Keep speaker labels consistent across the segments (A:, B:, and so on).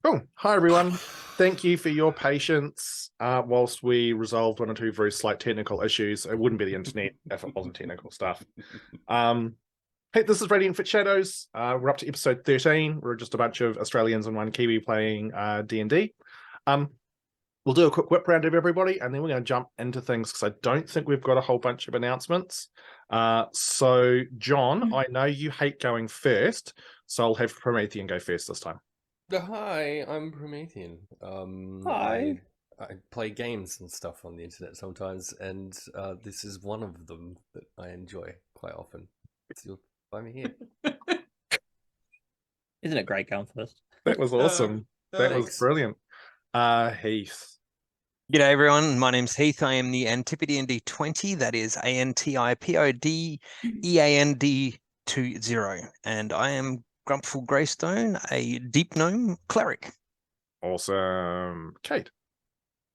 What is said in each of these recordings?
A: Cool. Hi, everyone. Thank you for your patience whilst we resolved one or two very slight technical issues. It wouldn't be the internet if it wasn't technical stuff. Hey, this is Radiant Fit Shadows. We're up to episode 13. We're just a bunch of Australians and one Kiwi playing D&D. We'll do a quick whip round of everybody, and then we're going to jump into things because I don't think we've got a whole bunch of announcements. So, John, I know you hate going first, so I'll have Promethean go first this time.
B: Hi, I'm Promethean.
C: Hi.
B: I play games and stuff on the internet sometimes, and this is one of them that I enjoy quite often. So you'll find me here.
C: Isn't it great going first?
A: That was awesome. That was brilliant. Heath.
D: G'day everyone, my name's Heath. I am the Antipode D20, that is ANTIPODEAND20, and I am Grumpfel Greystone, a deep gnome cleric.
A: Awesome. Kate.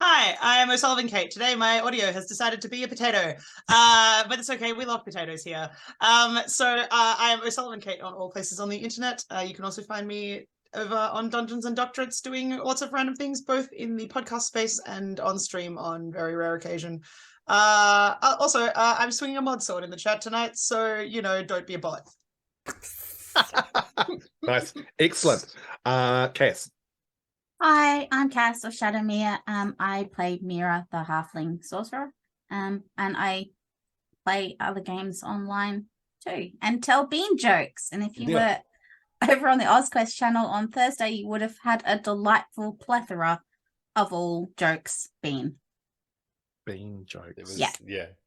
E: Hi, I am O'Sullivan Kate. Today my audio has decided to be a potato, but it's okay, we love potatoes here. I am O'Sullivan Kate on all places on the internet. You can also find me over on Dungeons and Doctorates doing lots of random things, both in the podcast space and on stream on very rare occasion. I'm swinging a mod sword in the chat tonight, so, don't be a bot.
A: Nice. Excellent. Cass.
F: Hi, I'm Cass of Shadowmere. I play Miera, the halfling sorcerer, and I play other games online too, and tell bean jokes. And if you were over on the OzQuest channel on Thursday, you would have had a delightful plethora of all jokes. Bean
A: jokes.
B: It was,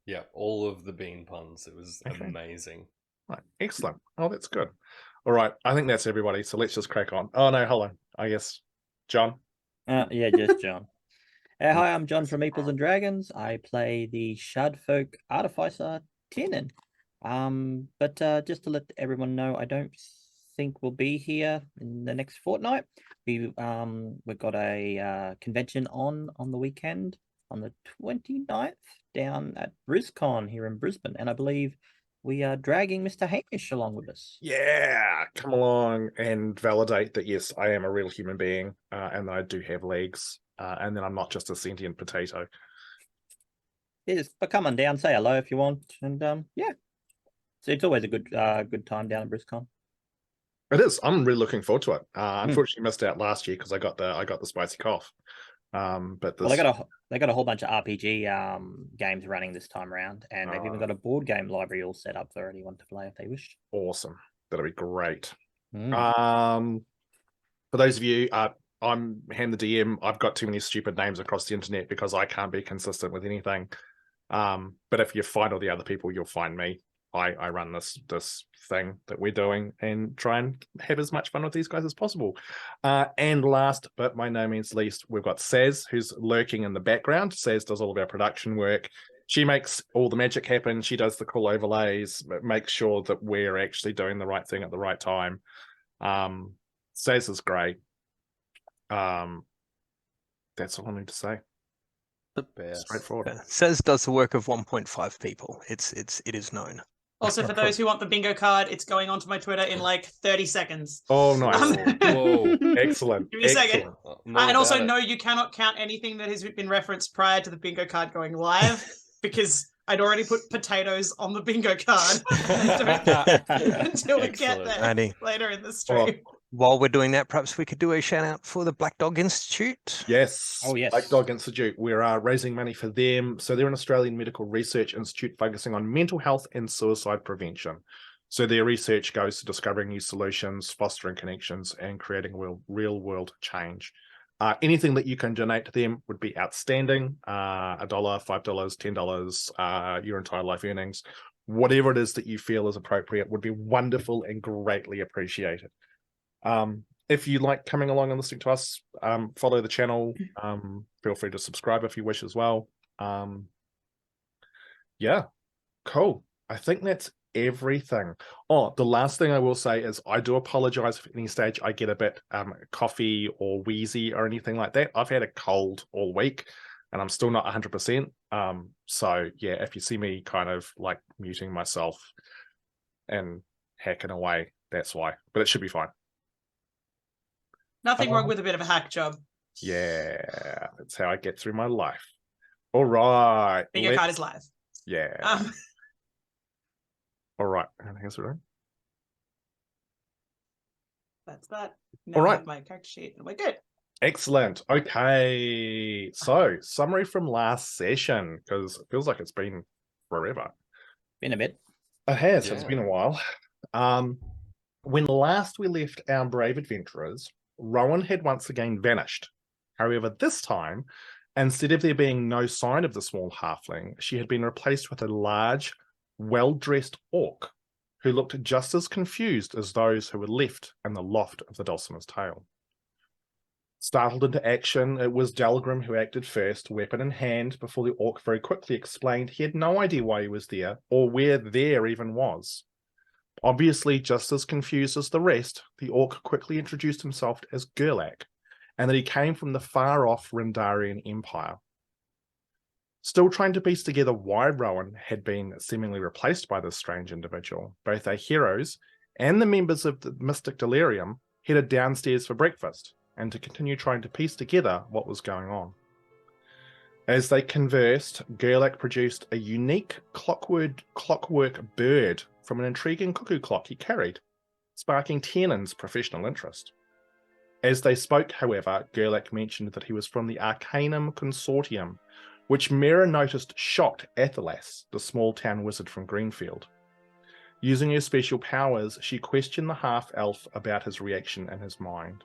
B: yeah, all of the bean puns. It was amazing.
A: Right, excellent. Oh, that's good. All right, I think that's everybody. So let's just crack on. Oh no, hold on. I guess John.
C: Yeah, just John. Hi, I'm John from Meeples and Dragons. I play the Shadfolk Artificer Tiernan. But just to let everyone know, I don't think we'll be here in the next fortnight. We've got a convention on the weekend on the 29th down at BrisCon here in Brisbane, and I believe we are dragging Mr. Hamish along with us.
A: Yeah, come along and validate that, yes, I am a real human being and that I do have legs and then I'm not just a sentient potato.
C: Yes, but come on down, say hello if you want, and yeah. So it's always a good time down at BrisCon.
A: It is. I'm really looking forward to it. Unfortunately, missed out last year because I got the spicy cough. But this...
C: well, they got a whole bunch of RPG games running this time around, and they've even got a board game library all set up for anyone to play if they wish.
A: Awesome. That'll be great.
C: Mm.
A: For those of you, I'm Ham the DM. I've got too many stupid names across the internet because I can't be consistent with anything. But if you find all the other people, you'll find me. I run this thing that we're doing and try and have as much fun with these guys as possible. And last but by no means least, we've got Saz, who's lurking in the background. Saz does all of our production work. She makes all the magic happen. She does the cool overlays, makes sure that we're actually doing the right thing at the right time. Saz is great. That's all I need to say.
B: The best.
A: Straightforward.
D: Says does the work of 1.5 people. It is known.
E: Also, for those who want the bingo card, it's going onto my Twitter in like 30 seconds.
A: Oh, nice.
B: Whoa.
A: Excellent.
E: Give me a second. And also, no,
B: it.
E: you cannot count anything that has been referenced prior to the bingo card going live because I'd already put potatoes on the bingo card until we get there
D: Righty.
E: later in the stream.
D: While we're doing that, perhaps we could do a shout out for the Black Dog Institute.
A: Yes.
C: Oh, yes.
A: Black Dog Institute. We're raising money for them. So they're an Australian medical research institute focusing on mental health and suicide prevention. So their research goes to discovering new solutions, fostering connections, and creating real world change. Anything that you can donate to them would be outstanding. $1, $5, $10, your entire life earnings. Whatever it is that you feel is appropriate would be wonderful and greatly appreciated. If you like coming along and listening to us, follow the channel. Feel free to subscribe if you wish as well. Yeah, cool. I think that's everything. Oh, the last thing I will say is I do apologize if at any stage I get a bit coughy or wheezy or anything like that. I've had a cold all week and I'm still not 100%. So yeah, if you see me kind of like muting myself and hacking away, that's why. But it should be fine.
E: Nothing wrong with a bit of a hack job.
A: Yeah, that's how I get through my life. All right.
E: Bingo card is live.
A: Yeah. All right. Anything else, right?
E: That's that. Now
A: All
E: I
A: right.
E: have my character sheet and we're good.
A: Excellent. Okay. So, summary from last session, because it feels like it's been forever.
C: Been a bit.
A: It has. It's
B: Yeah.
A: been a while. When last we left our brave adventurers, Rowan had once again vanished. However, this time, instead of there being no sign of the small halfling, she had been replaced with a large, well-dressed orc who looked just as confused as those who were left in the loft of the Dulcimer's Tail. Startled into action, it was Delgrim who acted first, weapon in hand, before the orc very quickly explained he had no idea why he was there, or where there even was. Obviously just as confused as the rest, the orc quickly introduced himself as Gerlach, and that he came from the far-off Rendarian Empire. Still trying to piece together why Rowan had been seemingly replaced by this strange individual, both our heroes and the members of the Mystic Delirium headed downstairs for breakfast, and to continue trying to piece together what was going on. As they conversed, Gerlach produced a unique clockwork bird from an intriguing cuckoo clock he carried, sparking Tiernan's professional interest. As they spoke, however, Gerlach mentioned that he was from the Arcanum Consortium, which Miera noticed shocked Athelas, the small-town wizard from Greenfield. Using her special powers, she questioned the half-elf about his reaction in his mind.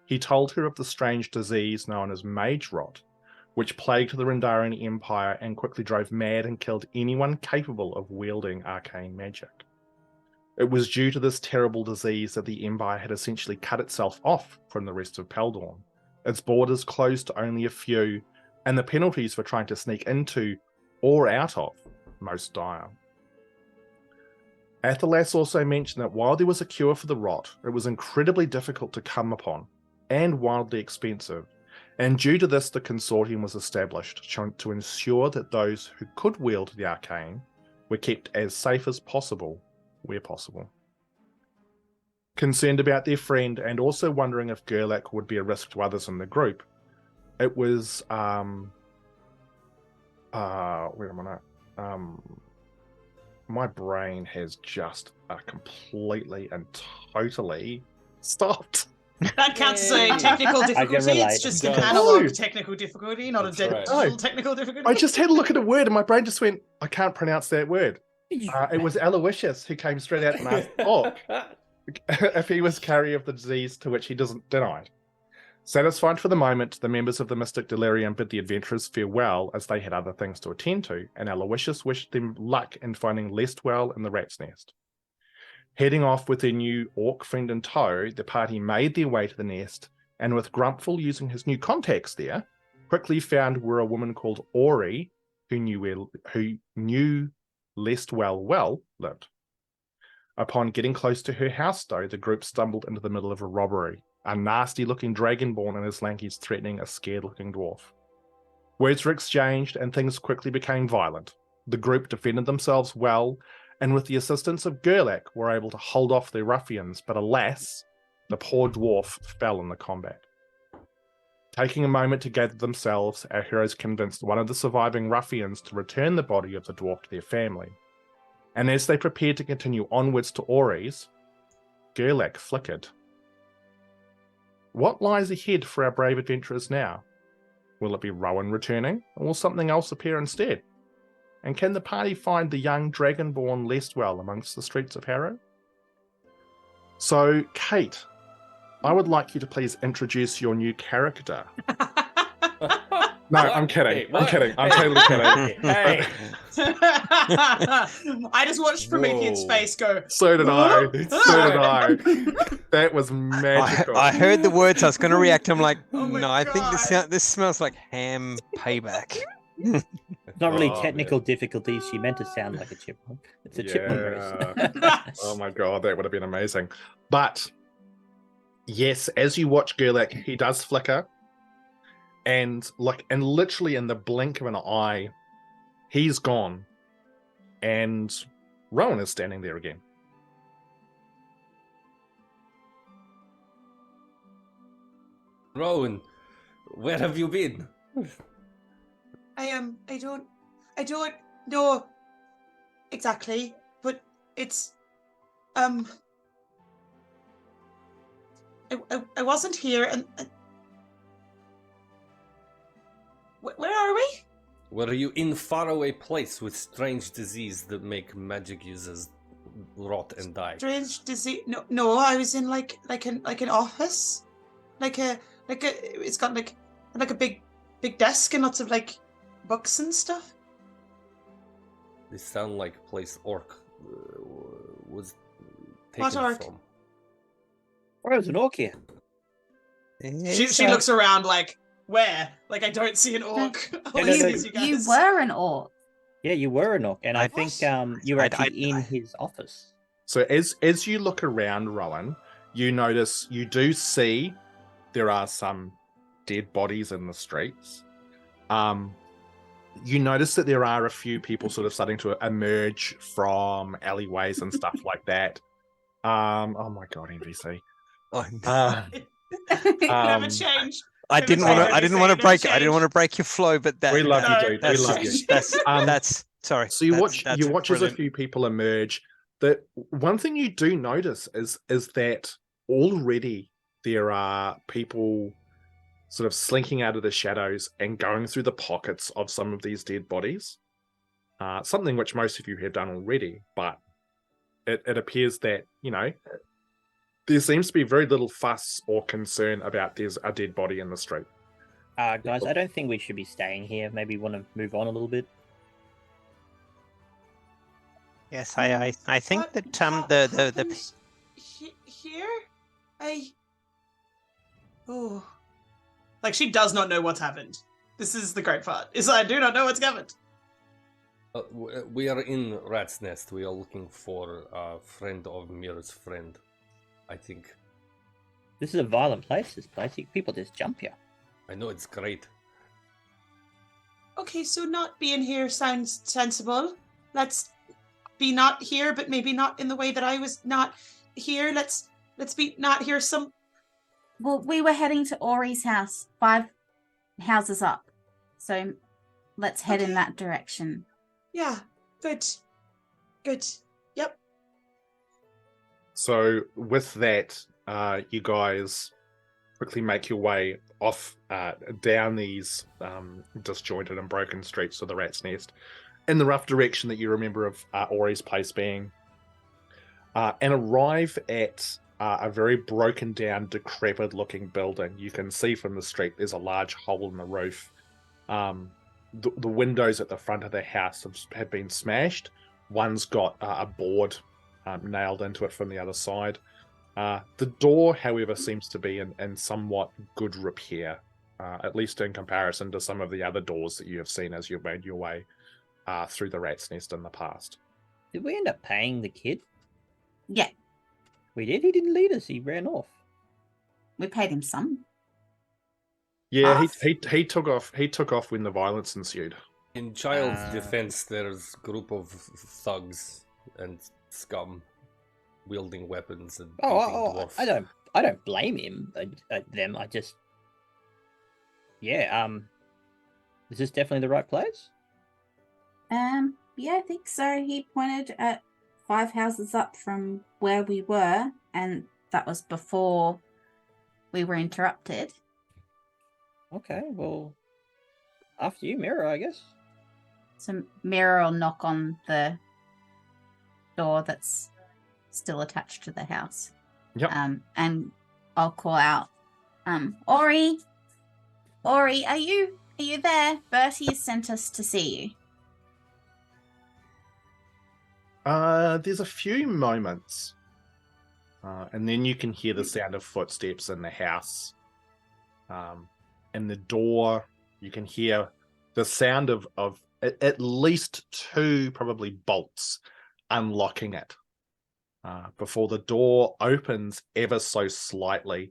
A: He told her of the strange disease known as mage rot, which plagued the Rendarian Empire and quickly drove mad and killed anyone capable of wielding arcane magic. It was due to this terrible disease that the Empire had essentially cut itself off from the rest of Peldorn, its borders closed to only a few, and the penalties for trying to sneak into or out of most dire. Athelas also mentioned that while there was a cure for the rot, it was incredibly difficult to come upon and wildly expensive, and due to this the consortium was established to ensure that those who could wield the arcane were kept as safe as possible where possible. Concerned about their friend and also wondering if Gerlach would be a risk to others in the group, it was wait a minute. My brain has just completely and totally stopped.
E: That counts as a
B: Yay.
E: technical
C: I
E: difficulty.
C: can relate.
E: It's just an
B: No.
E: analog technical difficulty, not
B: That's
E: a
B: right.
E: digital
A: No.
E: technical difficulty.
A: I just had a look at a word and my brain just went, I can't pronounce that word. It was Aloysius who came straight out and asked Orc if he was carrier of the disease, to which he doesn't deny. Satisfied for the moment, the members of the Mystic Delirium bid the adventurers farewell as they had other things to attend to, and Aloysius wished them luck in finding Lestwell in the rat's nest. Heading off with their new orc friend in tow, the party made their way to the nest, and with Grumpfel using his new contacts there, quickly found where a woman called Ori, who knew Lestwell well, lived. Upon getting close to her house, though, the group stumbled into the middle of a robbery, a nasty-looking dragonborn and his lankies threatening a scared-looking dwarf. Words were exchanged, and things quickly became violent. The group defended themselves well, and with the assistance of Gerlach were able to hold off the ruffians, but alas, the poor dwarf fell in the combat. Taking a moment to gather themselves, our heroes convinced one of the surviving ruffians to return the body of the dwarf to their family. And as they prepared to continue onwards to Ori's, Gerlach flickered. What lies ahead for our brave adventurers now? Will it be Rowan returning, or will something else appear instead? And can the party find the young dragonborn Lestwell amongst the streets of Harrow? So, Kate, I would like you to please introduce your new character. No, I'm kidding.
B: Hey,
A: I'm kidding. I'm totally kidding.
B: Hey.
E: I just watched Promethean's
B: Whoa.
E: face go.
A: So did I. So did I. That was magical.
D: I heard the words. I was going to react. I'm like,
E: Oh my
D: no, I think
E: God.
D: this smells like ham payback.
C: It's not really
A: Oh,
C: technical difficulties. She meant to sound like a chipmunk. It's a chipmunk race.
A: Oh my god, that would have been amazing. But yes, as you watch Gerlach, he does flicker. And literally in the blink of an eye, he's gone. And Rowan is standing there again.
B: Rowan, where have you been?
E: I don't know exactly, but it's I wasn't here, and where are we?
B: Were you in faraway place with strange disease that make magic users rot and die?
E: Strange disease? No, I was in like an office, it's got like a big desk and lots of like books and stuff.
B: They sound like place Orc was
E: What
B: taken
E: orc?
B: from.
C: Oh, there's an orc here.
E: She looks around like, where? Like, I don't see an orc. All I see is you
F: You
E: guys.
F: were an orc.
C: Yeah, you were an orc, and I think you were
D: I-
C: actually
D: I-
C: in his office.
A: So as you look around, Rowan, you do see there are some dead bodies in the streets. You notice that there are a few people sort of starting to emerge from alleyways and stuff like that. Oh my god, NVC.
E: Never changed.
D: I didn't want to. I didn't want to break. I didn't
E: Change.
D: want to break your flow, but that.
A: We love
E: No,
A: you, dude. We
D: That's,
A: love you.
D: that's sorry.
A: So you watch as a
D: brilliant.
A: few people emerge. That one thing you do notice is that already there are people sort of slinking out of the shadows and going through the pockets of some of these dead bodies. Something which most of you have done already, but it appears that, there seems to be very little fuss or concern about there's a dead body in the street.
C: Guys, I don't think we should be staying here. Maybe want to move on a little bit.
D: Yes, I think
E: What
D: that the
E: happened here? Like, she does not know what's happened. This is the great part. Is I do not know what's happened.
B: We are in Rat's Nest. We are looking for a friend of Miera's friend, I think.
C: This is a violent place. This place, people just jump here.
B: I know it's great.
E: Okay, so not being here sounds sensible. Let's be not here, but maybe not in the way that I was not here. Let's be not here some.
F: Well, we were heading to Ori's house 5 houses up. So let's head in
E: Okay.
F: that direction.
E: Yeah. Good. Good. Yep.
A: So with that, you guys quickly make your way off down these disjointed and broken streets to the Rat's Nest in the rough direction that you remember of Ori's place being, and arrive at a very broken down, decrepit looking building. You can see from the street there's a large hole in the roof. The windows at the front of the house have been smashed. One's got a board nailed into it from the other side. The door, however, seems to be in somewhat good repair, at least in comparison to some of the other doors that you have seen as you've made your way through the Rat's Nest in the past.
C: Did we end up paying the kid?
F: Yeah,
C: We did. He didn't lead us. He ran off.
F: we paid him some.
A: Yeah,
F: Half?
A: he took off. He took off when the violence ensued.
B: In child's
C: Ah.
B: defense, there's a group of thugs and scum wielding weapons and beating dwarfs.
C: I don't blame him. Them. I just. Yeah. Is this definitely the right place?
F: Yeah, I think so. He pointed at 5 houses up from where we were, and that was before we were interrupted.
C: Okay. Well, after you, Miera, I guess.
F: So Miera will knock on the door that's still attached to the house.
A: Yep.
F: And I'll call out, Ori, are you there? Bertie has sent us to see you.
A: There's a few moments, and then you can hear the sound of footsteps in the house. And the door, you can hear the sound of at least 2 probably bolts unlocking it before the door opens ever so slightly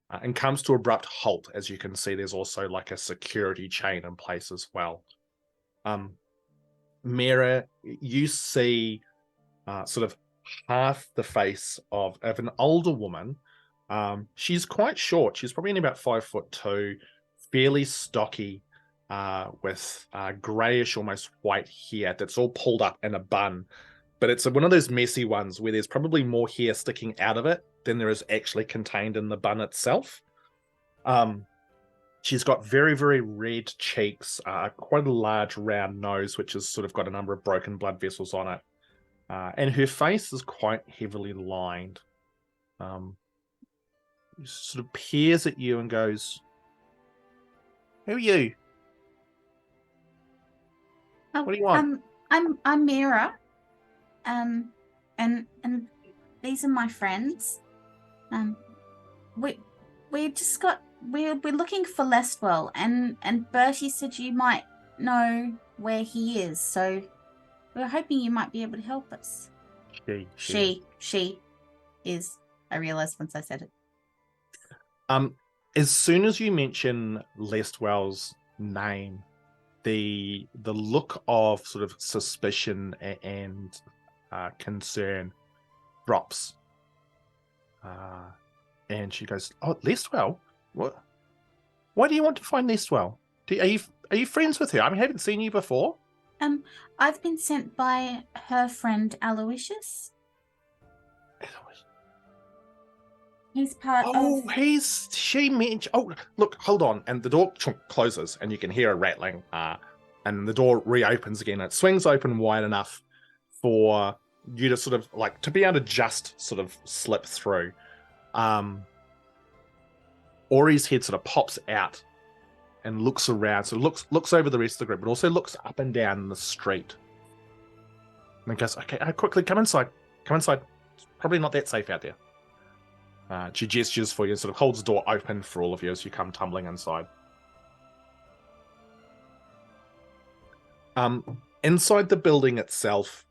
A: and comes to abrupt halt. As you can see, there's also like a security chain in place as well. Miera, you see sort of half the face of an older woman. She's quite short. She's probably only about 5'2", fairly stocky, with grayish, almost white hair that's all pulled up in a bun. But it's one of those messy ones where there's probably more hair sticking out of it than there is actually contained in the bun itself. She's got very, very red cheeks, quite a large round nose, which has sort of got a number of broken blood vessels on it. And her face is quite heavily lined. She sort of peers at you and goes, "Who are you?
F: Oh,
A: What do you want?"
F: I'm Miera. And these are my friends. We're looking for Lestwell, and Bertie said you might know where he is, so we're hoping you might be able to help us. She is. I realized once I said it.
A: As soon as you mention Lestwell's name, the look of sort of suspicion and concern drops. And she goes, "Oh, Lestwell? What? Why do you want to find Lestwell? Are you friends with her? I mean, I haven't seen you before."
F: I've been sent by her friend Aloysius. He's part of...
A: Oh, look, hold on. And the door closes and you can hear a rattling. And the door reopens again. It swings open wide enough for you to sort of like, to be able to just sort of slip through. Ori's head sort of pops out and looks around. So looks over the rest of the group, but also looks up and down the street. And then goes, "Okay, quickly, come inside. Come inside. It's probably not that safe out there." She gestures for you and sort of holds the door open for all of you as you come tumbling inside. Inside the building itself,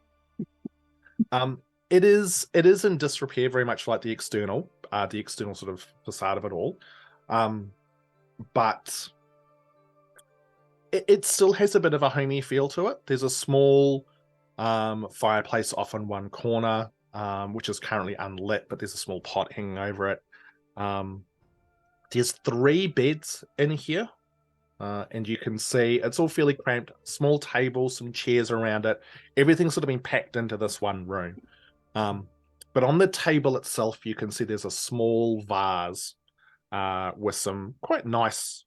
A: it is in disrepair, very much like the external sort of facade of it all. But it still has a bit of a homey feel to it. There's a small fireplace off in one corner, which is currently unlit, but there's a small pot hanging over it. There's 3 beds in here. And you can see it's all fairly cramped. Small tables, some chairs around it. Everything's sort of been packed into this one room. But on the table itself, you can see there's a small vase with some quite nice,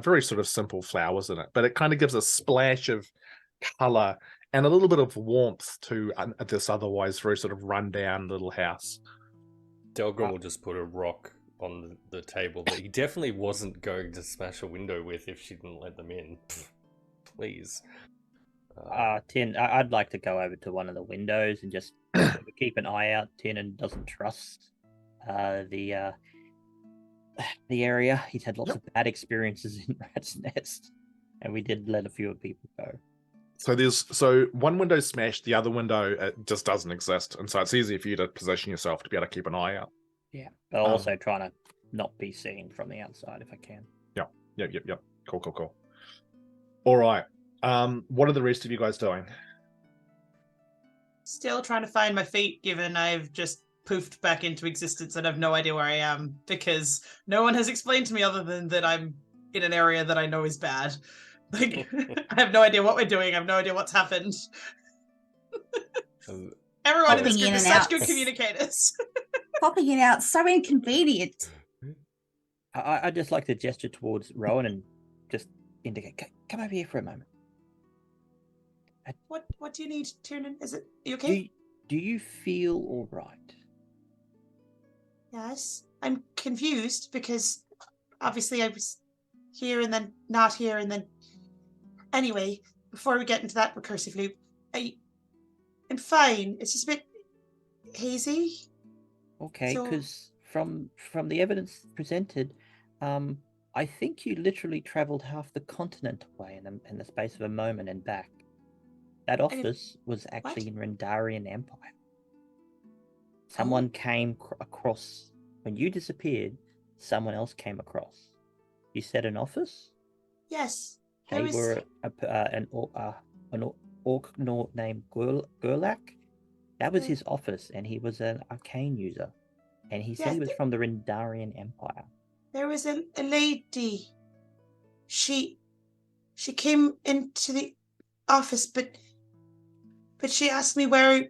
A: very sort of simple flowers in it. But it kind of gives a splash of color and a little bit of warmth to this otherwise very sort of rundown little house.
B: Delgrim will just put a rock on the table that he definitely wasn't going to smash a window with if she didn't let them in. Pfft, please.
C: I'd like to go over to one of the windows and just keep an eye out. Tiernan doesn't trust the area. He's had lots of bad experiences in Rat's Nest, and we did let a few people go.
A: So one window's smashed, the other window just doesn't exist, and so it's easy for you to position yourself to be able to keep an eye out.
C: Yeah, but also trying to not be seen from the outside if I can.
A: Yep. Cool. All right. What are the rest of you guys doing?
E: Still trying to find my feet, given I've just poofed back into existence and have no idea where I am, because no one has explained to me other than that I'm in an area that I know is bad. Like, I have no idea what we're doing. I have no idea what's happened. Everyone in this group is such good communicators.
F: Popping it out, so inconvenient.
C: I'd just like to gesture towards Rowan and just indicate, come over here for a moment.
E: What do you need, Tiernan? Are you okay?
C: Do you feel all right?
E: Yes. I'm confused because obviously I was here and then not here and then... Anyway, before we get into that recursive loop, I'm fine. It's just a bit hazy.
C: Okay, because from the evidence presented, I think you literally travelled half the continent away in the space of a moment and back. That office was actually in Rendarian Empire. Someone came across when you disappeared. Someone else came across. You said an office?
E: Yes.
C: They were an orc named Gurlak. That was his office, and he was an arcane user. And he said he was from the Rendarian Empire.
E: There was a lady. She came into the office, but she asked me where is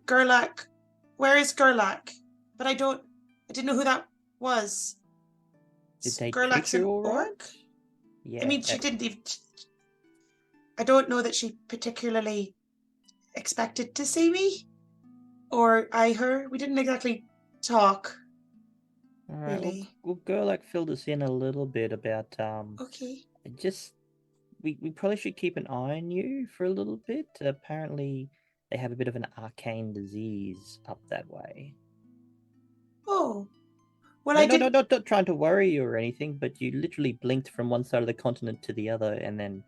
E: Gurlak? But I didn't know who that was.
C: Did they
E: Gurlak's
C: treat
E: an
C: you all right?
E: orc?
C: Yeah.
E: I mean, she didn't even... I don't know that she particularly expected to see me. Or I her. We didn't exactly talk.
C: All right.
E: Really.
C: Well, Gurlak filled us in a little bit about
E: Okay.
C: just we probably should keep an eye on you for a little bit. Apparently, they have a bit of an arcane disease up that way.
E: Oh. Well,
C: No, not trying to worry you or anything, but you literally blinked from one side of the continent to the other and then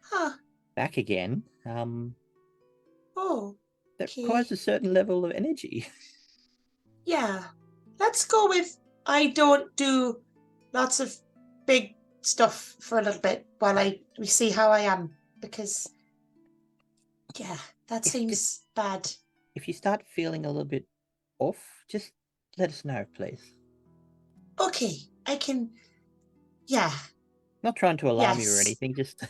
C: back again. That requires a certain level of energy.
E: Yeah. Let's go with I don't do lots of big stuff for a little bit while we see how I am, because that seems bad.
C: If you start feeling a little bit off, just let us know, please.
E: Okay, I can.
C: Not trying to alarm you or anything, just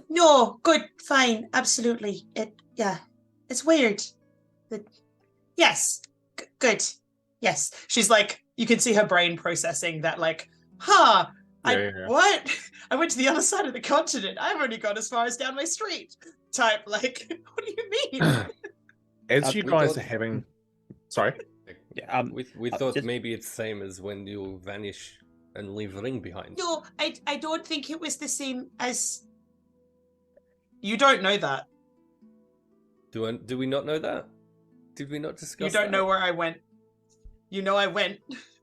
E: No, good, fine, absolutely. It's weird. Yes, good. Yes, she's like, you can see her brain processing that, like, what? I went to the other side of the continent. I've only gone as far as down my street. Type, like, what do you mean?
A: As you guys are having, sorry.
B: We thought maybe it's the same as when you vanish and leave a ring behind.
E: No, I don't think it was the same as... You don't know that.
B: Do we not know that? Did we not discuss
E: You don't know where I went. You know I went,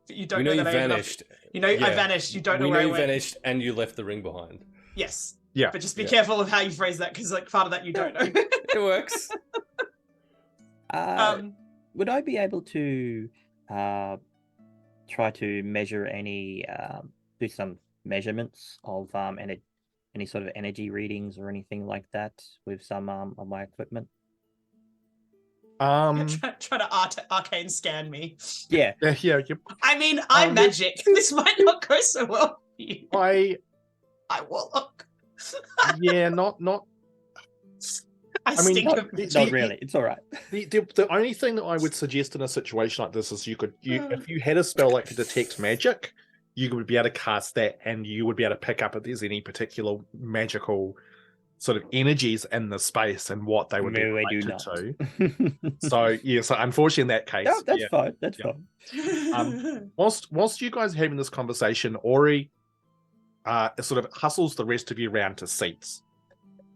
E: but you don't know that I
B: vanished.
E: I vanished. You don't know where I went.
B: We know you vanished and you left the ring behind.
E: Yes.
A: Yeah.
E: But just be careful of how you phrase that, because like part of that you don't know.
B: It works.
C: Would I be able to try to measure do some measurements of any sort of energy readings or anything like that with some of my equipment?
E: Try to arcane scan me.
C: Yeah.
E: I mean, I'm magic. This might not go so well for you.
A: I
E: Warlock.
A: Yeah, not.
E: I
A: I mean,
E: stink
C: Not,
E: of
C: not really. It's all right.
A: The only thing that I would suggest in a situation like this is if you had a spell like detect magic, you would be able to cast that, and you would be able to pick up if there's any particular magical sort of energies in the space and what they would be
C: No, I do
A: related
C: not.
A: to. So yeah, so unfortunately in that case,
C: No, that's
A: yeah.
C: fine. That's
A: Yeah.
C: fine.
A: Whilst you guys are having this conversation, Ori sort of hustles the rest of you around to seats.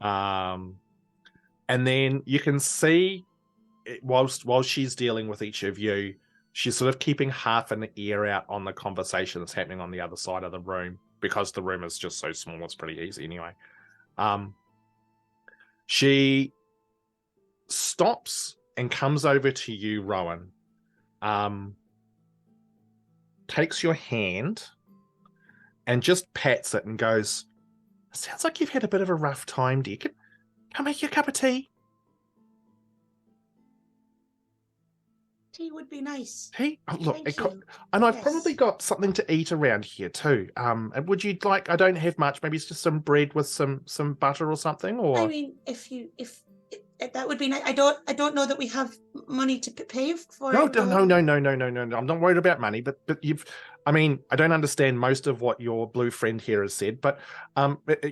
A: And then you can see while she's dealing with each of you, she's sort of keeping half an ear out on the conversation that's happening on the other side of the room, because the room is just so small, it's pretty easy anyway. She stops and comes over to you, Rowan. Takes your hand and just pats it and goes, "Sounds like you've had a bit of a rough time, dear. Can I make you a cup of tea?"
E: Tea would be nice.
A: Tea? Oh, look,
E: Thank you.
A: and I've
E: Yes.
A: probably got something to eat around here too. Would you like? I don't have much. Maybe it's just some bread with some butter or something. Or
E: I mean, if that would be nice. I don't know that we have money to pay for
A: no,
E: it.
A: no. I'm not worried about money. But I mean, I don't understand most of what your blue friend here has said. But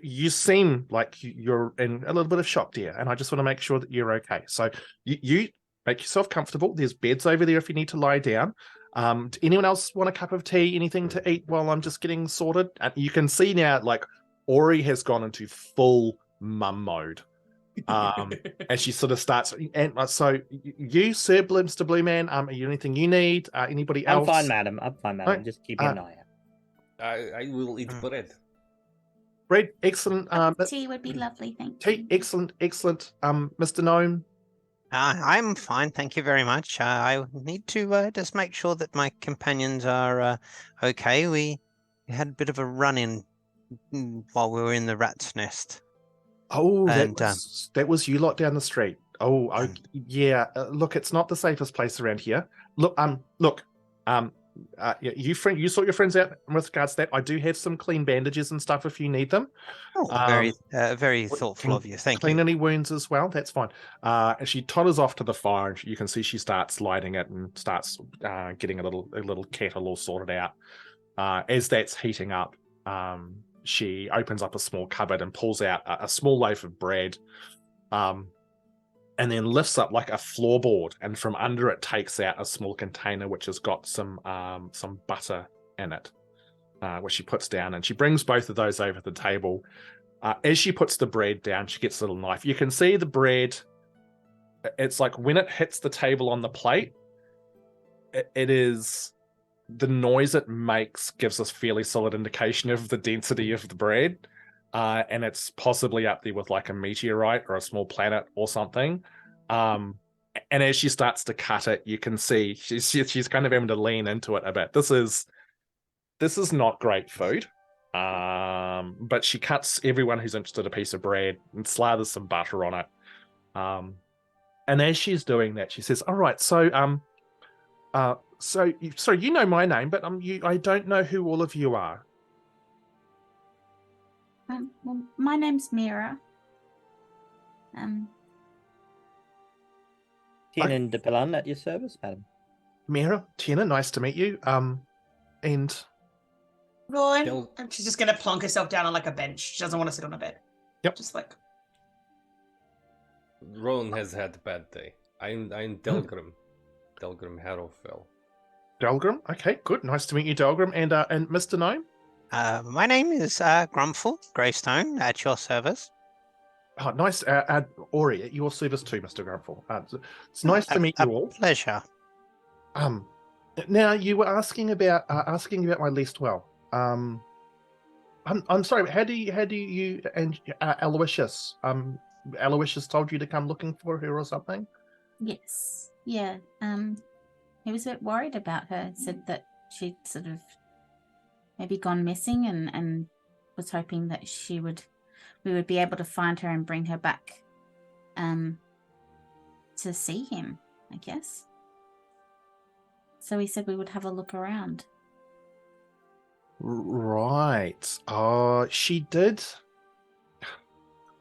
A: you seem like you're in a little bit of shock, dear, and I just want to make sure that you're okay. So you make yourself comfortable. There's beds over there if you need to lie down. Do anyone else want a cup of tea, anything to eat while I'm just getting sorted? And you can see now, like, Ori has gone into full mum mode. And she sort of starts, and so you, Sir Mr. Blue Man, are you anything you need? Anybody
C: I'm
A: else?
C: fine, madam. I'm fine, madam.
A: Right.
C: Just keeping an eye out.
B: I will eat bread.
A: Bread, excellent.
F: Tea would be lovely, thank
A: Tea,
F: you.
A: excellent. Mr. Gnome.
D: I'm fine, thank you very much. I need to just make sure that my companions are okay. We had a bit of a run-in while we were in the rat's nest.
A: Oh,
D: And,
A: that was you lot down the street. Oh, yeah. Look, it's not the safest place around here. Look, you sort your friends out with regards to that. I do have some clean bandages and stuff if you need them.
D: Very thoughtful of you. Thank
A: clean
D: you.
A: any wounds as well. That's fine. And she totters off to the fire, and you can see she starts lighting it and starts getting a little kettle all sorted out. As that's heating up, she opens up a small cupboard and pulls out a small loaf of bread, and then lifts up like a floorboard, and from under it takes out a small container which has got some butter in it, which she puts down, and she brings both of those over the table. As she puts the bread down, she gets a little knife. You can see the bread, it's like when it hits the table on the plate, it is... the noise it makes gives us fairly solid indication of the density of the bread, and it's possibly up there with like a meteorite or a small planet or something. And as she starts to cut it, you can see she's kind of having to lean into it a bit. This is not great food, but she cuts everyone who's interested a piece of bread and slathers some butter on it. And as she's doing that, she says, "All right, so so you know my name, but I don't know who all of you are."
F: Well, my name's Miera.
C: Tiernan de Pilan at your service, madam.
A: Miera, Tiernan, nice to meet you. And
E: Rowan,
B: Del-
E: and she's just gonna plonk herself down on like a bench. She doesn't want to sit on a bed.
A: Yep.
E: Just like
B: Rowan has had a bad day. I'm Delgrim. Delgrim Harrowfell.
A: Delgrim, okay, good, nice to meet you, Delgrim. And Mr. Gnome.
D: My name is Grumpfel, Greystone, at your service.
A: Oh, nice. Ori, at your service too, Mr. Grumpfel. It's nice to meet you all.
D: Pleasure.
A: Now you were asking about my Lestwell. I'm sorry, but how do you and Aloysius? Aloysius told you to come looking for her or something?
F: Yes. Yeah. He was a bit worried about her. Said that she'd sort of maybe gone missing, and was hoping that we would be able to find her and bring her back to see him, I guess. So he said we would have a look around.
A: Right. Oh, she did.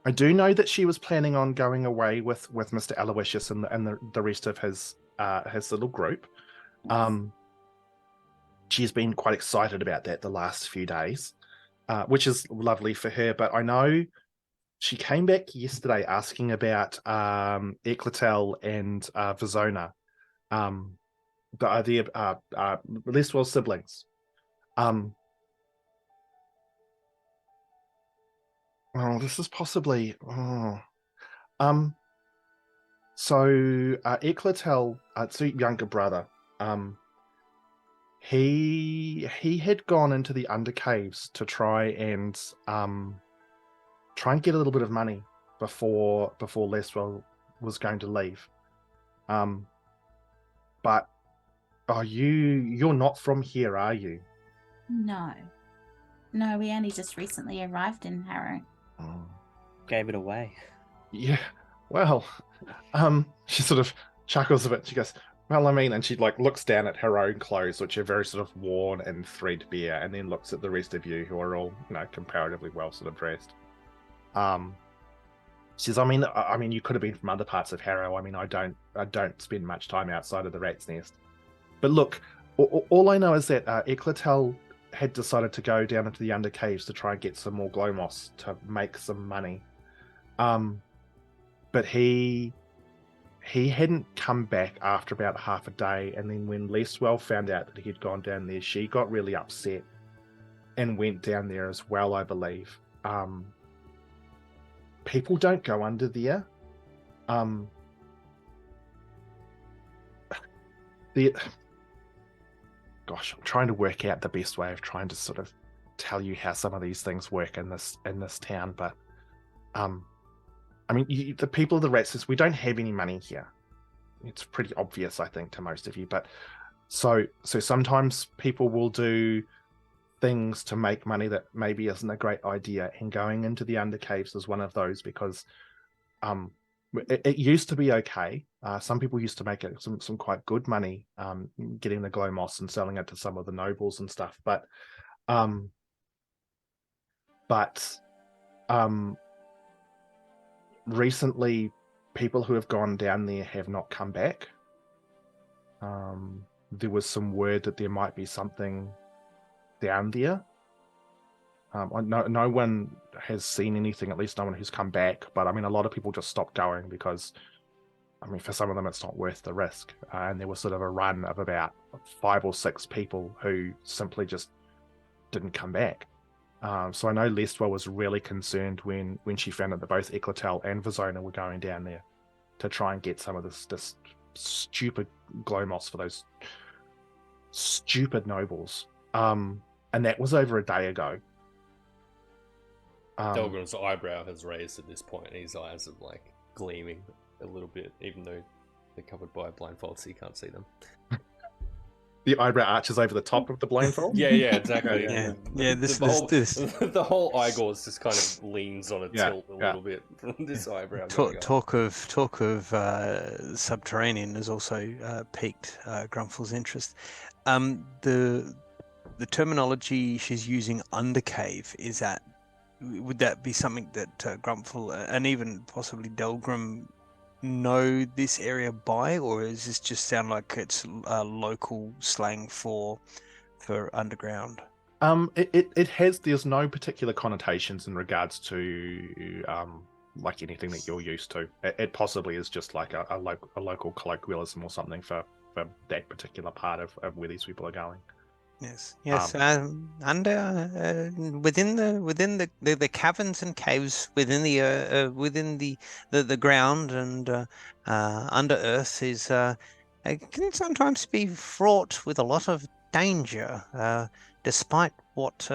A: I do know that she was planning on going away with Mr. Aloysius and the rest of his little group. She's been quite excited about that the last few days, which is lovely for her. But I know she came back yesterday asking about Eclatel and Vizona, the Lestwell siblings. Oh, this is possibly. So Eclatel, it's a younger brother. He had gone into the undercaves to try and get a little bit of money before Lestwell was going to leave. But you're not from here, are you?
F: No, we only just recently arrived in Harrow.
A: Oh.
C: Gave it away.
A: Yeah. Well, she sort of chuckles a bit. She goes, well, I mean, and she like looks down at her own clothes, which are very sort of worn and threadbare, and then looks at the rest of you who are all, comparatively well sort of dressed. She says, I mean, you could have been from other parts of Harrow. I mean, I don't spend much time outside of the Rat's Nest. But look, all I know is that Eclatel had decided to go down into the undercaves to try and get some more glow moss to make some money. But he hadn't come back after about half a day, and then when Lestwell found out that he'd gone down there, she got really upset and went down there as well, I believe. People don't go under there. Gosh, I'm trying to work out the best way of trying to sort of tell you how some of these things work in this town, but I mean, the people of the Rats Nest, we don't have any money here. It's pretty obvious, I think, to most of you. But so sometimes people will do things to make money that maybe isn't a great idea, and going into the undercaves is one of those, because it used to be okay. Some people used to make some quite good money getting the glow moss and selling it to some of the nobles and stuff. But recently, people who have gone down there have not come back. There was some word that there might be something down there. No one has seen anything, at least no one who's come back. But I mean, a lot of people just stopped going because, I mean, for some of them, it's not worth the risk. And there was sort of a run of about 5 or 6 people who simply just didn't come back. So I know Lestwell was really concerned when she found out that both Eclatel and Vizona were going down there to try and get some of this stupid glow moss for those stupid nobles. And that was over a day ago.
B: Delgrim's eyebrow has raised at this point, and his eyes are like gleaming a little bit, even though they're covered by a blindfold, so you can't see them.
A: The eyebrow arches over the top of the blindfold.
B: Yeah, exactly. The whole eye gauze just kind of leans on a tilt a little bit from this eyebrow.
D: Talk of subterranean has also piqued Grumpfel's interest. The terminology she's using, undercave, would that be something that Grumpfel and even possibly Delgrim know this area by, or does this just sound like it's local slang for underground?
A: There's no particular connotations in regards to like anything that you're used to. It possibly is just like a local colloquialism or something for that particular part of where these people are going.
D: Yes. Under within the caverns and caves within the ground and under earth is can sometimes be fraught with a lot of danger, despite what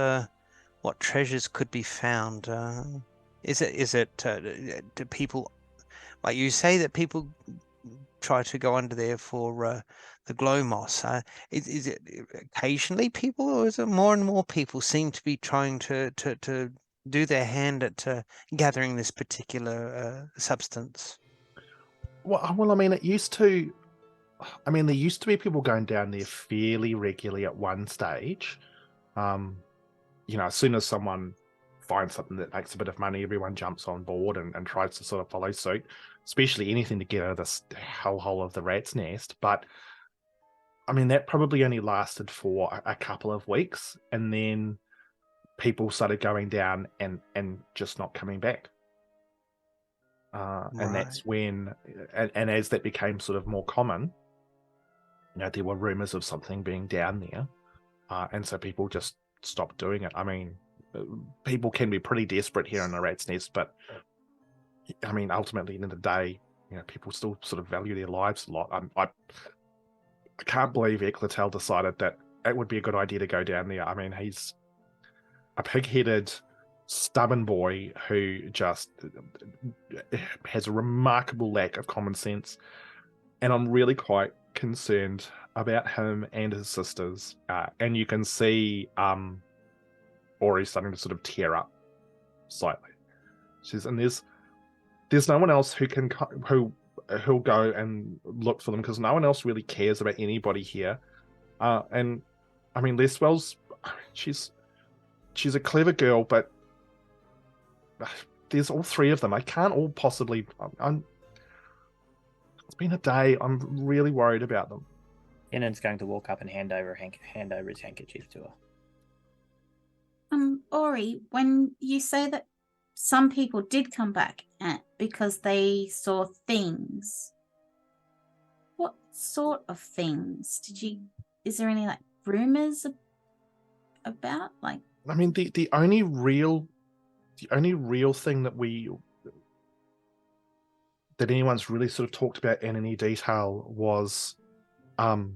D: treasures could be found. Is it do people, like you say, that people try to go under there for the glow moss? Is it occasionally people, or is it more and more people seem to be trying to do their hand at gathering this particular substance?
A: Well, I mean, there used to be people going down there fairly regularly at one stage. As soon as someone finds something that makes a bit of money, everyone jumps on board and tries to sort of follow suit, especially anything to get out of this hellhole of the rat's nest. But I mean, that probably only lasted for a couple of weeks, and then people started going down and just not coming back. And that's when, and as that became sort of more common, there were rumors of something being down there, and so people just stopped doing it. I mean, people can be pretty desperate here in the rat's nest, but I mean, ultimately, in the day, people still sort of value their lives a lot. I can't believe Eklatel decided that it would be a good idea to go down there. I mean, he's a pig-headed, stubborn boy who just has a remarkable lack of common sense, and I'm really quite concerned about him and his sisters. And you can see Ori starting to sort of tear up slightly. And there's no one else who'll go and look for them, because no one else really cares about anybody here. And I mean, Lestwell's, she's a clever girl, but there's all three of them. I can't all possibly. It's been a day. I'm really worried about them.
C: Tiernan's going to walk up and hand over his handkerchief to her.
F: Ori, when you say that some people did come back because they saw things, what sort of things is there any rumors about? I
A: mean, the only real thing that anyone's really sort of talked about in any detail was there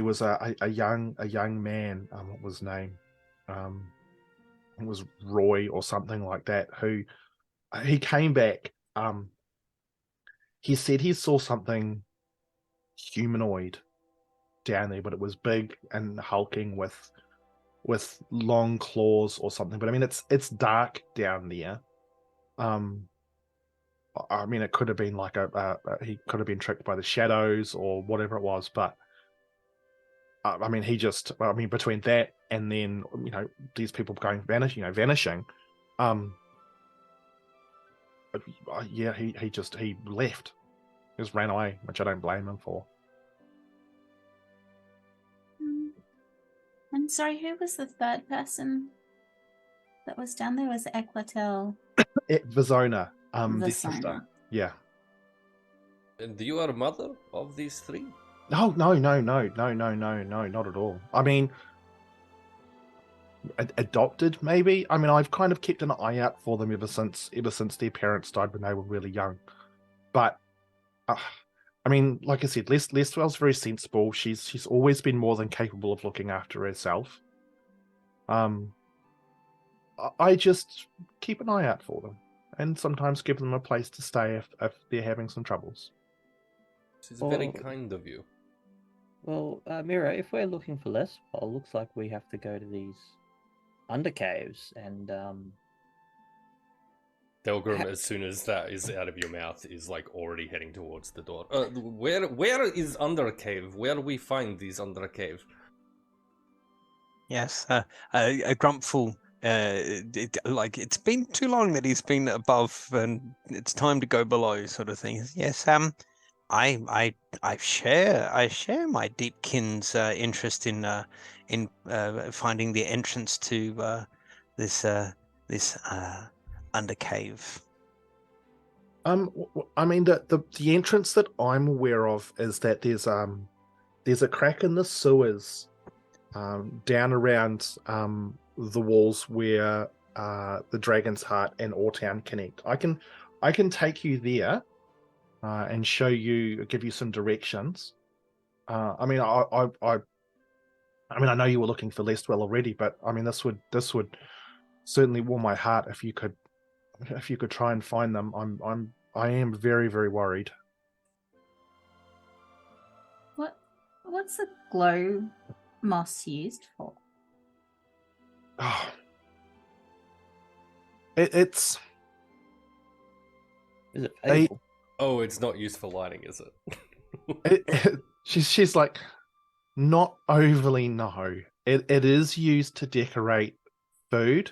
A: was a young man, what was his name? It was Roy or something like that, who he came back. He said he saw something humanoid down there, but it was big and hulking with long claws or something. But I mean, it's dark down there. I mean, it could have been he could have been tricked by the shadows or whatever it was, but I mean, between that and then, these people vanishing, yeah, he left. He just ran away, which I don't blame him for.
F: I'm sorry, who was the third person that was down there? Was it Eklatel?
A: Vizona, the sister.
F: Vizona.
A: Yeah.
B: And you are a mother of these three?
A: No, not at all. I mean, adopted, maybe. I mean, I've kind of kept an eye out for them ever since their parents died when they were really young. But I mean, like I said, Lestwell's very sensible. She's always been more than capable of looking after herself. I just keep an eye out for them, and sometimes give them a place to stay if they're having some troubles.
B: This is very kind of you.
C: Well, Miera, if we're looking for Lestwell, looks like we have to go to these undercaves and
B: Delgrim, as soon as that is out of your mouth, is already heading towards the door. Where is Undercave? Where do we find these Undercave?
D: Yes, a Grumpfel. It's been too long that he's been above, and it's time to go below, sort of thing. Yes, I share my deepkin's interest in finding the entrance to this undercave.
A: I mean, the entrance that I'm aware of is that there's a crack in the sewers down around the walls where the Dragon's Heart and Ortown connect. I can take you there and give you some directions. I mean, I know you were looking for Lestwell already, but I mean, this would certainly warm my heart if you could try and find them. I am very, very worried.
F: What's the glow moss used for?
A: Oh, it's
C: is it valuable?
B: Oh, it's not used for lighting, is it?
A: She's like, not overly, no. It is used to decorate food,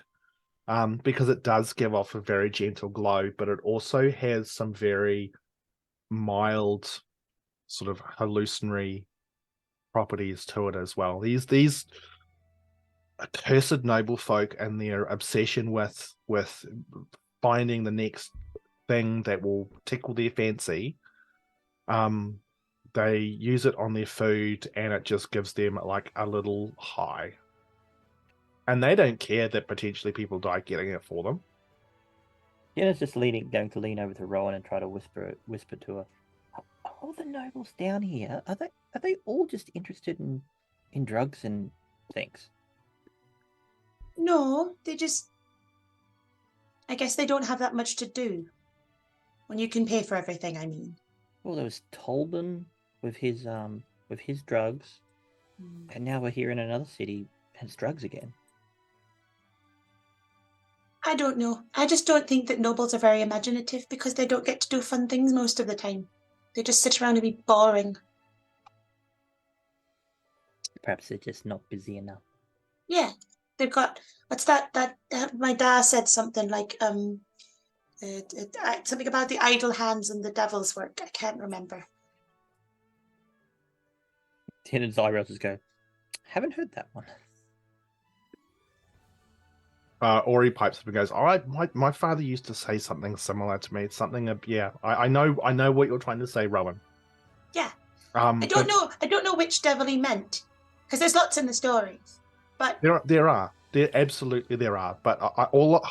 A: because it does give off a very gentle glow, but it also has some very mild sort of hallucinatory properties to it as well. These accursed noble folk and their obsession with finding the next thing that will tickle their fancy, they use it on their food and it just gives them like a little high. And they don't care that potentially people die getting it for them.
C: Tiernan's just going to lean over to Rowan and try to whisper to her. Are all the nobles down here, are they all just interested in drugs and things?
E: No, they just... I guess they don't have that much to do. When you can pay for everything, I mean.
C: Well, there was Tolban with his drugs, and now we're here in another city and it's drugs again.
E: I don't know. I just don't think that nobles are very imaginative because they don't get to do fun things most of the time. They just sit around and be boring.
C: Perhaps they're just not busy enough.
E: Yeah, they've got... What's that my dad said something like, something about the idle hands and the devil's work. I can't remember.
C: Tiernan's eyebrows just go, haven't heard that one.
A: Ori pipes up and goes, all right, my father used to say something similar to me. It's something, yeah, I know what you're trying to say, Rowan.
E: Yeah.
A: I
E: don't know which devil he meant, because there's lots in the stories. But
A: there absolutely are. But all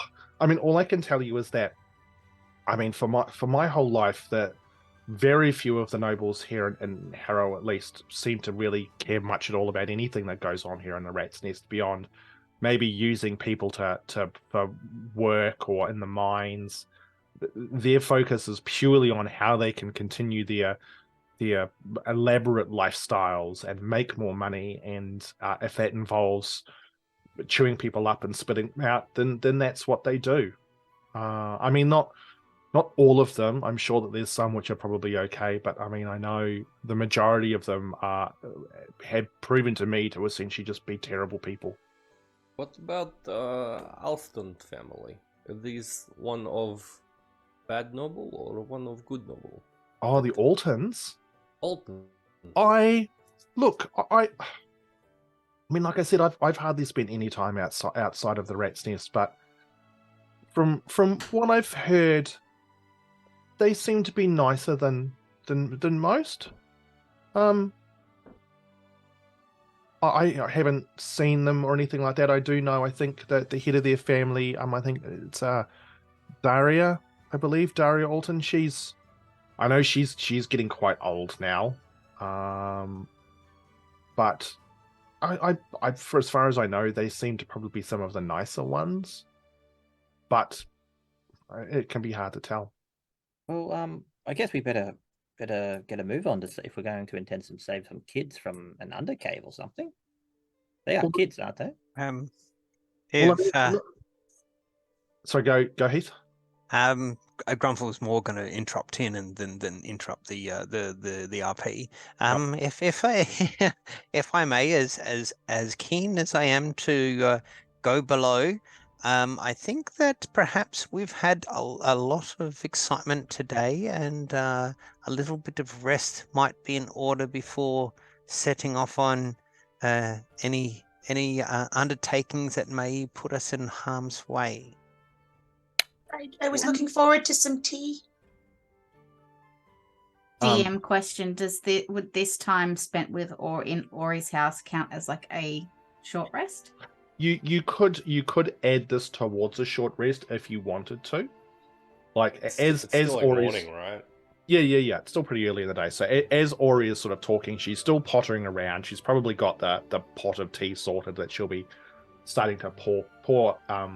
A: I can tell you is that, I mean, for my whole life, that very few of the nobles here in Harrow, at least, seem to really care much at all about anything that goes on here in the Rat's Nest beyond maybe using people for work or in the mines. Their focus is purely on how they can continue their elaborate lifestyles and make more money. And if that involves chewing people up and spitting them out, then that's what they do. I mean, not all of them. I'm sure that there's some which are probably okay, but I mean, I know the majority of them have proven to me to essentially just be terrible people.
B: What about Alston family? Are these one of bad noble or one of good noble?
A: Oh, the Altons?
B: Alton.
A: I mean, like I said, I've hardly spent any time outside of the Rat's Nest, but from what I've heard, they seem to be nicer than most. I haven't seen them or anything like that. I do know, I think that the head of their family, I think it's Daria, I believe, Daria Alton. I know she's getting quite old now. But I for as far as I know, they seem to probably be some of the nicer ones. But it can be hard to tell.
C: Well, I guess we better get a move on to see if we're going to intend to save some kids from an undercave or something. They are kids, aren't they?
A: So go Heath.
D: Grumpfel was more going to interrupt Tiernan than interrupt the RP. If I may, as keen as I am to go below, I think that perhaps we've had a lot of excitement today, and a little bit of rest might be in order before setting off on any undertakings that may put us in harm's way.
E: I was looking forward to some tea.
F: DM question: would this time spent with or in Ori's house count as like a short rest?
A: You could add this towards a short rest if you wanted to. Like
B: It's
A: as
B: still like
A: Ori's
B: morning, right?
A: Yeah. It's still pretty early in the day. So as Ori is sort of talking, she's still pottering around. She's probably got the pot of tea sorted that she'll be starting to pour out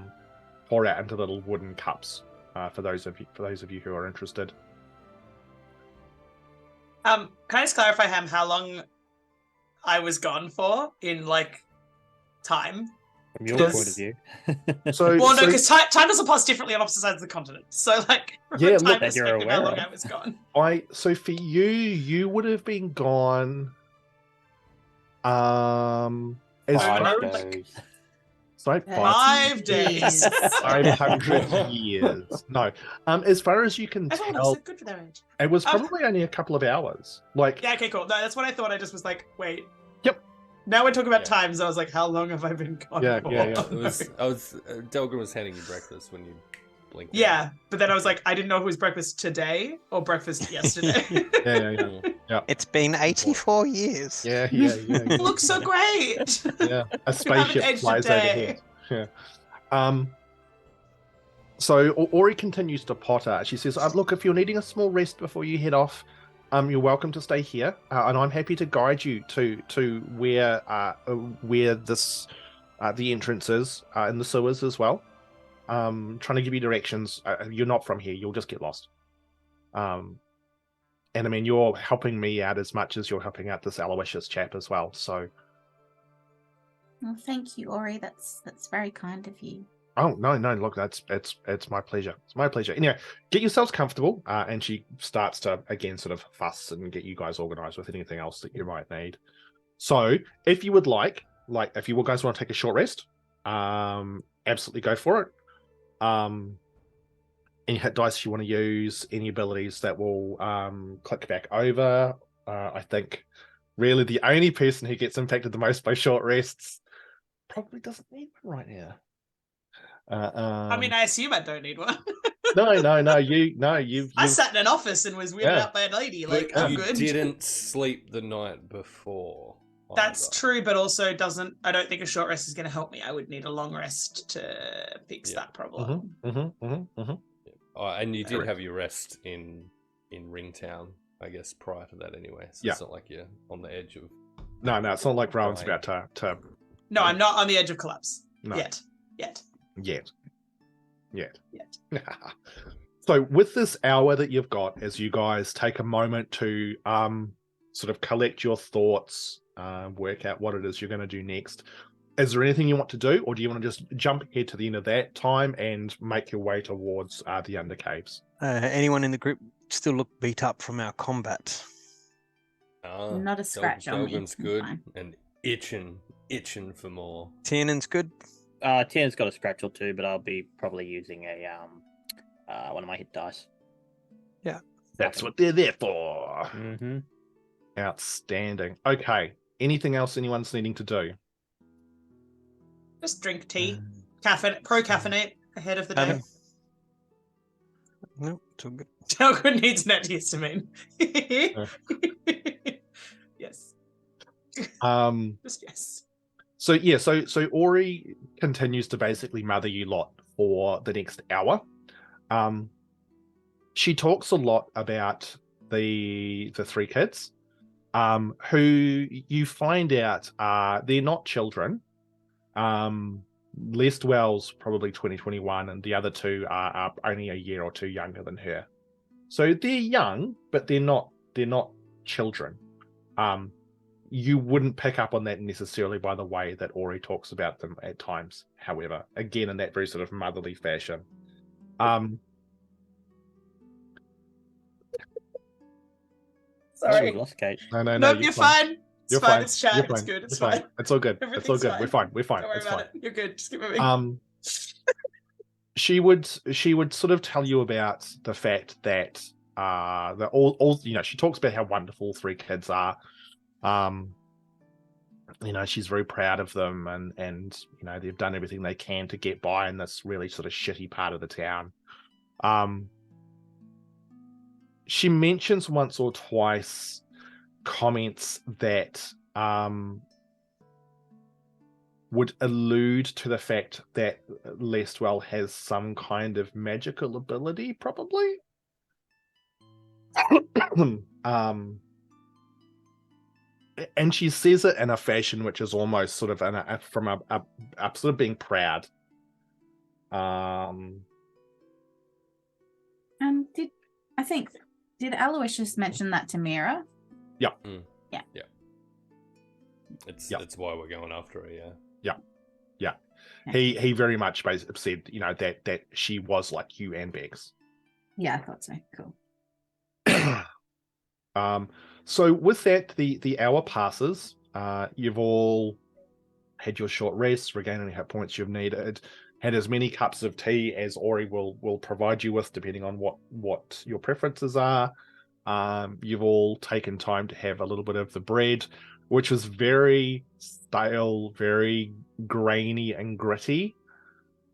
A: into little wooden cups for those of you who are interested.
E: Can I just clarify, Ham, how long I was gone for in like time?
C: From your point of view.
E: Well, no, because time doesn't pass differently on opposite sides of the continent. So, like, from
A: Yeah,
E: a
A: look,
E: time
C: that you're
E: perspective, how
C: aware
E: long
C: of.
E: I was gone.
A: So for you would have been gone. As
C: 5
E: far-
C: days.
A: It's like
E: 5 days.
A: 500 years. No. As far as you can
E: Everyone
A: tell,
E: looks so good for their age.
A: it was probably only a couple of hours. Like,
E: Yeah, okay, cool. No, that's what I thought. I just was like, wait.
A: Yep.
E: Now we're talking about
B: Yeah.
E: times. I was like, how long have I been gone
A: Yeah,
E: for?
A: yeah, yeah.
B: Delgrim was handing you breakfast when you blinked.
E: Yeah, but then I was like, I didn't know if it was breakfast today or breakfast yesterday.
A: yeah.
D: It's been 84 years.
A: Yeah.
E: It looks so great.
A: Yeah. A
E: You haven't
A: spaceship
E: aged a
A: flies
E: day.
A: overhead. Yeah. So Ori continues to potter. She says, look, if you're needing a small rest before you head off, you're welcome to stay here, and I'm happy to guide you to where this the entrance is in the sewers as well. Trying to give you directions. You're not from here. You'll just get lost. And I mean, you're helping me out as much as you're helping out this Aloysius chap as well. So.
F: Well, thank you, Ori. That's very kind of you.
A: Oh no! Look, it's my pleasure. It's my pleasure. Anyway, get yourselves comfortable, and she starts to again sort of fuss and get you guys organized with anything else that you might need. So, if you would like if you guys want to take a short rest, absolutely go for it. Any hit dice you want to use, any abilities that will click back over. I think really the only person who gets impacted the most by short rests probably doesn't need one right now.
E: I mean, I assume I don't need one.
A: No. You.
E: I sat in an office and was weirded out by a lady. Like,
B: But
E: I'm
B: you
E: good.
B: didn't sleep the night before.
E: That's
B: either.
E: true, but also I don't think a short rest is going to help me. I would need a long rest to fix
B: Yeah.
E: that problem.
B: Oh, and you did
A: Correct.
B: have your rest in Ringtown, I guess, prior to that anyway. So
A: Yeah.
B: it's not like you're on the edge of.
A: No, it's not like Rowan's
B: Dying.
A: about to
E: No, I'm not on the edge of collapse.
A: No.
E: Yet.
A: Yet. So with this hour that you've got, as you guys take a moment to sort of collect your thoughts, work out what it is you're going to do next, is there anything you want to do, or do you want to just jump ahead to the end of that time and make your way towards the undercaves?
D: Anyone in the group still look beat up from our combat?
F: Not a scratch on me.
B: Delgrim's
F: I'm
B: good
F: fine.
B: and itching for more.
D: Tiernan's good.
C: Tiernan's got a scratch or two, but I'll be probably using a one of my hit dice.
A: That's what they're there for.
C: Mm-hmm.
A: Outstanding. Okay. Anything else anyone's needing to do?
E: Just drink tea. Pro-caffeinate ahead of the day.
D: Adam? No, it's all good.
E: Delgrim needs an antihistamine. Yes. Just yes.
A: So Ori continues to basically mother you lot for the next hour. She talks a lot about the three kids, who you find out they're not children. Lestwell's probably 2021, and the other two are only a year or two younger than her. So they're young, but they're not children. You wouldn't pick up on that necessarily by the way that Ori talks about them at times, however, again in that very sort of motherly fashion.
E: Sorry.
C: We lost Kate.
A: No,
E: Nope, you're fine. It's
A: You're
E: fine.
A: fine.
E: It's chat.
A: You're
E: It's
A: fine.
E: good. It's
A: It's
E: fine.
A: It's all good. It's all
E: Everything's
A: good.
E: fine.
A: We're fine. We're fine.
E: Don't worry
A: It's
E: about
A: fine.
E: it. You're good. Just keep moving.
A: She would sort of tell you about the fact that that all she talks about how wonderful three kids are. She's very proud of them, and they've done everything they can to get by in this really sort of shitty part of the town. She mentions once or twice comments that would allude to the fact that Lestwell has some kind of magical ability, probably. And she says it in a fashion which is almost sort of from a sort of being proud.
F: And did Aloysius mention that to Miera?
B: It's why we're going after her. Yeah.
A: He very much said that she was like you and Bex.
F: Yeah, I thought so. Cool.
A: So with that, the hour passes. You've all had your short rest, regained any hit points you've needed, had as many cups of tea as Ori will provide you with, depending on what your preferences are. You've all taken time to have a little bit of the bread, which was very stale, very grainy and gritty.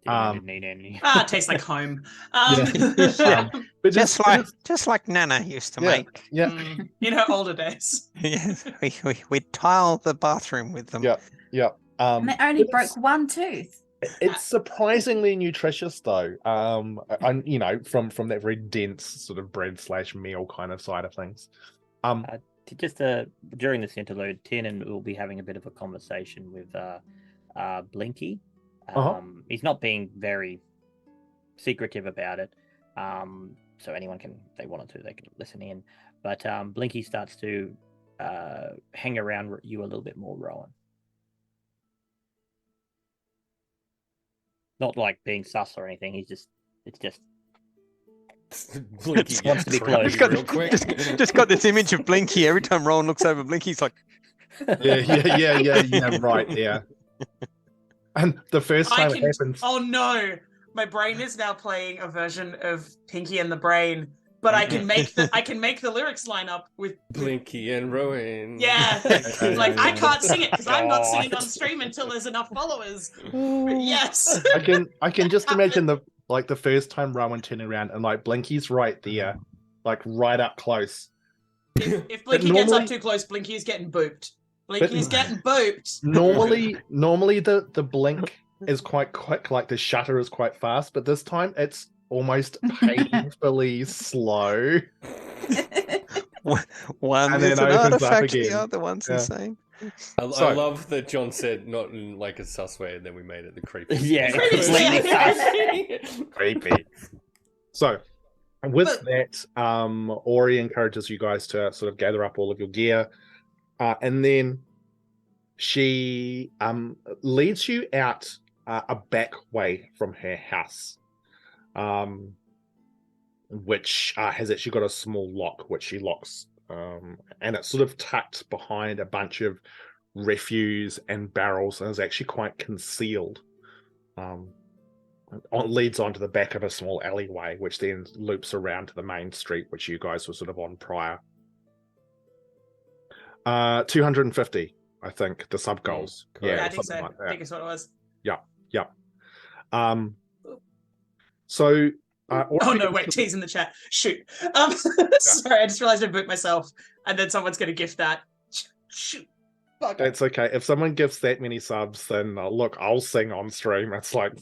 C: Didn't need any.
E: Ah, it tastes like home.
A: But
D: Just like Nana used to make.
A: Yeah.
E: In her older days.
D: Yes, we tile the bathroom with them.
A: Yeah.
F: And they only broke one tooth.
A: It's surprisingly nutritious, though. And from that very dense sort of bread / meal kind of side of things.
C: During this interlude, Tiernan will be having a bit of a conversation with Blinky. He's not being very secretive about it. So anyone can, if they wanted to, they can listen in. But Blinky starts to hang around you a little bit more, Rowan. Not like being sus or anything. It's just
B: Blinky
C: wants to be
B: gets
C: close.
B: creepy real quick.
D: Just got this image of Blinky. Every time Rowan looks over, Blinky's like,
A: Yeah, right, yeah. And the first time it happens,
E: Oh no, my brain is now playing a version of Pinky and the Brain, but I can make the lyrics line up with
B: Blinky and Rowan.
E: Yeah, like I can't sing it because I'm not singing on
C: God.
E: stream until there's enough followers. But yes,
A: I can just imagine the first time Rowan turning around and like Blinky's right there, like right up close.
E: if Blinky gets up too close, Blinky is getting booped. Blinky's getting booped.
A: Normally the blink is quite quick, like the shutter is quite fast, but this time it's almost painfully slow.
D: one
A: And
D: is
A: then
D: an
A: opens up
D: artifact, the
A: again.
D: other one's
A: Yeah.
D: insane.
B: I love that John said not in like a sus way, and then we made it the creepy.
C: Yeah,
E: completely sus.
A: Creepy. So with that, Ori encourages you guys to sort of gather up all of your gear. And then she leads you out a back way from her house, which has actually got a small lock, which she locks. And it's sort of tucked behind a bunch of refuse and barrels and is actually quite concealed. It leads onto the back of a small alleyway, which then loops around to the main street, which you guys were sort of on prior. 250, I think, the sub goals.
E: Yeah, I think so.
A: something like that.
E: I think it's what it was.
A: Yeah. So.
E: Oh no! Wait, T's in the chat. Shoot. Sorry, I just realized I booked myself, and then someone's gonna gift that. Shoot. Fuck.
A: That's okay. If someone gives that many subs, then look, I'll sing on stream. It's like,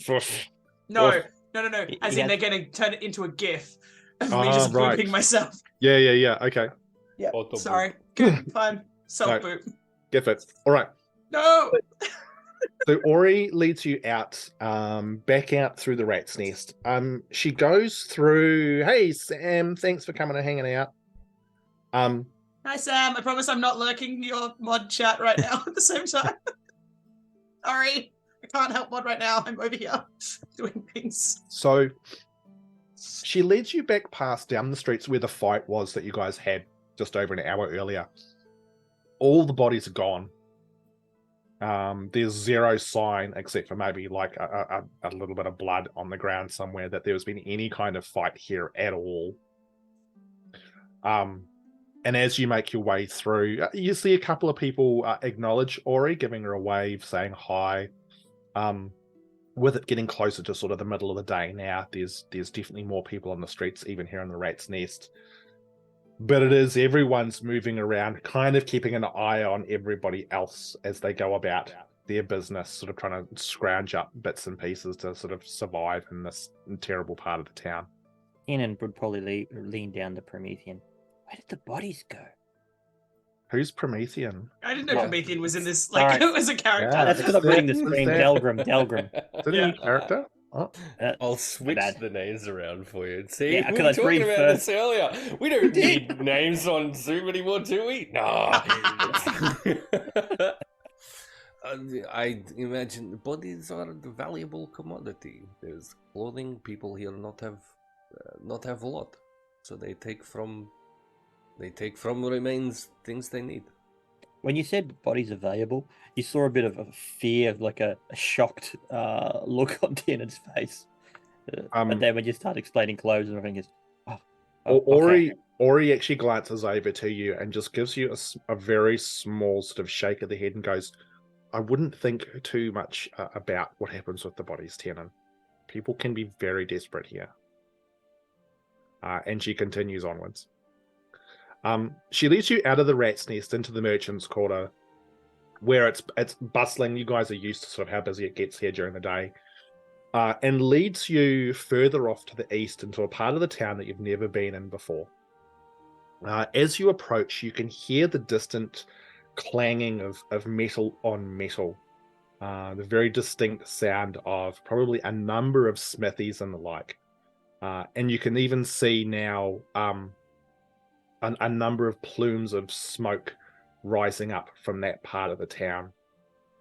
E: No. As in,
C: Yeah.
E: they're gonna turn it into a GIF of me
A: Ah,
E: just
A: right.
E: booping myself.
A: yeah. Okay,
E: Yeah.
B: Auto boop.
E: Sorry. Good. Fine. Self boop.
A: get it. All right.
E: No.
A: So Ori leads you out, back out through the rat's nest. She goes through. Hey Sam, thanks for coming and hanging out.
E: Hi Sam. I promise I'm not lurking your mod chat right now at the same time. Sorry. I can't help mod right now. I'm over here doing things.
A: So she leads you back past down the streets where the fight was that you guys had just over an hour earlier. All the bodies are gone. There's zero sign, except for maybe like a little bit of blood on the ground somewhere, that there's been any kind of fight here at all. And as you make your way through, you see a couple of people acknowledge Ori, giving her a wave, saying hi. With it getting closer to sort of the middle of the day now, there's definitely more people on the streets, even here in the Rat's Nest. But it is everyone's moving around, kind of keeping an eye on everybody else as they go about their business, sort of trying to scrounge up bits and pieces to sort of survive in this terrible part of the town.
C: Tiernan would probably lean down to Promethean. Where did the bodies go?
A: Who's Promethean?
E: I didn't know
A: What?
E: Promethean was in this. Like,
C: Sorry.
E: it was a character.
A: Yeah.
C: That's because I'm reading the
A: Who's
C: screen.
A: that?
C: Delgrim.
A: Is it a new character? Oh.
B: I'll switch
C: bad.
B: the names around for you. See,
C: Yeah,
B: we
C: 'cause
B: were
C: I
B: talking
C: breathed
B: about
C: first.
B: this earlier. We don't need names on Zoom anymore, do we? No. I imagine bodies are a valuable commodity. There's clothing. People here not have a lot, so they take from remains things they need.
C: When you said bodies are valuable, you saw a bit of a fear, like a shocked look on Tiernan's face. But then when you start explaining clothes and everything, is
A: Ori actually glances over to you and just gives you a very small sort of shake of the head and goes, I wouldn't think too much about what happens with the bodies, Tiernan. People can be very desperate here. And she continues onwards. She leads you out of the rat's nest into the merchant's quarter, where it's bustling. You guys are used to sort of how busy it gets here during the day. And leads you further off to the east into a part of the town that you've never been in before. As you approach, you can hear the distant clanging of metal on metal. The very distinct sound of probably a number of smithies and the like. And you can even see now a number of plumes of smoke rising up from that part of the town.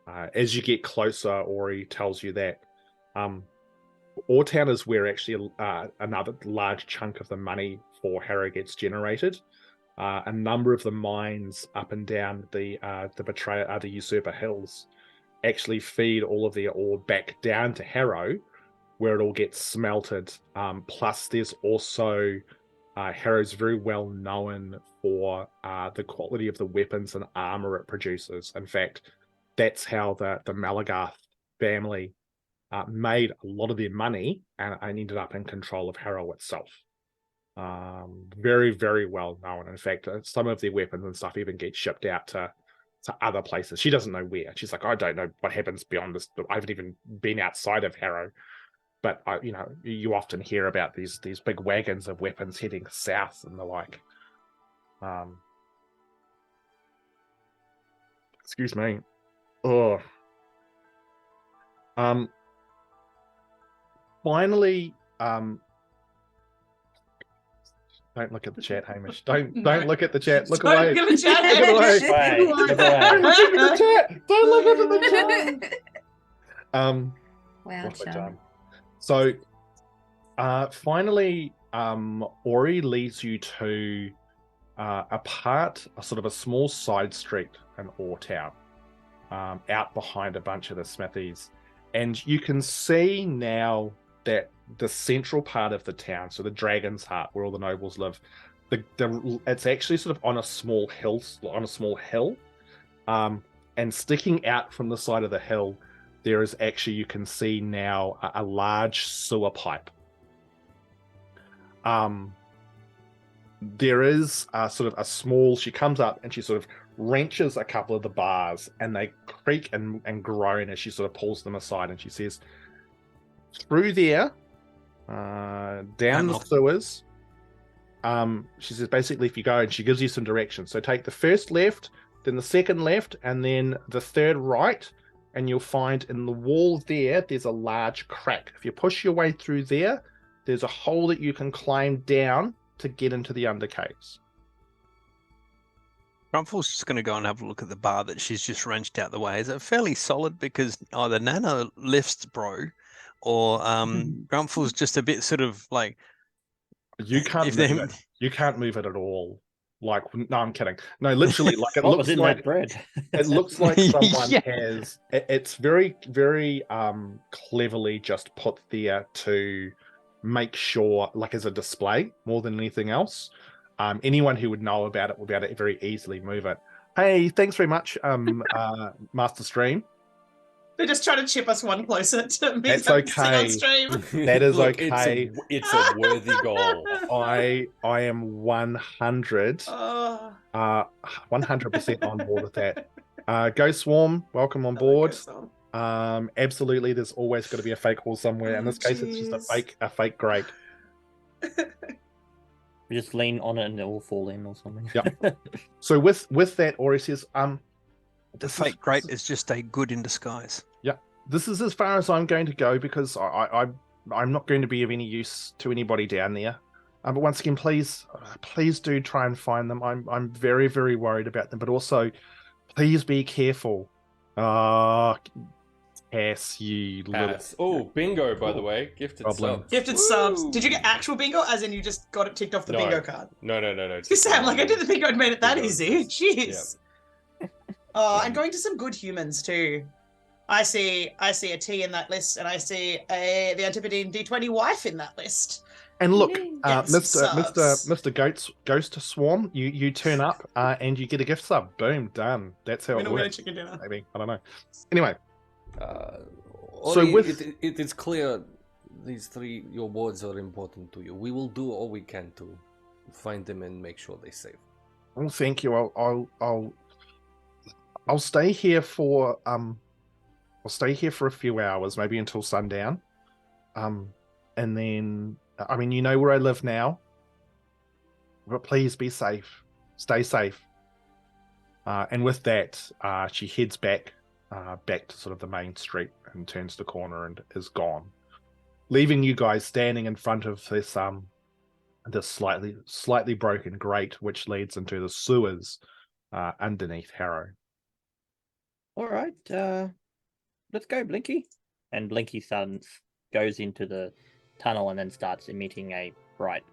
A: As you get closer, Ori tells you that Ortown is where actually another large chunk of the money for Harrow gets generated. A number of the mines up and down the Betrayer, the Usurper Hills actually feed all of their ore back down to Harrow, where it all gets smelted. Plus, there's also Harrow's very well known for the quality of the weapons and armor it produces. In fact, that's how the Malagarth family made a lot of their money and ended up in control of Harrow itself. Very, very well known. In fact, some of their weapons and stuff even get shipped out to other places. She doesn't know where. She's like, I don't know what happens beyond this. I haven't even been outside of Harrow. But you often hear about these big wagons of weapons heading south and the like. Excuse me. Oh. Finally, don't look at the chat, Hamish. Don't look at the chat. Look away.
E: Look at the chat,
A: Look away.
E: Hamish.
A: Don't look at the chat. Don't look at the chat.
F: Wow,
A: What's my
F: John.
A: time? So, finally, Ori leads you to a sort of a small side street in Ortown, out behind a bunch of the smithies. And you can see now that the central part of the town, so the Dragon's Heart, where all the nobles live, it's actually sort of on a small hill, and sticking out from the side of the hill, there is actually, you can see now, a large sewer pipe. There is sort of a small, she comes up and she sort of wrenches a couple of the bars and they creak and groan as she sort of pulls them aside, and she says, through there, down the sewers, she says, basically, if you go, and she gives you some directions. So take the first left, then the second left, and then the third right, and you'll find in the wall there's a large crack. If you push your way through there, there's a hole that you can climb down to get into the undercaves.
D: Grumpfel's just going to go and have a look at the bar that she's just wrenched out the way. Is it fairly solid? Because either Nana lifts bro, or Grumpfel's just a bit sort of like...
A: You can't move it. You can't move it at all. Like, no, I'm kidding. No, literally, like it looks like
C: that bread.
A: It looks like someone
D: Yeah.
A: has. It's very, very cleverly just put there to make sure, like, as a display more than anything else. Anyone who would know about it will be able to very easily move it. Hey, thanks very much, Master Stream.
E: They're just trying to chip us one closer to me.
A: That's okay.
E: On stream.
A: That is
B: Look,
A: okay.
B: It's a worthy goal.
A: I am 100
E: Oh,
A: 100% on board with that. Go Swarm, welcome on board. Absolutely, there's always got to be a fake hall somewhere. In this case, it's just a fake grate.
C: We just lean on it and it will fall in or something.
A: Yep. So with that, Ori says,
D: The fake grate is just a good in disguise.
A: Yeah, this is as far as I'm going to go because I'm not going to be of any use to anybody down there. But once again, please do try and find them. I'm very, very worried about them. But also, please be careful. Cass, you little...
B: Oh, bingo, by the way. Gifted
A: Problem.
B: subs.
E: gifted
B: Woo!
E: subs. Did you get actual bingo? As in you just got it ticked off the
B: No.
E: bingo card?
B: No.
E: You Sam, like I didn't think I'd made it that
B: Bingo.
E: easy. Jeez.
B: Yep.
E: Oh, and going to some good humans too. I see a T in that list, and I see the Antipodean D20 wife in that list.
A: And look,
E: Yes,
A: Mr. Ghost Swarm, you turn up and you get a gift sub. Boom, done. That's how it works.
E: Chicken dinner.
A: Maybe, I don't know. Anyway,
B: So
A: with-
B: it is clear these three, your words are important to you. We will do all we can to find them and make sure they're safe.
A: well, thank you. I'll stay here for a few hours, maybe until sundown. And then, I mean, you know where I live now, but please be safe. Stay safe. And with that, she heads back to sort of the main street and turns the corner and is gone, leaving you guys standing in front of this slightly broken grate, which leads into the sewers underneath Harrow.
C: All right, let's go, Blinky. And Blinky goes into the tunnel and then starts emitting a bright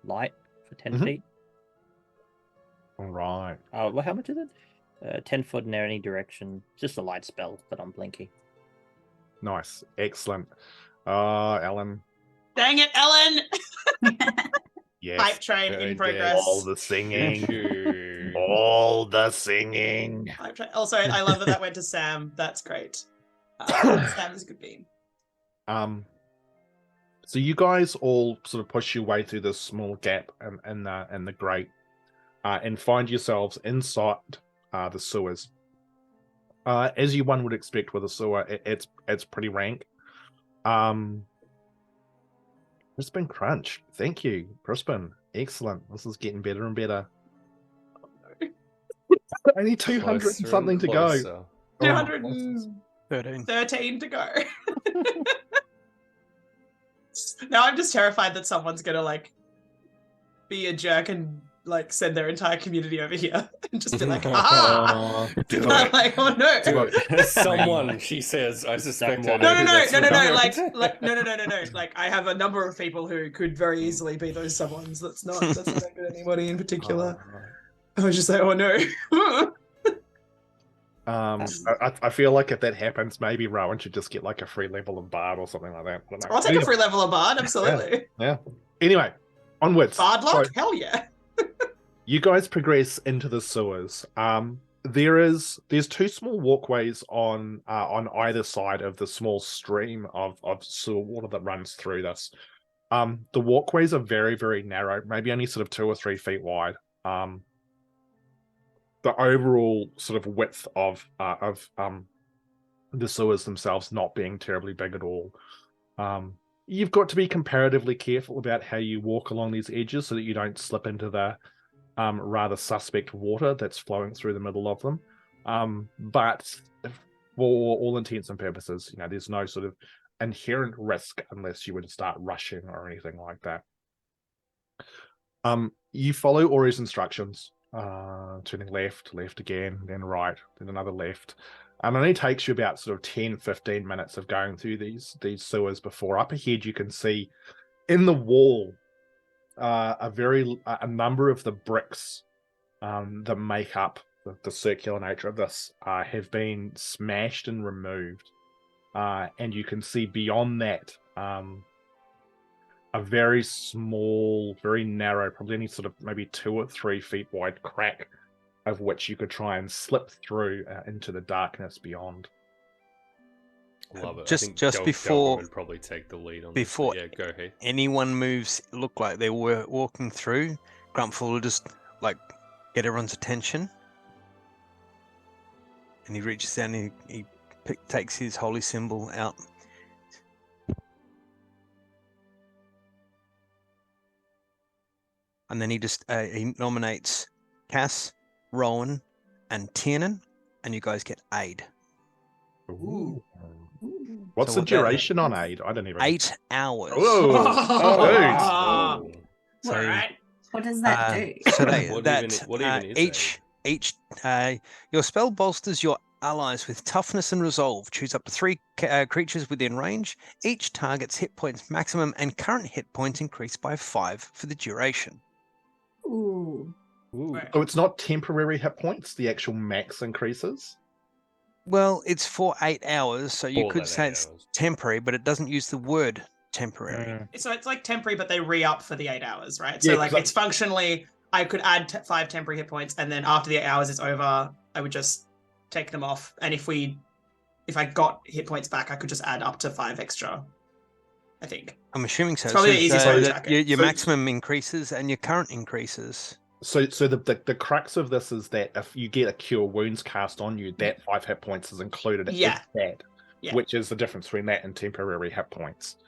C: light for 10 feet.
A: All right.
C: Well, how much is it? 10 foot in any direction. Just a light spell, but I'm Blinky.
A: Nice. Excellent. Ellen.
E: Dang it, Ellen!
A: Yes.
E: Hype train in progress.
A: All the singing. All the singing.
E: Hype train. Also, I love that went to Sam. That's great. Sam is a good bean.
A: So you guys all sort of push your way through this small gap in the grate, and find yourselves inside the sewers. As one would expect with a sewer, it's pretty rank. Crispin Crunch, thank you, Crispin. Excellent. This is getting better and better. Only 200
B: Closer
A: and something
B: and
A: to go.
B: closer.
E: 213 to go. Now I'm just terrified that someone's gonna like be a jerk and like send their entire community over here and just be like, aha!
A: Do
E: I'm
A: it.
E: like, oh no.
B: Someone, she says, I suspect. I
C: Someone.
B: know
E: No,
B: who that's
E: no.
B: from.
E: No. Like, I have a number of people who could very easily be those someones. That's not aimed at anybody in particular. I was just like, oh no.
A: I feel like if that happens, maybe Rowan should just get like a free level of Bard or something like that. I don't know.
E: I'll take a free level of Bard, absolutely.
A: Yeah. Anyway, onwards.
E: Bard lock?
A: So,
E: Hell yeah.
A: you guys progress into the sewers. There's two small walkways on either side of the small stream of sewer water that runs through this. The walkways are very, very narrow, maybe only sort of 2 or 3 feet wide. The overall sort of width of the sewers themselves not being terribly big at all. You've got to be comparatively careful about how you walk along these edges so that you don't slip into the rather suspect water that's flowing through the middle of them. But for all intents and purposes, there's no sort of inherent risk unless you were to start rushing or anything like that. You follow Ori's instructions, turning left again, then right, then another left. And it only takes you about sort of 10-15 minutes of going through these sewers before up ahead you can see in the wall a number of the bricks that make up the circular nature of this have been smashed and removed. And you can see beyond that a very small, very narrow, probably only sort of maybe 2 or 3 feet wide crack of which you could try and slip through into the darkness beyond.
B: Love it.
D: Just
B: I think
D: before-
B: Delgrim would probably take the lead on
D: before-
B: this. But yeah, go Heath.
D: Anyone moves, look like they were walking through, Grumpfel will just like get everyone's attention. And he reaches down and he takes his holy symbol out. And then he just he nominates Cass, Rowan, and Tiernan, and you guys get aid.
A: Ooh. What's
D: So
A: the
D: what that-
A: duration on aid? I don't even.
D: 8 hours.
A: Oh, dude.
D: So,
E: Alright.
F: What does that do?
D: So
B: What even is
D: each your spell bolsters your allies with toughness and resolve. Choose up to 3 creatures within range. Each target's hit points maximum and current hit points increase by 5 for the duration.
F: Ooh.
C: Ooh.
E: Right.
A: So it's not temporary hit points, the actual max increases.
D: Well, it's for 8 hours, so you
B: For
D: could
B: that
D: say
B: 8
D: it's
B: hours.
D: temporary, but it doesn't use the word temporary.
E: So it's like temporary, but they re-up for the 8 hours, right?
A: Yeah,
E: So like
A: 'cause
E: it's functionally, I could add 5 temporary hit points, and then after the 8 hours is over, I would just take them off. And if I got hit points back, I could just add up to 5 extra. I think.
D: I'm assuming so.
E: It's probably the easiest way to
D: that
E: track it.
D: your
A: So-
D: maximum increases and your current increases.
A: So the crux of this is that if you get a cure wounds cast on you, that 5 hit points is included
E: Yeah.
A: in that,
E: Yeah.
A: which is the difference between that and temporary hit points.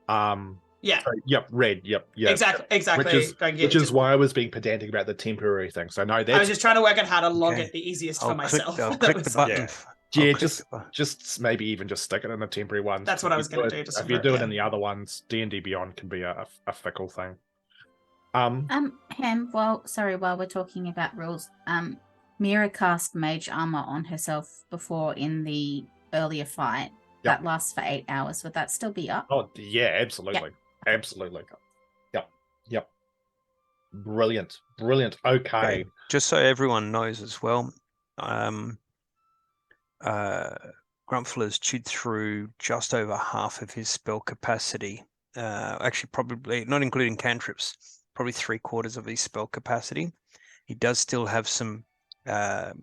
E: Yeah.
A: So, yep, red, yep, yeah,
E: Exactly.
A: which is why I was being pedantic about the temporary thing. So no,
E: I was
A: that's
E: just trying to work out how to log
D: Okay.
E: it the easiest
D: I'll
E: for myself.
D: Click, I'll
E: That
D: click
E: was
D: the
E: all.
D: button.
B: Yeah.
A: yeah,
D: I'll click the button.
A: just maybe even just stick it in the temporary ones.
E: That's what I
A: If
E: was
A: you
E: gonna
A: do it-
E: do, just
A: If you
E: for-
A: do it
E: yeah.
A: in the other ones, D&D Beyond can be a fickle thing.
F: Ham, while we're talking about rules, Miera cast mage armor on herself before in the earlier fight.
A: Yep.
F: That lasts for 8 hours. Would that still be up?
A: Oh yeah, absolutely, absolutely. Yep. Brilliant. Okay.
D: Okay. Just so everyone knows as well, Grumpfel has chewed through just over half of his spell capacity. Actually, probably not including cantrips, probably 3/4 of his spell capacity. He does still have some a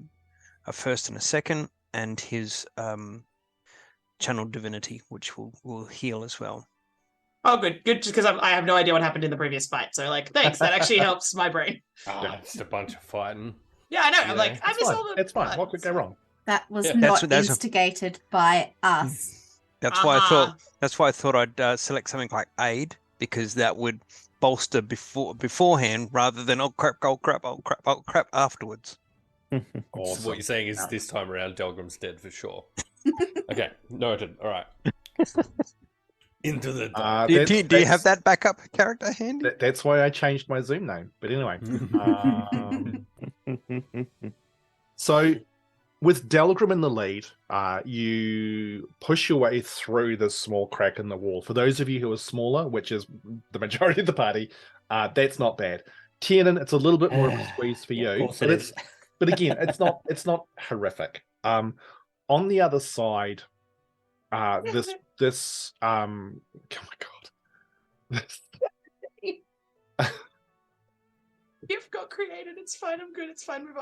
D: first and a second, and his channeled divinity, which will heal as well.
E: Oh, good. Just because I have no idea what happened in the previous fight. So like, thanks. That actually helps my brain.
B: Just a bunch of fighting.
E: Yeah, I know.
B: Yeah.
E: I'm like, I
A: It's
E: missed
A: fine.
E: all the.
A: It's fine.
E: blood.
A: What could go wrong?
F: That was
B: Yeah.
F: not
D: That's a-
F: instigated by us.
D: That's why I
E: Uh-huh.
D: thought. That's why I thought I'd select something like aid, because that would bolster beforehand rather than oh crap afterwards.
B: So
A: Awesome.
B: what you're saying is this time around, Delgrim's dead for sure. Okay, noted. All right. Into the dark.
D: Do you have that backup character handy?
A: That's why I changed my Zoom name. But anyway, so with Delgrim in the lead, you push your way through this small crack in the wall. For those of you who are smaller, which is the majority of the party, that's not bad. Tiernan, it's a little bit more of a squeeze for
C: Yeah,
A: you.
C: of course
A: but
C: it
A: it's
C: is.
A: but again, it's not horrific. On the other side, this oh my god.
E: You've got created. It's fine. I'm good. It's fine. Move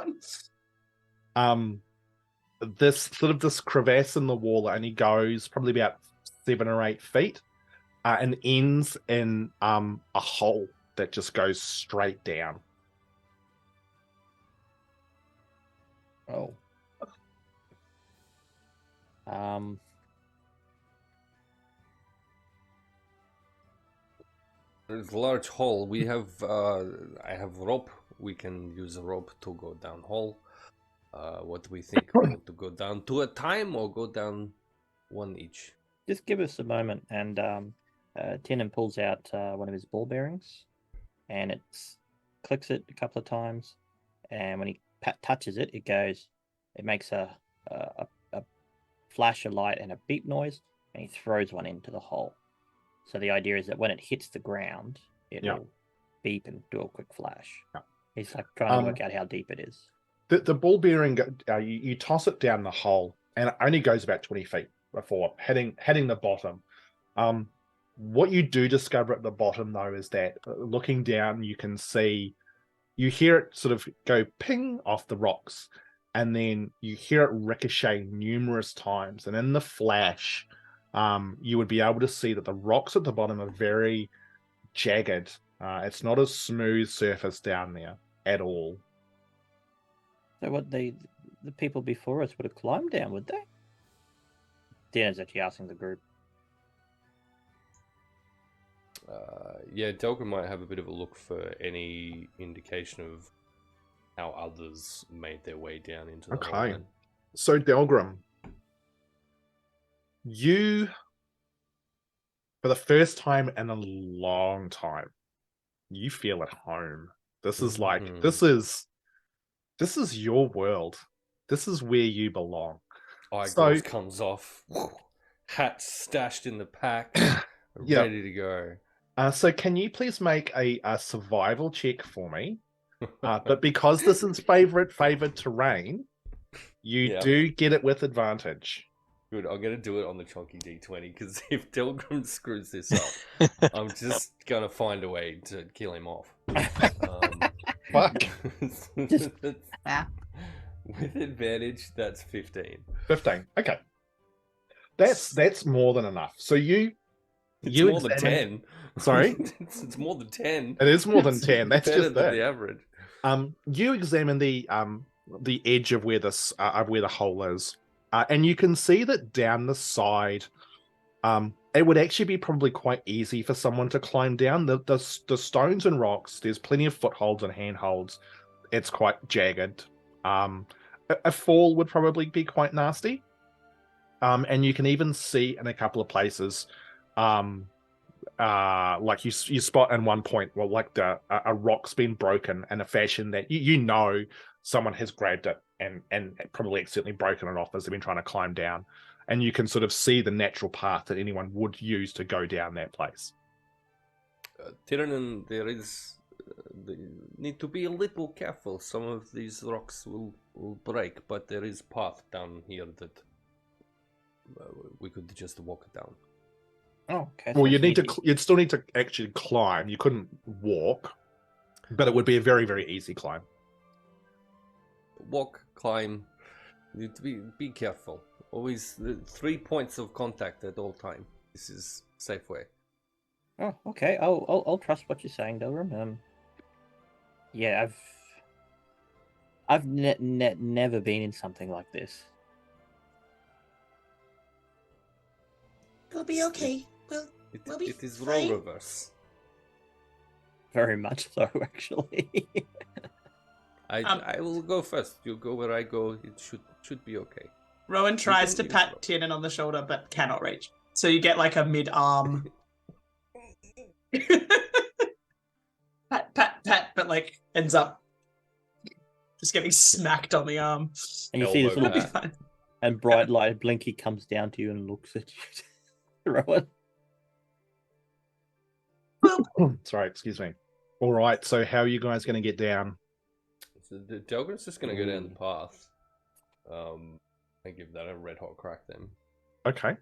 E: on.
A: This crevasse in the wall only goes probably about 7 or 8 feet, and ends in a hole that just goes straight down.
C: Oh.
B: There's a large hole. We have I have rope. We can use a rope to go down hole. What do we think? Want to go down 2 at a time or go down 1 each?
C: Just give us a moment, and Tiernan pulls out one of his ball bearings, and clicks it a couple of times, and when he touches it, it makes a flash of light and a beep noise, and he throws one into the hole. So the idea is that when it hits the ground, it'll beep and do a quick flash.
A: Yeah.
C: He's like trying to work out how deep it is.
A: The ball bearing, you toss it down the hole, and it only goes about 20 feet before hitting the bottom. What you do discover at the bottom, though, is that looking down, you hear it sort of go ping off the rocks, and then you hear it ricochet numerous times. And in the flash, you would be able to see that the rocks at the bottom are very jagged. It's not a smooth surface down there at all.
C: So what the people before us would have climbed down, would they? Tiernan's actually asking the group.
B: Yeah, Delgrim might have a bit of a look for any indication of how others made their way down into the hole.
A: Okay.
B: then.
A: So, Delgrim, you, for the first time in a long time, you feel at home. This is like,
B: Mhm.
A: this is your world. This is where you belong.
B: Eyeglass comes off. Hat stashed in the pack.
A: Yeah.
B: Ready to go.
A: So can you please make a survival check for me? But because this is favored terrain, you
B: Yeah.
A: do get it with advantage.
B: Good, I'm gonna do it on the chunky D20 because if Delgrim screws this up, I'm just gonna find a way to kill him off.
A: Fuck.
F: Wow.
B: With advantage, that's 15.
A: 15. Okay. That's more than enough. So
B: It's
A: you
B: more than 10.
A: Sorry?
B: it's more than 10.
A: It is more than
B: It's
A: 10. That's
B: better
A: just
B: than
A: it.
B: the average.
A: You examine the edge of where this of where the hole is, and you can see that down the side, it would actually be probably quite easy for someone to climb down. The stones and rocks, there's plenty of footholds and handholds. It's quite jagged. A fall would probably be quite nasty. And you can even see in a couple of places, like you spot in one point, well, like a rock's been broken in a fashion that you know someone has grabbed it and probably accidentally broken it off as they've been trying to climb down. And you can sort of see the natural path that anyone would use to go down that place.
B: Tiernan, there is need to be a little careful. Some of these rocks will break, but there is path down here that we could just walk down.
C: Oh, okay.
A: Well,
C: so
A: you'd still need to actually climb. You couldn't walk, but it would be a very, very easy climb.
B: Walk, climb. You need to be careful. Always 3 points of contact at all time. This is safe way.
C: Oh, okay. I'll trust what you're saying, Delgrim. Yeah, I've never been in something like this.
E: We'll be okay. We'll be
B: It is
E: fine.
B: role reverse.
C: Very much so, actually.
B: I will go first. You go where I go. It should be okay.
E: Rowan tries to
B: can use
E: pat
B: Rowan.
E: Tiernan on the shoulder, but cannot reach. So you get like a mid-arm. pat, but like ends up just getting smacked on the arm.
C: And you see this
B: Elbow
C: little
B: pat.
E: Fine.
C: and bright light Blinky comes down to you and looks at you, Rowan.
A: Sorry, excuse me. All right, so how are you guys going to get down?
B: So the Delgrim's just gonna go down the path. And give that a red hot crack then.
A: Okay.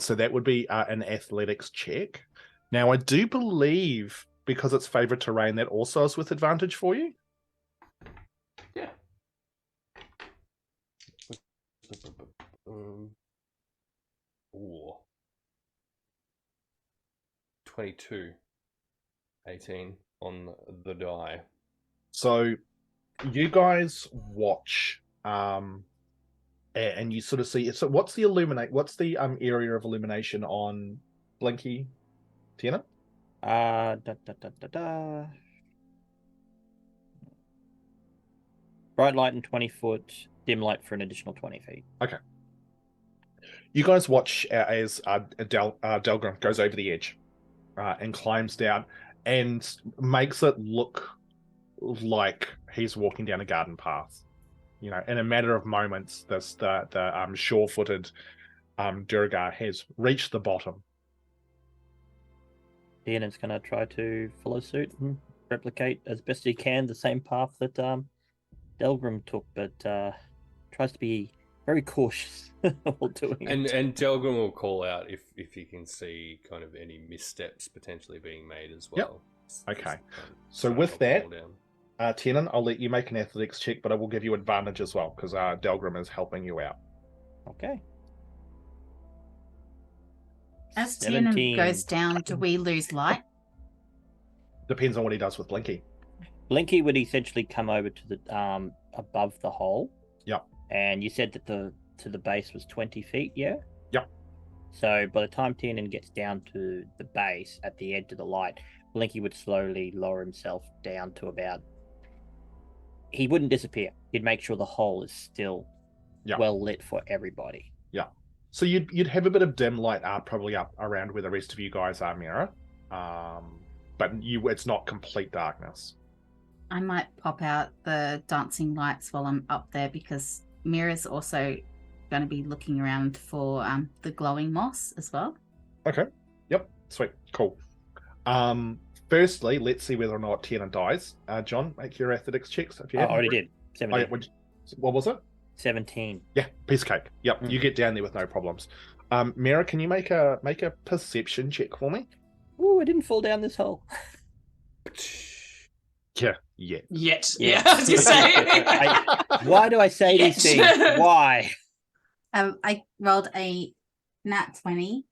A: So that would be an athletics check. Now, I do believe, because it's favorite terrain, that also is with advantage for you.
B: Yeah. 22. 18 on the die.
A: So you guys watch, and you sort of see. So what's the area of illumination on Blinky, Tiernan?
C: Bright light and 20 foot, dim light for an additional 20 feet.
A: Okay. You guys watch as Delgrim goes over the edge and climbs down and makes it look like he's walking down a garden path. You know, in a matter of moments, the sure-footed Durgar has reached the bottom.
C: Tiernan's going to try to follow suit and replicate as best he can the same path that Delgrim took, but tries to be very cautious while doing it.
B: And Delgrim will call out if he can see kind of any missteps potentially being made as well.
A: Okay.
B: Just
A: So
B: try
A: with
B: not to
A: that,
B: fall down.
A: Tiernan, I'll let you make an athletics check, but I will give you advantage as well because Delgrim is helping you out.
C: Okay.
F: As Tiernan
C: 17.
F: goes down, do we lose light?
A: Depends on what he does with Blinky.
C: Blinky would essentially come over to the above the hole.
A: Yep.
C: And you said that to the base was 20 feet, yeah?
A: Yep.
C: So by the time Tiernan gets down to the base at the edge of the light, Blinky would slowly lower himself down to about. He wouldn't disappear. He'd make sure the hole is still well lit for everybody.
A: Yeah. So you'd have a bit of dim light probably up around where the rest of you guys are, Miera. But it's not complete darkness.
F: I might pop out the dancing lights while I'm up there because Miera's also going to be looking around for the glowing moss as well.
A: Okay. Yep. Sweet. Cool. firstly, let's see whether or not Tiernan dies. John, make your athletics checks if you
C: I
A: have.
C: already did.
A: Oh, yeah,
C: 17.
A: what was it?
C: 17.
A: Yeah, piece of cake. Yep, you get down there with no problems. Miera, can you make a perception check for me?
C: Ooh, I didn't fall down this hole.
A: Yeah.
E: Yet.
C: Yeah.
E: Yeah, I was gonna say.
C: Why do I say these things? Why?
F: I rolled a nat 20.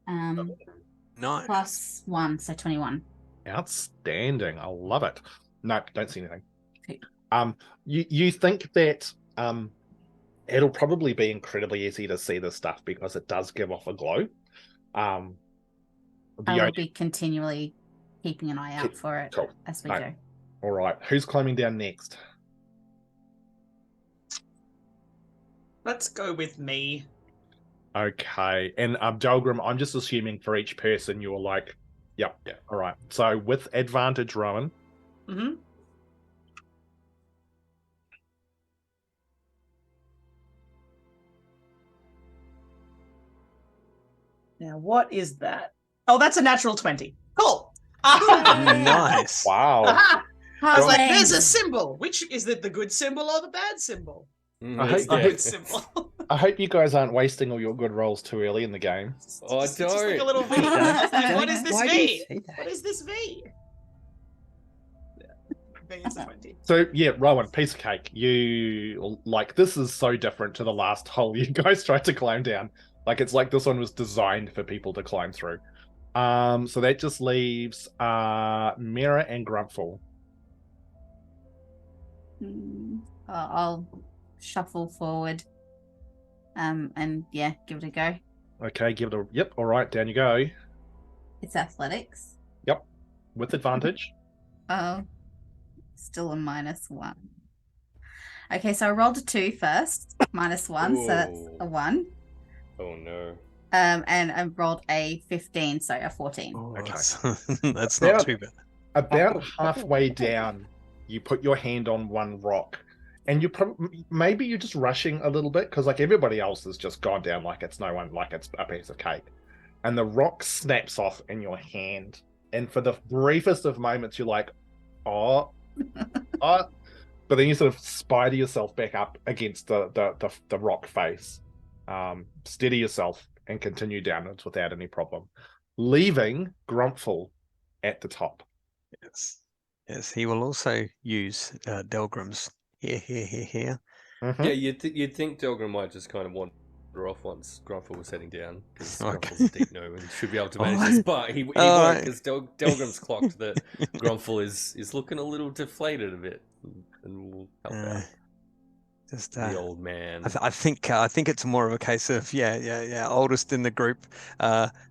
D: Nice.
F: Plus 1, so 21.
A: Outstanding. I love it. No, don't see anything.
F: Okay.
A: You think that it'll probably be incredibly easy to see this stuff because it does give off a glow.
F: I will be continually keeping an eye out for it as we go.
A: All right. Who's climbing down next?
E: Let's go with me.
A: Okay. And Delgrim, I'm just assuming for each person you're like, yep. Yeah. All right. So with advantage, Rowan.
E: Mm-hmm. Now, what is that? Oh, that's a natural 20. Cool.
D: Nice.
A: Wow.
E: Aha! I was like,
F: Well,
E: there's a symbol. Which is it, the good symbol or the bad symbol?
A: I hate
E: It's the
A: that.
E: good symbol.
A: I hope you guys aren't wasting all your good rolls too early in the game.
B: Oh,
E: It's just like a
B: don't.
E: little V.
C: Don't-
E: Like, what is this
C: why do you
E: V?
C: say that?
E: What is this V? Yeah. V is a 20.
A: So yeah, Rowan, piece of cake. You like this is so different to the last hole you guys tried to climb down. Like it's like this one was designed for people to climb through. So that just leaves Miera and Grumpfel.
F: I'll shuffle forward. And yeah, give it a go.
A: Okay, give it a yep. All right, down you go.
F: It's athletics.
A: Yep, with advantage.
F: Oh, still a -1. Okay, so I rolled a 2 first, -1, so that's a 1.
B: Oh no.
F: And I rolled a 15, so a 14.
D: Oh,
A: Okay.
D: that's not too bad.
A: About halfway down, you put your hand on one rock, and you probably maybe you're just rushing a little bit because like everybody else has just gone down like it's no one, like it's a piece of cake, and the rock snaps off in your hand, and for the briefest of moments you're like, oh, but then you sort of spider yourself back up against the rock face, steady yourself, and continue downwards without any problem, leaving Grumpfel at the top.
D: Yes, he will also use Delgrim's here.
A: Mhm.
B: Yeah, you'd think Delgrim might just kind of wander off once Grumpfel was heading down, because
D: Okay.
B: Grumpfel's a deep no and should be able to manage
D: Oh,
B: this, but he won't,
D: right.
B: because Delgrim's clocked that Grumpfel is looking a little deflated a bit, and we'll help out
D: Just
B: the old man.
D: I think it's more of a case of oldest in the group.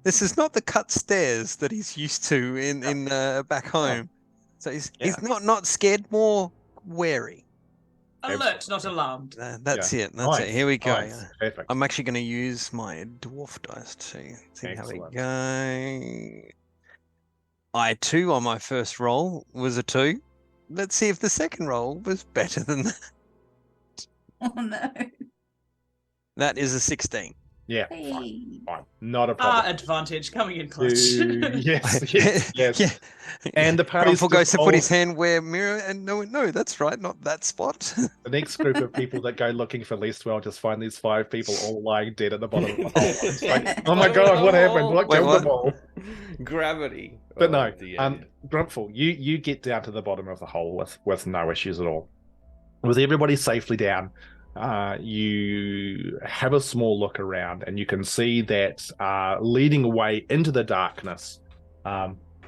D: This is not the cut stairs that he's used to in back home. So he's not scared, more wary.
E: Alert, not alarmed.
D: That's it. That's
A: Nice,
D: it. Here we go.
A: nice, perfect.
D: I'm actually going to use my dwarf dice to see how we
A: Excellent.
D: go. I too on my first roll was a 2. Let's see if the second roll was better than that.
F: Oh no.
D: That is a 16.
A: Yeah,
F: Hey.
A: fine. Not a problem.
E: Advantage coming in clutch.
A: Yes.
D: Yeah.
A: And the party's
D: Grumpfel goes to put his
A: all-
D: hand where Miera, and no, that's right, not that spot.
A: The next group of people that go looking for Lestwell just find these 5 people all lying dead at the bottom of the hole. It's like, oh my god, what happened? What
D: Wait,
A: killed
D: what?
A: them all?
B: Gravity.
A: But
B: of
A: no,
B: the end.
A: Grumpfel, you get down to the bottom of the hole with no issues at all. With everybody safely down, you have a small look around, and you can see that leading away into the darkness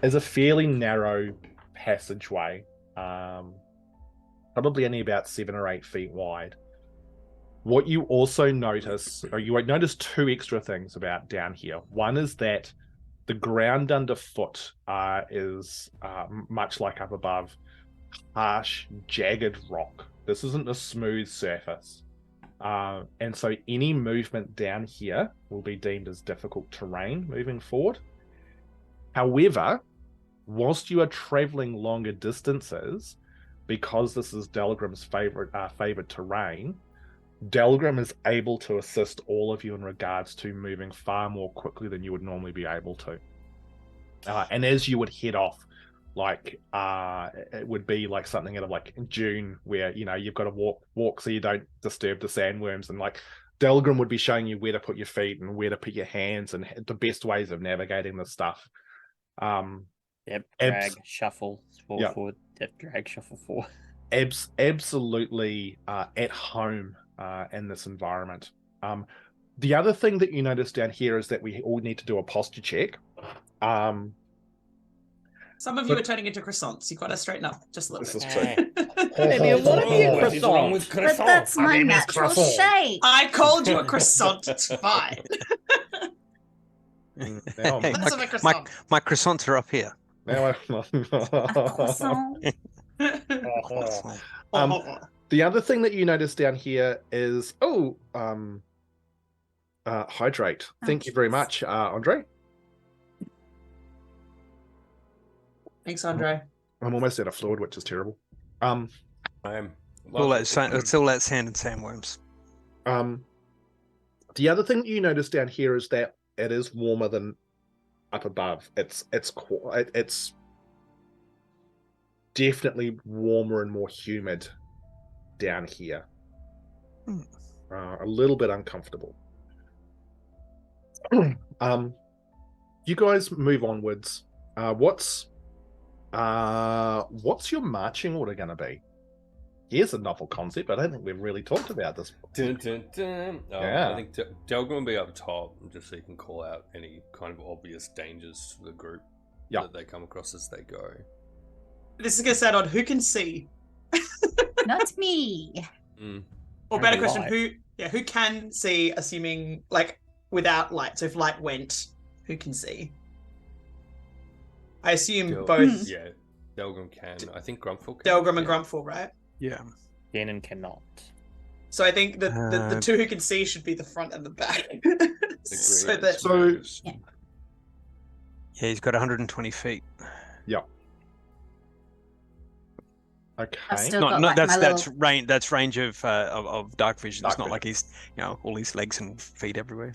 A: is a fairly narrow passageway, probably only about 7 or 8 feet wide. What you also notice, or you notice 2 extra things about down here. One is that the ground underfoot is much like up above, harsh, jagged rock. This isn't a smooth surface. And so any movement down here will be deemed as difficult terrain moving forward. However, whilst you are traveling longer distances, because this is Delgrim's favored terrain, Delgrim is able to assist all of you in regards to moving far more quickly than you would normally be able to. And as you would head off, like it would be like something out of like June, where you've got to walk so you don't disturb the sandworms, and like Delgrim would be showing you where to put your feet and where to put your hands and the best ways of navigating this stuff.
C: Yep, drag, shuffle, forward, drag, shuffle, forward.
A: Absolutely at home in this environment. The other thing that you notice down here is that we all need to do a posture check.
E: Some of you are turning into croissants. You've got to straighten up just a little
A: This
E: bit.
A: is true.
C: Maybe a lot of you
B: What is wrong with
F: But that's my
A: name is
F: natural
A: Grumpfel.
F: shape.
E: I called you a croissant. It's fine.
A: Now,
D: Hey,
E: That's a croissant.
D: my croissants are up here.
A: now
F: Croissant.
A: the other thing that you notice down here is hydrate. Thank you very much, Andre.
E: Thanks, Andre.
A: I'm almost out of fluid, which is terrible.
B: I'm
D: It's all that sand and sandworms.
A: The other thing that you notice down here is that it is warmer than up above. It's definitely warmer and more humid down here. A little bit uncomfortable. You guys move onwards. What's your marching order going to be? Here's a novel concept. I don't think we've really talked about this.
B: Dun, dun, dun.
A: Yeah.
B: I think Delgrim will be up top, just so you can call out any kind of obvious dangers to the group that they come across as they go.
E: This is going to sound odd. Who can see?
F: Not me.
E: Or better question, who can see, assuming, like, without light? So if light went, who can see? I assume both
B: Yeah, Delgrim can. I think Grumpfel can.
E: Delgrim and Grumpfel, right?
D: Yeah.
C: Tiernan cannot.
E: So I think that the two who can see should be the front and the back.
A: So
D: Yeah, he's got 120 feet.
A: Yep. Okay.
F: I've still
D: Not
F: got, like, my
D: that's
F: little-
D: range. That's range of dark vision.
A: Dark
D: It's not
A: vision.
D: like he's all his legs and feet everywhere.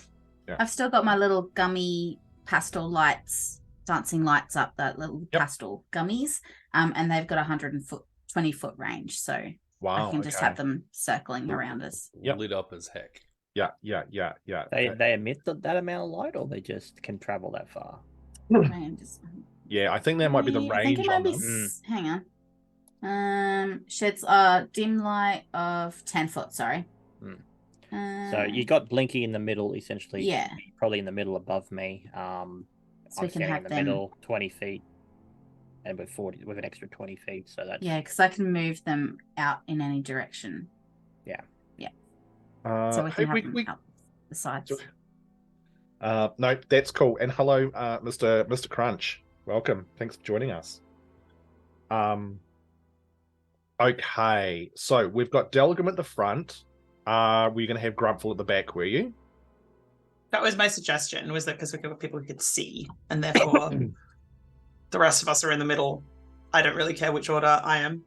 F: I've still got my little gummy pastel lights, dancing lights up, that little pastel gummies, and they've got 120-foot range, so
A: Wow.
F: I can just have them circling around us.
B: Lit up as heck.
A: Yeah.
C: They emit that amount of light, or they just can travel that far?
F: And just-
A: Yeah, I think that might be the
F: I think
A: range
F: it
A: on
F: might be
A: them.
F: hang on. Sheds a dim light of 10 foot, sorry.
C: So you got Blinky in the middle, essentially.
F: Yeah.
C: Probably in the middle above me.
F: So
C: I'm
F: we can
C: standing
F: have
C: in the
F: them.
C: middle, 20 feet, and with an extra 20 feet. So that's
F: Yeah, because I can move them out in any direction. So we
A: Hey,
F: can have them up the sides.
A: no, that's cool. And hello, Mr. Crunch. Welcome. Thanks for joining us. Okay, so we've got Delgrim at the front. Were you going to have Grumpfel at the back, were you?
E: That was my suggestion, was that because we've got people who could see, and therefore the rest of us are in the middle. I don't really care which order I am.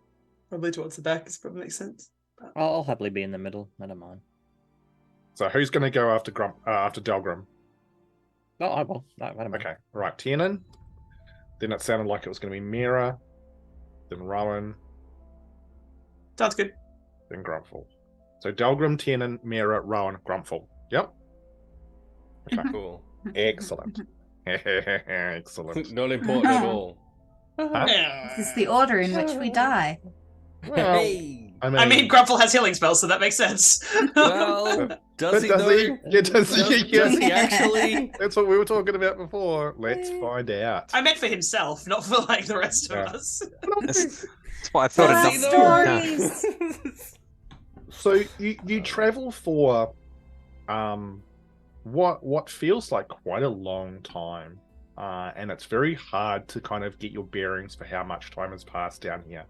E: Probably towards the back, this probably makes sense.
C: I'll happily be in the middle. I don't mind.
A: So who's going to go after Delgrim?
C: No, I will. No, I don't mind.
A: Okay, right, Tiernan. Then it sounded like it was going to be Miera. Then Rowan.
E: Sounds good.
A: Then Grumpfel. So Delgrim, Tiernan, Miera, Rowan, Grumpfel. Yep. Okay.
B: Cool.
A: Excellent. Excellent.
B: Not important at all.
F: This is the order in which we die.
A: Well,
B: Hey!
E: I mean, Grumpfel has healing spells, so that makes sense.
B: Well, does he
A: does
B: though?
A: he? Yeah, does he?
B: Does he
A: Yes.
B: actually?
A: That's what we were talking about before. Let's find out.
E: I meant for himself, not for like the rest
A: Yeah.
E: of us.
D: That's what I thought.
F: Love
D: It
F: stories.
A: So you travel for what feels like quite a long time, and it's very hard to kind of get your bearings for how much time has passed down here.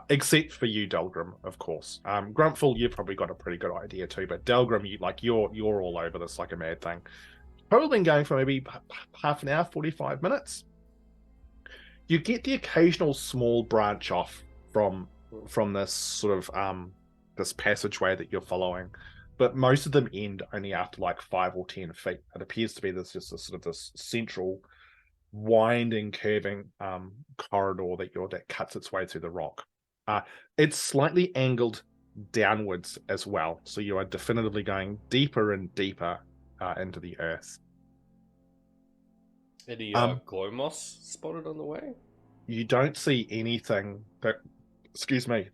A: Except for you, Delgrim, of course. Grumpfel, you've probably got a pretty good idea too, but Delgrim, you're all over this like a mad thing. Probably been going for maybe half an hour, 45 minutes. You get the occasional small branch off from this sort of this passageway that you're following, but most of them end only after like 5 or 10 feet. It appears to be this just a sort of this central winding, curving corridor that cuts its way through the rock. It's slightly angled downwards as well, so you are definitively going deeper and deeper into the earth.
B: Any glow moss spotted on the way?
A: You don't see anything that,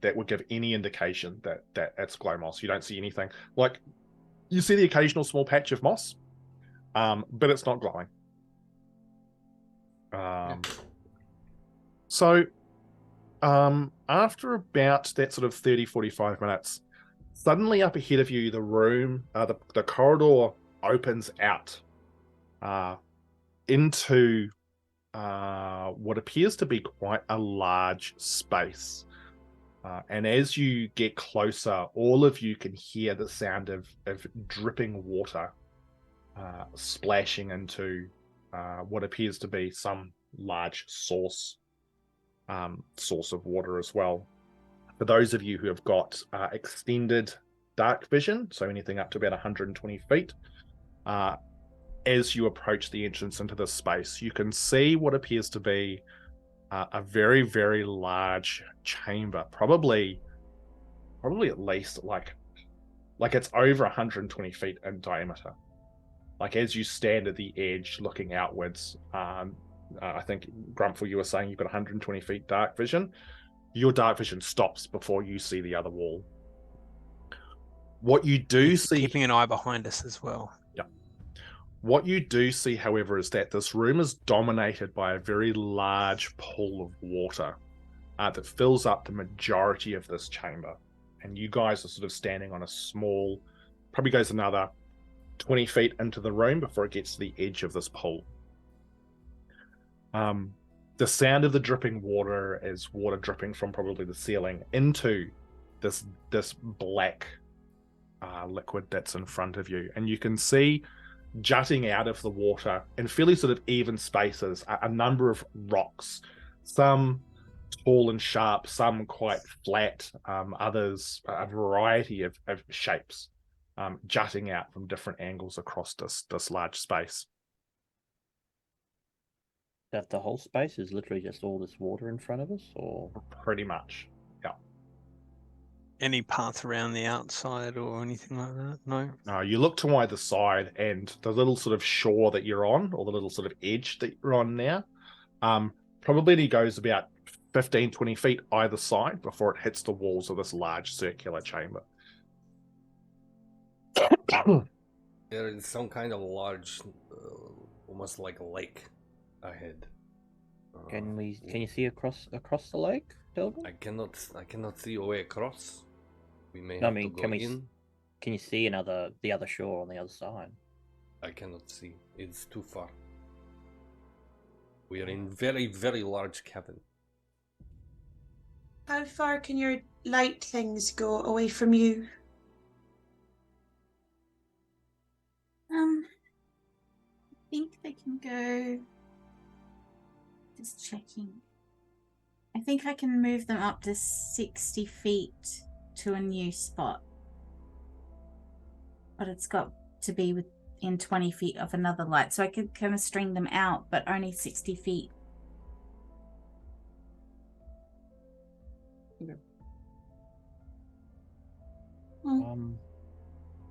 A: that would give any indication that it's glow moss. You don't see anything. Like, you see the occasional small patch of moss, but it's not glowing. So after about that sort of 30-45 minutes, suddenly up ahead of you, the room, the corridor opens out into what appears to be quite a large space. And as you get closer, all of you can hear the sound of dripping water splashing into what appears to be some large source of water as well. For those of you who have got extended dark vision, so anything up to about 120 feet, as you approach the entrance into this space, you can see what appears to be a very, very large chamber, probably at least like it's over 120 feet in diameter. Like, as you stand at the edge looking outwards, I think, Grumpfel, you were saying you've got 120 feet dark vision. Your dark vision stops before you see the other wall. What you do see...
D: Keeping an eye behind us as well.
A: Yeah. What you do see, however, is that this room is dominated by a very large pool of water that fills up the majority of this chamber. And you guys are sort of standing on a small... probably goes another 20 feet into the room before it gets to the edge of this pool. The sound of the dripping water is water dripping from probably the ceiling into this black liquid that's in front of you. And you can see jutting out of the water in fairly sort of even spaces a number of rocks, some tall and sharp, some quite flat, others a variety of shapes jutting out from different angles across this large space.
C: That the whole space is literally just all this water in front of us, or
A: Pretty much, yeah.
D: Any path around the outside or anything like that? No.
A: You look to either side, and the little sort of shore that you're on, or the little sort of edge that you're on now, probably goes about 15-20 feet either side before it hits the walls of this large circular chamber.
B: There is some kind of large, almost like a lake ahead.
C: can you see across the lake, Delgrim?
B: I cannot see your way across. We may
C: No, I
B: have
C: mean,
B: to go
C: can
B: in.
C: you see the other shore on the other side?
B: I cannot see. It's too far. We are in very, very large cabin.
E: How far can your light things go away from you?
F: I think they can go. Just checking. I think I can move them up to 60 feet to a new spot. But it's got to be within 20 feet of another light. So I could kind of string them out, but only 60 feet.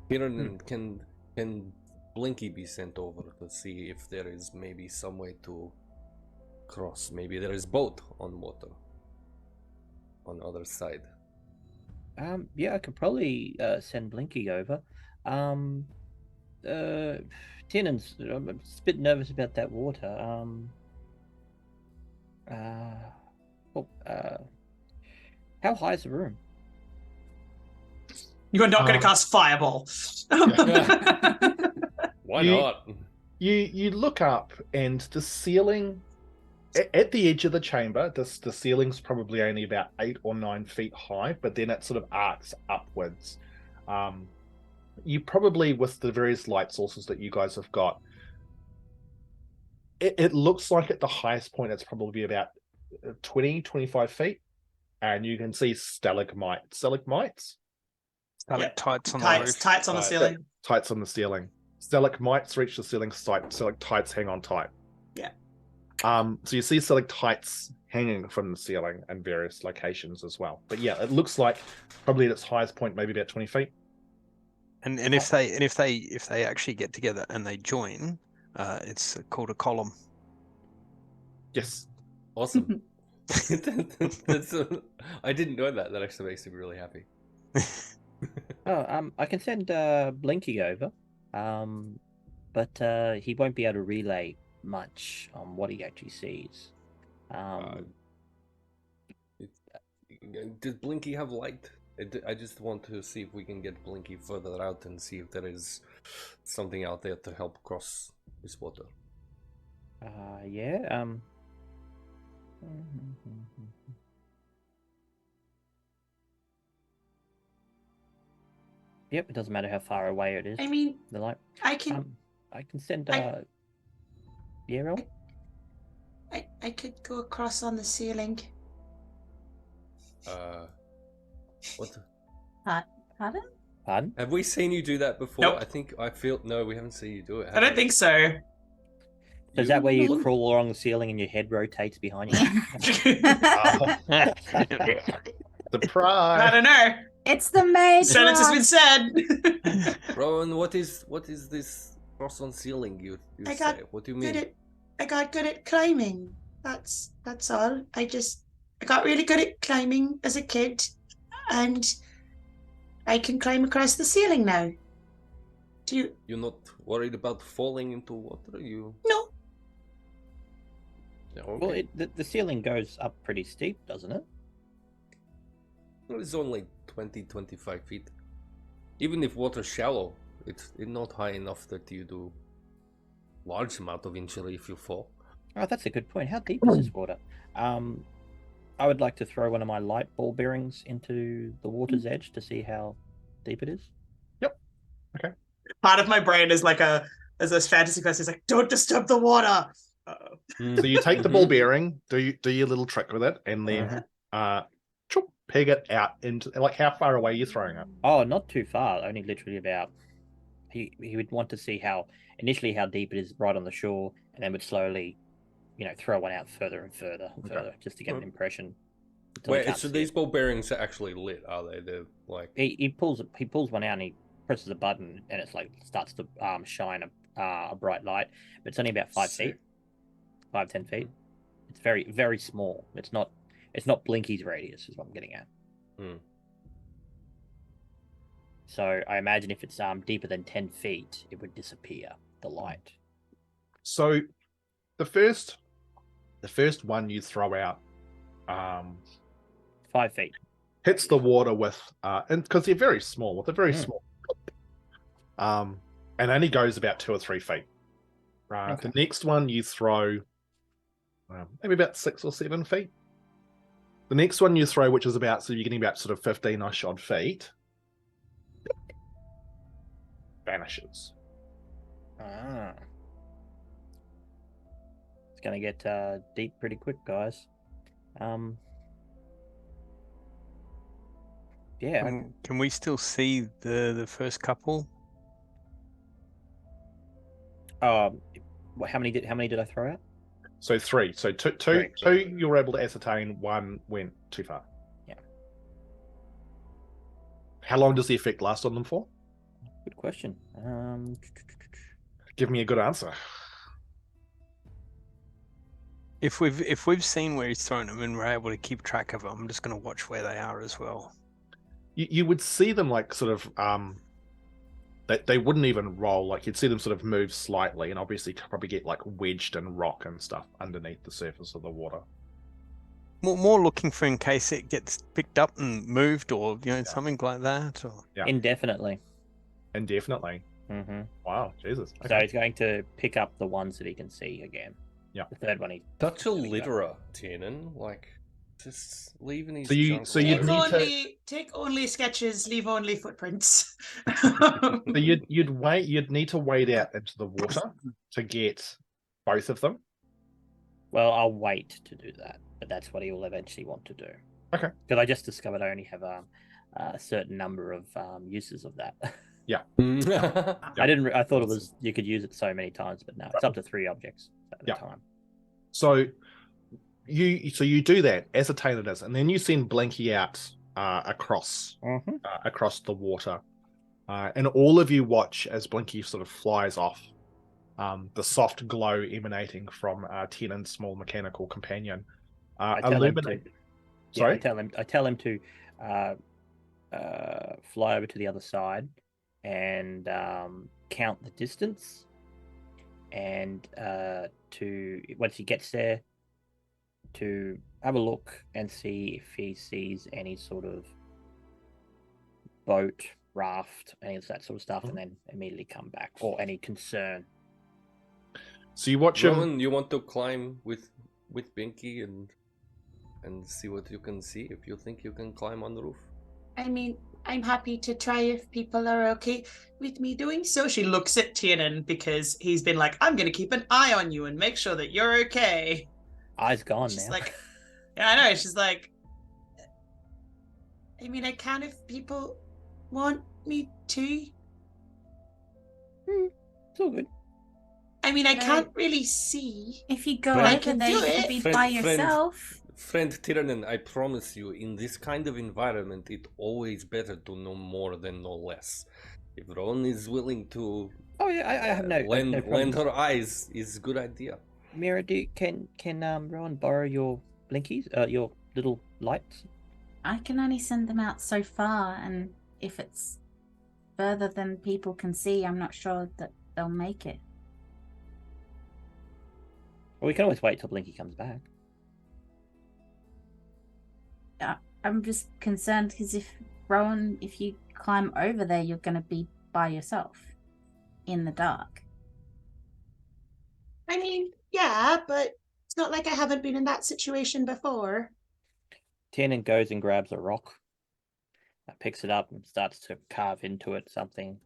B: Tiernan, can Blinky be sent over to see if there is maybe some way to cross? Maybe there is boat on water on the other side.
C: Yeah, I could probably send Blinky over. Tiernan's I'm a bit nervous about that water. How high is the room?
E: You are not going to cast Fireball.
B: Why not?
A: You look up, and the ceiling at the edge of the chamber, the ceiling's probably only about 8 or 9 feet high, but then it sort of arcs upwards. You probably, with the various light sources that you guys have got, it looks like at the highest point it's probably about 20-25 feet, and you can see stalagmites.
D: Stalactites on the roof.
E: Tights on the ceiling.
A: Tights on the ceiling. Stalagmites reach the ceiling, stalactites hang on tight.
E: Yeah.
A: So you see stalactites hanging from the ceiling in various locations as well. But yeah, it looks like probably at its highest point, maybe about 20 feet.
D: And if they actually get together and they join, it's called a column.
A: Yes.
B: Awesome. I didn't know that. That actually makes me really happy.
C: I can send Blinky over, but he won't be able to relay much on what he actually sees.
B: Did Blinky have light? I just want to see if we can get Blinky further out and see if there is something out there to help cross this water.
C: Yeah. Yep, it doesn't matter how far away it is.
E: I mean,
C: the light.
E: I can.
C: I can send. Yeah, Rowan?
E: I could go across on the ceiling.
B: What?
F: Pardon?
C: Pardon?
B: Have we seen you do that before?
E: Nope.
B: No, we haven't seen you do it.
E: I don't think so.
C: So is that where you crawl along the ceiling and your head rotates behind you?
A: Surprise!
E: I don't know.
F: It's the maid.
E: Sentence has been said.
B: Rowan, what is this cross on ceiling? You
E: I
B: say?
E: got
B: What do you mean?
E: I got good at climbing. That's all. I got really good at climbing as a kid, and I can climb across the ceiling now.
B: You're not worried about falling into water? You
E: No.
B: Yeah, okay.
C: Well, the ceiling goes up pretty steep, doesn't it?
B: It's only 20-25 feet. Even if water's shallow, it's not high enough that you do large amount of injury if you fall.
C: Oh, that's a good point. How deep is this water? I would like to throw one of my light ball bearings into the water's edge to see how deep it is.
A: Yep. Okay.
E: Part of my brain is like as this fantasy quest is like, don't disturb the water.
A: So you take the ball bearing, do your little trick with it, and then peg it out into, like, how far away are you throwing it?
C: Oh, not too far. Only literally about. He would want to see how deep it is right on the shore, and then would slowly, throw one out further and further and further, just to get an impression.
B: Wait, so these ball bearings are actually lit, are they? They're like
C: he pulls one out and he presses a button, and it's like starts to shine a bright light. But it's only about 5 feet, 5-10 feet. It's very, very small. It's not Blinky's radius, is what I'm getting at. So I imagine if it's deeper than 10 feet, it would disappear, the light.
A: So the first one you throw out
C: 5 feet
A: hits the water with and because they're very small, with a very small and only goes about 2 or 3 feet. Right.
C: Okay.
A: The next one you throw maybe about 6 or 7 feet. The next one you throw, which is about, so you're getting about sort of 15-ish odd feet, vanishes.
C: It's gonna get deep pretty quick, guys. Yeah.
D: Can we still see the first couple?
C: How many did I throw out?
A: So 3. So two you were able to ascertain, 1 went too far.
C: Yeah.
A: How long does the effect last on them for?
C: Good question.
A: Give me a good answer.
D: If we've seen where he's thrown them and we're able to keep track of them, I'm just going to watch where they are as well.
A: You would see them like sort of they wouldn't even roll. Like, you'd see them sort of move slightly, and obviously probably get like wedged in rock and stuff underneath the surface of the water.
D: More looking for in case it gets picked up and moved, or something like that. Or...
A: Yeah.
C: Indefinitely. Mm-hmm.
A: Wow, Jesus.
C: So he's going to pick up the ones that he can see again.
A: Yeah.
C: The third one.
B: Such a litterer, Tiernan. Like, just leaving his
A: you'd
E: Take only sketches, leave only footprints.
A: So you'd need to wade out into the water to get both of them.
C: Well, I'll wait to do that, but that's what he will eventually want to do.
A: Okay.
C: Because I just discovered I only have a certain number of uses of that.
A: Yeah.
C: I thought it was you could use it so many times, but no, it's up to 3 objects at a time.
A: So you do that as a tailor does, and then you send Blinky out across the water, and all of you watch as Blinky sort of flies off. The soft glow emanating from Tiernan's small mechanical companion. Illuminate. Sorry,
C: I tell him to fly over to the other side and count the distance, and to once he gets there, to have a look and see if he sees any sort of boat, raft, any of that sort of stuff, and then immediately come back, or any concern.
A: So you watch him.
B: Rowan, you want to climb with Binky and see what you can see, if you think you can climb on the roof?
E: I mean, I'm happy to try if people are okay with me doing so. She looks at Tiernan because he's been like, I'm going to keep an eye on you and make sure that you're okay.
C: Eyes gone
E: She's
C: now.
E: like, yeah, I know. She's like, I mean, I can if people want me to.
C: It's all good.
E: I mean, I
F: No.
E: can't really see.
F: If you go
B: But I
F: over
E: can
F: there,
E: do
F: you
E: it.
F: could be
B: Friend-
F: by
B: friend-
F: yourself.
B: Friend Tiernan, I promise you, in this kind of environment, it's always better to know more than know less. If Rowan is willing to
C: Oh yeah, I have no
B: lend
C: problems.
B: her eyes, is a good idea.
C: Miera, can Rowan borrow your blinkies? Your little lights?
F: I can only send them out so far, and if it's further than people can see, I'm not sure that they'll make it.
C: Well, we can always wait till Blinky comes back.
F: I'm just concerned because Rowan, if you climb over there, you're going to be by yourself in the dark.
E: I mean, yeah, but it's not like I haven't been in that situation before.
C: Tiernan goes and grabs a rock, picks it up and starts to carve into it something.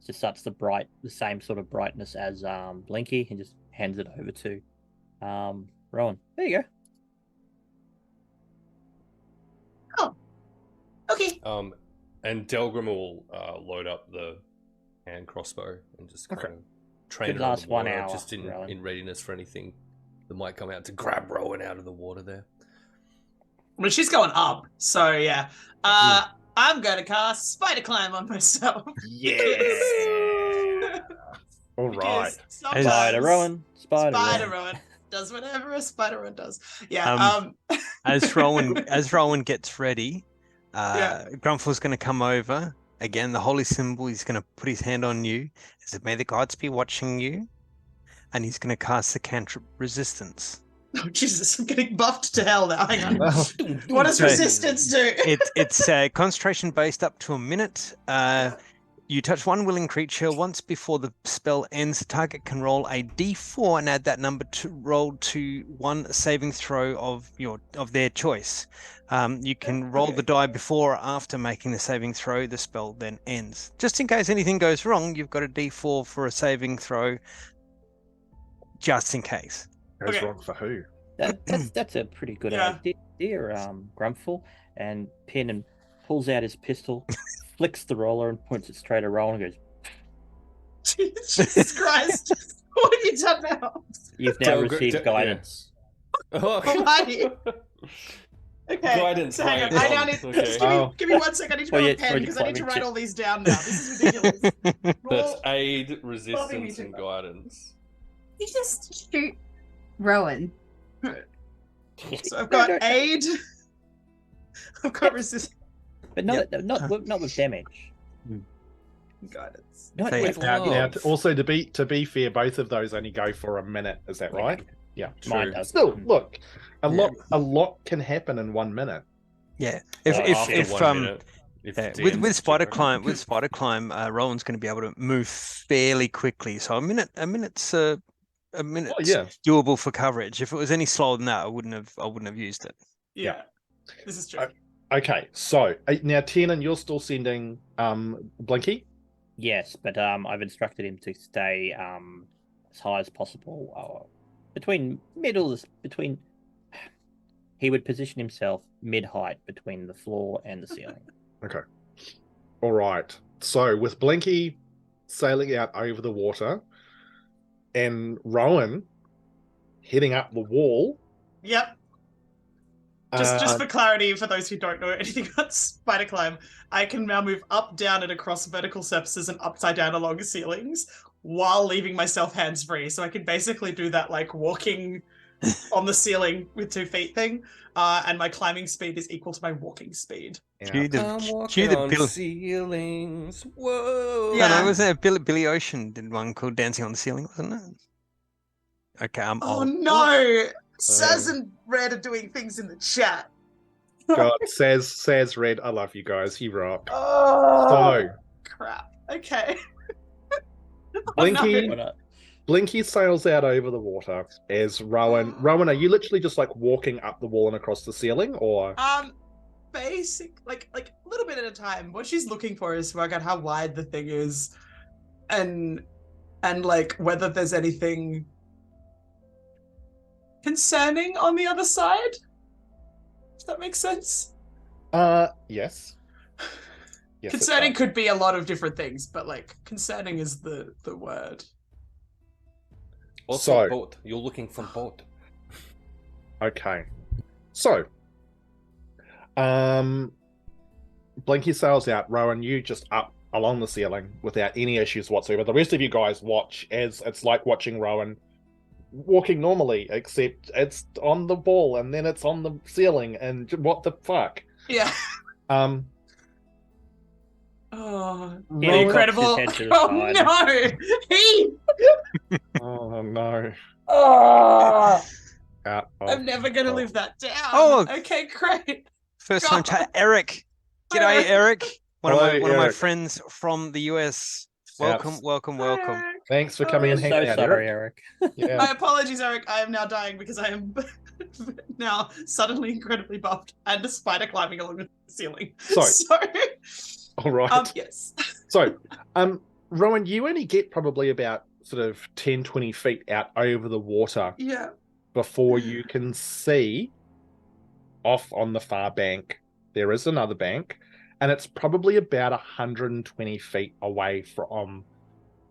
C: Just starts the same sort of brightness as Blinky, and just hands it over to Rowan. There you go.
E: Okay.
B: And Delgrim will load up the hand crossbow and just kind of train
C: Could
B: it on
C: last
B: the
C: 1
B: water,
C: hour,
B: just
C: Rowan.
B: in readiness for anything that might come out to grab Rowan out of the water there.
E: Well, she's going up, so yeah. I'm gonna cast Spider Climb on myself.
A: Yeah. All right.
E: Because sometimes
C: Spider Rowan.
E: Spider Rowan does whatever a Spider Rowan does. Yeah.
D: As Rowan gets ready,
E: Yeah.
D: Grumpfel's going to come over again. The holy symbol. He's going to put his hand on you. Is it may the gods be watching you? And he's going to cast the cantrip resistance.
E: Oh Jesus! I'm getting buffed to hell now. Hang on.
A: Well,
E: What does
D: So-
E: resistance do?
D: It's concentration based up to a minute. You touch one willing creature once before the spell ends. The target can roll a d4 and add that number to roll to one saving throw of their choice. You can roll the die before or after making the saving throw. The spell then ends. Just in case anything goes wrong, you've got a d4 for a saving throw. Just in case.
A: Goes
E: Okay.
A: wrong for who?
C: That's a pretty good
E: Yeah.
C: idea, Grumpfel. And Tiernan pulls out his pistol, flicks the roller, and points it straight at Rowan and goes,
E: Jesus Christ! What have you done now?
C: "You've now
B: Delgrim-
C: received
B: yeah.
C: guidance."
E: Almighty. Okay.
B: Guidance,
E: So hang on.
B: right,
E: I now need.
B: okay.
E: Just give me 1 second. I need to
C: Oh,
E: grab
C: yeah,
E: a pen
C: sorry,
E: because I need to
C: climbing
E: write
C: check.
E: all these down now. This is ridiculous.
B: That's
E: Roll-
B: aid, resistance, and guidance.
F: You just shoot Rowan.
E: So I've got aid. I've got resistance.
C: But not with damage.
E: Guidance.
C: Not
B: Say
C: with
B: it.
A: Now,
B: Oh.
A: also to be fair, both of those only go for a minute. Is that right? Yeah.
C: Mine
B: True.
C: does.
A: Still, look, a
B: Yeah.
A: lot can happen in 1 minute.
D: Yeah.
B: After 1 minute, if
D: Yeah,
B: DM's
D: with Spider
B: generous.
D: Climb, Rowan's going to be able to move fairly quickly. So a minute's
A: yeah.
D: doable for coverage. If it was any slower than that, I wouldn't have used it.
E: Yeah. This is true.
A: Okay, so now Tiernan, you're still sending Blinky.
C: Yes, but I've instructed him to stay as high as possible. He would position himself mid-height between the floor and the ceiling.
A: Okay. All right. So with Blinky sailing out over the water, and Rowan heading up the wall.
E: Yep. Just
A: Uh,
E: for clarity, for those who don't know anything about spider climb, I can now move up, down, and across vertical surfaces and upside down along ceilings while leaving myself hands free. So I can basically do that like walking on the ceiling with 2 feet thing, and my climbing speed is equal to my walking speed.
B: I'm
D: Cue
B: walking
D: the
B: on
D: Bill.
B: ceilings. Whoa.
E: Yeah.
D: No, was there Billy Ocean did one called Dancing on the Ceiling, wasn't it? Okay, I'm
E: Oh
D: old.
E: no! Saz and Red are doing things in the chat.
A: God, Saz Red, I love you guys. You rock.
E: Oh
A: So,
E: crap. Okay.
A: Blinky,
C: Why not?
A: Blinky sails out over the water as Rowan. Rowan, are you literally just like walking up the wall and across the ceiling, or?
E: Basic like a little bit at a time. What she's looking for is to work out how wide the thing is, and like whether there's anything concerning on the other side. Does that make sense?
A: Yes. Yes, it
E: Concerning
A: does.
E: could be a lot of different things, but like concerning is the word.
B: Also,
A: So-
B: boat. You're looking for boat.
A: Okay. So, Blinky sails out. Rowan, you just up along the ceiling without any issues whatsoever. The rest of you guys watch as it's like watching Rowan walking normally, except it's on the wall and then it's on the ceiling, and what the fuck?
E: Yeah.
A: Um,
E: Oh,
C: Yeah, he
E: incredible.
C: cocks his head to the
E: Oh
C: side.
E: no. He
A: oh no.
E: Oh,
A: Out of
E: I'm never gonna
A: control.
E: live that down.
D: Oh.
E: Okay, great.
D: First time
E: God.
D: chat, Eric. G'day,
E: Eric.
D: Eric. One
A: Hello,
D: of my
A: Eric.
D: friends from the US. Welcome,
A: Yes.
D: welcome, welcome.
A: Thanks for
E: Oh,
A: coming
E: we're
A: and
C: So
A: hanging out,
C: sorry,
A: Eric.
C: Eric.
A: Yeah.
E: My apologies, Eric. I am now dying because I am now suddenly incredibly buffed and a spider climbing along the ceiling.
A: So-
E: So
A: All right.
E: yes.
A: So, Rowan, you only get probably about sort of 10, 20 feet out over the water
E: Yeah.
A: before you can see off on the far bank. There is another bank, and it's probably about 120 feet away from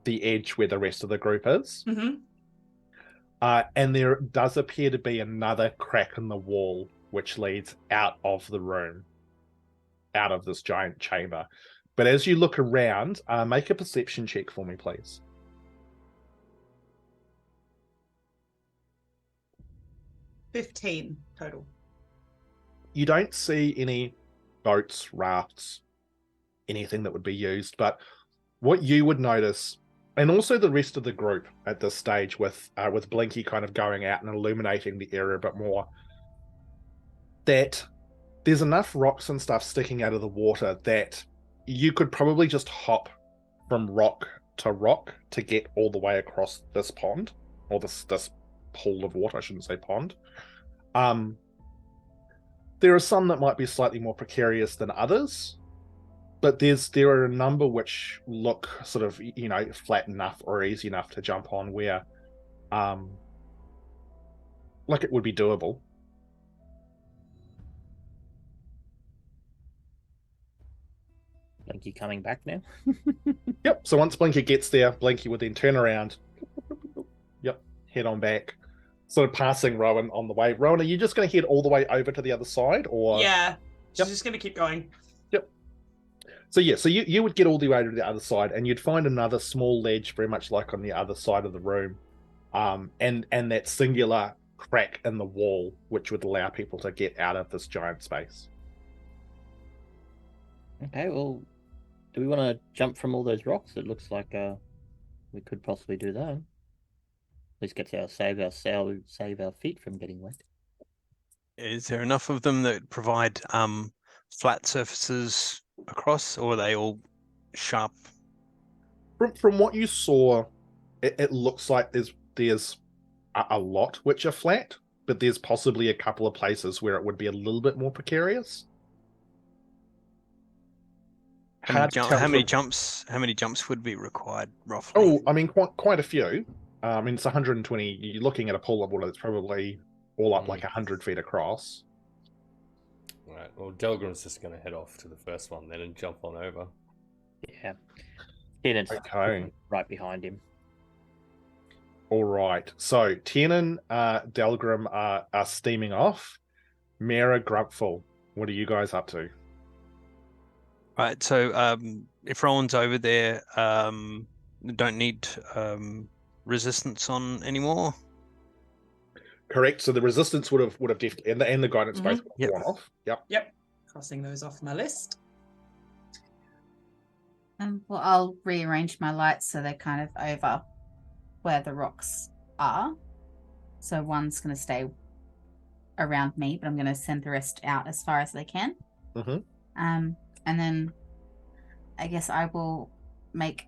A: the edge where the rest of the group is.
E: Mm-hmm.
A: And there does appear to be another crack in the wall, which leads out of the room, out of this giant chamber. But as you look around, make a perception check for me, please.
E: $15 total.
A: You don't see any boats, rafts, anything that would be used, but what you would notice, and also the rest of the group at this stage, with Blinky kind of going out and illuminating the area a bit more, that there's enough rocks and stuff sticking out of the water that you could probably just hop from rock to get all the way across this pond, or this pool of water. I shouldn't say pond. There are some that might be slightly more precarious than others, but there are a number which look sort of, flat enough or easy enough to jump on, where like it would be doable.
C: Blinky coming back now.
A: Yep. So once Blinky gets there, Blinky would then turn around. Yep. Head on back. Sort of passing Rowan on the way. Rowan, are you just going to head all the way over to the other side, or?
E: Yeah. She's
A: Yep.
E: just gonna keep going.
A: So yeah, so you would get all the way to the other side, and you'd find another small ledge, very much like on the other side of the room, and that singular crack in the wall, which would allow people to get out of this giant space.
C: Okay, well, do we want to jump from all those rocks? It looks like we could possibly do that. At least get to save our feet from getting wet.
D: Is there enough of them that provide flat surfaces across, or are they all sharp?
A: From what you saw, it looks like there's a lot which are flat, but there's possibly a couple of places where it would be a little bit more precarious.
D: How
A: Hard to tell
D: many
A: from-
D: jumps would be required roughly?
A: Oh, I mean, quite a few. I mean, it's 120. You're looking at a pool of water that's probably all up like 100 feet across.
B: Right. Well, Delgrim's just going to head off to the first one then and jump on over.
C: Yeah. Tiernan's
A: Okay.
C: right behind him.
A: All right. So Tiernan, Delgrim are steaming off. Miera, Grumpfel, what are you guys up to?
D: Right, so if Rowan's over there, don't need resistance on anymore.
A: Correct. So the resistance would have definitely, and the guidance both would have
D: Yep.
A: gone off. Yep.
E: Yep. Crossing those off my list.
F: Well, I'll rearrange my lights so they're kind of over where the rocks are. So one's going to stay around me, but I'm going to send the rest out as far as they can.
A: Mm-hmm.
F: And then I guess I will make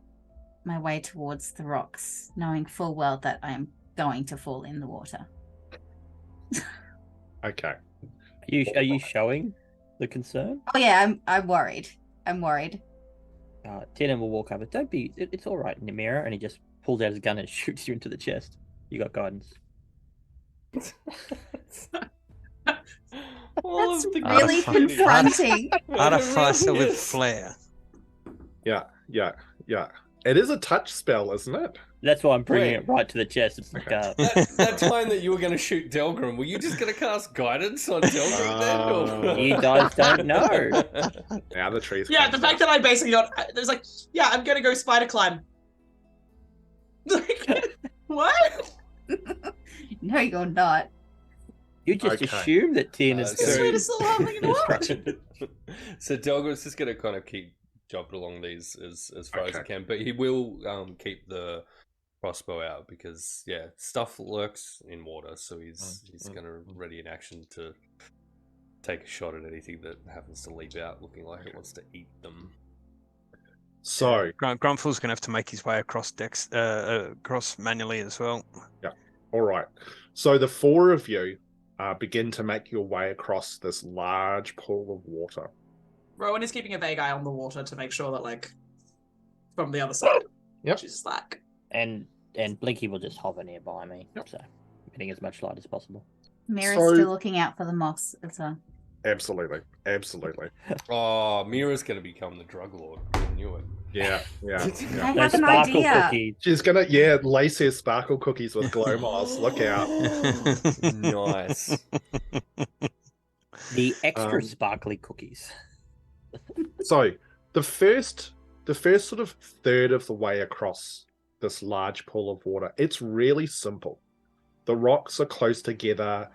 F: my way towards the rocks, knowing full well that I am going to fall in the water.
A: Okay.
C: Are you showing the concern?
F: Oh yeah, I'm worried. I'm worried.
C: Tiernan will walk over. Don't be. It's all right, Miera. And he just pulls out his gun and shoots you into the chest. You got guidance.
F: That's really confronting.
D: Artificer with flair.
A: Yeah. It is a touch spell, isn't it?
C: That's why I'm bringing
B: Wait.
C: it right to the chest. It's like
B: That time that you were going to shoot Delgrim, were you just going to cast guidance on Delgrim then? Or...
C: You guys don't know.
A: Now the trees.
E: Yeah, the fact that I basically got, there's like, yeah, I'm gonna go spider climb. Like, what?
F: No, you're not.
C: You just
A: Okay.
C: assume that Tiernan's
B: so-
E: This
C: going
E: way to still having it work.
B: So Delgrim's just going to kind of keep jumping along these as far as he
A: Okay.
B: can, but he will keep the crossbow out because stuff lurks in water, so he's going to ready in action to take a shot at anything that happens to leap out looking like it wants to eat them.
A: So
D: Grumpfel's going to have to make his way across decks, across manually as well.
A: all right. So the four of you begin to make your way across this large pool of water.
E: Rowan is keeping a vague eye on the water to make sure that, like, from the other side.
A: Yep.
E: She's slack.
C: And Blinky will just hover nearby me, so getting as much light as possible.
F: Mira's
A: So-
F: still looking out for the moss as well.
A: Absolutely.
B: Oh, Miera's going to become the drug lord. I knew it.
A: Yeah.
F: I
C: Those
F: have an
C: sparkle
F: idea.
C: cookies.
A: She's gonna lace her sparkle cookies with glow moss. Look out.
B: Nice.
C: The extra
A: Um,
C: sparkly cookies.
A: So the first sort of third of the way across this large pool of water, it's really simple. The rocks are close together.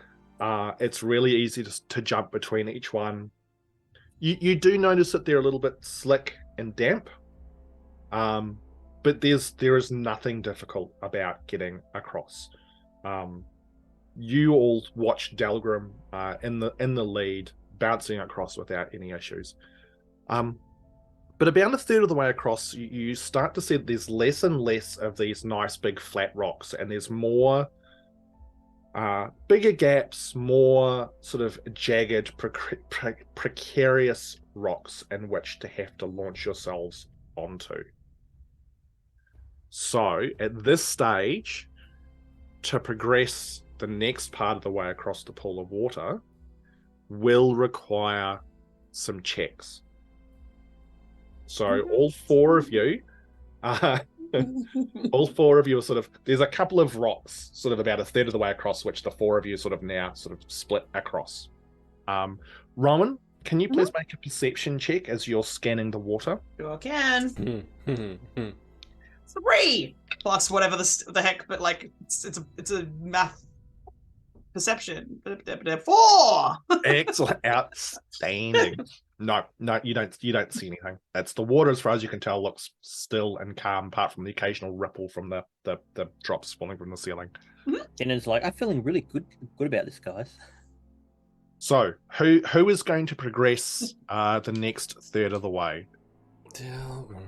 A: It's really easy to jump between each one. You do notice that they're a little bit slick and damp, but there is nothing difficult about getting across. You all watch Delgrim in the lead, bouncing across without any issues. But about a third of the way across, you start to see that there's less and less of these nice big flat rocks, and there's more bigger gaps, more sort of jagged, precarious rocks in which to have to launch yourselves onto. So at this stage, to progress the next part of the way across the pool of water will require some checks. So all four of you are sort of, there's a couple of rocks sort of about a third of the way across which the four of you sort of now sort of split across. Rowan, can you please make a perception check as you're scanning the water?
E: Sure can. 3 plus whatever the heck, but like it's a math perception. 4.
A: Excellent. Outstanding. No, you don't see anything. That's the water, as far as you can tell, looks still and calm, apart from the occasional ripple from the drops falling from the ceiling.
C: Tiernan's like, I'm feeling really good about this, guys.
A: So, who is going to progress the next third of the way?
B: Delgrim.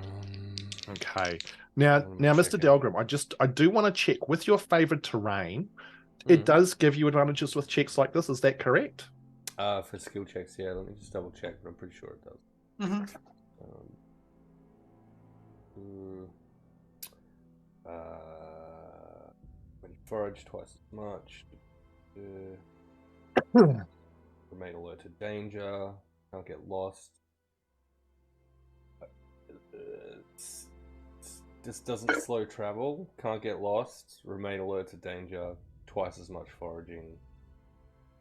A: Okay. Now,
B: Let me
A: Mr.
B: check it.
A: Delgrim, I do want to check with your favored terrain. It does give you advantages with checks like this. Is that correct?
B: For skill checks, yeah. Let me just double check, but I'm pretty sure it does. When you forage twice as much. Remain alert to danger. Can't get lost. This doesn't slow travel, can't get lost, remain alert to danger, twice as much foraging.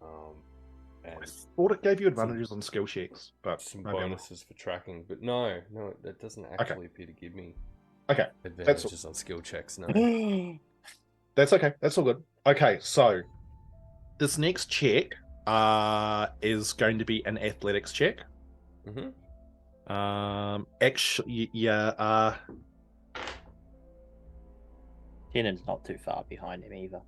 A: I
B: And
A: thought it gave you advantages on skill checks, but
B: some
A: maybe I'm-
B: bonuses for tracking. But no, that doesn't actually appear to give me
A: Okay,
B: advantages on skill checks. No.
A: that's okay. That's all good. Okay, so this next check is going to be an athletics check.
B: Mm-hmm.
A: Actually, yeah.
C: Tiernan's not too far behind him either.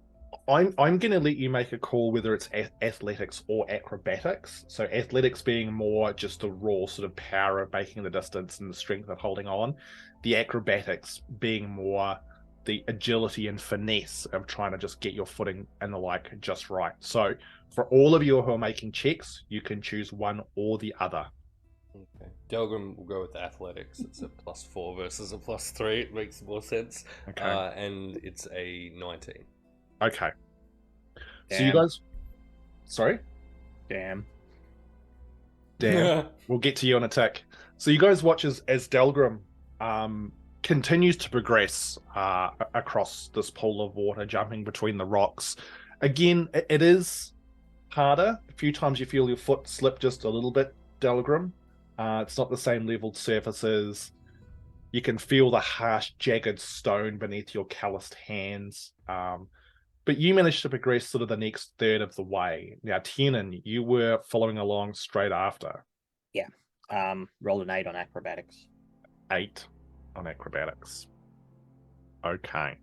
A: I'm going to let you make a call whether it's athletics or acrobatics. So athletics being more just the raw sort of power of making the distance and the strength of holding on. The acrobatics being more the agility and finesse of trying to just get your footing and the like just right. So for all of you who are making checks, you can choose one or the other.
B: Okay. Delgrim will go with athletics. It's a +4 versus a +3. It makes more sense.
A: Okay.
B: And it's a 19.
A: Okay. So you
C: Damn.
A: guys... Sorry?
C: Damn.
A: Damn. We'll get to you in a tick. So you guys watch as Delgrim continues to progress across this pool of water, jumping between the rocks. Again, it is harder. A few times you feel your foot slip just a little bit, Delgrim. It's not the same leveled surfaces. You can feel the harsh, jagged stone beneath your calloused hands. But you managed to progress sort of the next third of the way. Now, Tiernan, you were following along straight after.
C: Rolled an 8 on acrobatics.
A: 8 on acrobatics. Okay.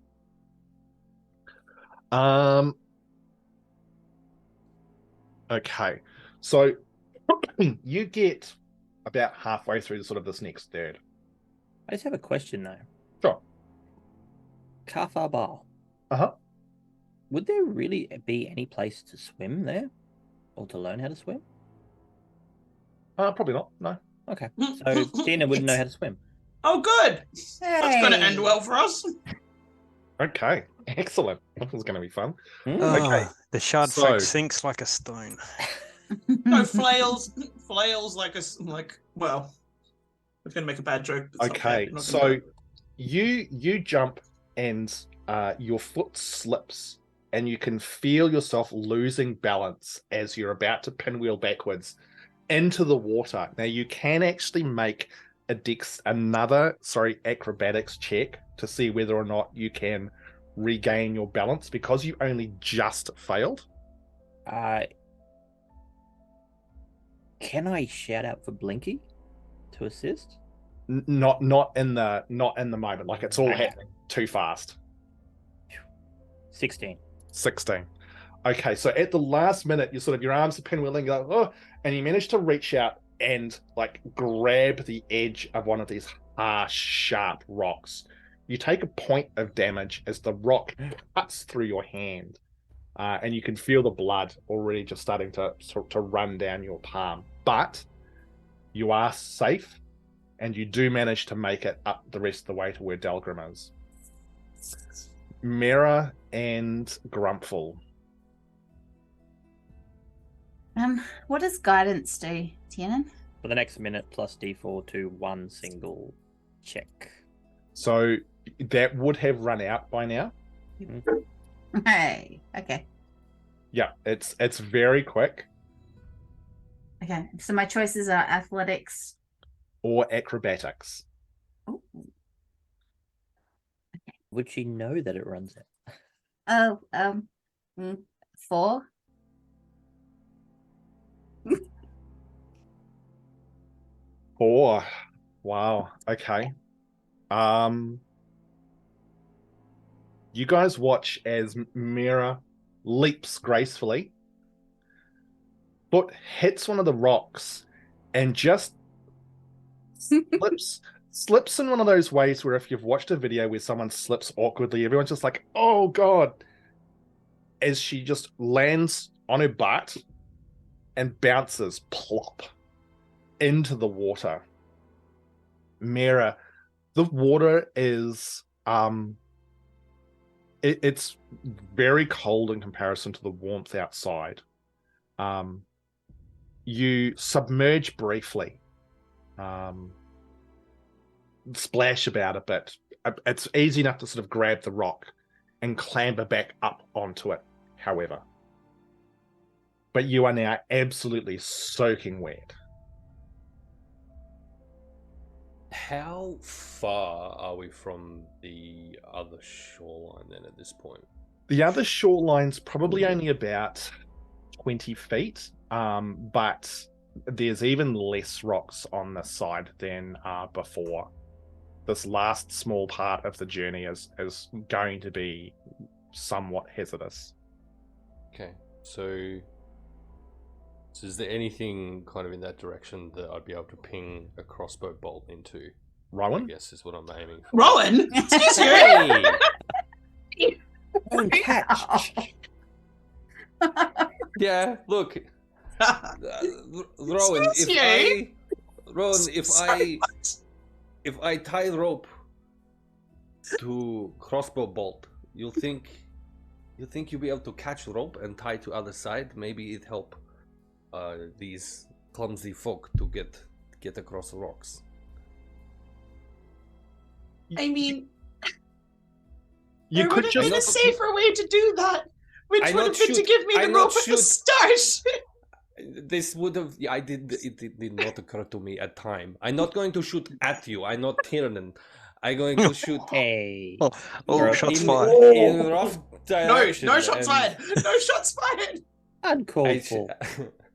A: Okay. So you get about halfway through sort of this next third.
C: I just have a question though.
A: Sure.
C: Kafar Bar.
A: Uh-huh.
C: Would there really be any place to swim there? Or to learn how to swim?
A: Probably not, no.
C: Okay. So Tina wouldn't know how to swim.
E: Oh, good. That's going to end
F: Hey.
E: well for us.
A: Okay. Excellent. This is going to be fun.
D: Oh, the shard
A: So-
D: folk sinks like a stone.
E: No flails. Flails like a well. I was going to make a bad joke. But it's not bad.
A: Okay,
E: I'm not gonna
A: so
E: do it.
A: you jump and your foot slips and you can feel yourself losing balance as you're about to pinwheel backwards into the water. Now you can actually make another acrobatics check to see whether or not you can regain your balance because you only just failed.
C: Can I shout out for Blinky to assist?
A: Not in the moment. Like it's all
C: Okay.
A: happening too fast.
C: 16.
A: 16. Okay, so at the last minute, your arms are pinwheeling, you're like, oh, and you manage to reach out and like grab the edge of one of these harsh, sharp rocks. You take a point of damage as the rock cuts through your hand, and you can feel the blood already just starting to run down your palm. But you are safe, and you do manage to make it up the rest of the way to where Delgrim is. Miera and Grumpfel.
F: What does guidance do, Tiernan?
C: For the next minute, plus D4 to one single check.
A: So that would have run out by now.
F: Hey, okay.
A: Yeah, it's very quick.
F: Okay, so my choices are athletics.
A: Or acrobatics.
F: Ooh.
C: Would she know that it runs out?
F: Oh, 4.
A: 4. Wow. Okay. You guys watch as Miera leaps gracefully, foot hits one of the rocks, and just slips in one of those ways where if you've watched a video where someone slips awkwardly, everyone's just like, oh god, as she just lands on her butt and bounces plop into the water. Miera, the water is it's very cold in comparison to the warmth outside. You submerge briefly, splash about a bit, it's easy enough to sort of grab the rock and clamber back up onto it, however. But you are now absolutely soaking wet.
B: How far are we from the other shoreline then at this point?
A: The other shoreline's probably only about 20 feet, but there's even less rocks on this side than before. This last small part of the journey is going to be somewhat hazardous.
B: Okay, so is there anything kind of in that direction that I'd be able to ping a crossbow bolt into?
A: Rowan?
B: I guess is what I'm aiming for.
E: Rowan, excuse you.
B: Hey!
C: Don't catch.
B: Yeah, look, Rowan,
E: Excuse you?
B: if I tie rope to crossbow bolt, you think you'll be able to catch rope and tie to other side? Maybe it help these clumsy folk to get across the rocks.
E: I mean,
A: You
E: there
A: could
E: would have
A: just
E: been a safer way to do that, which
B: I
E: would
B: not
E: have been to
B: shoot-
E: give me
B: I
E: the
B: not
E: rope at the
B: shoot-
E: start.
B: This would have. Yeah, it did not occur to me at time. I'm not going to shoot at you. I'm not Tiernan. I'm going to shoot
C: Hey.
D: Oh, shots
B: in,
D: fired.
B: in rough
E: No,
B: direction.
E: no shots
B: and
E: fired. No shots fired.
C: Uncalled
B: I,
C: for.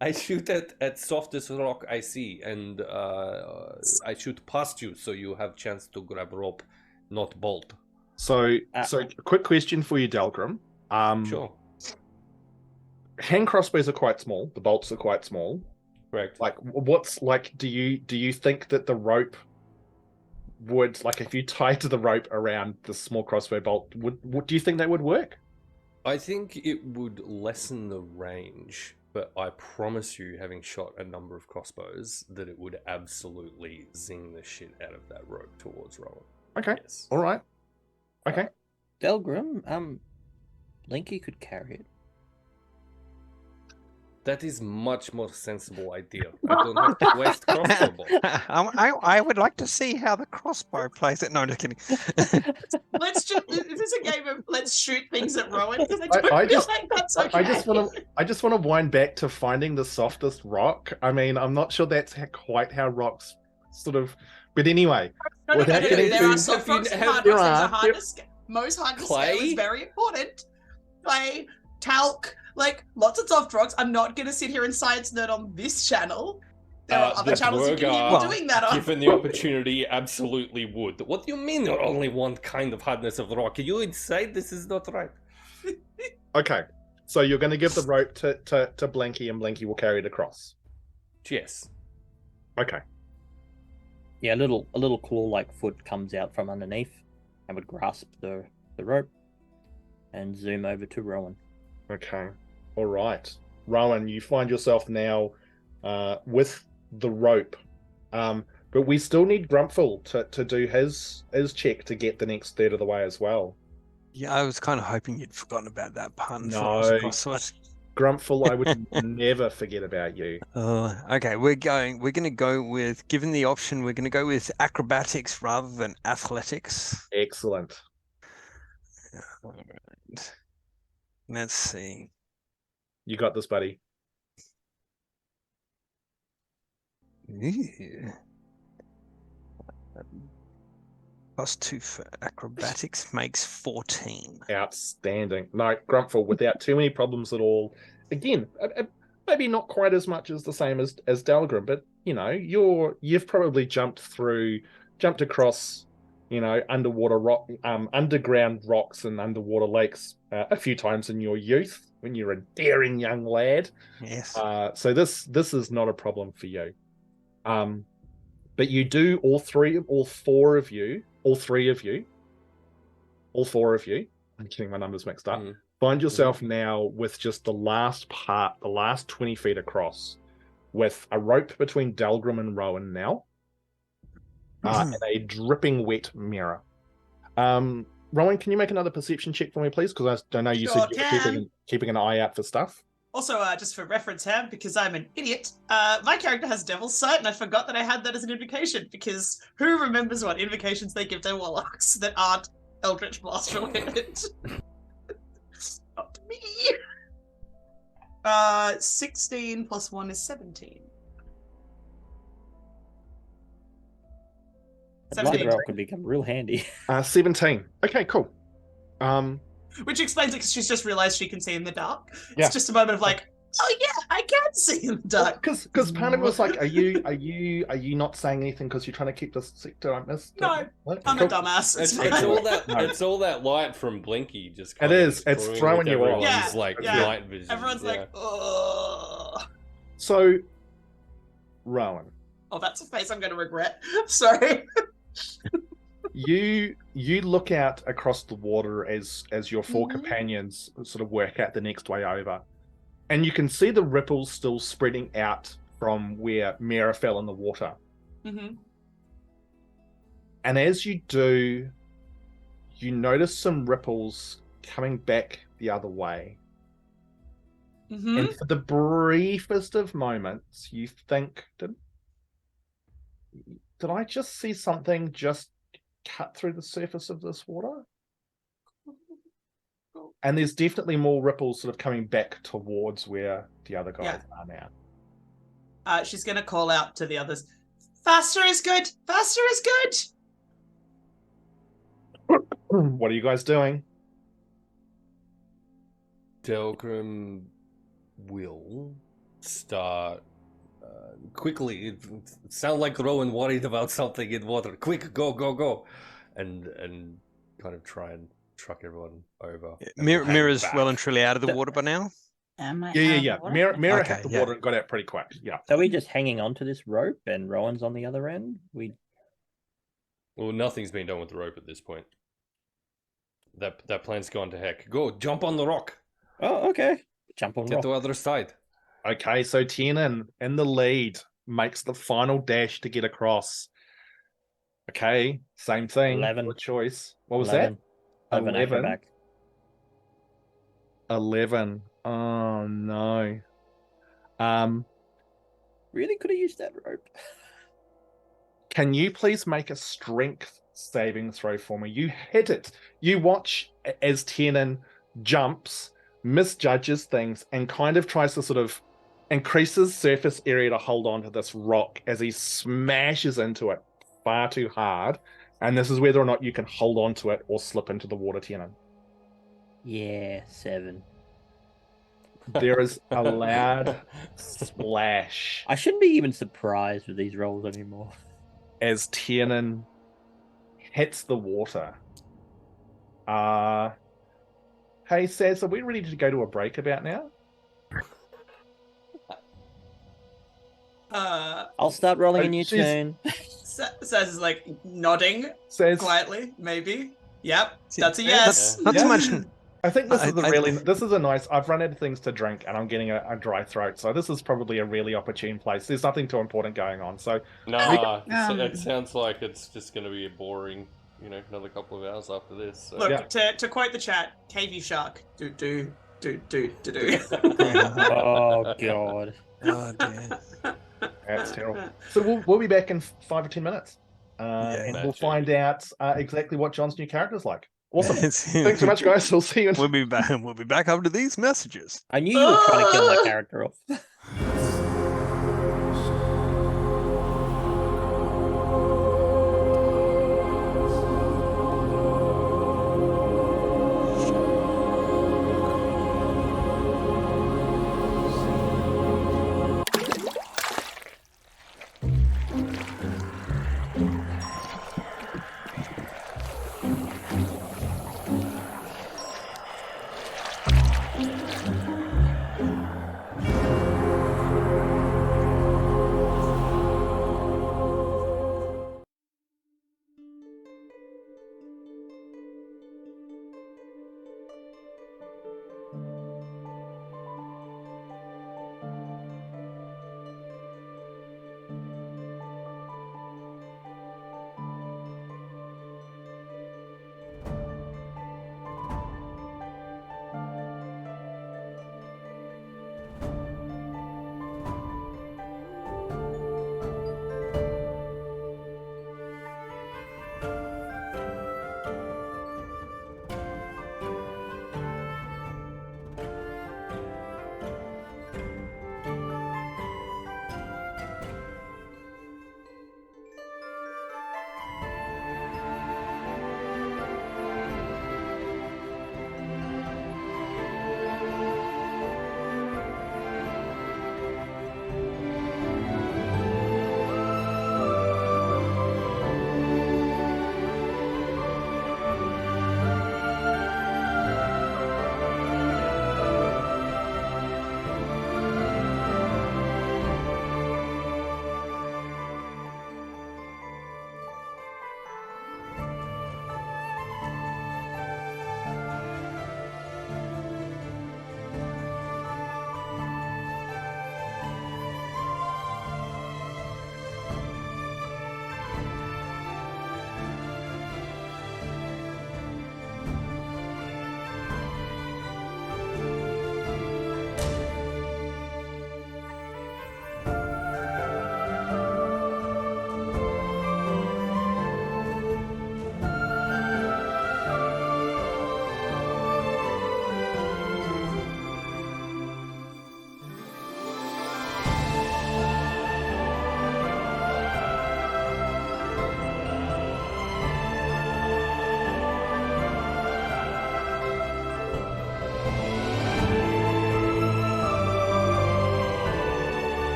B: I shoot at softest rock I see, and I shoot past you, so you have chance to grab rope, not bolt.
A: So quick question for you, Delgrim.
B: Sure.
A: Hand crossbows are quite small. The bolts are quite small.
B: Correct.
A: Like, what's like? Do you think that the rope would, like, if you tied to the rope around the small crossbow bolt, would do you think that would work?
B: I think it would lessen the range, but I promise you, having shot a number of crossbows, that it would absolutely zing the shit out of that rope towards Rowan.
A: Okay.
B: Yes.
A: All right. Okay.
C: Delgrim, Blinky could carry it.
B: That is much more sensible idea. I don't have to waste crossbow bolt.
D: I would like to see how the crossbow plays it. No, I'm just kidding.
E: Let's just. Is this a game of let's shoot things at Rowan? Because I don't
A: I
E: feel
A: just-
E: like that's okay.
A: I just want to wind back to finding the softest rock. I mean, I'm not sure that's quite how rocks sort of. But anyway,
E: No,
A: without getting
E: there are
A: too-
E: soft rocks and
B: have-
E: hard
A: there
E: rocks. There's a
A: are-
E: hardness. Most hardness scale
B: Clay?
E: is very important. Clay, talc, like lots of soft rocks. I'm not going to sit here and science nerd on this channel. There are other
B: the
E: channels you can hear me
B: Dwargar,
E: doing that on.
B: Given the opportunity, absolutely would. What do you mean you're only one kind of hardness of rock? Are you insane? This is not right.
A: okay. So you're going to give the rope to Blinky, and Blinky will carry it across.
B: Yes.
A: Okay.
C: Yeah, a little claw-like foot comes out from underneath and would grasp the rope and zoom over to Rowan.
A: Okay. All right. Rowan, you find yourself now with the rope. But we still need Grumpfel to do his check to get the next third of the way as well.
D: Yeah, I was kind of hoping you'd forgotten about that pun. before I
A: No.
D: was across it.
A: Grumpfel, I would never forget about you.
D: Okay, we're going to go with, given the option, we're going to go with acrobatics rather than athletics.
A: Excellent.
D: Alright. Let's see.
A: You got this, buddy.
D: Ooh. +2 for acrobatics makes 14.
A: Outstanding. No, Grumpfel, without too many problems at all. Again, maybe not quite as much as the same as Delgrim, but you know, you've probably jumped across, you know, underground rocks and underwater lakes a few times in your youth when you're a daring young lad.
D: Yes.
A: So this is not a problem for you. But you do all four of you. I'm getting my numbers mixed up.
B: Mm.
A: Find yourself now with just the last 20 feet across, with a rope between Delgrim and Rowan now, and a dripping wet Miera. Rowan, can you make another perception check for me, please? Because I know you
E: Sure
A: said you were keeping an eye out for stuff.
E: Also, just for reference here, because I'm an idiot, my character has Devil's Sight, and I forgot that I had that as an invocation, because who remembers what invocations they give their warlocks that aren't Eldritch Blast related? Not me! 16 plus 1 is 17.
C: That light
E: 17.
C: rock could become real handy.
A: 17. Okay, cool.
E: Which explains it, because she's just realised she can see in the dark.
A: Yeah.
E: It's just a moment of like, oh yeah, I can see in the dark.
A: Because part of me was like, are you not saying anything because you're trying to keep this secret? I missed.
E: No,
A: What?
E: I'm
A: Cool.
E: a dumbass. It's
B: It's
E: fine.
B: all that.
A: No.
B: It's all that light from Blinky. Just
A: It
B: kind of
A: is, it's
B: screwing
A: throwing
B: with
A: you off.
B: everyone's,
E: Yeah,
B: like
E: yeah.
B: night vision.
E: Everyone's
B: yeah.
E: like, oh.
A: So, Rowan,
E: Oh, that's a face I'm going to regret. Sorry.
A: you look out across the water as your 4
E: Mhm.
A: companions sort of work out the next way over, and you can see the ripples still spreading out from where Miera fell in the water.
E: Mm-hmm.
A: And as you do, you notice some ripples coming back the other way.
E: Mm-hmm.
A: And for the briefest of moments, you think, did I just see something just cut through the surface of this water? And there's definitely more ripples sort of coming back towards where the other guys are now.
E: She's going to call out to the others. Faster is good. Faster is good.
A: What are you guys doing?
B: Delgrim will start quickly. It sounds like Rowan worried about something in water. Quick, go, and kind of try and truck everyone over. and hang
D: Mira's
B: back.
D: well and truly out of the water by now.
F: Am I
A: Yeah.
F: out of water?
A: Miera
D: Okay,
A: hit the
D: yeah.
A: water and got out pretty quick. Yeah.
C: So are we just hanging on to this rope and Rowan's on the other end?
B: Well, nothing's been done with the rope at this point. That plan's gone to heck. Go, jump on the rock.
C: Oh, okay. Jump on
B: Get
C: rock.
B: the other side.
A: Okay, so Tiernan in the lead makes the final dash to get across. Okay, same thing.
C: 11.
A: Good choice. What was
C: 11.
A: that?
C: 11
A: 11.
C: acrobatic.
A: 11. Oh no.
C: Really could have used that rope.
A: Can you please make a strength saving throw for me? You hit it. You watch as Tiernan jumps, misjudges things, and kind of tries to sort of increases surface area to hold on to this rock as he smashes into it far too hard. And this is whether or not you can hold on to it or slip into the water, Tiernan.
C: Yeah, 7.
A: There is a loud splash
C: I shouldn't be even surprised with these rolls anymore.
A: as Tiernan hits the water. Hey, Saz, are we ready to go to a break about now?
C: I'll start rolling
A: Oh,
C: a new
A: she's-
C: turn.
E: Saz is like nodding
A: Saz,
E: quietly, maybe. Yep,
D: See,
E: that's a
B: yeah,
E: yes.
D: Not
A: Yeah.
D: so much.
A: I think this is
D: I-
A: this is a nice. I've run out of things to drink and I'm getting a dry throat, so this is probably a really opportune place. There's nothing too important going on, so
B: Nah,
F: Um,
B: it sounds like it's just going to be a boring, another couple of hours after this. So.
E: Look,
A: Yeah.
E: to quote the chat, KV Shark, do.
C: Oh, God.
D: Oh dear.
A: that's terrible. So we'll be back in 5 or 10 minutes, and we'll
B: Magic.
A: find out exactly what John's new character's like. Awesome. Thanks
D: Thanks
A: so much, guys. We'll see you.
D: We'll be back. We'll be back after these messages.
C: I knew you were trying to kill my character off.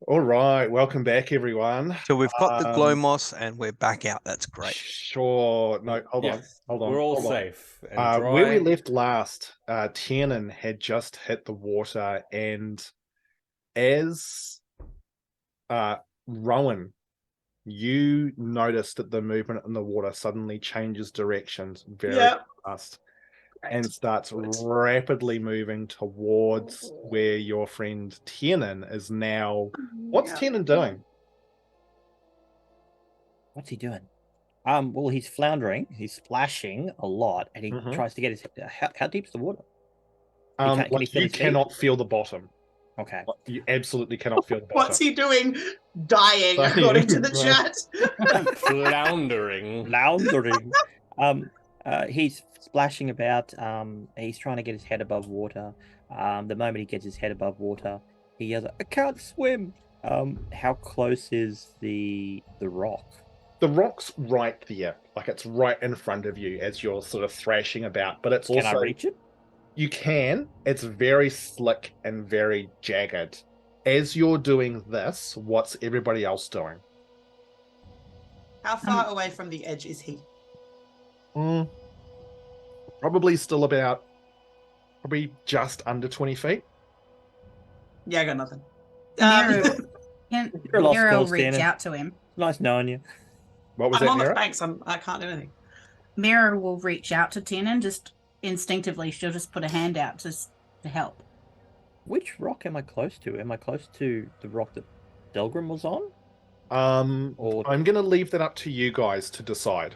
A: All right, welcome back, everyone.
D: So we've got the glow moss and we're back out. That's great.
A: Sure. No, hold on.
B: Yes,
A: Hold on.
B: We're all
A: hold on.
B: safe and dry.
A: Where we left last, Tiernan had just hit the water, and as Rowan, you noticed that the movement in the water suddenly changes directions very
E: Yep.
A: fast and starts rapidly moving towards where your friend Tiernan is now. What's
E: Yep.
A: Tiernan doing?
C: What's he doing? Well, he's floundering. He's splashing a lot, and he
A: Mhm.
C: tries to get his. How deep's the water? Can he
A: Like
C: feel
A: you
C: his feet?
A: cannot feel the bottom.
C: Okay.
A: Like, you absolutely cannot feel the bottom.
E: What's he doing? Dying,
A: Dying,
E: according to the
A: right.
E: chat.
B: Floundering.
C: Floundering. He's splashing about. He's trying to get his head above water. The moment he gets his head above water, he yells, "I can't swim." How close is the rock?
A: The rock's right there, like it's right in front of you as you're sort of thrashing about. But it's
C: Can
A: also
C: I reach it?
A: you can. It's very slick and very jagged. As you're doing this, what's everybody else doing?
E: How far away from the edge is he?
A: Probably still about, probably just under 20 feet.
E: Yeah, I got nothing.
F: Mira, can
C: You're a lost
F: Mira will
C: cause,
F: reach
C: Tiernan.
F: out to him.
C: Nice knowing you.
A: What was
E: I'm
A: that,
E: on the
A: Meera?
E: banks. I can't do anything.
F: Mira will reach out to Tiernan, just instinctively. She'll just put a hand out to help.
C: Which rock am I close to? Am I close to the rock that Delgrim was on? Or
A: I'm going to leave that up to you guys to decide.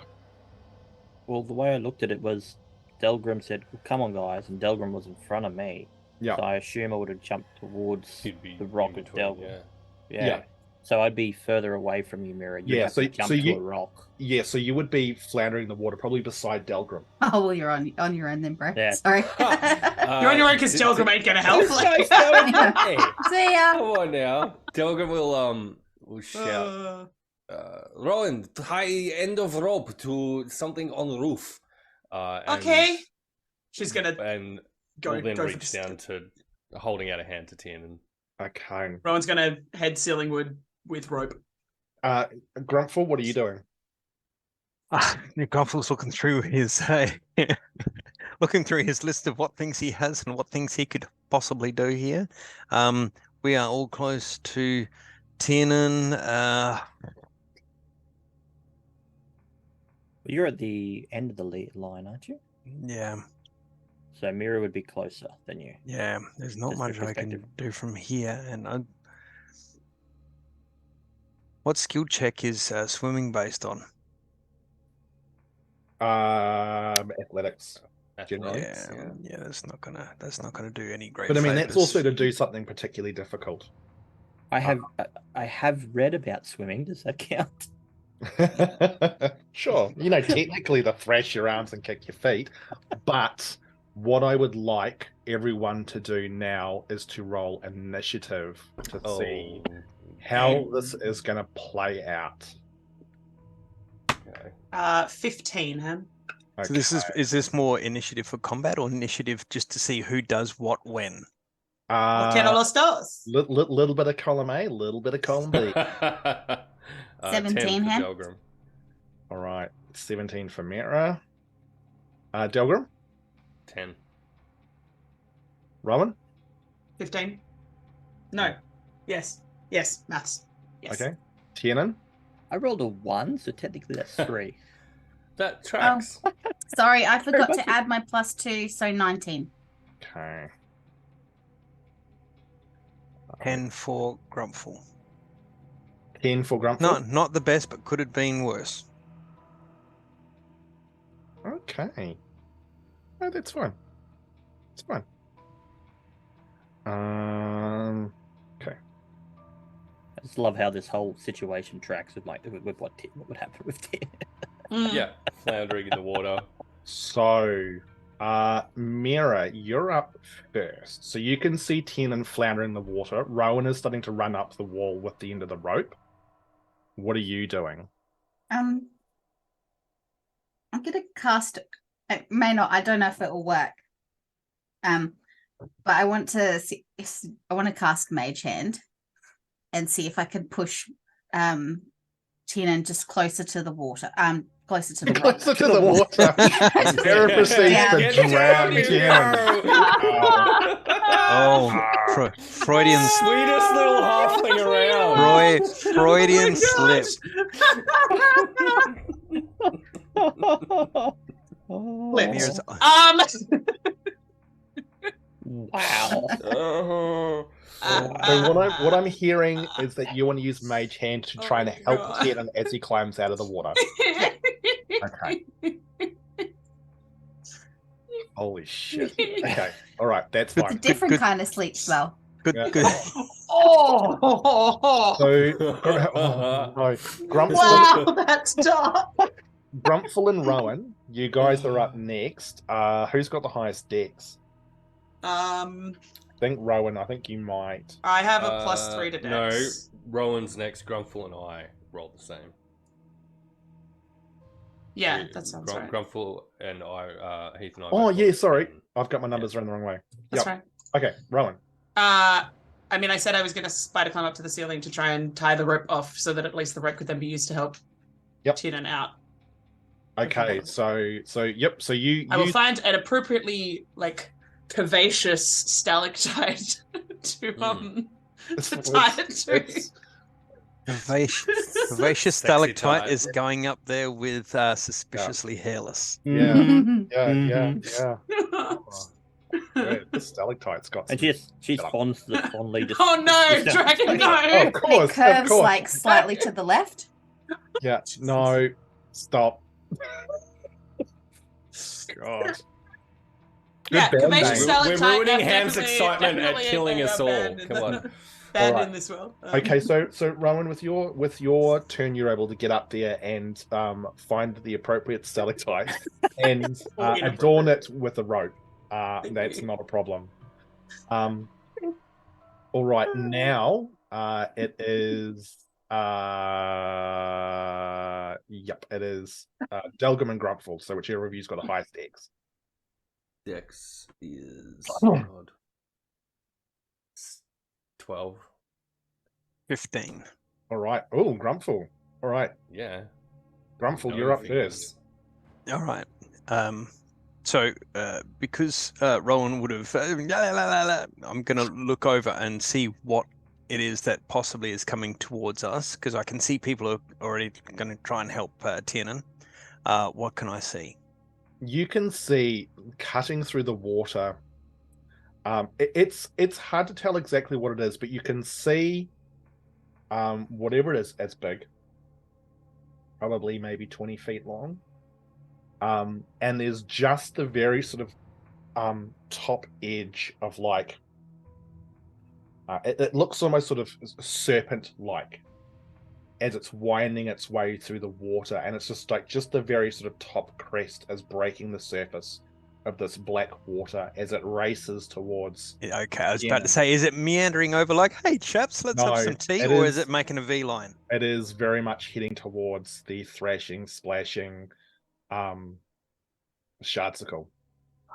C: well, the way I looked at it was Delgrim said, well, "Come on, guys," and Delgrim was in front of me.
A: Yeah.
C: So I assume I would have jumped towards
B: He'd be
C: the rock
B: in
C: of
B: between,
C: Delgrim.
B: yeah.
C: Yeah. So I'd be further away from you, Mira. You'd
A: Yeah,
C: have to jump
A: so
C: to
A: you-
C: a rock.
A: Yeah, so you would be floundering in the water, probably beside Delgrim.
F: Oh well, you're on your own then, bro.
C: Yeah.
F: Sorry.
E: You're on your own because Delgrim ain't gonna help.
C: This guy's going
B: Hey,
F: See ya.
B: come on now. Delgrim will shout. Rowan, tie end of rope to something on the roof.
E: Okay. She's gonna
B: And
E: go,
B: we'll then
E: go for
B: reach down to holding out a hand to Tiernan.
A: Okay.
E: Rowan's gonna head ceiling wood with rope.
A: Grumpfel, what are you doing?
D: Grumpfel's looking through his looking through his list of what things he has and what things he could possibly do here. We are all close to Tiernan.
C: You're at the end of the line, aren't you?
D: Yeah,
C: So Mira would be closer than you.
D: yeah. There's not
C: Just for
D: much I can
C: perspective.
D: do from here. And what skill check is swimming based on?
A: Athletics. Generally.
D: Yeah. That's not gonna do any great.
A: But I mean, that's
D: favors.
A: also to do something particularly difficult.
C: I have read about swimming. Does that count?
A: Sure. Technically to thrash your arms and kick your feet. But what I would like everyone to do now is to roll initiative to see how this is going to play out.
B: Okay.
E: 15, Ham.
D: So this is this more initiative for combat or initiative just to see who does what when?
E: What can los dos?
A: Little bit of column A, little bit of column B.
F: 17,
B: 10 for
F: Ham?
B: Delgrim.
A: All right, 17 for Meera. Delgrim,
B: 10.
A: Rowan.
E: 15. No. Yes. Maths. Yes.
A: Okay, Tiernan.
C: I rolled a 1, so technically that's 3.
B: That tracks.
F: Sorry, I forgot
C: much.
F: to add my +2, so 19.
A: Okay.
D: 10 for Grumpfel.
A: 10 for Grumpfel.
D: Not the best, but could have been worse.
A: Okay. No, that's fine. It's fine. Okay.
C: I just love how this whole situation tracks with with what would happen with Tiernan.
B: Yeah, floundering in the water.
A: So, Meera, you're up first. So you can see Tiernan floundering in the water. Rowan is starting to run up the wall with the end of the rope. What are you doing?
F: I'm gonna cast. It may not. I don't know if it will work. But I want to see. I want to cast Mage Hand, and see if I can push Tiernan just closer to the water. Closer to the rock.
A: Closer to the water. Meera proceeds
F: Yeah.
A: to
B: Get
A: drown
B: down, you
A: Tiernan.
D: Oh, Freudian
B: Sweetest little halfling around.
D: Freudian slip.
E: Flips.
D: Mira's-
C: Wow.
B: Oh.
A: So what I'm hearing is that you want to use Mage Hand to try and
E: Oh my
A: help
E: God.
A: Tiernan as he climbs out of the water. Okay. Holy shit. Okay. All right. That's
F: It's a
A: fine.
F: different
D: good.
F: kind of sleep spell.
D: Good,
A: Yeah.
D: good.
E: Oh,
A: So, oh, no.
E: wow, that's dark.
A: Grumpfel and Rowan, you guys are up next. Who's got the highest dex? I think Rowan. I think you might.
E: I have a +3 to
B: No,
E: dex.
B: Rowan's next. Grumpfel and I rolled the same.
E: Yeah, that sounds right.
B: Grumpfel and I, Heath and I.
A: Oh
B: both
A: yeah,
B: rolled
A: sorry.
B: 10.
A: I've got my numbers around the wrong way.
E: That's
A: Yep.
E: right.
A: Okay, Rowan.
E: I mean, I said I was going to spider climb up to the ceiling to try and tie the rope off so that at least the rope could then be used to help Tiernan out.
A: Okay, so yep. So
E: I will find an appropriately curvaceous stalactite to tie it to.
D: Vivacious
B: Sexy
D: stalactite
B: type.
D: is going up there with suspiciously hairless.
A: Yeah.
C: Mhm.
A: Yeah. Wait, this stalactite's got.
C: And
A: Some...
C: she's fondly just.
E: Oh no,
C: just-
E: dragon, no!
A: Oh, of course,
F: It curves
A: of course.
F: like slightly to the left.
A: Yeah. No. Stop. God.
E: Yeah,
A: Good band
E: curvaceous
A: name.
E: stalactite.
B: We're ruining
E: that's
B: Ham's
E: definitely-
B: excitement at
E: definitely
B: killing
E: a
B: us all.
E: band in
B: Come
E: the-
B: on.
E: Band
A: Alright.
E: in this world.
A: Okay, so Rowan, with your turn, you're able to get up there and find the appropriate stalactite and adorn it with a rope. That's not a problem. All right, now it is. Yep, it is Delgrim and Grumpfel. So whichever of you's got the highest dex.
B: Dex is
A: Oh.
B: God. 12.
D: 15.
A: All right. Oh, Grumpfel. All right,
B: Yeah.
A: Grumpfel,
B: No
A: you're up
B: fingers.
A: first.
D: All right. So because Rowan would have, I'm going to look over and see what it is that possibly is coming towards us, because I can see people are already going to try and help Tiernan. What can I see?
A: You can see cutting through the water. It's hard to tell exactly what it is, but you can see whatever it is. It's big, probably maybe 20 feet long. And there's just the very sort of top edge of it looks almost sort of serpent-like as it's winding its way through the water, and it's just the very sort of top crest is breaking the surface of this black water as it races towards.
D: Yeah, okay, I was about to say, is it meandering over like, hey chaps, let's have some tea, or is it making a V line?
A: It is very much heading towards the thrashing, splashing, shardsicle.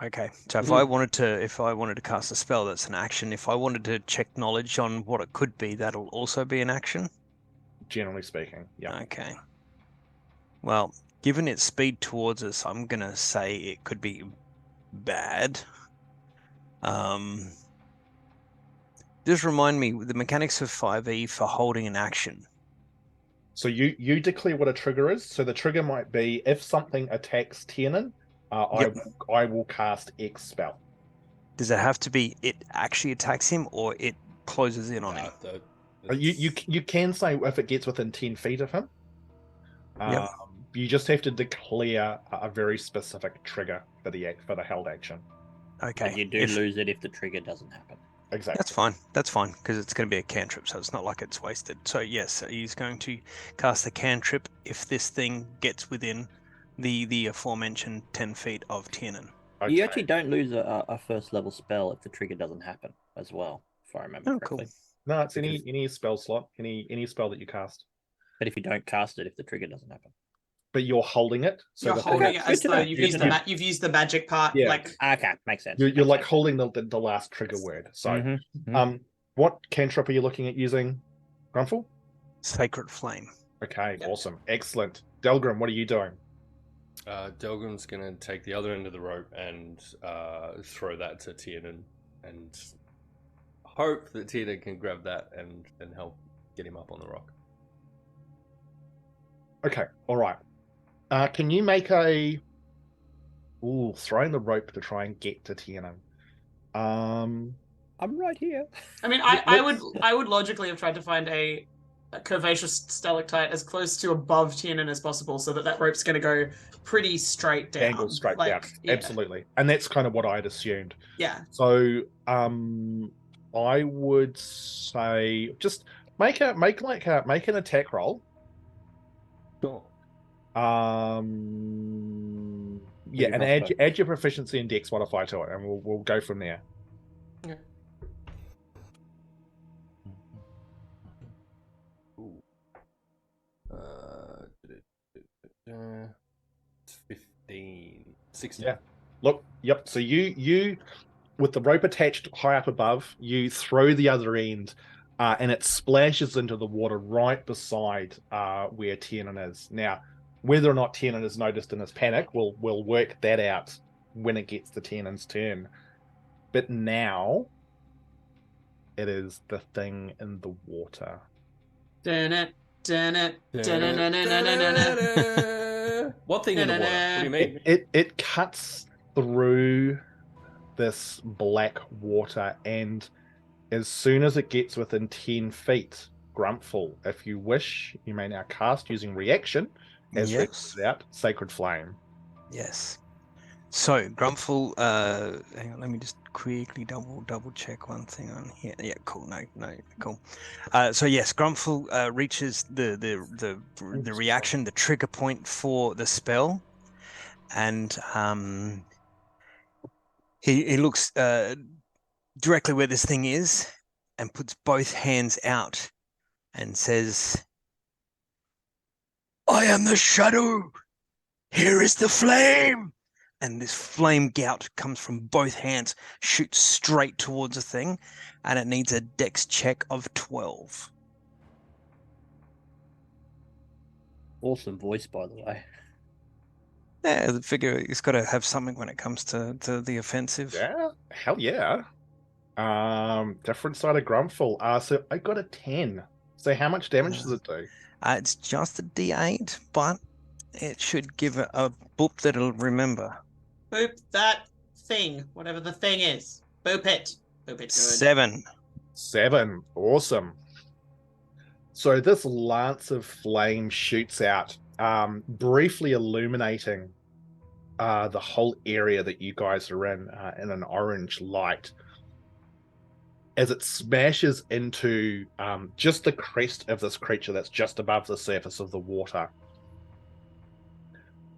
D: Okay, so if I wanted to cast a spell, that's an action. If I wanted to check knowledge on what it could be, that'll also be an action.
A: Generally speaking, yeah.
D: Okay. Well, given its speed towards us, I'm gonna say it could be bad. Just remind me the mechanics of 5e for holding an action.
A: So you declare what a trigger is. So the trigger might be if something attacks Tiernan, I will cast X spell.
D: Does it have to be it actually attacks him, or it closes in on him?
A: You can say if it gets within 10 feet of him.
D: Yep.
A: You just have to declare a very specific trigger for the held action.
D: Okay.
C: And you do lose it if the trigger doesn't happen.
A: Exactly.
D: That's fine. That's fine, because it's going to be a cantrip, so it's not like it's wasted. So yes, he's going to cast the cantrip if this thing gets within the aforementioned 10 feet of Tiernan.
A: Okay.
C: You actually don't lose a first level spell if the trigger doesn't happen as well, if I remember correctly.
D: Cool.
A: No, it's any spell slot, any spell that you cast.
C: But if you don't cast it, if the trigger doesn't happen.
A: But you're holding it. So
E: You're holding it as
C: Good to
E: though
C: know,
E: you've
C: good
E: used
C: to know.
E: you've used the magic part.
A: Yeah.
C: Okay, makes sense.
A: You're
C: makes
A: like
C: sense.
A: holding the last trigger word. So,
C: Mhm, mhm.
A: What cantrip are you looking at using, Grumpfel?
D: Sacred Flame.
A: Okay,
E: Yep.
A: awesome, excellent. Delgrim, what are you doing?
B: Delgrim's going to take the other end of the rope and throw that to Tiernan and hope that Tiernan can grab that and help get him up on the rock.
A: Okay, all right. Can you make throwing the rope to try and get to Tiernan?
C: I'm right here.
E: I mean, I would logically have tried to find a curvaceous stalactite as close to above Tiernan as possible, so that rope's going to go pretty straight down.
A: Angle straight down.
E: Yeah.
A: Absolutely. And that's kind of what I'd assumed.
E: Yeah.
A: So I would say just make an attack roll.
B: Sure.
A: Yeah,
C: Your
A: and
C: crossbow.
A: add your proficiency and dex modifier to it, and we'll go from there.
B: Okay. Ooh. 15. 16.
A: Yeah. Look, yep. So you with the rope attached high up above, you throw the other end, and it splashes into the water right beside where Tiernan is. Now, whether or not Tiernan is noticed in his panic, we'll work that out when it gets to Tiernan's turn. But now, it is the thing in the water.
E: Dun it, dun it,
B: What thing in the water? What do you mean?
A: It cuts through this black water, and as soon as it gets within 10 feet, Grumpfel, if you wish, you may now cast using reaction, as Rick pointed out, Sacred Flame.
D: Yes. So Grumpfel, hang on, let me just quickly double check one thing on here. Yeah, cool. No, cool. So yes, Grumpfel reaches the reaction, the trigger point for the spell, and he looks directly where this thing is, and puts both hands out, and says, "I am the shadow. Here is the flame." And this flame gout comes from both hands, shoots straight towards the thing, and it needs a dex check of 12.
C: Awesome voice, by the way.
D: Yeah, I figure he's got to have something when it comes to the offensive.
A: Yeah, hell yeah. Different side of Grumpfel. So I got a 10. So how much damage does it do?
D: It's just a D8, but it should give it a boop that it'll remember.
E: Boop that thing, whatever the thing is. Boop it. Boop it good.
D: 7.
A: 7. Awesome. So this lance of flame shoots out, briefly illuminating the whole area that you guys are in an orange light. As it smashes into just the crest of this creature that's just above the surface of the water.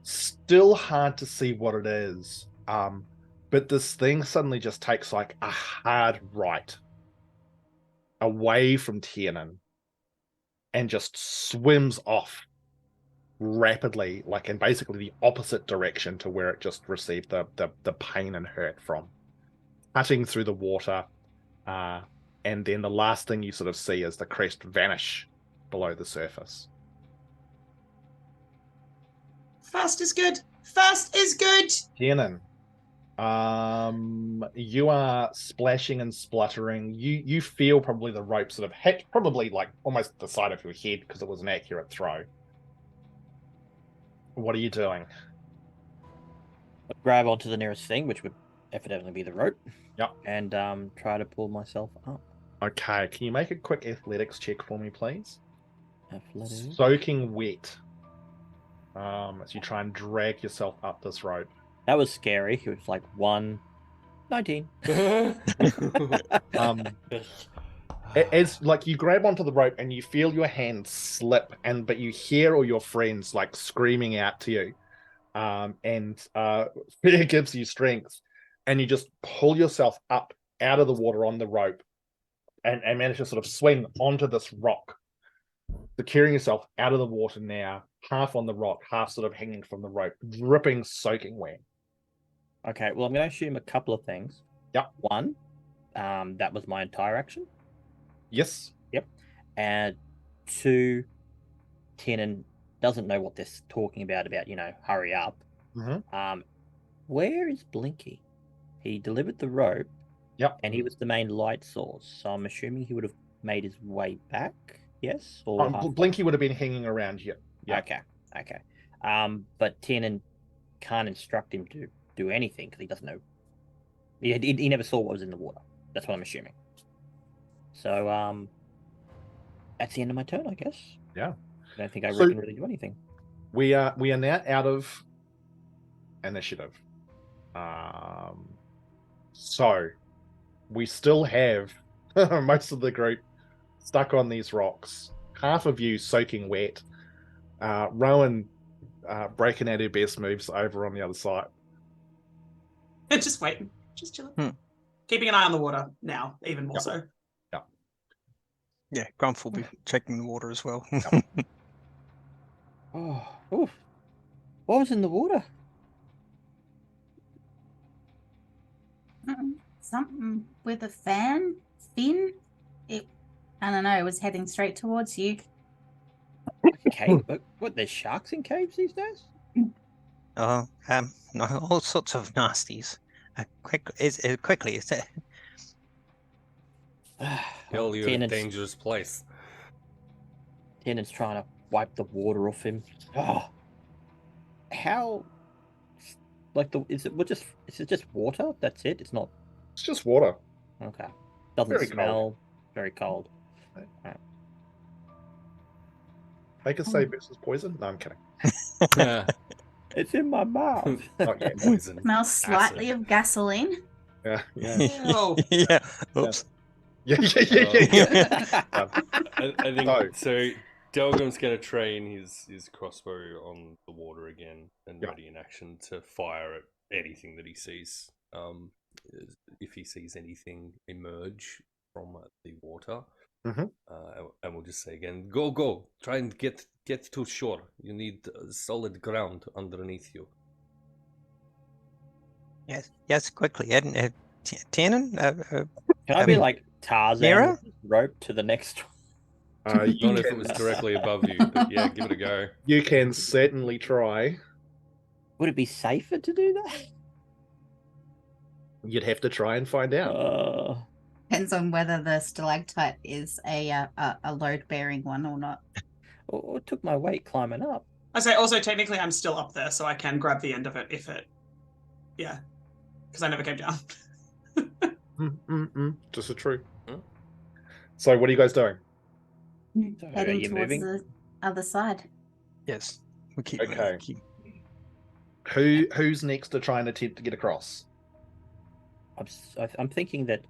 A: Still hard to see what it is, but this thing suddenly just takes like a hard right away from Tiernan and just swims off rapidly, like in basically the opposite direction to where it just received the pain and hurt from, cutting through the water, and then the last thing you sort of see is the crest vanish below the surface.
E: Fast is good. Fast is good.
A: Tiernan, you are splashing and spluttering. You feel probably the rope sort of hit probably like almost the side of your head because it was an accurate throw. What are you doing?
C: I'd grab onto the nearest thing, which would evidently be the rope.
A: Yep.
C: And try to pull myself up.
A: Okay, can you make a quick athletics check for me, please?
C: Athletics.
A: Soaking wet. As you try and drag yourself up this rope.
C: That was scary. It was like 19.
A: As like you grab onto the rope and you feel your hand slip, but you hear all your friends like screaming out to you, and fear gives you strength, and you just pull yourself up out of the water on the rope, and manage to sort of swing onto this rock, securing yourself out of the water now, half on the rock, half sort of hanging from the rope, dripping, soaking wet.
C: Okay, well, I'm going to assume a couple of things.
A: Yep.
C: One, that was my entire action.
A: Yes.
C: Yep. And two, Tiernan doesn't know what they're talking about, hurry up.
A: Mm-hmm.
C: Where is Blinky? He delivered the rope.
A: Yep.
C: And he was the main light source. So I'm assuming he would have made his way back. Yes? Or
A: Blinky would have been hanging around here. Yeah.
C: Okay. But Tiernan can't instruct him to do anything because he doesn't know. He never saw what was in the water. That's what I'm assuming. So That's the end of my turn, I guess.
A: Yeah.
C: I don't think I
A: So-
C: can really do anything.
A: We are now out of initiative. So we still have most of the group stuck on these rocks. Half of you soaking wet. Rowan breaking out her best moves over on the other side.
E: Just waiting. Just chilling.
D: Hmm.
E: Keeping an eye on the water now, even more
A: Yep.
E: so.
D: Yeah, Grumpfel will be checking the water as well.
C: Oh, oof. What was in the water?
F: Something with a fin. I don't know. It was heading straight towards you.
C: Cave? What? There's sharks in caves these days?
D: Oh, no, all sorts of nasties. Quickly, is it?
B: Hell, you're a
C: Tiernan's,
B: dangerous place.
C: Tiernan's trying to wipe the water off him. Oh. How? Like is it just water? That's it. It's not
A: It's just water.
C: okay. Doesn't
A: Very
C: smell.
A: cold.
C: Very cold.
A: Make us say versus poison? No, I'm kidding.
C: It's in my mouth.
A: Not yet.
B: Poison.
F: Smells slightly of gasoline.
A: Yeah, yeah.
E: Oh.
D: Yeah. Oops.
A: Yeah.
B: I think
A: No.
B: so. Delgrim's going to train his crossbow on the water again and
A: Yeah.
B: ready in action to fire at anything that he sees. If he sees anything emerge from the water,
A: Mhm.
B: and we'll just say again, go, try and get to shore. You need solid ground underneath you.
D: Yes, quickly. Tiernan,
C: Can I be
D: Um,
C: like Tarzan
D: Miera?
C: with this rope to the next one?
A: You
B: Not if it
A: can-
B: was directly above you, but yeah, give it a go.
A: You can certainly try.
C: Would it be safer to do that?
A: You'd have to try and find out.
F: Depends on whether the stalactite is a load-bearing one or not.
C: Or it took my weight climbing up.
E: I say also technically I'm still up there, so I can grab the end of it if it. Yeah, because I never came down.
A: Just a true.
B: Hmm?
A: So what are you guys doing?
C: So are
F: Heading
C: you
F: towards
C: moving?
F: the other side.
D: yes. We keep
A: Okay.
D: moving.
A: Who's next to try and attempt to get across?
C: I'm thinking that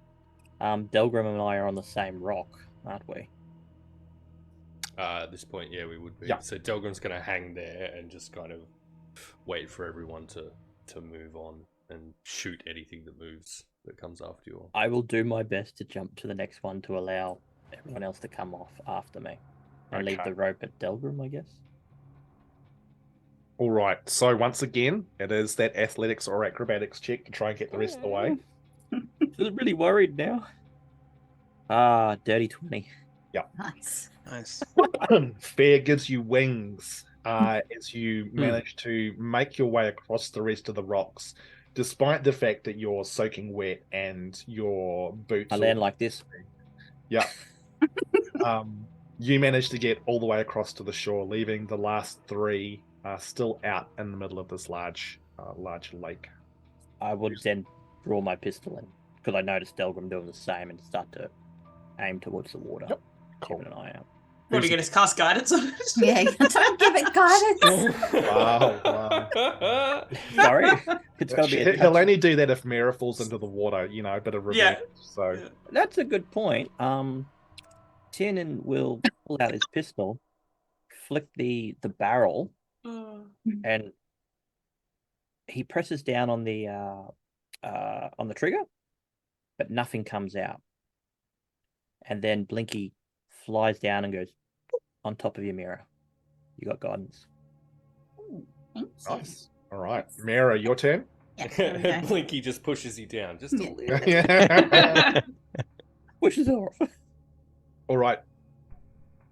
C: Delgrim and I are on the same rock, aren't we?
B: At this point, yeah, we would be.
A: Yeah.
B: So Delgrim's going to hang there and just kind of wait for everyone to move on and shoot anything that moves that comes after you.
C: I will do my best to jump to the next one to allow everyone else to come off after me. And leave
A: Okay.
C: the rope at Delgrim, I guess.
A: All right. So once again, it is that athletics or acrobatics check to try and get the rest of the way.
C: I'm really worried now. Dirty 20.
F: Nice.
D: Nice.
A: Fear gives you wings as you manage to make your way across the rest of the rocks, despite the fact that you're soaking wet and your boots.
C: I land like this.
A: Yeah. You manage to get all the way across to the shore, leaving the last three still out in the middle of this large lake.
C: I would then draw my pistol in because I noticed Delgrim doing the same and start to aim towards the water.
A: Yep. Cool.
C: Keeping an eye out.
E: What are you going to cast guidance on it?
F: Yeah, don't give it guidance.
A: Wow.
C: Sorry, it's got to be.
A: He'll only do that if Miera falls into the water, a bit of revenge.
E: Yeah.
A: So
E: Yeah.
C: That's a good point. Tiernan will pull out his pistol, flick the barrel, and he presses down on the trigger, but nothing comes out. And then Blinky flies down and goes on top of your mirror. You got guidance.
F: Thank you.
A: nice. All right, Miera, your turn.
F: Yeah, there we go.
B: Blinky just pushes you down just a
F: Yeah.
B: little.
A: Yeah.
C: Which is off.
A: All right.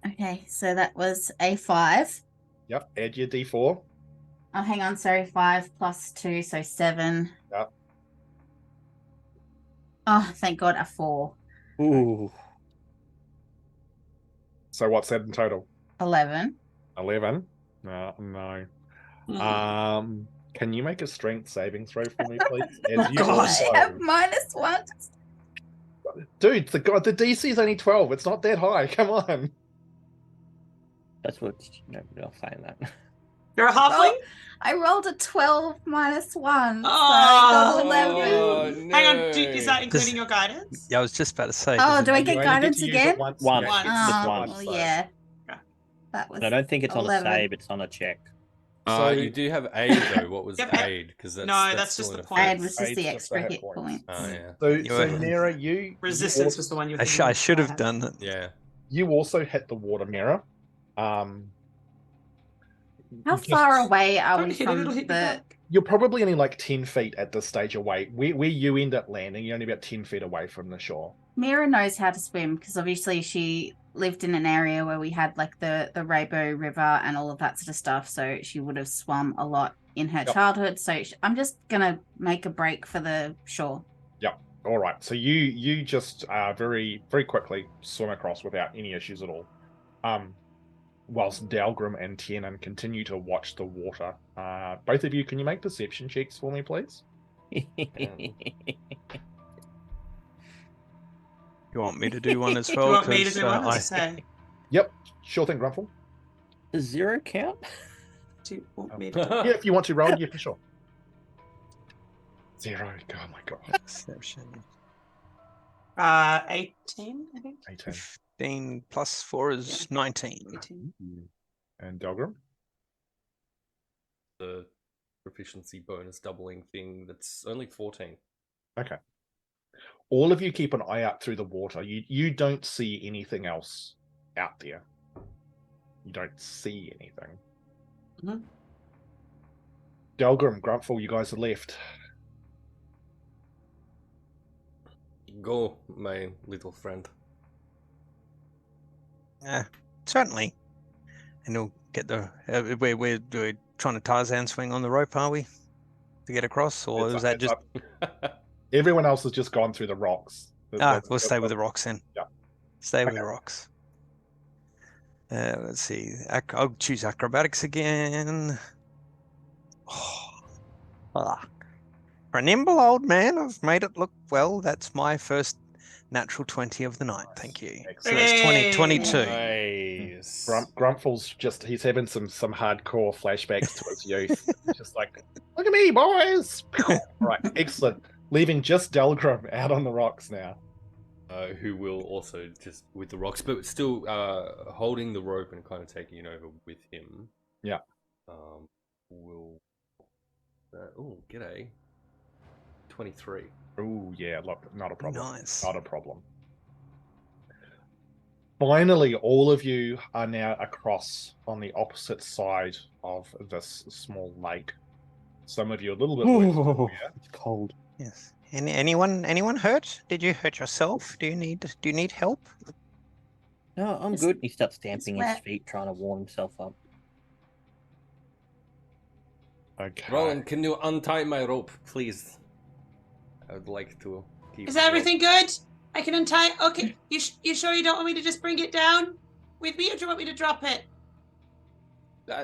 F: Okay, so that was a 5.
A: Yep. Add your D4.
F: Oh, hang on. Sorry, 5 plus 2, so 7.
A: Yep.
F: Oh, thank God, a 4.
C: Ooh.
A: So what's that in total?
F: 11.
A: 11. No. Can you make a strength saving throw for me, please? As you
E: God.
F: I have -1.
A: Dude, the DC is only 12. It's not that high. Come on.
C: That's what. No, not saying that.
E: You're a halfling?
F: I rolled a 12 minus 1. So
E: Oh.
F: I got 11.
B: Oh,
E: Hang on,
B: no.
E: is that including your guidance?
D: Yeah, I was just about to say.
F: Oh,
D: does
F: do I
D: it-
F: get
A: You only
F: guidance
A: to use
F: again?
A: it once.
C: One.
A: Yeah,
E: One.
A: it's
C: Just
F: Oh,
C: one.
F: well,
A: so-
F: yeah.
E: Okay.
F: That was.
C: And I don't think it's on a
F: 11.
C: save; it's on a check.
A: So-
B: You do have aid though. What was
E: Yep.
B: aid? Because
E: No, that's
B: still
E: just
B: an
E: the
B: effect.
E: point.
F: Aid was just
A: Aid's
F: the
A: just the
F: extra
A: hit
F: hit
A: points.
F: points.
B: Oh yeah.
A: So,
D: You
A: so
D: were-
A: Miera, you
E: Resistance was the one you were
D: I,
E: thinking
D: I
E: of.
D: should have
E: had.
D: done it.
B: Yeah.
A: you also hit the water mirror.
F: How
A: just-
F: far away are
E: Don't
F: we
E: hit it,
F: from
E: it'll hit you
F: the?
E: back.
A: You're probably only like 10 feet at this stage away. Where you end up landing, you're only about 10 feet away from the shore.
F: Mira knows how to swim because obviously she lived in an area where we had like the Rainbow River and all of that sort of stuff. So she would have swum a lot in her
A: Yep.
F: childhood. So I'm just gonna make a break for the shore.
A: All right. So you just very very quickly swim across without any issues at all. Whilst Delgrim and Tiernan continue to watch the water. Both of you, can you make perception checks for me, please?
D: You want me to do one as
E: Do
D: well?
E: you want me to
D: 'Cause,
E: do one?
D: I-
E: As say,
A: Yep. Sure thing, Grumpfel.
C: Does 0 count?
E: do you want me to?
A: Yeah, if you want to roll, yeah, for sure. 0. Oh my god.
D: Perception.
E: 18, I think.
A: 18.
D: 15 plus 4 is 19.
E: 18.
A: And Delgrim?
B: The proficiency bonus doubling thing. That's only 14.
A: Okay. All of you keep an eye out through the water. You don't see anything else out there. You don't see anything.
E: Mhm.
A: Delgrim, Grumpfel, you guys are left.
B: Go, my little friend.
D: Certainly. And we'll get the. We're trying to Tarzan swing on the rope, are we? To get across? Or
A: It's
D: is
A: up-
D: that
A: it's
D: just.
A: up. Everyone else has just gone through the rocks.
D: We'll stay with the rocks then.
A: Yeah.
D: Stay with
A: Okay.
D: the rocks. Let's see. I'll choose acrobatics again. For a nimble old man, I've made it look well. That's my first natural 20 of the night. Thank you. So
A: Excellent.
D: that's 20,
E: Hey!
D: 22.
B: Nice.
A: Grumpfel's he's having some hardcore flashbacks to his youth. He's just like, look at me, boys! Right, excellent. Leaving just Delgrim out on the rocks now.
B: Who will also just with the rocks, but still holding the rope and kind of taking it over with him.
A: Yeah.
B: Will. Oh, g'day. 23.
A: Oh yeah, look, not a problem.
D: Nice.
A: Not a problem. Finally, all of you are now across on the opposite side of this small lake. Some of you a little bit worse.
C: Oh,
A: Yeah.
C: it's cold.
D: Yes. Anyone hurt? Did you hurt yourself? Do you need help?
C: No, I'm
F: Just-
C: good. He starts stamping his
F: wet.
C: feet, trying to warm himself up.
A: Okay.
B: Rowan, can you untie my rope, please? I would like to keep.
E: Is
B: the rope.
E: everything good? I can untie. Okay, you sure you don't want me to just bring it down with me, or do you want me to drop it?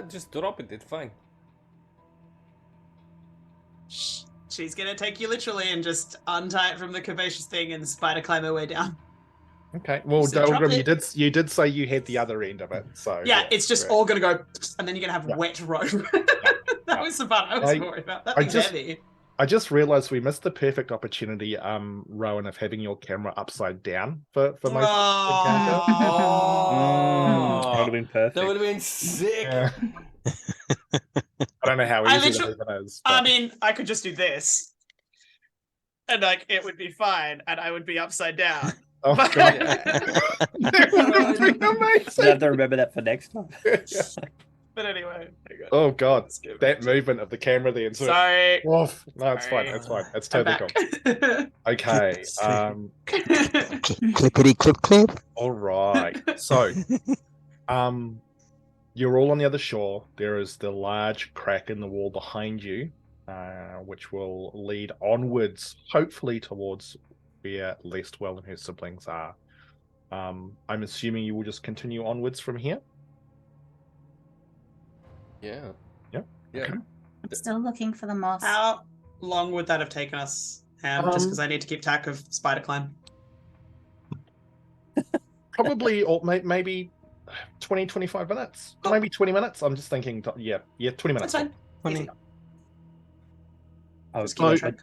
B: Just drop it. It's fine.
E: Shh. She's gonna take you literally and just untie it from the curvaceous thing and spider climb her way down.
A: Okay. Well,
E: So drop
A: Delgrim,
E: it.
A: you did say you had the other end of it, so
E: Yeah, it's just
A: great.
E: all gonna go, and then you're gonna have
A: Yeah.
E: wet rope. That was the part I was worried about. That
A: I
E: thing's
A: just-
E: heavy.
A: I just realized we missed the perfect opportunity, Rowan, of having your camera upside down for most
E: Oh.
C: That would have been perfect.
B: That would have been sick.
A: Yeah. I don't know how
E: I
A: easy
E: literally-
A: that is.
E: I
A: but-
E: mean, I could just do this, and like it would be fine, and I would be upside down.
A: oh
E: but-
A: god, that would have been
C: You
A: amazing.
C: have to remember that for next time.
E: But anyway, there you go.
A: Oh god,
E: Let's give
A: that
E: it-
A: movement of the camera there. And
E: Sorry.
A: Woof. No, it's fine.
E: Sorry.
A: It's fine. It's
E: I'm
A: totally
E: back.
A: cool. Okay.
D: Clippity clip clip.
A: All right. So, you're all on the other shore. There is the large crack in the wall behind you, which will lead onwards, hopefully towards where Lestwell and her siblings are. I'm assuming you will just continue onwards from here.
B: Yeah.
A: Yeah,
B: Yeah.
A: okay.
F: I'm still looking for the moss.
E: How long would that have taken us, Ham? Just because I need to keep track of spider climb.
A: Probably, or maybe 20, 25 minutes, maybe 20 minutes. I'm just thinking, yeah, 20 minutes.
E: That's fine.
D: 20.
C: Oh,
E: Just keep on track.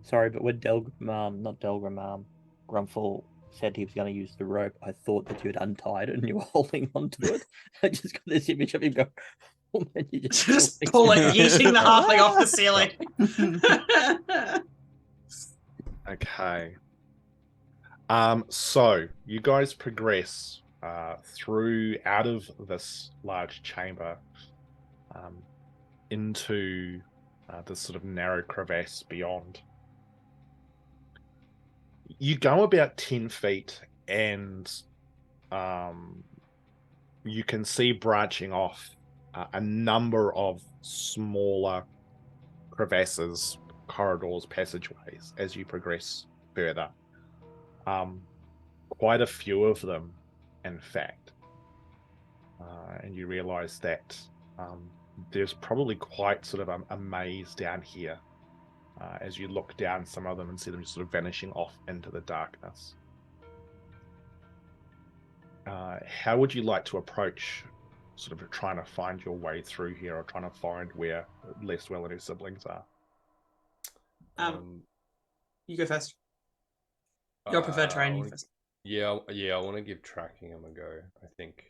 C: sorry, but when not Delgrim, Grumpfel said he was going to use the rope, I thought that you had untied it and you were holding onto it. I just got this image of him go, oh, man, you
E: Just pull it, yeeting the halfling off the ceiling.
A: Okay. So you guys progress through out of this large chamber into this sort of narrow crevasse beyond. You go about 10 feet and you can see branching off a number of smaller crevasses, corridors, passageways as you progress further. Quite a few of them, in fact. And you realize that there's probably quite sort of a maze down here as you look down some of them and see them just sort of vanishing off into the darkness. How would you like to approach sort of trying to find your way through here, or trying to find where Lestwell and his siblings are?
E: You go first. Your preferred terrain, you first.
B: Yeah, I want to give tracking him a go, I think.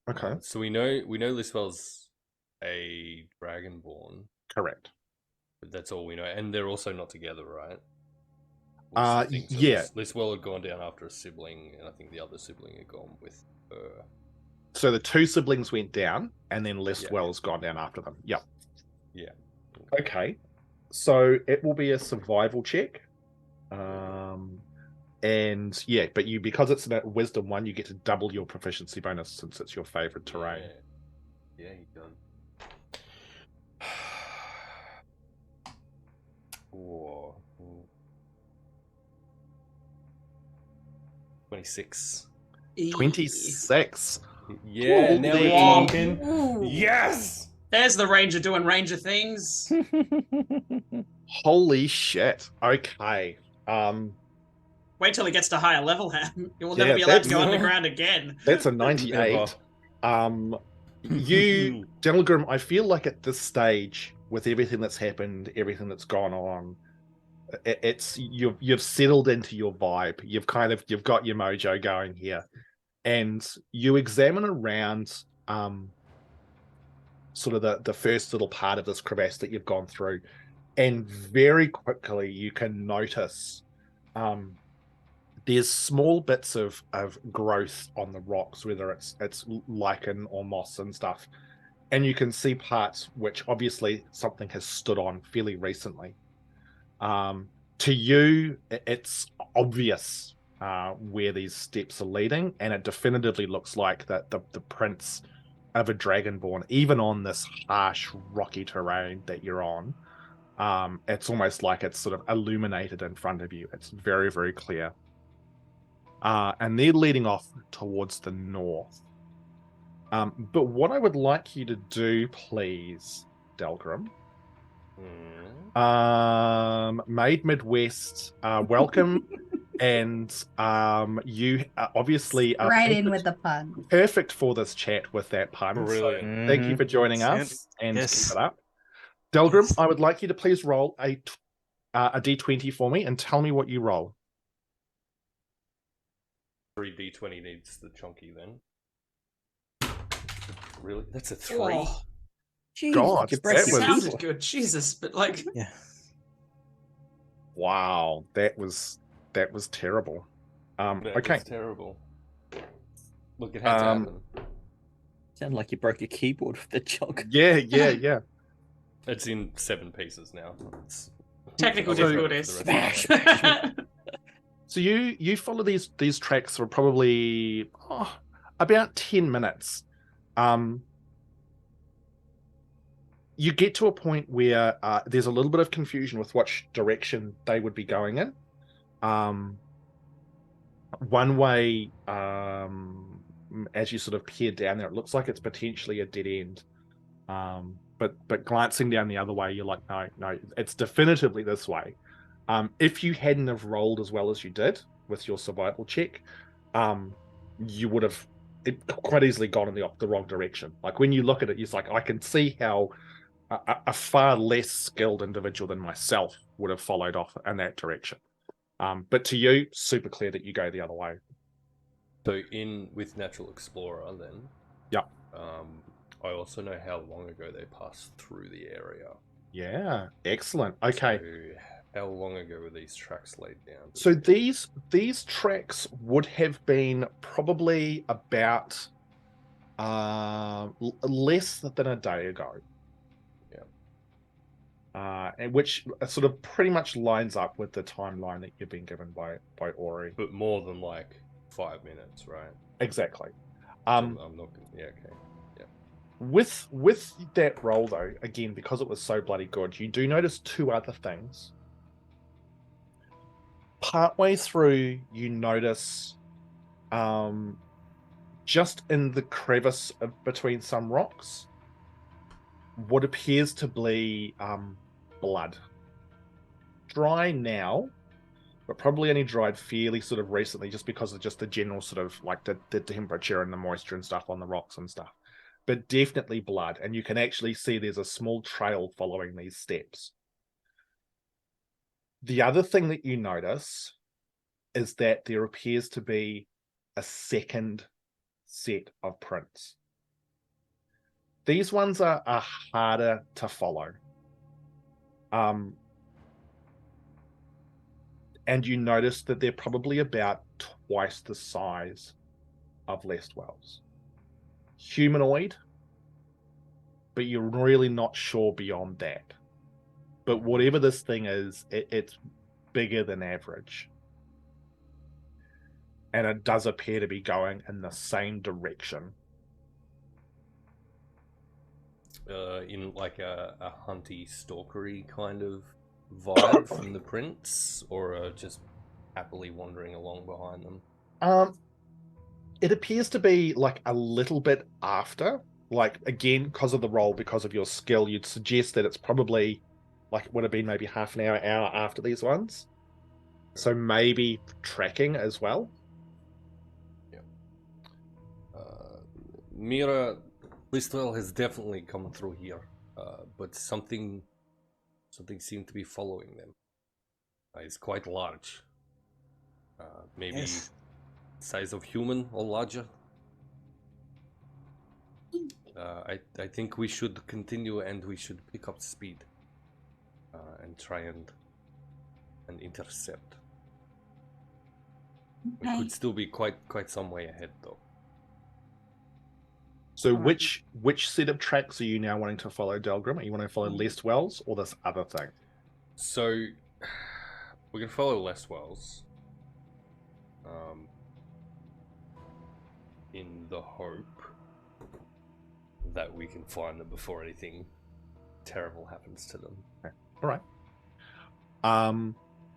A: Okay.
B: So we know Lestwell's a dragonborn.
A: Correct.
B: But that's all we know. And they're also not together, right?
A: Yeah.
B: Lestwell had gone down after a sibling, and I think the other sibling had gone with her.
A: So the two siblings went down, and then Lestwell's gone down after them. Yep.
B: Yeah.
A: Okay. So it will be a survival check. And yeah, but because it's a wisdom one, you get to double your proficiency bonus since it's your favorite terrain.
B: Yeah, he done. Whoa. 26.
A: 26.
B: Yeah,
A: Ooh,
B: now we're
A: damn.
B: talking.
F: Ooh.
B: Yes!
E: There's the ranger doing ranger things.
A: Holy shit. Okay.
E: Wait till he gets to higher level, Ham. You will
A: Yeah,
E: never be allowed to go
A: that's-
E: underground again.
A: That's a 98. You, Delgrim, I feel like at this stage, with everything that's happened, everything that's gone on, it's you've settled into your vibe. You've got your mojo going here, and you examine around sort of the first little part of this crevasse that you've gone through, and very quickly you can notice there's small bits of growth on the rocks, whether it's lichen or moss and stuff, and you can see parts which obviously something has stood on fairly recently. To you, it's obvious where these steps are leading, and it definitively looks like that the prints of a dragonborn, even on this harsh rocky terrain that you're on. It's almost like it's sort of illuminated in front of you. It's very, very clear. And they're leading off towards the north. But what I would like you to do, please, Delgrim, Maid Midwest, welcome, and you obviously are
F: Right in with the pun.
A: perfect for this chat with that pun.
B: Brilliant.
A: So thank you for joining us, and
D: Yes.
A: keep it up. Delgrim, I would like you to please roll a d20 for me and tell me what you roll.
B: 3d20 needs the chunky then. Really? That's a 3?
E: Oh,
A: God,
C: you
A: that
C: break
E: that
C: your
A: was-
E: sounded
C: keyboard.
E: good. Jesus, but like,
D: Yeah.
A: Wow, that was terrible.
B: That
A: Okay.
B: was terrible. Look, it had to happen.
C: Sounded like you broke your keyboard with the chunk.
A: Yeah.
B: It's in 7 pieces now. It's
E: technical
B: I'll leave it
E: difficulties.
B: for the rest of the day.
A: So you follow these tracks for probably about 10 minutes. You get to a point where there's a little bit of confusion with which direction they would be going in. One way, as you sort of peer down there, it looks like it's potentially a dead end. But glancing down the other way, you're like, no, it's definitively this way. If you hadn't have rolled as well as you did with your survival check, you would have it quite easily gone in the wrong direction. Like when you look at it, it's like I can see how a far less skilled individual than myself would have followed off in that direction. But to you, super clear that you go the other way.
B: So in with Natural Explorer, then.
A: Yep.
B: I also know how long ago they passed through the area.
A: Yeah, excellent. Okay.
B: So how long ago were these tracks laid down?
A: So these tracks would have been probably about less than a day ago. And which sort of pretty much lines up with the timeline that you've been given by Ori.
B: But more than like 5 minutes, right?
A: Exactly.
B: I'm not gonna, yeah, okay. Yeah.
A: With that roll though, again, because it was so bloody good, you do notice two other things. Partway through, you notice just in the crevice between some rocks, what appears to be blood. Dry now, but probably only dried fairly sort of recently just because of just the general sort of like the temperature and the moisture and stuff on the rocks and stuff. But definitely blood, and you can actually see there's a small trail following these steps. The other thing that you notice is that there appears to be a second set of prints. These ones are harder to follow. And you notice that they're probably about twice the size of Lestwell's. Humanoid, but you're really not sure beyond that. But whatever this thing is, it's bigger than average. And it does appear to be going in the same direction.
B: In like a hunty, stalkery kind of vibe from the prints, or just happily wandering along behind them?
A: It appears to be like a little bit after. Like, again, because of the roll, because of your skill, you'd suggest that it's probably like it would have been maybe half an hour after these ones. So maybe tracking as well.
B: Yeah. Miera, Lestwell has definitely come through here, but something seemed to be following them. It's quite large. Maybe
D: Yes.
B: size of human or larger. I think we should continue, and we should pick up speed and try and intercept. We
F: Okay.
B: could still be quite some way ahead, though.
A: So which set of tracks are you now wanting to follow, Delgrim? Are you wanting to follow Lestwell's or this other thing?
B: So we can follow Lestwell's, in the hope that we can find them before anything terrible happens to them.
A: Okay. All right.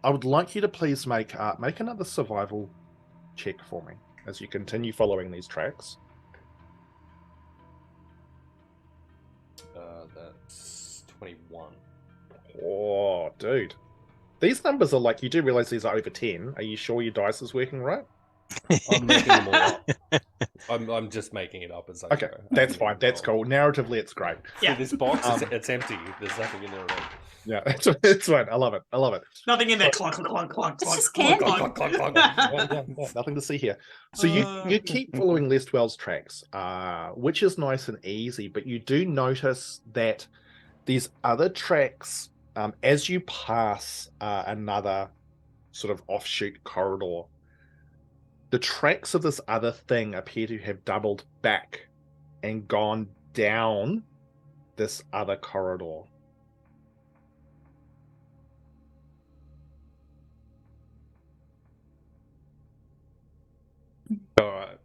A: I would like you to please make another survival check for me as you continue following these tracks.
B: That's 21.
A: Oh, dude. These numbers are like, you do realize these are over 10. Are you sure your dice is working right?
B: I'm making them all up. I'm just making it up as I
A: Okay,
B: go.
A: that's fine. That's cool. Narratively, it's great.
B: Yeah, this box,
A: Um,
B: it's empty. There's nothing in there at all.
A: Yeah, it's fine. I love it. I love it.
E: Nothing in there. Clunk, clunk, clunk, clunk,
F: It's just
E: clunk,
F: candy.
E: clunk, clunk, clunk.
A: Yeah, nothing to see here. So you keep following Lestwell's tracks, which is nice and easy, but you do notice that these other tracks, as you pass another sort of offshoot corridor, the tracks of this other thing appear to have doubled back and gone down this other corridor.
B: Alright.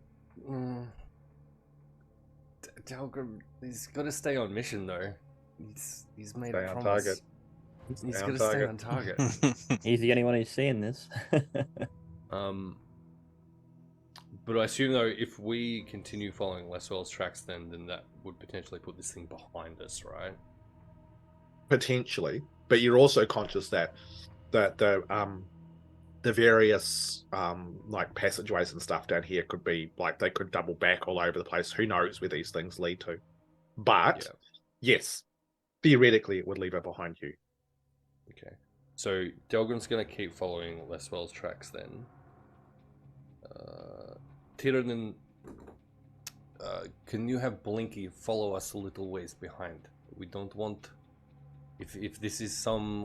B: Delgrim, he's got to stay on mission though. He's made
A: Stay
B: a
A: on
B: promise.
A: target.
B: He's
A: Stay
B: got
A: on
B: to stay
A: target.
B: on target.
C: He's the only one who's seeing this.
B: But I assume though, if we continue following Lestwell's tracks, then that would potentially put this thing behind us, right?
A: Potentially, but you're also conscious that the the various like passageways and stuff down here could be like they could double back all over the place. Who knows where these things lead to? But yes, theoretically it would leave it behind you.
B: Okay. So Delgrim's gonna keep following Lestwell's tracks then. Tiernan, can you have Blinky follow us a little ways behind? We don't want, if this is some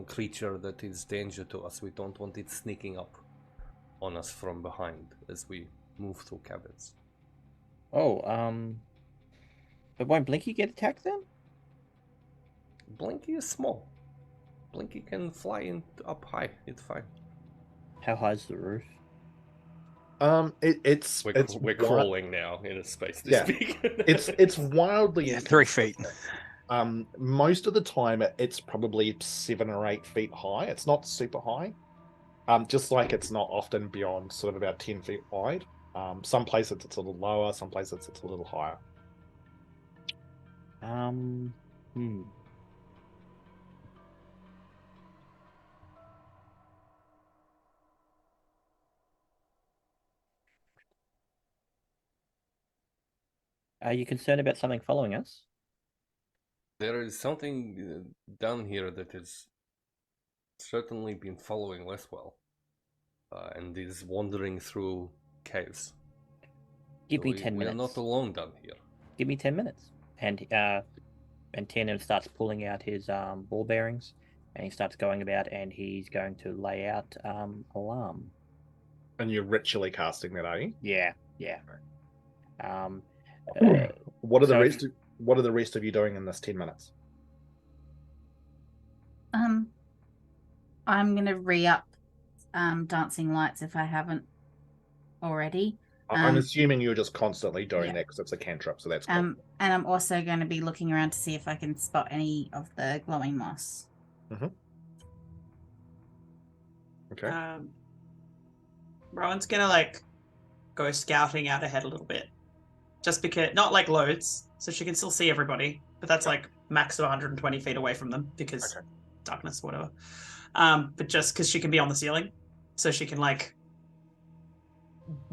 B: creature that is danger to us, we don't want it sneaking up on us from behind as we move through cabins.
C: Oh, but won't Blinky get attacked then?
B: Blinky is small. Blinky can fly up high. It's fine.
C: How high is the roof?
B: We're crawling now in a space this big.
A: it's wildly
D: 3 feet.
A: Most of the time it's probably 7 or 8 feet high. It's not super high. Just like it's not often beyond sort of about 10 feet wide. Some places it's a little lower, some places it's a little higher.
C: Are you concerned about something following us?
B: There is something down here that has certainly been following Lestwell, and is wandering through caves.
C: Give me 10
B: We
C: minutes.
B: are not alone down here.
C: Give me 10 minutes. And Tiernan starts pulling out his ball bearings, and he starts going about, and he's going to lay out alarm.
A: And you're ritually casting that, are you?
C: Yeah.
A: What are the
C: so-
A: rest of you doing in this 10 minutes?
F: I'm gonna re-up dancing lights if I haven't already.
A: I'm assuming you're just constantly doing
F: yeah.
A: that because it's a cantrip, so that's cool.
F: And I'm also going to be looking around to see if I can spot any of the glowing moss.
A: Okay.
E: Rowan's gonna like go scouting out ahead a little bit, just because not like loads, so she can still see everybody, but that's like max of 120 feet away from them because darkness, whatever. But just because she can be on the ceiling, so she can like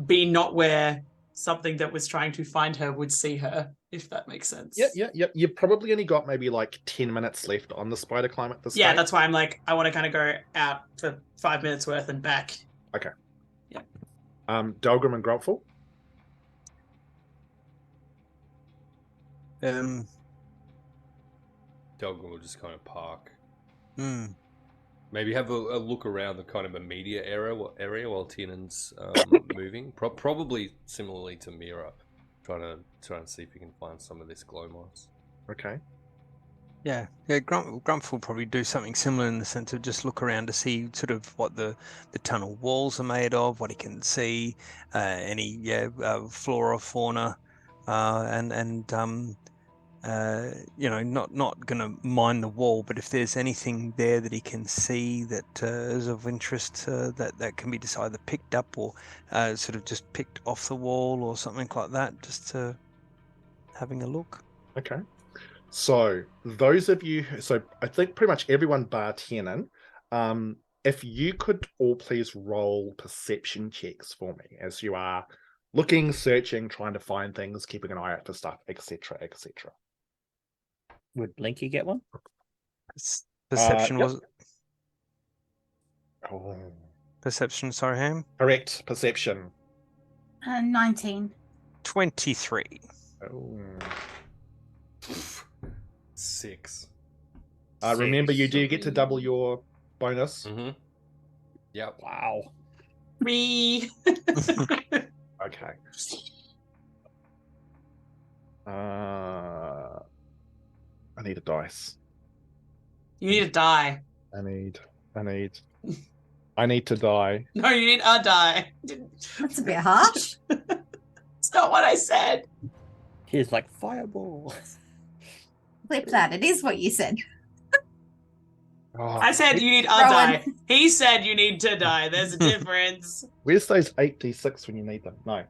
E: be not where something that was trying to find her would see her, if that makes sense.
A: Yep. You've probably only got maybe like 10 minutes left on the spider climb at this
E: Yeah,
A: stage.
E: that's why I'm like, I want to kind of go out for 5 minutes worth and back.
A: Okay.
E: Yeah.
A: Delgrim and Grumpfel?
B: Delgrim will just kind of park.
D: Hmm.
B: Maybe have a look around the kind of immediate area while Tiernan's moving. Probably similarly to Miera, trying to see if you can find some of this glow moss.
A: Okay.
D: Yeah. Grumpf will probably do something similar in the sense of just look around to see sort of what the tunnel walls are made of, what he can see, any flora, fauna, and not going to mine the wall, but if there's anything there that he can see that is of interest, that can be just either picked up or sort of just picked off the wall or something like that, just having a look.
A: Okay. So those of you, so I think pretty much everyone bar Tiernan, if you could all please roll perception checks for me as you are looking, searching, trying to find things, keeping an eye out for stuff, etc., etc.
C: Would Blinky get one?
D: Perception
A: Yep.
D: was
A: Oh,
D: perception. Sorry, Ham.
A: correct. Perception.
F: 19.
D: 23.
A: Oh.
B: 6.
A: Remember, you do get to double your bonus.
B: Mm-hmm. Yep.
C: Wow.
E: 3.
A: Okay. I need a dice.
E: You need to die.
A: I need to die.
E: No, you need a die.
F: That's a bit harsh.
E: It's not what I said.
C: Here's like fireball.
F: Clip that. It is what you said.
A: Oh,
E: I said you need a
F: Rowan.
E: die. He said you need to die. There's a difference.
A: where's those 8d6 when you need them? No.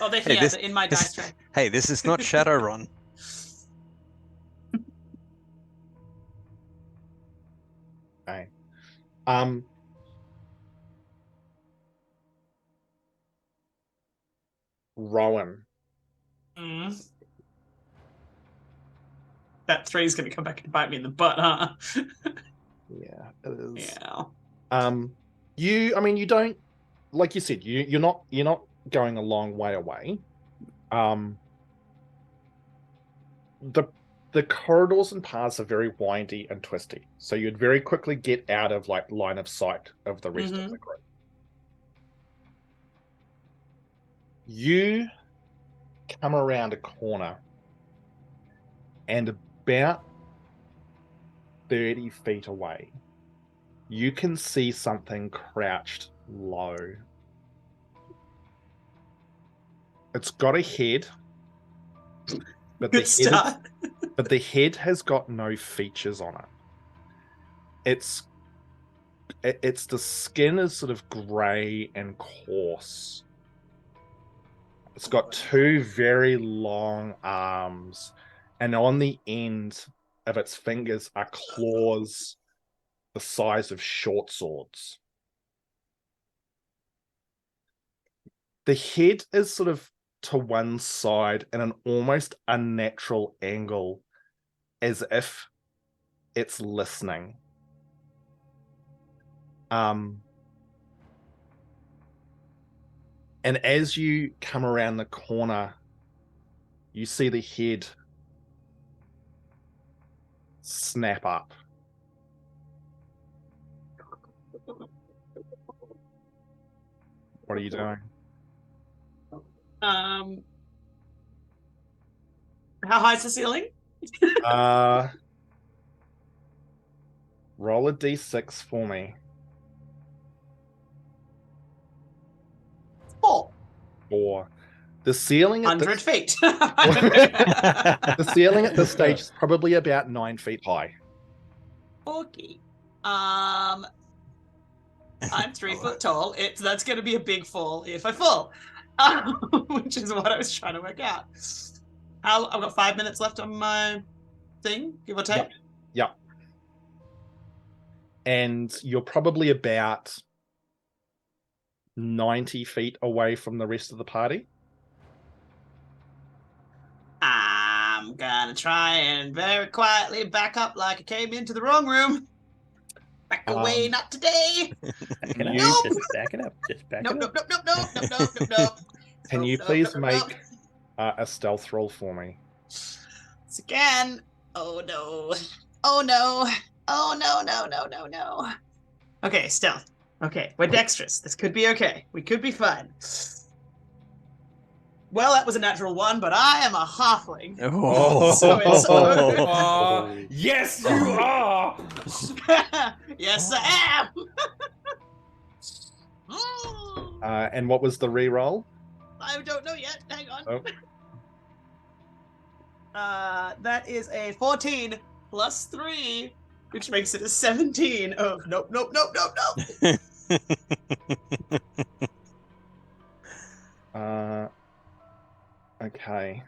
E: Oh, they're
D: Hey,
E: here
D: this-
E: in my dice tray.
D: Hey, this is not Shadowrun.
A: Okay. Rowan.
E: Mm. That 3 is going to come back and bite me in the butt, huh?
A: Yeah, it is.
E: Yeah.
A: You don't, like you said, you're not going a long way away. The corridors and paths are very windy and twisty, so you'd very quickly get out of like line of sight of the rest of the group. You come around a corner, and about 30 feet away, you can see something crouched low. It's got a head, but
E: Good start.
A: but the head has got no features on it. It's the skin is sort of grey and coarse. It's got 2 very long arms, and on the end of its fingers are claws the size of short swords. The head is sort of to one side in an almost unnatural angle, as if it's listening. And as you come around the corner, you see the head snap up. What are you doing?
E: How high is the ceiling?
A: Roll a d6 for me.
E: 4.
A: 4. The ceiling at
E: 100 feet.
A: The ceiling at this stage is probably about 9 feet high.
E: Okay. I'm 3 foot tall. That's going to be a big fall if I fall, which is what I was trying to work out. I've got 5 minutes left on my thing, give or take.
A: Yep. And you're probably about 90 feet away from the rest of the party.
E: I'm gonna try and very quietly back up like I came into the wrong room. Back away, not today.
C: Back it up.
A: You-
C: Just back it up. Just back
E: Nope,
C: it up.
E: nope.
A: Can you please make a stealth roll for me?
E: It's again. Oh no. Oh no. Oh no. Okay, stealth. Okay, we're dexterous. This could be okay. We could be fine. Well, that was a natural 1, but I am a halfling.
C: Oh.
E: So it's okay.
B: Yes, you are.
E: Yes, I am.
A: And what was the re-roll?
E: I don't know yet. Hang on.
A: Oh.
E: That is a 14 plus 3, which makes it a 17. Oh, nope.
A: Okay.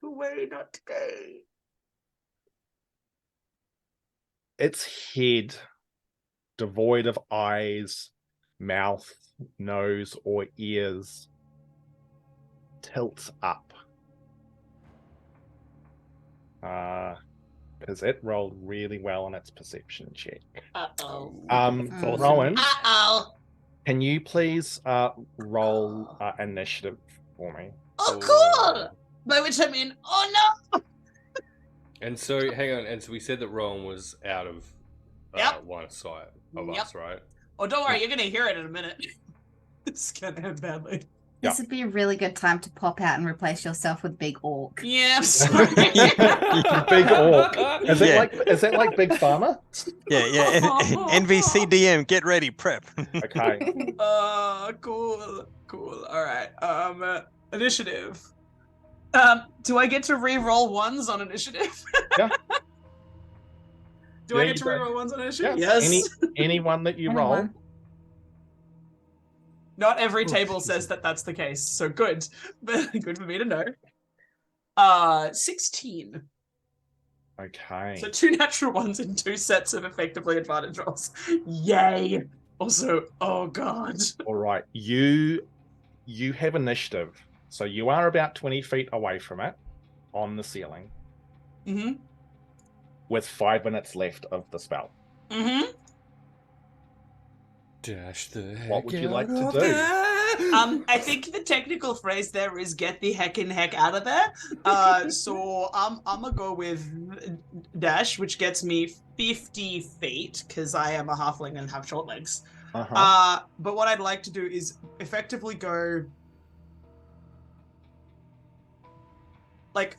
E: Away, not today.
A: Its head, devoid of eyes, mouth, nose, or ears, tilts up. Because it rolled really well on its perception check.
E: Uh-oh.
A: Rowan,
E: Uh-oh.
A: can you please roll initiative for me?
E: Oh, cool! By which I mean, oh no!
B: And so, hang on. And so we said that Rowan was out of
E: Yep.
B: line of sight of
E: Yep.
B: us, right?
E: Oh, don't worry, you're gonna hear it in a minute. It's gonna end badly.
A: Yeah.
F: This would be a really good time to pop out and replace yourself with Big Orc.
E: Yeah, I'm sorry.
A: Big orc. Is it like Big Pharma?
D: Yeah. NVC DM, get ready, prep.
A: Okay.
E: Cool. All right. Initiative. Do I get to re-roll 1s on initiative?
A: Yeah.
E: Do I
A: Yeah,
E: get to
A: you do.
E: re-roll 1s on initiative?
A: Yeah.
E: Yes.
A: Any one that you roll.
F: Anyone.
E: Not every table says that that's the case, so good. But good for me to know. 16.
A: Okay.
E: So 2 natural ones and 2 sets of effectively advantage rolls. Yay! Also, oh god.
A: All right. You have initiative. So you are about 20 feet away from it on the ceiling
E: Mm-hmm.
A: with 5 minutes left of the spell.
E: Mm-hmm.
B: Dash the heck
A: What would you like
B: out
A: to
B: of
A: do?
B: there.
E: I think the technical phrase there is get the heck out of there. So I'm gonna go with dash, which gets me 50 feet because I am a halfling and have short legs.
A: Uh-huh.
E: But what I'd like to do is effectively go like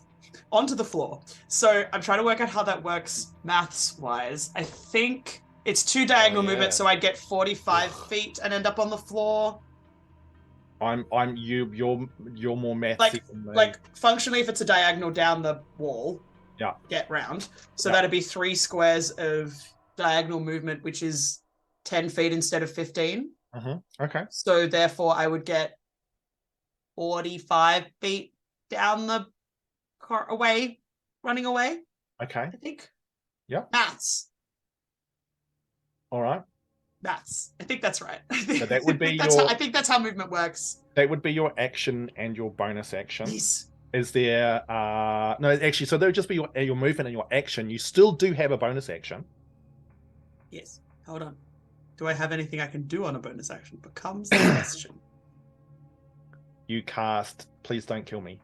E: onto the floor. So I'm trying to work out how that works maths wise. I think it's 2 diagonal
B: yeah.
E: movements, so I'd get 45 feet and end up on the floor.
A: You're more mathsy
E: Like
A: than me.
E: like functionally, if it's a diagonal down the wall,
A: Yeah.
E: get round. So
A: Yeah.
E: that'd be 3 squares of diagonal movement, which is 10 feet instead of 15.
A: Okay.
E: So therefore, I would get 45 feet down the car away, running away.
A: Okay.
E: I think.
A: Yeah.
E: Maths.
A: All right.
E: Maths. I think that's right. I think,
A: So that would be
E: I think that's how movement works.
A: That would be your action and your bonus action.
E: Yes.
A: Is there no, actually, so there would just be your movement and your action. You still do have a bonus action.
E: Yes. Hold on. Do I have anything I can do on a bonus action? Becomes the question.
A: You cast Please Don't Kill Me.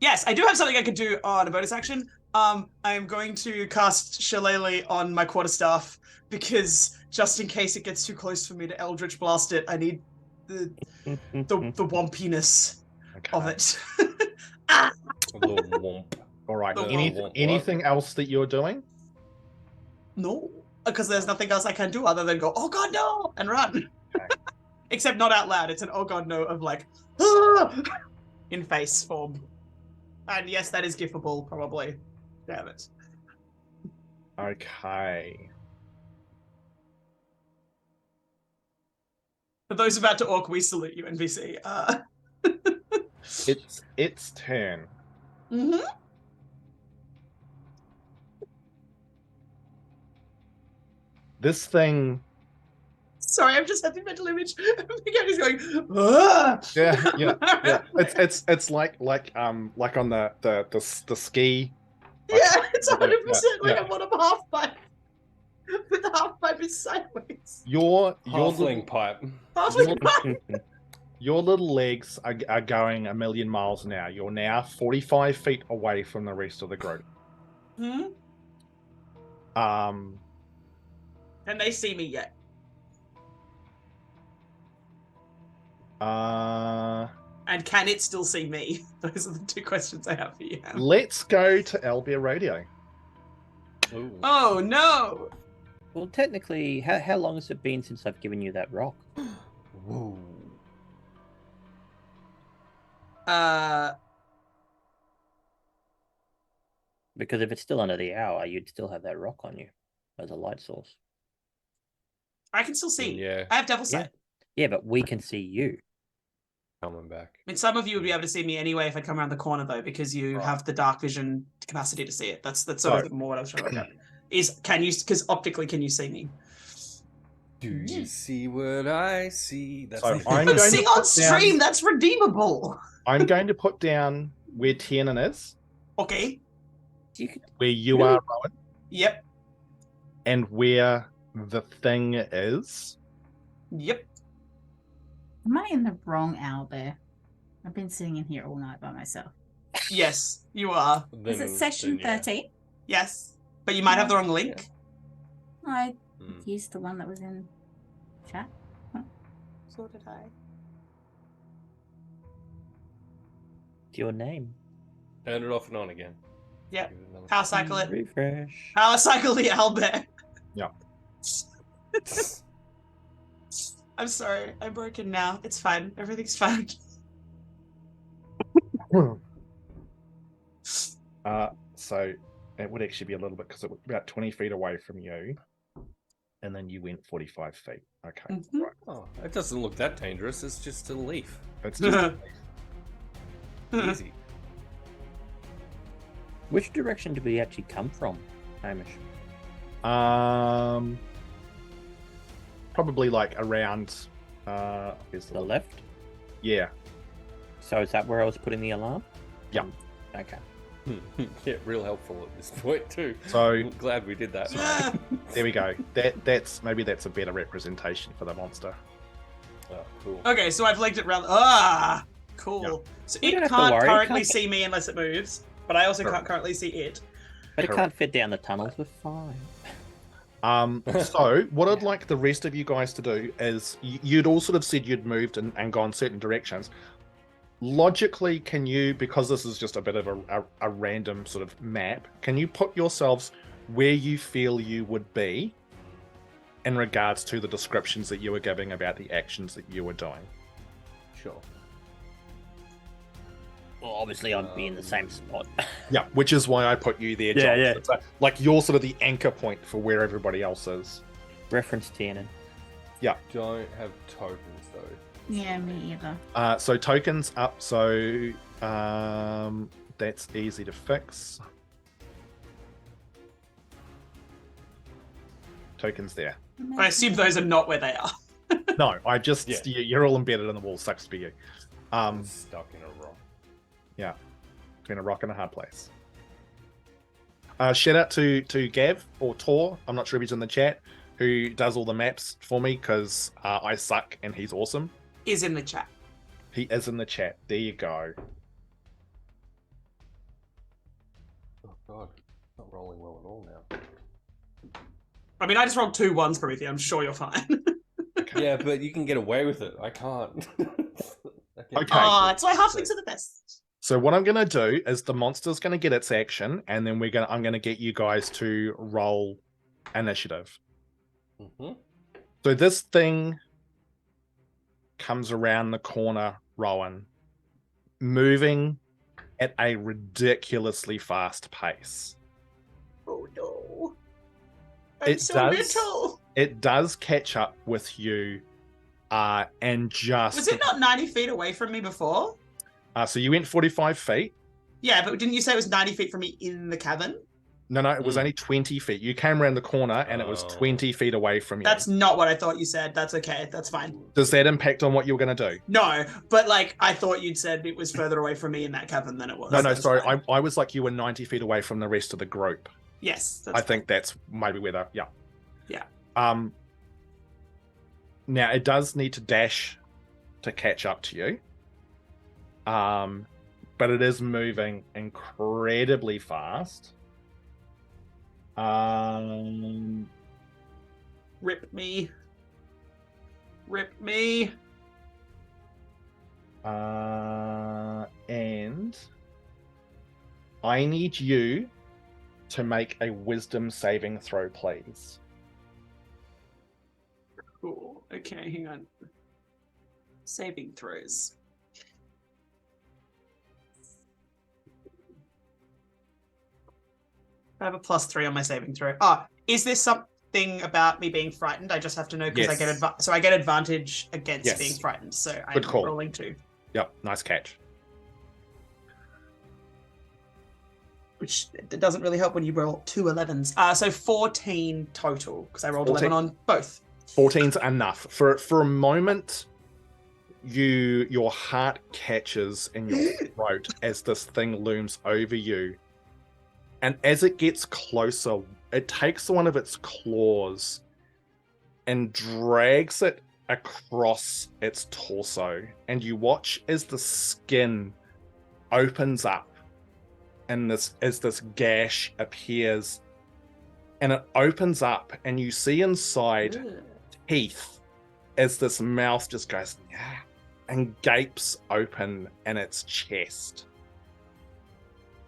E: Yes, I do have something I could do on a bonus action. I am going to cast Shillelagh on my quarterstaff because just in case it gets too close for me to Eldritch Blast it, I need the wompiness
A: Okay.
E: of it.
B: The womp.
A: All right.
E: The
B: womp.
A: Anything else that you're doing?
E: No, because there's nothing else I can do other than go, oh god, no, and run.
A: Okay.
E: Except not out loud. It's an oh god, no of like, ah! In face form. And yes, that is gifable, probably. Damn it.
A: Okay.
E: For those about to orc, we salute you, NPC.
A: It's turn.
E: Mm-hmm.
A: This thing.
E: Sorry, I've just had the mental image. The guy is going, ah!
A: Yeah. It's like on the ski.
E: Yeah, it's 100% like
A: Yeah.
E: I'm on a half pipe. But the half pipe is sideways.
A: Your
B: Halfling pipe.
E: Halfling pipe.
A: Your little legs are going a million miles an hour. You're now 45 feet away from the rest of the group.
E: Hmm?
A: Um,
E: Can they see me yet? And can it still see me? Those are the 2 questions I have for you.
A: Let's go to Albia Radio.
B: Ooh.
E: Oh no!
C: Well, technically, how long has it been since I've given you that rock?
B: Woo.
C: Because if it's still under the hour, you'd still have that rock on you as a light source.
E: I can still see.
B: Yeah,
E: I have Devil Sight.
C: Yeah, but we can see you.
B: coming back.
E: I mean, some of you would be able to see me anyway if I come around the corner, though, because you have the dark vision capacity to see it. That's sort of more what I was trying to work out. Is can you? Because optically, can you see me?
B: Do you see what I see? That's
A: So
B: the-
A: I'm
E: But
A: going
E: see
A: to
E: on
A: put down-
E: stream, that's redeemable.
A: I'm going to put down where Tiernan is,
E: Okay.
C: You could,
A: where you
C: Really?
A: are, Rowan,
E: Yep.
A: and where the thing is.
E: Yep.
F: Am I in the wrong owl bear? I've been sitting in here all night by myself.
E: Yes, you are.
F: Is it session 13?
E: Yes, but you might have the wrong link.
F: I
B: Mm.
F: used the one that was in chat.
E: So did I.
C: it's your name.
B: Turn it off and on again.
E: Yep.
B: Give it another-
E: Power cycle it.
C: Refresh.
E: Power cycle the owlbear.
A: Yeah.
E: I'm sorry. I'm broken now. It's fine. Everything's fine.
A: So it would actually be a little bit because it was about 20 feet away from you, and then you went 45 feet. Okay,
E: Mhm.
A: right.
B: Oh, it doesn't look that dangerous. It's just a leaf.
A: It's just
B: Easy.
C: Which direction did we actually come from, Hamish?
A: Probably like around. Here's
C: The left?
A: Yeah.
C: So is that where I was putting the alarm?
A: Yeah.
C: Okay.
B: Yeah, real helpful at this point too.
A: So
B: I'm glad we did that.
E: Yeah.
A: there we go. That's maybe that's a better representation for the monster.
B: Oh, cool.
E: Okay, so I've legged it round. Ah, cool.
A: Yeah.
E: So
C: You
E: it
C: don't have to
E: can't
C: worry, it
E: currently
C: can't-
E: see me unless it moves, but I also
A: Correct.
E: can't currently see it.
C: But it
A: Correct.
C: can't fit down the tunnels. We're fine.
A: So what I'd like the rest of you guys to do is you'd all sort of said you'd moved and gone certain directions. Logically, can you, because this is just a bit of a random sort of map, can you put yourselves where you feel you would be in regards to the descriptions that you were giving about the actions that you were doing?
B: Sure.
C: Well, obviously, I'd be in the same spot.
A: Yeah, which is why I put you there,
C: Yeah,
A: John.
C: yeah.
A: It's like you're sort of the anchor point for where everybody else is.
C: Reference Tiernan.
B: Don't have tokens though.
F: Yeah, me either.
A: So tokens up, so that's easy to fix. Tokens there.
E: I assume those are not where they are.
A: No, I just
B: Yeah.
A: you're all embedded in the wall. Sucks for you.
B: Stuck in a rock.
A: Between a rock and a hard place. Shout out to Gav or Tor. I'm not sure if he's in the chat. Who does all the maps for me because I suck and he's awesome.
E: Is in the chat.
A: He is in the chat. There you go.
B: Oh god, not rolling well at all now.
E: I mean, I just rolled 2 1s, Prometheus. I'm sure you're fine.
B: Yeah, but you can get away with it. I can't.
A: Okay.
E: Oh, it's why halflings are the best.
A: So what I'm gonna do is the monster's gonna get its action, and then I'm gonna get you guys to roll initiative.
B: Mm-hmm.
A: So this thing comes around the corner, Rowan, moving at a ridiculously fast pace.
E: Oh no. I'm
A: It
E: so
A: does.
E: little.
A: It does catch up with you, and just
E: Was it not 90 feet away from me before?
A: so you went 45 feet.
E: Yeah, but didn't you say it was 90 feet from me in the cabin?
A: No, it was only 20 feet. You came around the corner, and it was
B: Oh.
A: 20 feet away from you.
E: That's not what I thought you said. That's okay. That's fine.
A: Does that impact on what you were going to do?
E: No, but like I thought you'd said it was further away from me in that cabin than it was.
A: No,
E: That's
A: sorry.
E: fine.
A: I was like you were 90 feet away from the rest of the group.
E: Yes, that's
A: I think that's maybe where the yeah.
E: Yeah.
A: Now it does need to dash to catch up to you. But it is moving incredibly fast.
E: Rip me. Rip me.
A: And I need you to make a wisdom saving throw, please.
E: Cool. Okay, hang on. Saving throws. I have a +3 on my saving throw. Oh, is this something about me being frightened? I just have to know because I
A: Yes.
E: get so I get advantage against
A: Yes.
E: being frightened. So I'm
A: Good call.
E: rolling 2,
A: Yep, nice catch.
E: which it doesn't really help when you roll 2 11s. So 14 total because I rolled 11
A: 14.
E: on both.
A: 14's enough. For a moment, your heart catches in your throat as this thing looms over you. And as it gets closer, it takes one of its claws and drags it across its torso. And you watch as the skin opens up and as this gash appears. And it opens up and you see inside
E: Ugh.
A: Heath as this mouth just goes "Ah," and gapes open in its chest.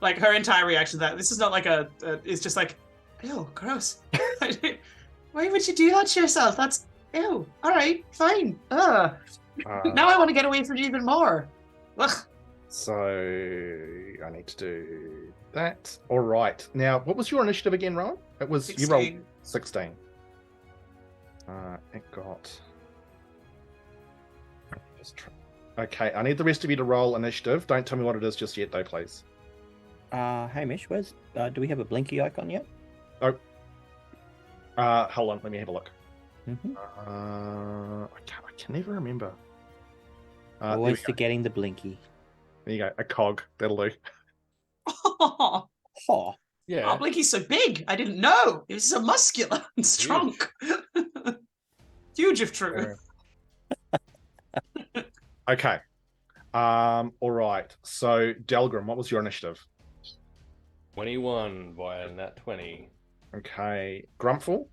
E: Like her entire reaction to that. This is not like it's just like, ew, gross. Why would you do that to yourself? That's ew. All right, fine.
A: Uh,
E: Now I want to get away from you even more. Ugh.
A: So I need to do that. All right. Now, what was your initiative again, Rowan? It was you rolled 16. It got. Okay, I need the rest of you to roll initiative. Don't tell me what it is just yet, though, please.
C: Hamish, where's do we have a blinky icon yet?
A: Hold on, let me have a look.
C: Mm-hmm.
A: I can never remember. There we
C: Always
A: go.
C: forgetting the blinky.
A: There you go, a cog. That'll do.
E: Oh,
C: Oh,
B: Yeah.
E: Blinky's so big. I didn't know. He was so muscular and strong. Huge if true.
A: Okay. All right. So Delgrim, what was your initiative?
B: 21 via nat 20.
A: Okay. Grumpfel?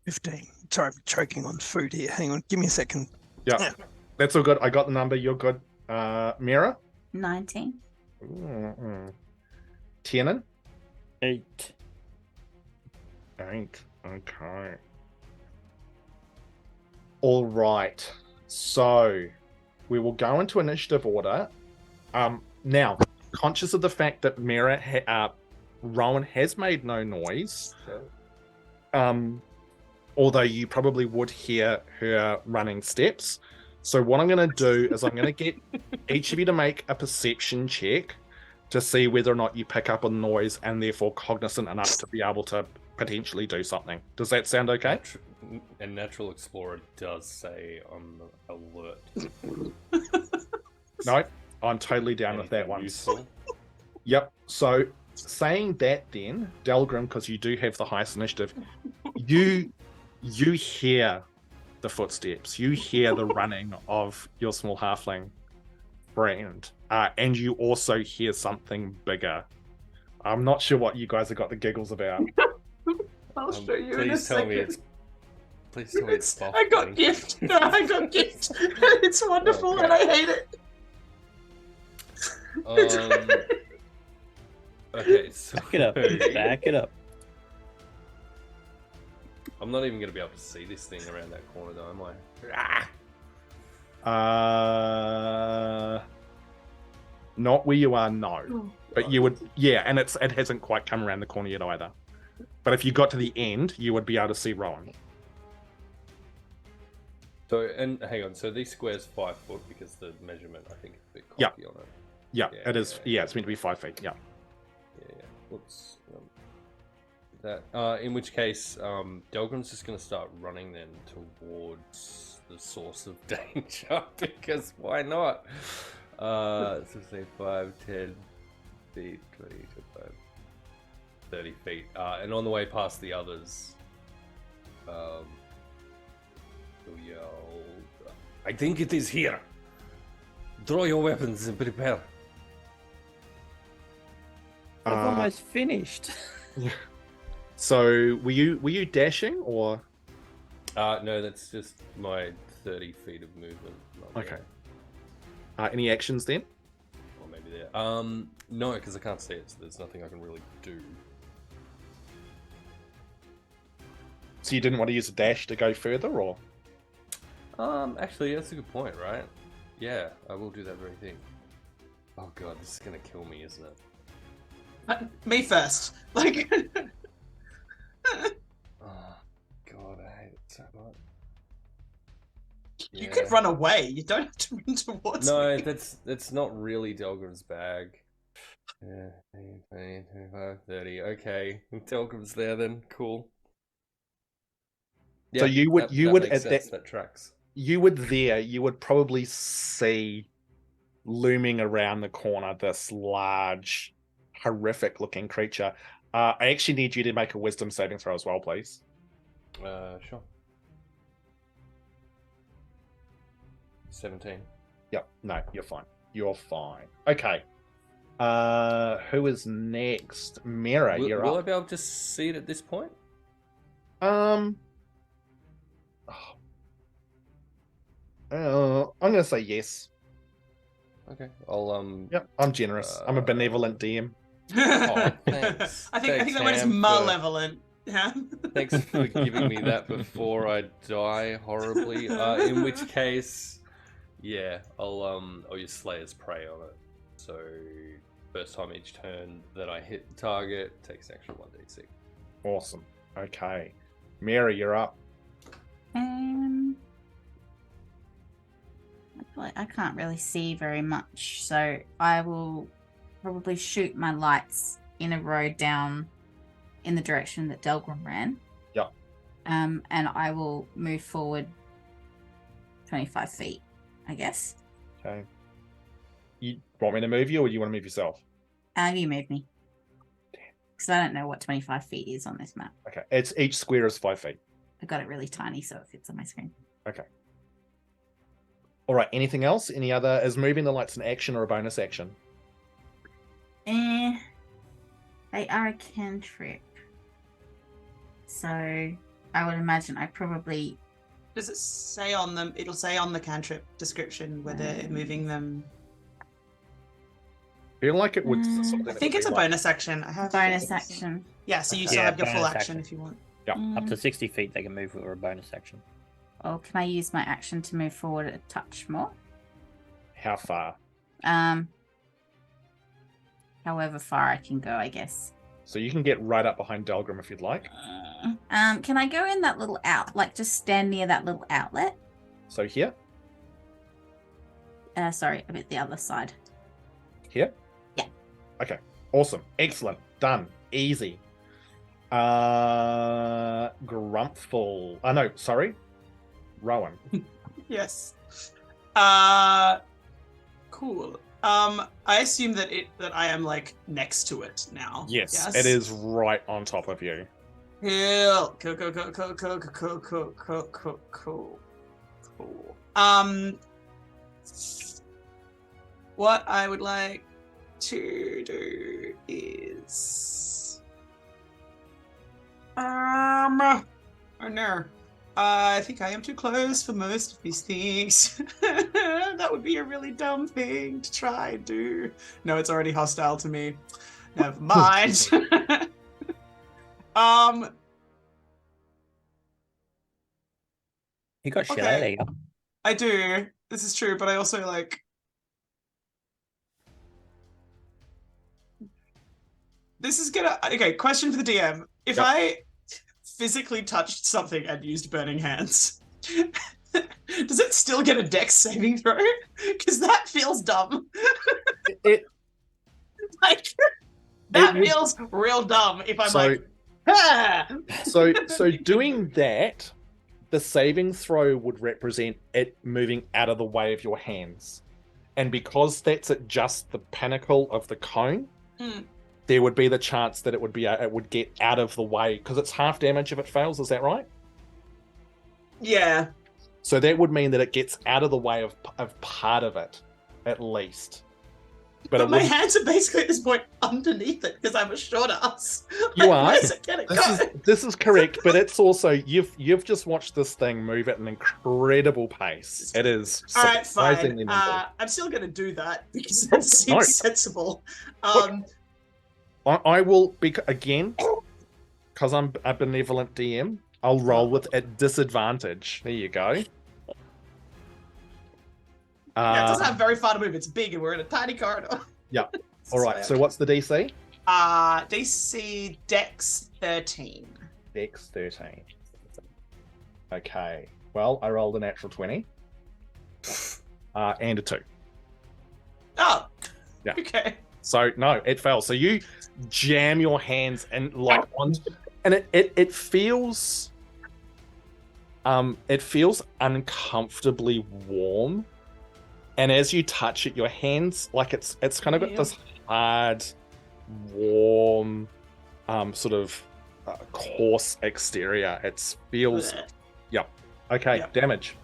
D: 15. Sorry, I'm choking on food here. Hang on, give me a second.
A: Yeah. That's all good. I got the number. You're good. Miera?
F: 19.
A: Tiernan?
C: 8.
A: 8. Okay. All right. So we will go into initiative order. Now, conscious of the fact that Rowan has made no noise, although you probably would hear her running steps. So what I'm going to do is I'm going to get each of you to make a perception check to see whether or not you pick up on noise and therefore cognizant enough to be able to potentially do something. Does that sound okay?
B: And Natural Explorer does say on the alert.
A: No, I'm totally down with that
B: Anything
A: one.
B: useful?
A: Yep. So saying that then, Delgrim, because you do have the highest initiative, you hear the footsteps, you hear the running of your small halfling friend, and you also hear something bigger. I'm not sure what you guys have got the giggles about.
E: I'll show you in a
B: Please tell
E: second.
B: me it's. Please tell me it's.
E: I got gift. No, I got gift. It's wonderful and I hate it.
B: Okay, so
C: Back it up. Back it up.
B: I'm not even going to be able to see this thing around that corner, though, am I?
A: Not where you are, no. But you would, yeah, and it hasn't quite come around the corner yet either. But if you got to the end, you would be able to see Rowan.
B: So, and hang on, so these squares 5 foot because the measurement, I think, is a bit
A: Yeah.
B: cocky on it.
A: Yeah,
B: Yeah,
A: it is.
B: yeah.
A: Yeah, it's meant to be 5 feet. Yeah.
B: Yeah. Whoops. That. In which case, Delgrim's just going to start running then towards the source of danger because why not? So say 5, 10 feet, 20, 25, 30 feet. And on the way past the others, he'll yell, I think it is here. Draw your weapons and prepare.
C: I've almost finished.
A: So were you dashing or?
B: No, that's just my 30 feet of movement. Not
A: Okay.
B: there.
A: Any actions then?
B: Or maybe there. No, because I can't see it, so there's nothing I can really do.
A: So you didn't want to use a dash to go further, or?
B: Actually, that's a good point, right? Yeah, I will do that very thing. Oh god, this is gonna kill me, isn't it?
E: Me first. Like.
B: Oh god, I hate it so much.
E: You could run away. You don't have to run towards
B: No,
E: me.
B: that's not really Delgrim's bag. Yeah, 20, 25, 30. Okay, Delgrim's there then. Cool.
A: So you would- you would
B: makes
A: at
B: sense,
A: that-
B: that tracks.
A: You would probably see looming around the corner this large, horrific looking creature. I actually need you to make a wisdom saving throw as well, please.
B: Sure. 17.
A: Yep. No, you're fine. You're fine. Okay. Who is next? Miera, you're
B: Will I
A: up.
B: be able to see it at this point?
A: I'm gonna say yes.
B: Okay, I'll
A: Yep, I'm generous. I'm a benevolent DM.
B: Oh, thanks.
E: I think
B: Thanks,
E: that word is
B: Ham, for-
E: malevolent. Yeah.
B: Thanks for giving me that before I die horribly. In which case, yeah, I'll use Slayer's Prey on it. So first time each turn that I hit the target takes an extra 1d6.
A: Awesome. Okay. Miera, you're up.
F: I can't really see very much, so I will probably shoot my lights in a row down in the direction that Delgrim ran.
A: Yep.
F: And I will move forward 25 feet, I guess.
A: Okay. You want me to move you, or you want to move yourself?
F: You move me. Because I don't know what 25 feet is on this map.
A: Okay. It's each square is 5 feet.
F: I got it really tiny so it fits on my screen.
A: Okay. All right. Anything else? Any other? Is moving the lights an action or a bonus action?
F: They are a cantrip. So I would imagine I probably...
E: Does it say on them? It'll say on the cantrip description whether moving them.
A: Feel like it would.
E: I think it's a bonus action. I have
F: bonus action.
E: Yeah, so you still
C: Yeah,
E: have your full
C: bonus
E: action
C: action.
E: if you want.
C: Up to 60 feet, they can move with a bonus action.
F: Or can I use my action to move forward a touch more?
A: How far?
F: However far I can go, I guess.
A: So you can get right up behind Delgrim if you'd like.
F: Can I go in that little like just stand near that little outlet?
A: So here,
F: Sorry, a bit the other side.
A: here.
F: Yeah.
A: Okay. Awesome. Excellent. Done. Easy. Grumpfel. Oh no, sorry. Rowan.
E: Yes. Cool. I assume that I am like next to it now.
A: Yes, it is right on top of you.
E: Cool. What I would like to do is oh no. I think I am too close for most of these things. That would be a really dumb thing to try and do. No, it's already hostile to me. Never mind.
C: You got shit
E: Okay.
C: out of you.
E: I do. This is true, but I also like. This is gonna. Okay, question for the DM. If
A: Yep.
E: I physically touched something and used burning hands, does it still get a dex saving throw? Because that feels dumb.
A: It
E: Like, that
A: would-
E: feels real dumb if I'm
A: So-
E: like, ah!
A: so doing that, the saving throw would represent it moving out of the way of your hands, and because that's at just the pinnacle of the cone,
E: Hmm.
A: there would be the chance that it would get out of the way because it's half damage if it fails. Is that right?
E: Yeah.
A: So that would mean that it gets out of the way of part of it, at least. But it
E: my
A: wouldn't-
E: hands are basically at this point underneath it because I'm a short ass.
A: You are.
E: Where's it gonna go?
A: This is correct, but it's also you've just watched this thing move at an incredible pace. It is
E: All right, fine.
A: surprisingly nimble.
E: I'm still going to do that because that seems
A: No.
E: sensible.
A: I will be again because I'm a benevolent DM. I'll roll with at disadvantage. There you go.
E: Yeah, it doesn't have very far to move. It's big, and we're in a tiny corridor.
A: Yeah. All right. So what's the DC?
E: DC Dex 13.
A: Dex 13. Okay. Well, I rolled a natural 20. And a 2.
E: Oh.
A: Yeah.
E: Okay.
A: So no, it fell. So you jam your hands and like on, and it feels uncomfortably warm. And as you touch it, your hands like it's kind of got this hard, warm, sort of coarse exterior. It feels okay.
E: Yep.
A: Damage.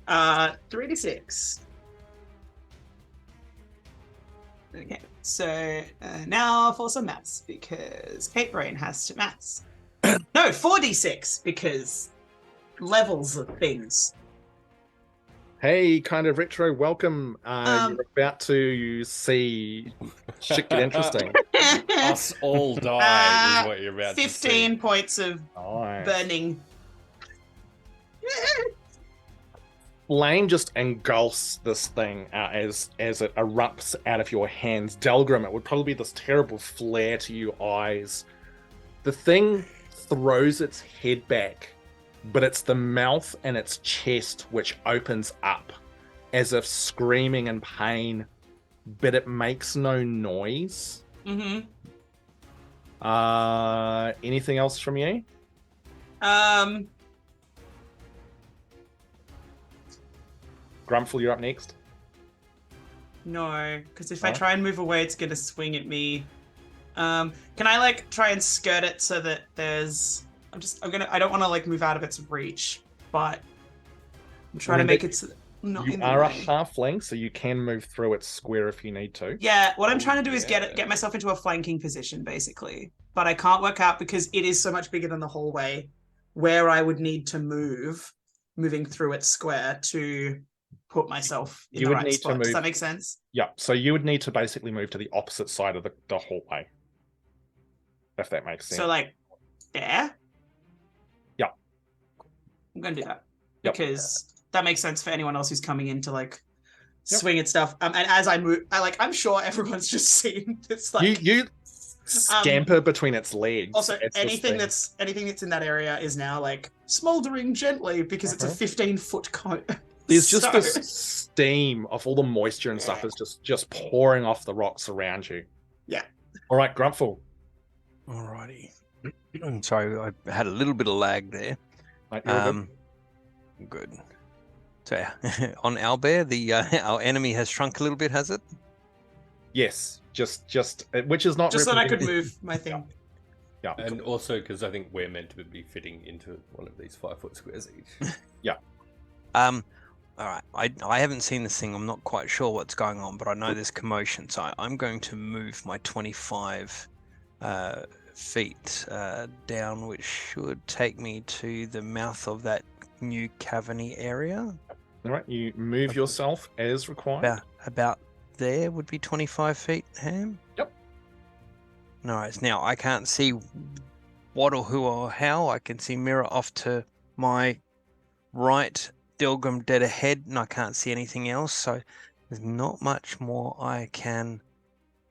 E: 3d6. Okay, so now for some maths because Kate Brain has to maths. No, 4d6 because levels of things.
A: Hey, kind of retro. Welcome. You're about to see shit get interesting.
B: Us all die is what you're about to
E: 15
B: see.
E: points of
A: Nice.
E: burning.
A: Flame just engulfs this thing as it erupts out of your hands. Delgrim, it would probably be this terrible flare to your eyes. The thing throws its head back, but it's the mouth and its chest which opens up as if screaming in pain. but it makes no noise.
E: Mm-hmm.
A: Anything else from you? Grumpfel, you're up next.
E: No, because if I
A: Alright.
E: try and move away, it's gonna swing at me. Can I like try and skirt it so that there's? I don't want to like move out of its reach, but I'm trying to make it so not
A: You
E: in the
A: are a
E: way.
A: halfling, so you can move through its square if you need to.
E: Yeah, what I'm
B: Oh,
E: trying to do is
B: yeah.
E: get myself into a flanking position, basically. But I can't work out because it is so much bigger than the hallway, where I would need to moving through its square to put myself in
A: You
E: the
A: would
E: right
A: need to
E: spot. Does
A: move-
E: that make sense?
A: Yeah, so you would need to basically move to the opposite side of the hallway. If that makes sense.
E: So like there?
A: Yeah.
E: I'm gonna do that.
A: Yep.
E: Because that makes sense for anyone else who's coming in to like
A: Yep.
E: swing at stuff. And as I move, I'm sure everyone's just seen this like
A: you scamper between its legs.
E: also
A: It's this
E: anything
A: thing.
E: that's in that area is now like smoldering gently because it's a 15-foot cone.
A: There's just
E: So-
A: this steam of all the moisture and stuff is just pouring off the rocks around you.
E: Yeah.
A: All right, Grumpfel.
D: Alrighty. Sorry, I had a little bit of lag there.
A: Mate, you're good.
D: Good. So on Owlbear, the our enemy has shrunk a little bit, has it?
A: Yes, just which is not
E: just so that I could
A: representing-
E: move my thing.
A: Yeah.
B: And also because I think we're meant to be fitting into one of these 5-foot squares each.
D: All right. I haven't seen this thing. I'm not quite sure what's going on, but I know there's commotion. So I'm going to move my 25 feet down, which should take me to the mouth of that new caverny area.
A: All right, you move yourself as required.
D: About there would be 25 feet, Ham?
A: Yep.
D: All right. Now, I can't see what or who or how. I can see Miera off to my right, Delgrim dead ahead, and I can't see anything else. So there's not much more I can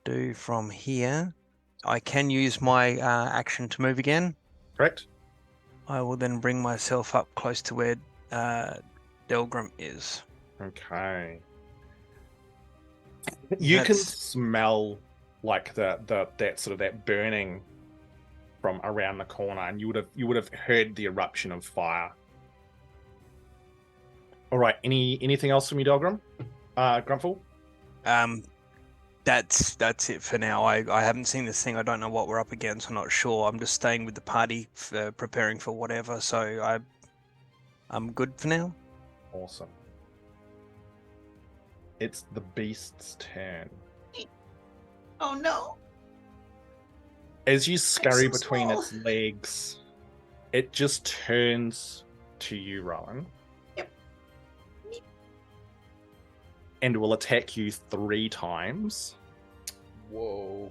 D: do from here. I can use my action to move again.
A: Correct.
D: I will then bring myself up close to where Delgrim is.
A: Okay. You can
D: That's-
A: smell like that sort of that burning from around the corner, and you would have heard the eruption of fire. All right. Anything else from you, Delgrim? Grumpfel?
D: That's it for now. I haven't seen this thing. I don't know what we're up against. I'm not sure. I'm just staying with the party, preparing for whatever. So I'm good for now.
A: Awesome. It's the beast's turn.
E: Oh no.
A: As you scurry
E: so
A: between
E: small.
A: its legs, it just turns to you, Rowan.
E: Yep.
A: And will attack you 3 times.
B: Whoa.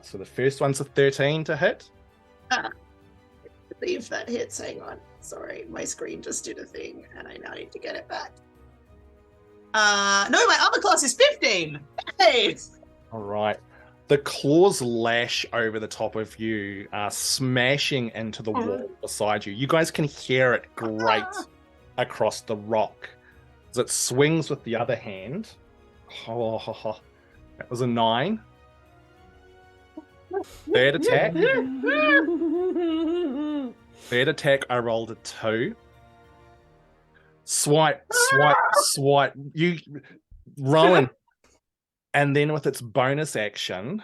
A: So the first one's a 13 to hit.
E: I believe that hits. Hang on. Sorry, my screen just did a thing and I now need to get it back. No, my armor class is 15. Hey!
A: All right. The claws lash over the top of you, smashing into the wall beside you. You guys can hear it grate across the rock as it swings with the other hand. Oh, that was a 9. Third attack. Third attack, I rolled a 2. Swipe, swipe, swipe. You, Rowan. And then with its bonus action,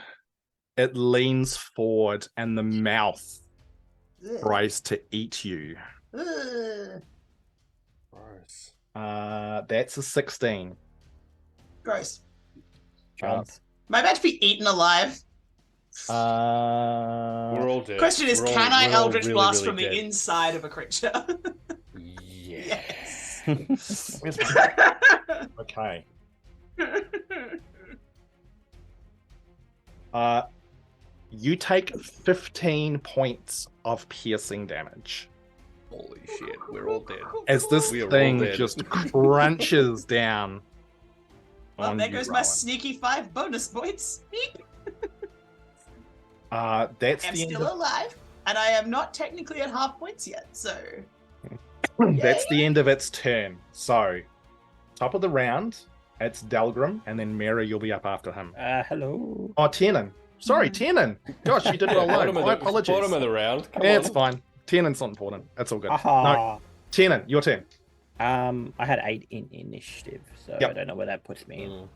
A: it leans forward and the mouth tries to eat you.
B: Gross.
A: That's a 16.
E: Gross.
A: Uh,
E: Am I about to be eaten alive?
B: We're all dead.
E: Question is,
B: We're all-
E: can I
B: we're all
E: Eldritch
B: really,
E: Blast
B: really
E: from the
B: dead.
E: inside of a creature?
B: Yes.
A: where's my- okay. You take 15 points of piercing damage
B: Holy shit, we're all dead.
A: as this
B: We are all
A: thing
B: dead.
A: just crunches down.
E: Well,
A: on
E: there
A: you,
E: goes my
A: Rowan.
E: sneaky 5 bonus points. Beep.
A: That's
E: I'm
A: the end
E: still
A: of,
E: alive, and I am not technically at half points yet, so...
A: that's the end of its turn. So, top of the round, it's Delgrim, and then Miera, you'll be up after him.
C: Hello.
A: Oh, Tiernan. Sorry, Tiernan. Gosh, you did it alone. My apologies.
B: Bottom of the round. Come
A: Yeah,
B: on.
A: it's fine. Tiernan's not important. That's all good. No,
C: Aha.
A: Tiernan, your turn.
C: I had 8 in initiative, so
A: Yep.
C: I don't know where that puts me in.
B: Mm.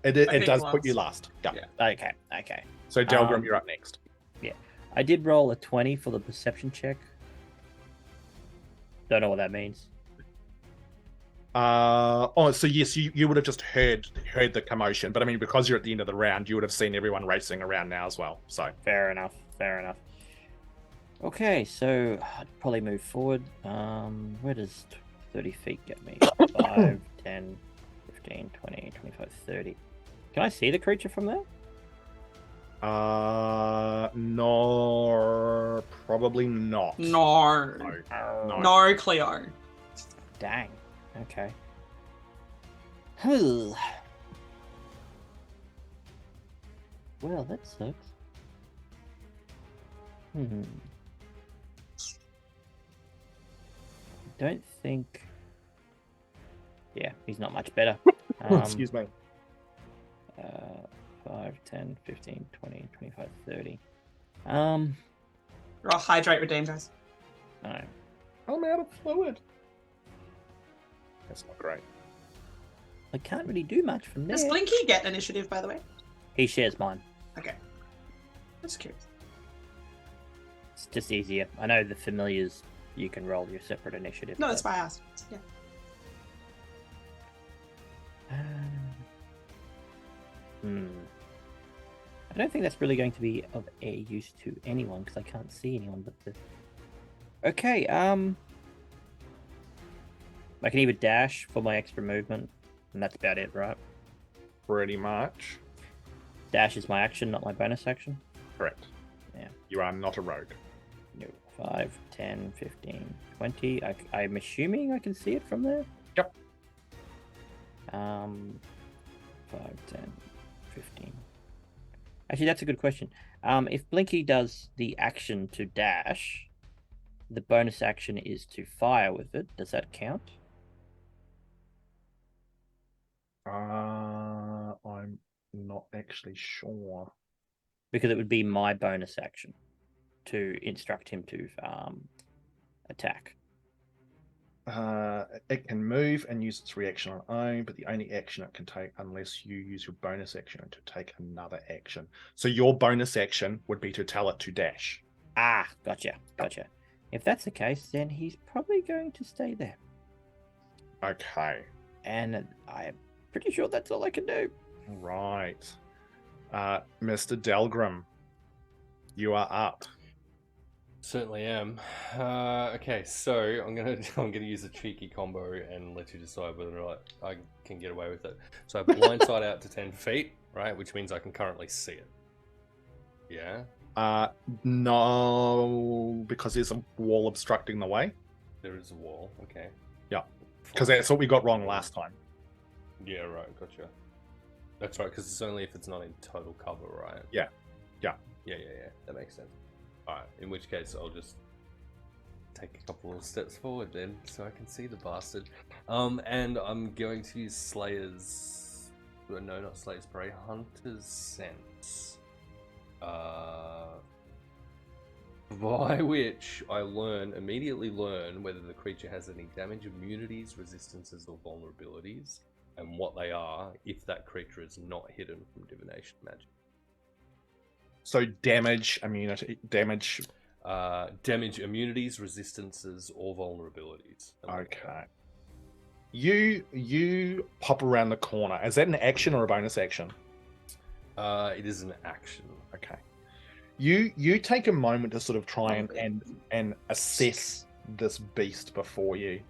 A: It
E: think
A: does
E: last.
A: put you last. Yeah.
C: Okay, okay.
A: So Delgrim,
C: Um,
A: you're up next.
C: I did roll a 20 for the perception check. Don't know what that means.
A: So yes, you would have just heard the commotion, but I mean, because you're at the end of the round, you would have seen everyone racing around now as well. So
C: Fair enough. Fair enough. Okay, so I'd probably move forward. Where does 30 feet get me? 5, 10, 15, 20, 25, 30. Can I see the creature from there?
A: no, probably not.
E: No.
A: No.
E: No, Cleo.
C: Dang. Okay. Well, that sucks. Don't think. Yeah, he's not much better.
A: Excuse me.
C: 5, 10, 15, 20, 25, 30.
E: You're all hydrate redeem, guys.
C: No.
A: I'm out of fluid. That's not great.
C: I can't really do much from there.
E: Does Blinky get initiative, by the way?
C: He shares mine.
E: Okay. Just curious.
C: It's just easier. I know the familiars, you can roll your separate initiative.
E: No, that's why I asked. Yeah.
C: I don't think that's really going to be of a use to anyone because I can't see anyone but the. Okay, I can either dash for my extra movement, and that's about it, right?
A: Pretty much.
C: Dash is my action, not my bonus action.
A: Correct.
C: Yeah.
A: You are not a rogue.
C: No. 5, 10, 15, 20. I'm assuming I can see it from there?
A: Yep.
C: 5, 10, 15. Actually, that's a good question. If Blinky does the action to dash, the bonus action is to fire with it. Does that count?
A: I'm not actually sure.
C: Because it would be my bonus action to instruct him to attack.
A: It can move and use its reaction on its own, but the only action it can take unless you use your bonus action to take another action. So your bonus action would be to tell it to dash.
C: Ah, gotcha. If that's the case, then he's probably going to stay there.
A: Okay.
C: And I'm pretty sure that's all I can do.
A: Right. Mr. Delgrim, you are up.
B: Certainly am. Okay, so I'm gonna use a cheeky combo and let you decide whether or not I can get away with it. So I blindside out to 10 feet, right? Which means I can currently see it. Yeah.
A: No, because there's a wall obstructing the way.
B: There is a wall. Okay.
A: Yeah, because that's what we got wrong last time.
B: Yeah. Right. Gotcha. That's right. Because it's only if it's not in total cover, right?
A: Yeah.
B: Yeah. That makes sense. All right. In which case, I'll just take a couple of steps forward then, so I can see the bastard. And I'm going to use Slayer's. No, not Slayer's Prey. Hunter's Sense. By which I immediately learn whether the creature has any damage immunities, resistances, or vulnerabilities, and what they are if that creature is not hidden from divination magic.
A: So damage, immunity, damage.
B: Damage immunities, resistances, or vulnerabilities.
A: Okay. You pop around the corner. Is that an action or a bonus action?
B: It is an action.
A: Okay. You take a moment to sort of try and assess this beast before you.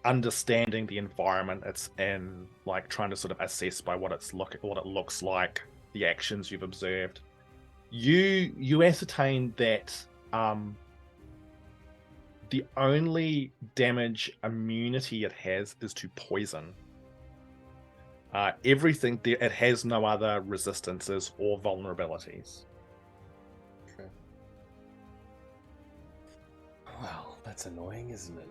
A: Understanding the environment it's in, like trying to sort of assess by what it looks like, the actions you've observed. You ascertain that the only damage immunity it has is to poison. Everything there, it has no other resistances or vulnerabilities.
B: Okay. Well, that's annoying, isn't it?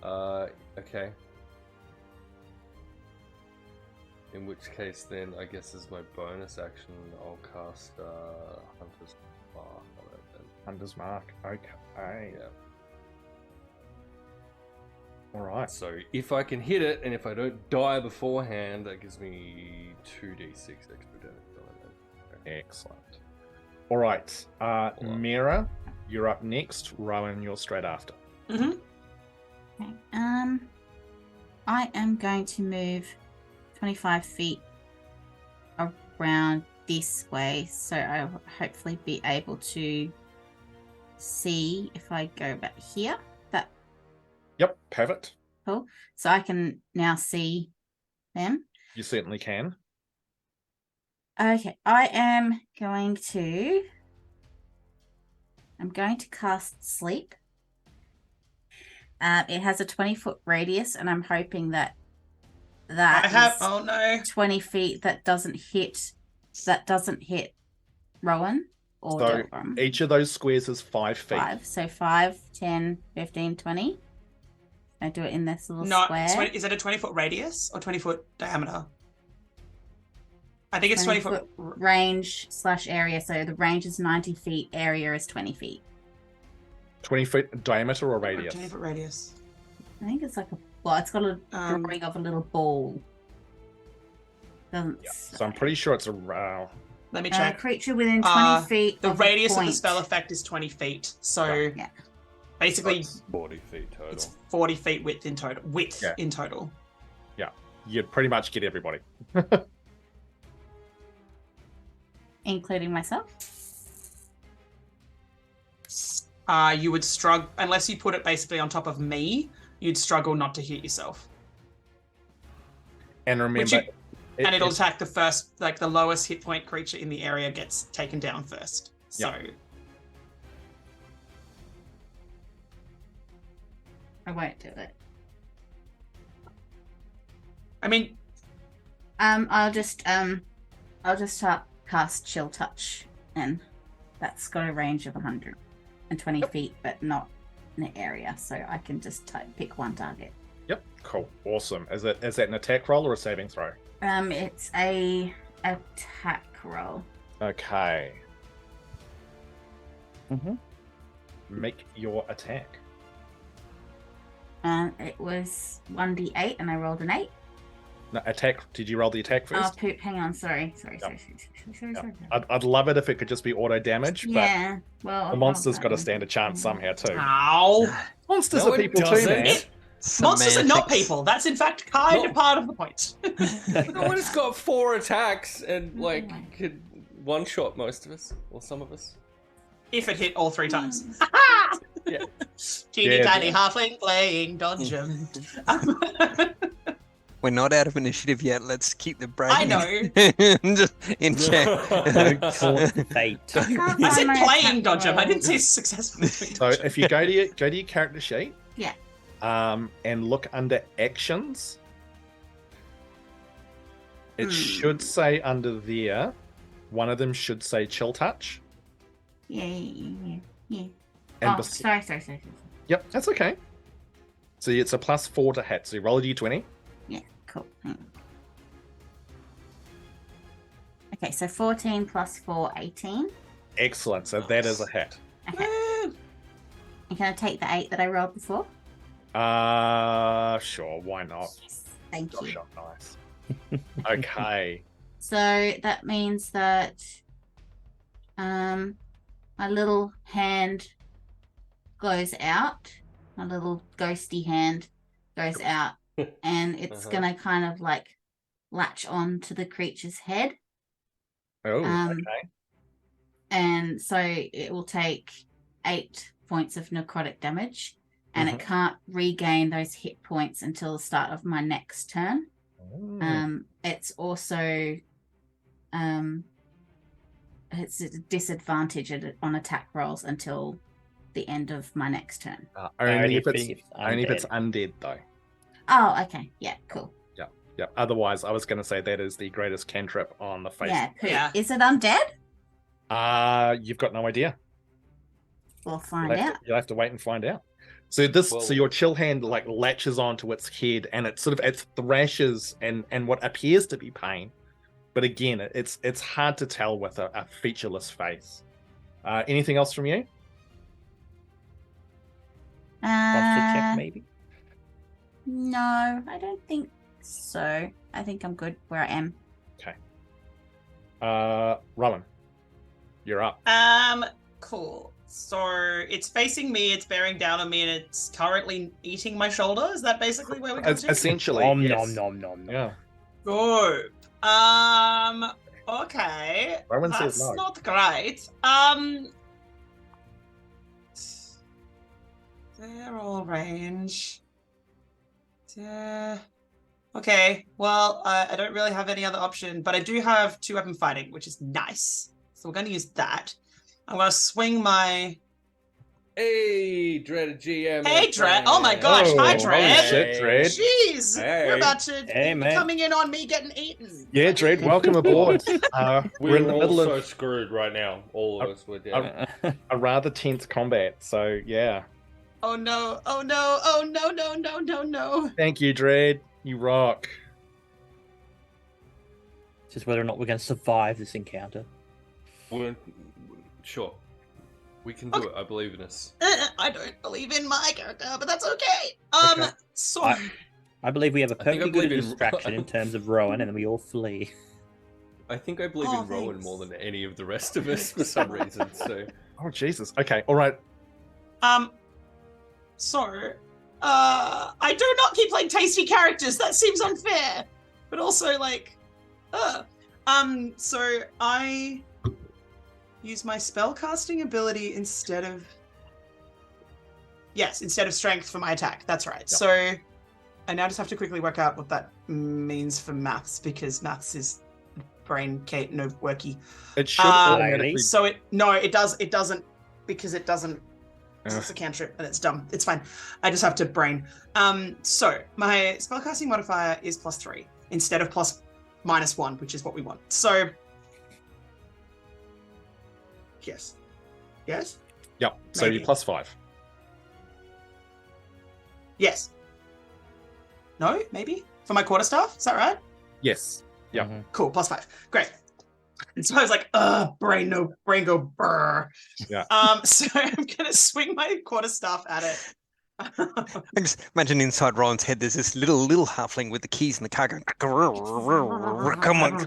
B: Okay. In which case, then I guess as my bonus action, I'll cast Hunter's Mark on it. Then.
A: Hunter's Mark. Okay.
B: Yeah.
A: All right.
B: So if I can hit it, and if I don't die beforehand, that gives me 2d6 extra damage on it. Okay.
A: Excellent. All right. Miera, you're up next. Rowan, you're straight after.
E: Mm-hmm.
F: Okay. I am going to move 25 feet around this way, so I'll hopefully be able to see if I go back here. That
A: Yep, perfect.
F: cool. So I can now see them.
A: You certainly can.
F: Okay, I'm going to cast Sleep. It has a 20-foot radius, and I'm hoping that
E: I have.
F: is
E: Oh no.
F: 20 feet that doesn't hit Rowan or
A: So
F: Delgrim.
A: each of those squares is 5 feet.
F: 5. So 5, 10, 15, 20. I do it in this little
E: No,
F: square.
E: is it a 20-foot radius or 20-foot diameter? I think it's 20-foot.
F: range / area. So the range is 90 feet, area is 20 feet.
A: 20 feet diameter or radius?
E: 20-foot radius.
F: I think it's like it's got a drawing of a little ball. Doesn't
A: Yeah. So I'm pretty sure it's a
E: Let me check.
F: creature within 20 feet.
E: The
F: of a
E: radius of the
F: point.
E: spell effect is 20 feet. So
F: Yeah.
E: basically,
B: It's 40 feet total.
E: it's 40 feet width in total.
A: Yeah.
E: In total.
A: you'd pretty much get everybody.
F: Including myself.
E: You would struggle unless you put it basically on top of me. You'd struggle not to hit yourself,
A: And remember,
E: you- and it'll attack the first, like the lowest hit point creature in the area gets taken down first. So
F: I won't do it.
E: I mean,
F: I'll just cast Chill Touch, and that's got a range of 120 feet, but not in the area, so I can just pick one target.
A: Yep, cool, awesome. Is that an attack roll or a saving throw?
F: It's a attack roll.
A: Okay,
C: Mm-hmm.
A: make your attack.
F: It was 1d8, and I rolled an 8.
A: No, attack. Did you roll the attack
F: Oh,
A: first?
F: poop. Hang on. Sorry.
A: Yep.
F: Sorry.
A: I'd love it if it could just be auto damage,
F: Yeah. Well,
A: but the monster's got to stand a chance somehow too.
E: ow.
A: Monsters
B: No,
A: are
B: it
A: people too,
B: doesn't.
A: man.
E: Monsters are not
D: Semantics.
E: people. That's in fact kind of part of the point.
B: No one's got 4 attacks and could one-shot most of us or some of us.
E: If it hit all 3 times.
B: Yeah.
E: Teeny
A: Yeah,
E: tiny
A: yeah.
E: halfling playing Dodgem.
D: We're not out of initiative yet. Let's keep the brain.
E: I know.
D: Just in check.
C: Fate.
E: I said
F: my
E: playing
F: attack
E: Dodgem. I didn't say
F: roll.
E: successfully.
A: So if you go to your character sheet,
F: Yeah.
A: and look under actions, it should say under there. One of them should say Chill Touch.
F: Yeah.
A: And
F: Oh, sorry.
A: Yep, that's okay. So it's a +4 to hit. So you roll a d20.
F: Yeah, cool. Hang on. Okay, so 14 plus 4, 18.
A: Excellent. So that is a hit.
F: Okay. And can I take the 8 that I rolled before?
A: Sure. Why not?
F: Yes. Thank
A: Gosh,
F: you.
A: nice. Okay.
F: So that means that my little hand goes out. My little ghosty hand goes out. And it's
B: Uh-huh.
F: gonna kind of like latch on to the creature's head.
A: Oh,
F: Um,
A: okay.
F: And so it will take 8 points of necrotic damage, and it can't regain those hit points until the start of my next turn. It's also it's a disadvantage on attack rolls until the end of my next turn.
A: Only if
C: it's
A: it's undead though.
F: Oh, okay. Yeah, cool.
A: Yeah. Otherwise, I was going to say that is the greatest cantrip on the face.
F: Yeah, cool.
E: Yeah.
F: Is it undead?
A: You've got no idea.
F: We'll find out.
A: You'll have to wait and find out. So so
B: Well-
A: your chill hand like latches onto its head, and it thrashes and what appears to be pain, but again, it's hard to tell with a featureless face. Anything else from you?
C: Posture check, maybe.
F: No, I don't think so. I think I'm good where I am.
A: Rowan, you're up.
E: Cool. So it's facing me, it's bearing down on me, and it's currently eating my shoulder. Is that basically where we come to?
A: Essentially,
C: Nom
A: yes.
C: nom nom nom.
A: Yeah.
E: Good. Okay.
A: Rowan says
E: That's
A: no.
E: not great. They're all range. Okay. Well, I don't really have any other option, but I do have 2-weapon fighting, which is nice. So we're going to use that. I'm going to swing my.
B: Hey, Dread GM.
E: Hey, Dread. Oh my gosh. Hi,
A: Oh,
E: Dread.
A: holy shit, Dread.
E: Jeez.
B: Hey.
E: You're about to
C: Hey,
E: be
C: man.
E: coming in on me getting eaten.
A: Yeah, Dread, welcome aboard. We're in the
B: all
A: middle
B: so
A: of
B: screwed right now. All of us were dead.
A: a rather tense combat, so yeah.
E: Oh no. Oh no. Oh no, no, no, no, no.
A: Thank you, Dread. You rock.
C: Just whether or not we're going to survive this encounter.
B: We're- Sure. We can do it. I believe in us.
E: I don't believe in my character, but that's okay.
A: Okay.
E: So
C: I believe we have a
B: I think I
C: perfectly good
B: believe in-
C: distraction in terms of Rowan, and then we all flee.
B: I think I believe
E: Oh,
B: in Rowan
E: thanks.
B: more than any of the rest of us for some reason. So
A: Oh Jesus. Okay, all right.
E: So, I do not keep playing tasty characters. That seems unfair. But also, like, so I use my spellcasting ability instead of strength for my attack. That's right.
A: Yep.
E: So I now just have to quickly work out what that means for maths, because maths is brain Kate no worky.
A: It should
C: Lady.
A: automatically.
E: So it doesn't because it doesn't. It's a cantrip and it's dumb. It's fine. I just have to brain. So my spellcasting modifier is +3 instead of +(-1), which is what we want. So yes.
A: Yep. So
E: Maybe.
A: you're +5.
E: Yes. No, maybe for my quarterstaff. Is that right?
A: Yes. Yeah.
C: Mhm.
E: Cool. +5. Great. And so I was like, brain go brr.
A: Yeah.
E: So I'm gonna swing my quarterstaff at it.
D: I just imagine inside Rowan's head, there's this little halfling with the keys in the car going, come on,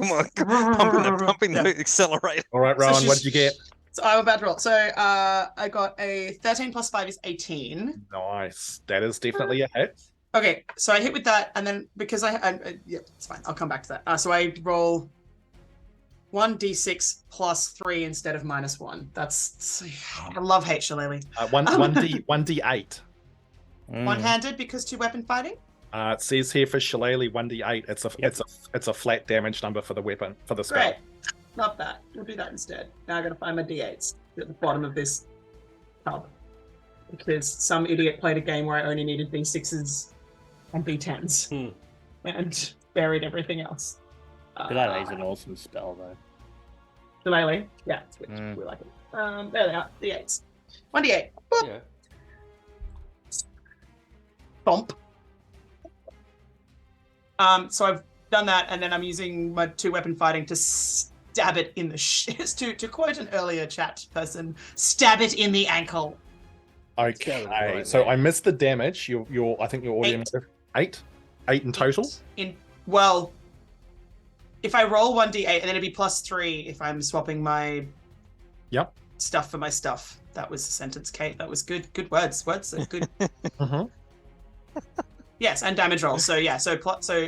D: pumping
E: Yeah.
D: the accelerator.
A: All right,
E: So
A: Rowan,
E: she's-
A: what did you get?
E: So I'm about to roll. So I got a 13 + 5 is 18.
A: Nice. That is definitely a hit.
E: Okay, so I hit with that, and then because yeah, it's fine. I'll come back to that. So I roll 1d6 +3 instead of -1. That's I love hate Shillelagh.
A: 1d8.
C: Mm.
E: One-handed because 2-weapon fighting.
A: It says here for Shillelagh 1d8. It's a flat damage number for the weapon for the spell.
E: Great, not that. We'll do that instead. Now I gotta find my d8s at the bottom of this tub because some idiot played a game where I only needed d6s and d10s and buried everything else.
C: Shillelagh is an awesome spell, though.
E: Shillelagh, yeah, it's good.
C: Mm.
E: We like it. There they are, d8s. 1d8. Boop.
B: Yeah.
E: Bump. So I've done that, and then I'm using my 2-weapon fighting to stab it in the to quote an earlier chat person, stab it in the ankle.
A: Okay.
B: Right,
A: So
B: mate.
A: I missed the damage. I think your audience 8 in total.
E: Well, if I roll 1d8, and then it'd be +3 if I'm swapping my stuff for my stuff. That was the sentence, Kate. That was good. Good words. Words are good.
A: Mhm.
E: Yes, and damage roll. So yeah, so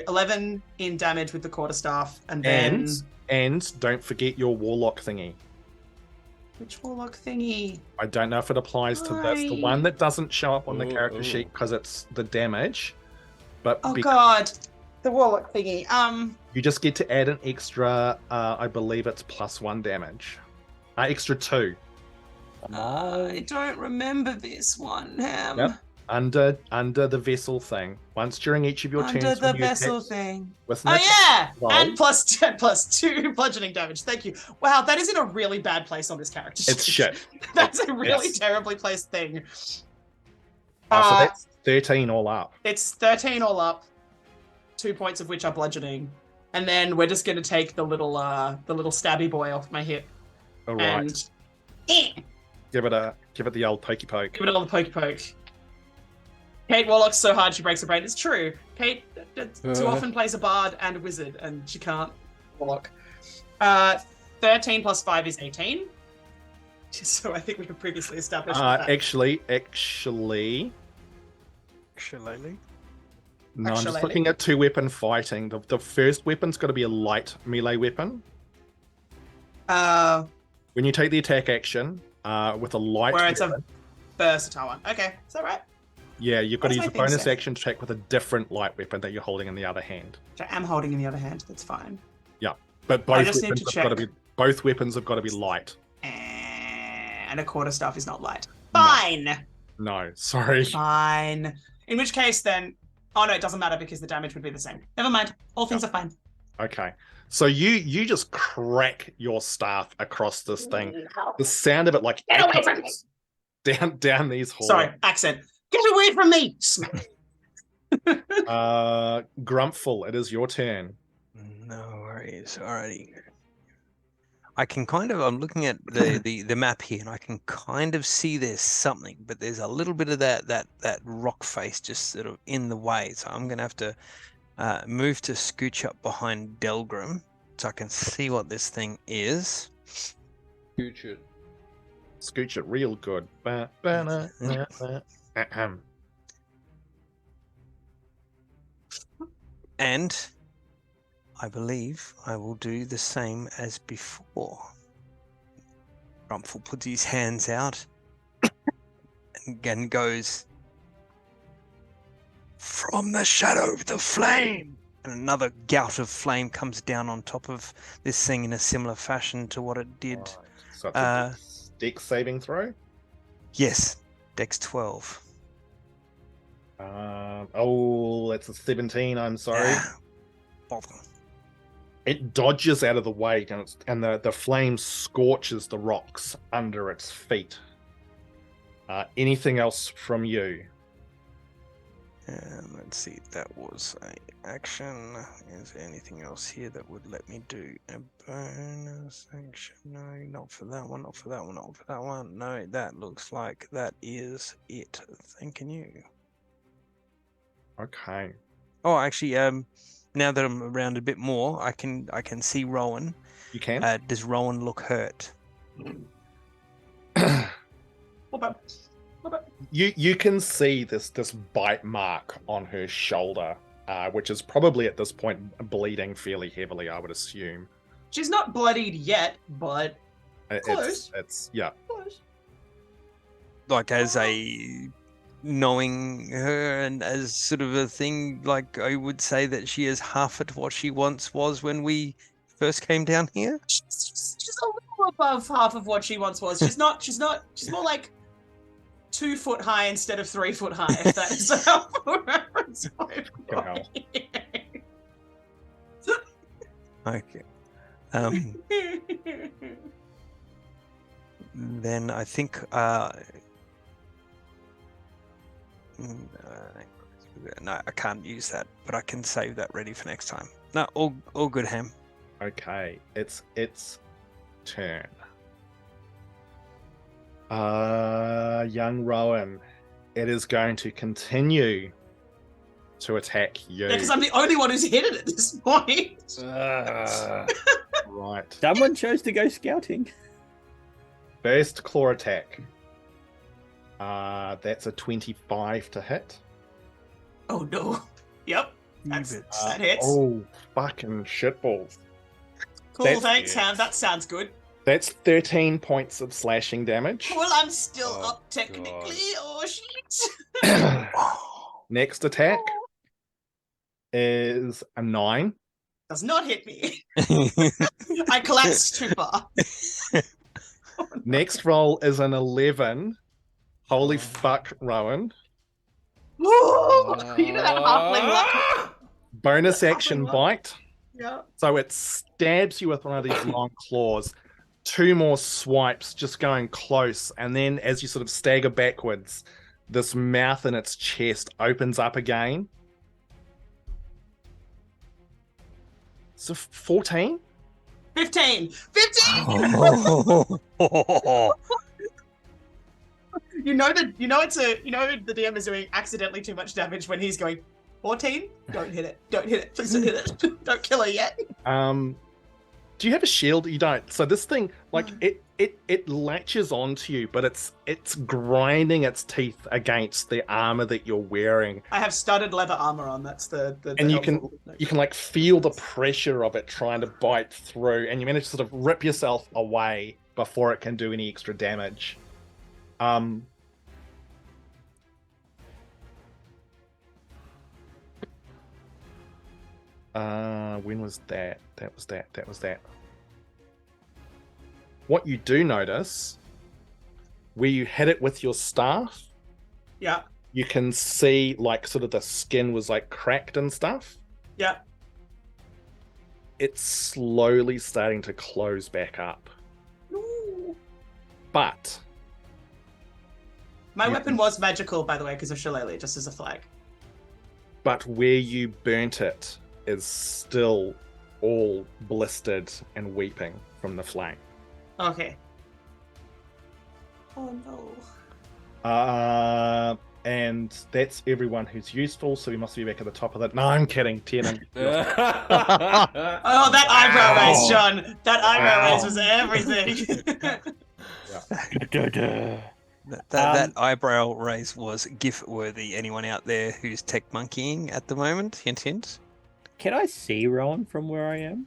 E: 11 in damage with the quarterstaff, and then
A: And don't forget your warlock thingy.
E: which warlock thingy?
A: I don't know if it applies to this. The
E: Why?
A: one that doesn't show up on the
B: Ooh,
A: character
B: ooh.
A: sheet because it's the damage. But
E: Oh
A: because
E: god, the warlock thingy.
A: you just get to add an extra, I believe it's +1 damage. Extra 2.
E: I don't remember this one.
A: Yep. Under the vessel thing. Once during each of your
E: Under
A: turns
E: the
A: when you
E: vessel
A: attack
E: thing.
A: with
E: Oh
A: natural
E: yeah,
A: roll,
E: and +2 bludgeoning damage. Thank you. Wow, that is in a really bad place on this character sheet.
A: it's shit.
E: That's a really
A: It's-
E: terribly placed thing.
A: So
E: Uh,
A: that's 13 all up.
E: It's 13 all up, 2 points of which are bludgeoning, and then we're just going to take the little stabby boy off my hip
A: All right.
E: and give
A: Give it the old pokey poke.
E: it all the poke poke. Kate Warlock's so hard she breaks her brain. It's true. Kate too often plays a bard and a wizard, and she can't Warlock. 13 plus 5 is 18. So I think we have previously established that.
A: Actually, no, I'm just
E: Actually.
A: looking at 2-weapon fighting. The first weapon's got to be a light melee weapon. When you take the attack action with a light
E: Where it's
A: weapon,
E: a versatile one. Okay, is that right?
A: yeah, you've got to
E: That's
A: use a
E: my thing,
A: bonus
E: so.
A: action to attack with a different light weapon that you're holding in the other hand.
E: Which I am holding in the other hand. That's fine.
A: But
E: I
A: both
E: just need
A: weapons
E: to
A: have got to
E: check.
A: be both weapons have got to be light.
E: And a quarter staff is not light.
A: No.
E: Fine.
A: No, sorry.
E: Fine. In which case, then. Oh no, it doesn't matter because the damage would be the same. Never mind. All things are fine.
A: Okay. So you just crack your staff across this thing. The sound of it like
E: Get away from me!
A: down these halls.
E: Sorry, accent. Get away from me! Smack.
A: Grumpfel, it is your turn.
D: No worries. Alrighty. I'm looking at the map here, and I can kind of see there's something, but there's a little bit of that rock face just sort of in the way. So I'm gonna have to move to scooch up behind Delgrim so I can see what this thing is.
B: Scooch it.
A: Scooch it real good. Ahem.
D: And I believe I will do the same as before. Grumpfel puts his hands out and again goes, "From the shadow of the flame!" And another gout of flame comes down on top of this thing in a similar fashion to what it did.
A: Right. So it's a dex saving throw.
D: Yes, Dex 12.
A: That's a 17. I'm sorry.
D: Ah, bother.
A: It dodges out of the way, and the flame scorches the rocks under its feet. Anything else from you?
D: Let's see, that was a action. Is there anything else here that would let me do a bonus action? No, not for that one, not for that one, not for that one. No, that looks like that is it. Thanking you.
A: Okay.
D: Oh, actually, now that I'm around a bit more, I can see Rowan.
A: You can.
D: Does Rowan look hurt?
A: You can see this bite mark on her shoulder, which is probably at this point bleeding fairly heavily, I would assume.
E: She's not bloodied yet, but close.
A: It's yeah.
E: Close.
D: Like as a knowing her and as sort of a thing, like I would say that she is half at what she once was when we first came down here.
E: She's a little above half of what she once was. She's not. She's more like 2 foot high instead of 3 foot high. If that is a helpful reference point.
D: Okay. Then I think no, I can't use that, but I can save that ready for next time. No, all good, Ham.
A: Okay, it's turn. Young Rowan, it is going to continue to attack you.
E: Yeah, because I'm the only one who's hit it at this point.
A: Right.
C: Someone chose to go scouting.
A: First claw attack. That's a 25 to hit.
E: Oh no. Yep. That hits.
A: Oh, fucking shitballs.
E: Cool,
A: that's-
E: thanks, Ham. That sounds good.
A: That's 13 points of slashing damage.
E: Well, I'm still
B: Oh,
E: up technically. Oh, shit.
A: Next attack is a 9.
E: Does not hit me. I collapsed too far.
A: Next roll is an 11. Holy fuck, Rowan.
E: You know that halfling luck?
A: Bonus action
E: Halfling luck.
A: bite.
E: Yeah.
A: So it stabs you with one of these long claws. 2 more swipes just going close. And then as you sort of stagger backwards, this mouth in its chest opens up again. So 14?
E: 15. 15. You know the DM is doing accidentally too much damage when he's going 14. Don't hit it. Don't hit it. Please don't hit it. Don't kill her yet.
A: Do you have a shield? You don't. So this thing, like it latches onto you, but it's grinding its teeth against the armor that you're wearing.
E: I have studded leather armor on. That's the
A: And you
E: helpful note.
A: can like feel the pressure of it trying to bite through, and you manage to sort of rip yourself away before it can do any extra damage. When was that? That was that. What you do notice, where you hit it with your staff,
E: Yeah.
A: you can see like sort of the skin was like cracked and stuff.
E: Yeah.
A: It's slowly starting to close back up.
E: Ooh.
A: But
E: My
A: You
E: weapon
A: can-
E: was magical, by the way, because of Shillelagh, just as a flag.
A: where you burnt it is still all blistered and weeping from the flame.
E: Okay. Oh no.
A: And that's everyone who's useful, so we must be back at the top of that. No, I'm kidding, Tiernan.
E: Oh, that eyebrow
A: Wow.
E: raise, John. That eyebrow
A: Wow.
E: raise was everything.
D: That eyebrow raise was GIF worthy. Anyone out there who's tech monkeying at the moment? Hint, hint.
C: Can I see Rowan from where I am?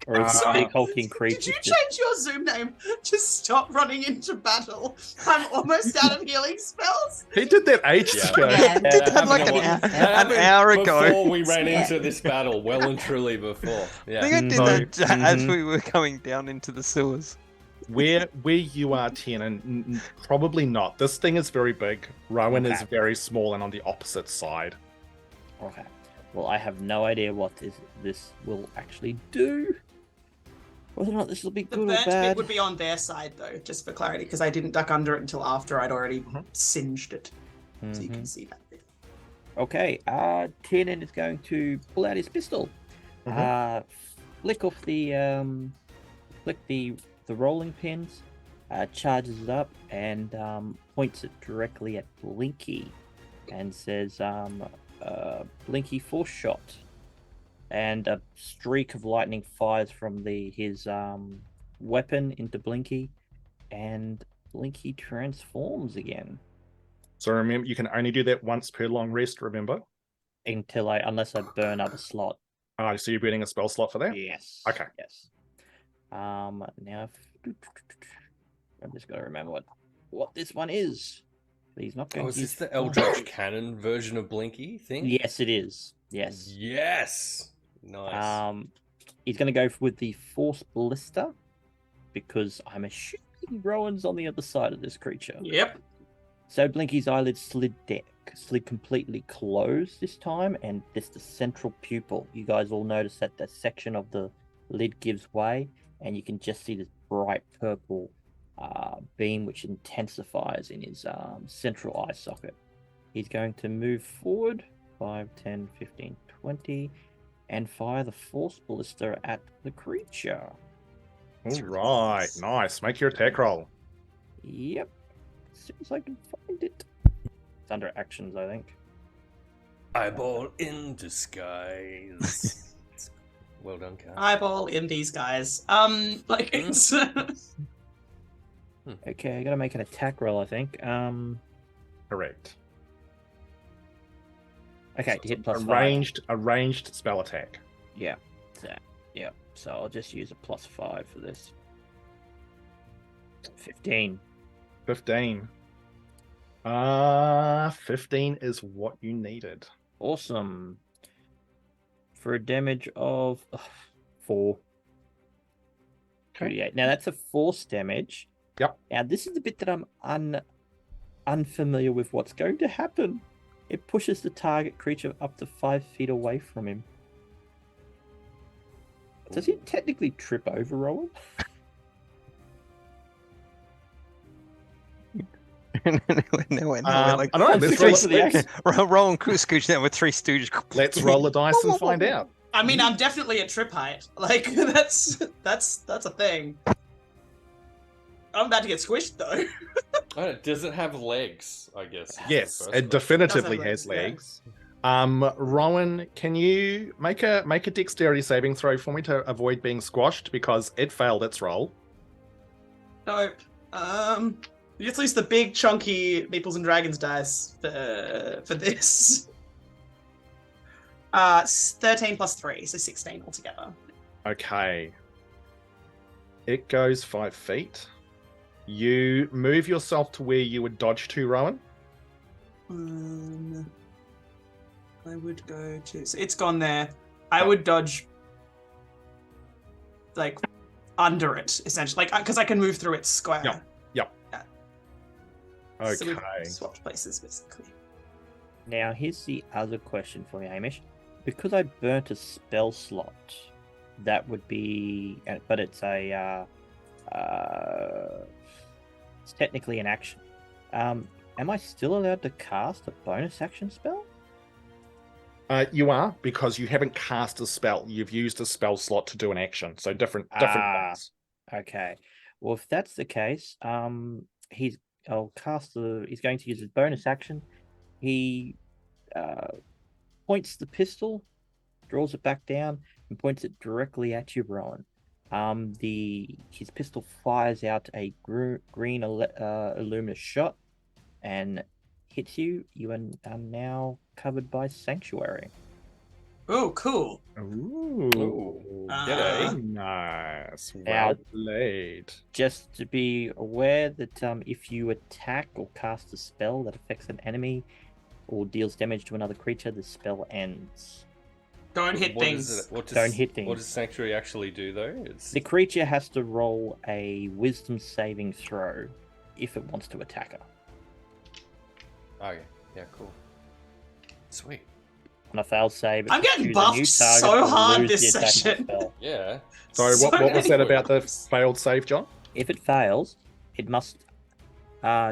C: Or is
A: Uh,
C: the big hulking creature
E: Did you
C: just...
E: change your Zoom name? Just stop running into battle. I'm almost out of healing spells.
A: He did that ages
B: Yeah.
A: ago.
F: Yeah.
D: Did that
B: happened
D: like
B: a
D: an
B: while-
D: hour,
B: that
D: an
B: happened
D: hour ago.
B: Before we ran
F: Yeah.
B: into this battle, well and truly before.
D: I
B: Yeah.
D: think I did
A: No.
D: that as
C: Mhm.
D: we were going down into the sewers.
A: Where you are, Tiernan, probably not. This thing is very big. Rowan is
C: Okay.
A: very small and on the opposite side.
C: Okay. Well, I have no idea what this will actually do. Whether or not this will be
E: The
C: good or
E: burnt bit
C: bad.
E: would be on their side, though, just for clarity, because I didn't duck under it until after I'd already
A: Mhm.
E: singed it. So you
C: Mhm.
E: can see that bit.
C: Okay, Tiernan is going to pull out his pistol. Flick off the rolling pins, charges it up, and points it directly at Blinky, and says, "Blinky, force shot." And a streak of lightning fires from his weapon into Blinky, and Blinky transforms again.
A: So remember, you can only do that once per long rest, remember?
C: Unless I burn up a slot.
A: Oh, so you're burning a spell slot for that?
C: Yes.
A: Okay.
C: Yes. Now I've just got to remember what this one is. He's not going
B: Oh,
C: to
B: is
C: use
B: this the Eldritch Cannon version of Blinky thing?
C: Yes, it is. Yes.
B: Yes. Nice.
C: He's going to go with the Force Ballista because I'm assuming Rowan's on the other side of this creature.
E: Yep.
C: So Blinky's eyelids slid completely closed this time, and this the central pupil. You guys all notice that the section of the lid gives way, and you can just see this bright purple beam which intensifies in his central eye socket. He's going to move forward 5, 10, 15, 20, and fire the Force Ballista at the creature.
A: All right, nice. Make your attack roll.
C: Yep. As soon as I can find it. It's under actions, I think.
B: Eyeball in disguise. Well done, Kat.
E: Eyeball in these guys. Like it's.
C: Okay, I gotta make an attack roll, I think.
A: Correct.
C: Okay,
A: So
C: hit plus
A: a
C: 5.
A: ranged spell attack.
C: Yeah. Yeah. So I'll just use a plus 5 for this. 15.
A: 15. 15 is what you needed.
C: Awesome. For a damage of 4.
A: Okay.
C: 2d8. Now that's a force damage.
A: Yep.
C: Now this is the bit that I'm unfamiliar with what's going to happen. It pushes the target creature up to 5 feet away from him. Does he technically trip over Rowan?
D: we're like,
A: I don't know.
C: I'm
A: Let's
C: three
A: roll,
C: for the axe.
D: Rowan Scooch there with 3 stooges.
A: let's roll the dice and find out.
E: I mean, I'm definitely at trip height. Like that's a thing. I'm about to get squished though.
B: Does it have legs? I guess. is the
A: Yes,
B: first
A: it
B: question.
A: definitively
E: Does have
A: has
E: legs,
A: legs. Rowan, can you make a dexterity saving throw for me to avoid being squashed because it failed its roll?
E: Nope. At least the big chunky Meeples and Dragons dice for this. 13 plus 3, so 16 altogether.
A: Okay. It goes 5 feet. You move yourself to where you would dodge to, Rowan.
E: I would go to. So it's gone there. I would dodge, like, under it essentially, like because I can move through its square.
A: Yep.
E: So
A: Okay.
E: we've swapped places basically.
C: Now, here's the other question for you, Hamish. Because I burnt a spell slot, that would be, but it's a, it's technically an action. Am I still allowed to cast a bonus action spell?
A: You are, because you haven't cast a spell. You've used a spell slot to do an action. So different things.
C: Okay. Well, if that's the case, he's going to use his bonus action. He points the pistol, draws it back down, and points it directly at you, Rowan. His pistol fires out a green luminous shot and hits you. You are now covered by Sanctuary.
E: Oh, cool.
A: Ooh.
B: G'day.
A: Very nice.
C: Now-
A: Well played.
C: Just to be aware that if you attack or cast a spell that affects an enemy or deals damage to another creature, the spell ends.
E: Don't hit
B: What
E: things.
B: is it?
C: Don't hit things.
B: What does Sanctuary actually do, though? It's
C: The creature has to roll a Wisdom saving throw if it wants to attack her.
B: okay. Yeah, cool. Sweet.
C: On a failed save,
E: I'm getting
C: choose a
E: buffed
C: new target
E: so
C: or
E: hard
C: lose
E: this
C: the attack
E: session.
C: spell.
B: Yeah.
A: Sorry,
E: So
A: what was
E: many
A: that about the
E: buffs.
A: failed save, John?
C: If it fails, it must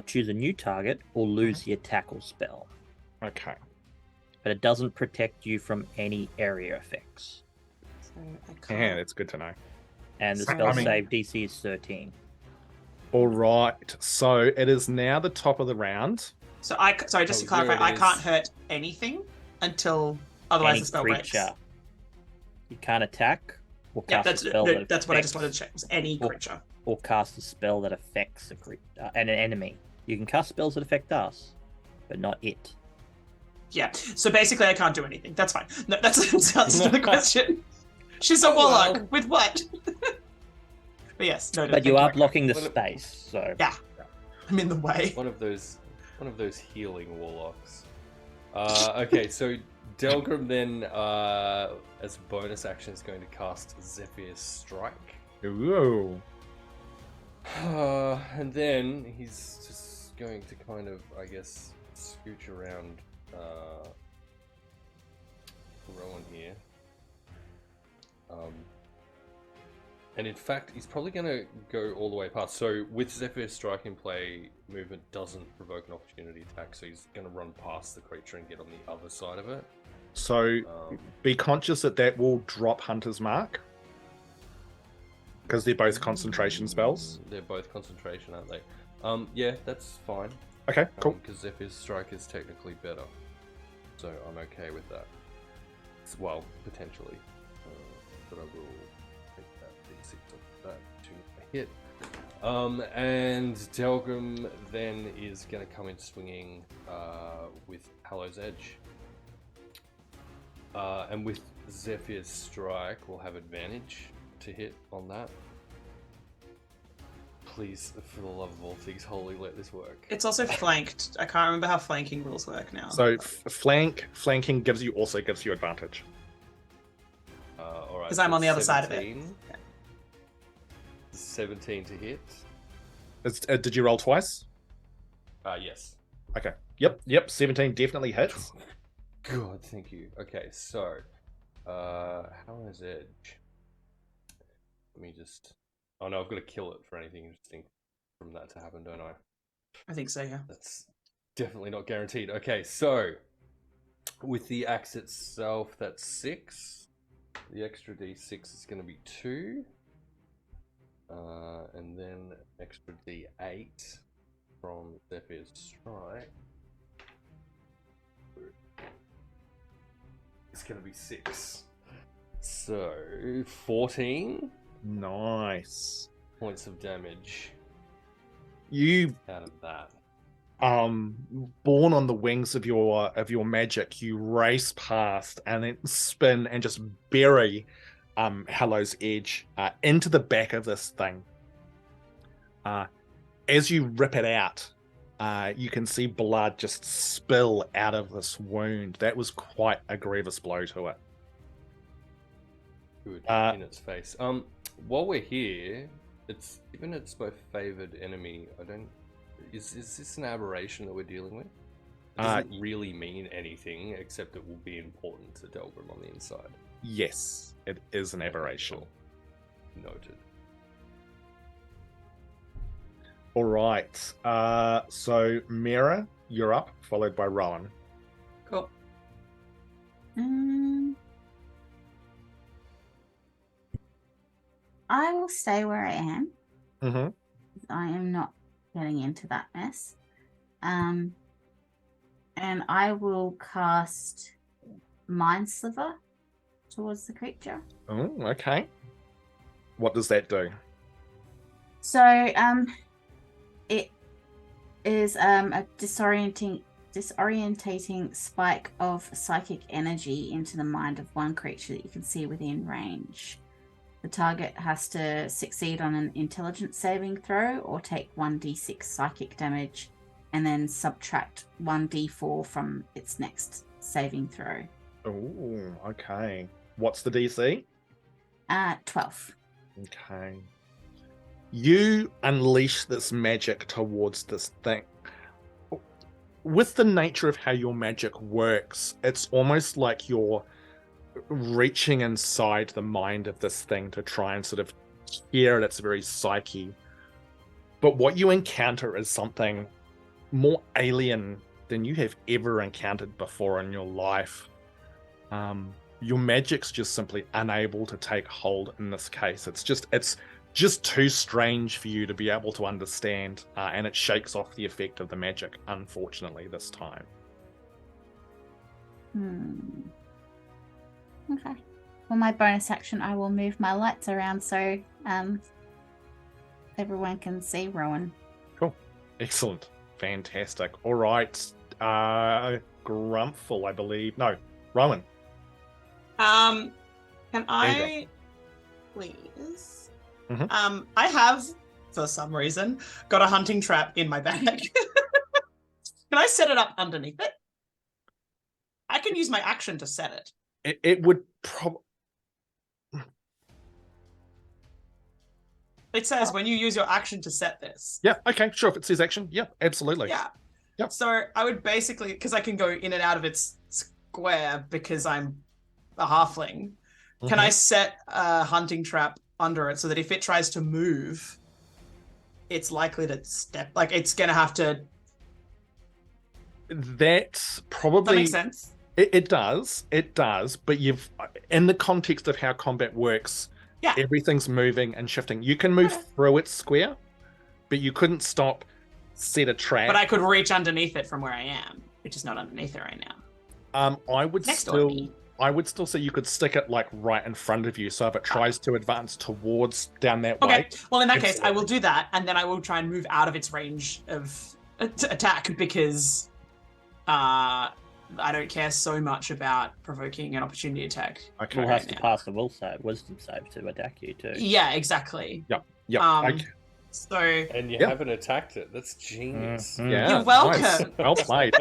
C: choose a new target or lose the attack or spell.
A: Okay.
C: But it doesn't protect you from any area effects.
E: So I
A: Yeah,
E: can't.
A: that's good to know.
C: And the
A: So,
C: spell
A: I mean-
C: save DC is 13.
A: All right. So it is now the top of the round.
E: So sorry, just to
B: Oh, here
E: clarify,
B: it
E: I
B: is.
E: can't hurt anything until otherwise
C: Any
E: the spell
C: creature.
E: breaks.
C: You can't attack or
E: Yeah,
C: cast a spell
E: that's what I just wanted to check. Was any
C: Or-
E: creature.
C: or cast a spell that affects an enemy. You can cast spells that affect us, but not it.
E: Yeah. So basically, I can't do anything. That's fine. No, that's the answer to the question. She's a
B: Oh,
E: warlock
B: well.
E: with what? But yes, no.
C: But you are
E: thank
C: blocking the
B: Well,
C: space, so
E: Yeah. I'm in the way.
B: One of those healing warlocks. Okay, so Delgrim then, as a bonus action, is going to cast Zephyr's Strike.
A: Ooh.
B: And then he's just going to kind of, I guess, scooch around Rowan here. And in fact, he's probably going to go all the way past. So with Zephyr's Strike in play, movement doesn't provoke an opportunity attack, so he's going to run past the creature and get on the other side of it.
A: So
B: Um,
A: be conscious that will drop Hunter's Mark. Because they're both concentration spells.
B: They're both concentration, aren't they? Yeah, that's fine.
A: Okay, cool.
B: Because Zephyr's Strike is technically better. So I'm okay with that. Well, potentially. But I will take that D6 off that to hit. And Delgrim then is going to come in swinging with Hallow's Edge. And with Zephyr's Strike, we'll have advantage to hit on that. Please, for the love of all things holy, let this work.
E: It's also flanked. I can't remember how flanking rules work now.
A: So flanking gives you advantage.
B: All right.
E: 'Cause I'm on the other side of it.
B: 17. 17 to hit.
A: Did you roll twice?
B: Yes.
A: Okay. Yep. 17 definitely hits.
B: God, thank you. Okay, so Hallow's Edge. Let me just. Oh no, I've got to kill it for anything interesting from that to happen, don't I?
E: I think so, yeah.
B: That's definitely not guaranteed. Okay, so with the axe itself, that's 6. The extra d6 is going to be 2. And then extra d8 from Zephyr's Strike. It's going to be 6. So 14
A: Nice.
B: points of damage
A: You
B: out of that.
A: born on the wings of your magic, you race past and then spin and just bury Hallow's Edge into the back of this thing. As you rip it out, you can see blood just spill out of this wound. That was quite a grievous blow to it.
B: Good in its face. While we're here, it's given its most favored enemy. I don't. Is this an aberration that we're dealing with? It doesn't really mean anything, except it will be important to Delgrim on the inside.
A: Yes, it is an aberration.
B: Noted.
A: All right. So Miera, you're up, followed by Rowan.
E: Cool.
F: I will stay where I am.
A: Mm-hmm.
F: I am not getting into that mess. And I will cast Mind Sliver towards the creature.
A: Oh, okay. What does that do?
F: So, it is a disorientating spike of psychic energy into the mind of one creature that you can see within range. The target has to succeed on an intelligence saving throw or take 1d6 psychic damage and then subtract 1d4 from its next saving throw.
A: Oh, okay. What's the DC?
F: 12.
A: Okay. You unleash this magic towards this thing. With the nature of how your magic works, it's almost like you're reaching inside the mind of this thing to try and sort of tear at its very psyche. But what you encounter is something more alien than you have ever encountered before in your life. Your magic's just simply unable to take hold in this case. It's just too strange for you to be able to understand, and it shakes off the effect of the magic, unfortunately, this time.
F: Okay. For my bonus action, I will move my lights around so everyone can see Rowan.
A: Cool. Excellent. Fantastic. All right. Grumpfel, I believe. No, Rowan.
E: Can
A: you
E: I please?
A: Mhm.
E: I have, for some reason, got a hunting trap in my bag. Can I set it up underneath it? I can use my action to set it.
A: It would probably...
E: It says when you use your action to set this.
A: Yeah, okay, sure. If it says action, yeah, absolutely.
E: Yeah.
A: Yep.
E: So I would basically, because I can go in and out of its square because I'm a halfling, can I set a hunting trap under it so that if it tries to move, it's likely to step, like it's going to have to...
A: That's probably...
E: Does that make sense?
A: It does, but you've, in the context of how combat works,
E: Yeah.
A: everything's moving and shifting. You can move through its square, but you couldn't set a trap.
E: But I could reach underneath it from where I am, which is not underneath it right now.
A: I would
E: Next door to
A: still...
E: me.
A: I would still say you could stick it like right in front of you, so if it tries to advance towards down that
E: Okay,
A: way.
E: well in that case, I will
A: Absolutely.
E: do that, and then I will try and move out of its range of attack because I don't care so much about provoking an opportunity attack.
A: Okay.
C: We'll have to
E: now.
C: pass the wisdom save to attack you too.
E: Yeah, exactly.
A: Yep.
E: Okay. So
B: And you
A: Yep.
B: haven't attacked it. That's genius.
C: Mhm.
A: Yeah,
E: You're welcome.
A: nice. Well played.
E: I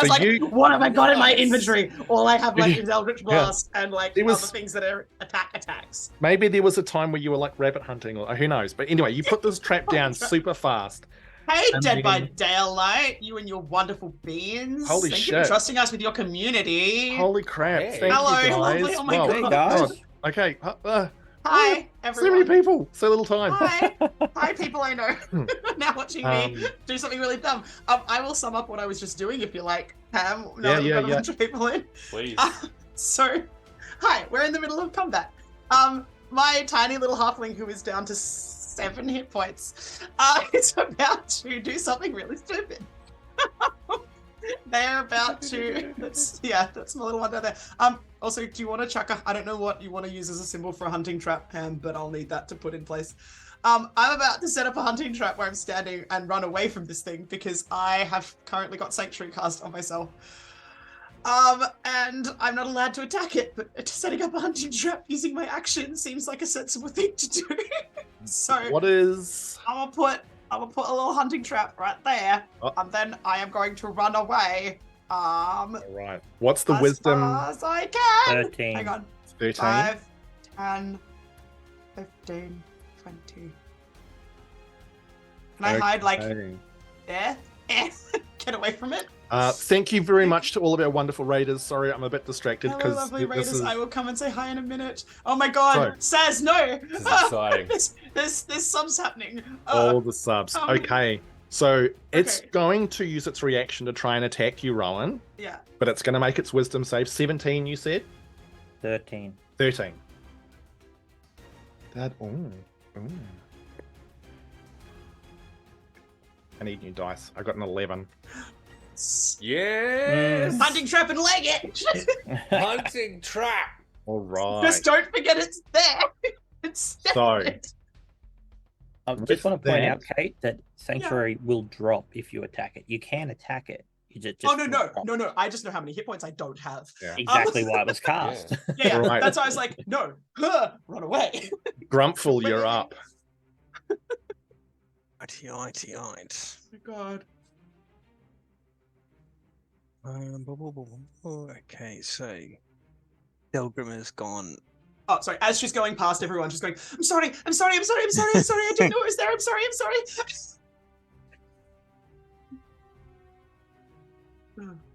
E: was
A: So
E: like, what have I got in my inventory? All I have left is Eldritch
A: Yeah.
E: Blast and like
A: It was-
E: other things that are attacks.
A: Maybe there was a time where you were like rabbit hunting, or who knows. But anyway, you put this trap down super fast.
E: Hey,
A: And
E: Dead by
A: then-
E: Daylight, you and your wonderful beings.
A: Holy
E: Thank you for
A: shit.
E: trusting us with your community.
A: Holy crap!
B: Hey.
A: Thank
E: Hello,
A: you guys.
E: lovely. Oh my
A: Well,
E: God.
C: Hey guys,
A: Okay.
E: Hi,
A: So
E: everyone.
A: many people, so little time.
E: Hi, people I know. Now watching me do something really dumb. I will sum up what I was just doing if you like, Pam. Now that we've got a bunch of people in.
B: Please.
E: So, hi, we're in the middle of combat. My tiny little halfling who is down to 7 hit points is about to do something really stupid. They're about to. That's my little one down there. Also, do you want to chuck I don't know what you want to use as a symbol for a hunting trap, Pam, but I'll need that to put in place. I'm about to set up a hunting trap where I'm standing and run away from this thing because I have currently got Sanctuary cast on myself. And I'm not allowed to attack it, but setting up a hunting trap using my action seems like a sensible thing to do. So
A: What is?
E: I'm gonna put a little hunting trap right there, and then I am going to run away.
A: All right. What's the
E: as
A: wisdom?
E: far as I can.
C: 13.
E: Hang on.
A: 13.
E: 5, 10, 15, 20. Can I hide like there? Get away from it.
A: Thank you very much to all of our wonderful raiders. Sorry, I'm a bit distracted
E: Hello,
A: because
E: lovely raiders. I will come and say hi in a minute. Oh my god, Saz, no!
B: This is exciting.
E: There's subs happening.
A: all the subs. Okay, so it's going to use its reaction to try and attack you, Rowan.
E: Yeah.
A: But it's going to make its wisdom save. 17, you said?
C: 13.
A: 13. That. Ooh. I need new dice. I got an 11.
B: Yes.
E: Hunting trap and leg it.
B: Hunting trap.
A: All right.
E: Just don't forget it's there. It's
A: So,
C: I
A: With
C: just want to point
A: that-
C: out, Kate, that Sanctuary will drop if you attack it. You can attack it. You just
E: oh no.
C: will drop.
E: I just know how many hit points I don't have.
A: yeah.
C: Exactly why it was cast.
E: Yeah.
A: Right.
E: That's why I was like, no, run away.
A: Grumpfel, you're up.
D: Righty.
E: Oh my god.
D: Okay, so Delgrim has gone.
E: Oh, sorry. As she's going past everyone, she's going, I'm sorry. I didn't know it was there. I'm sorry.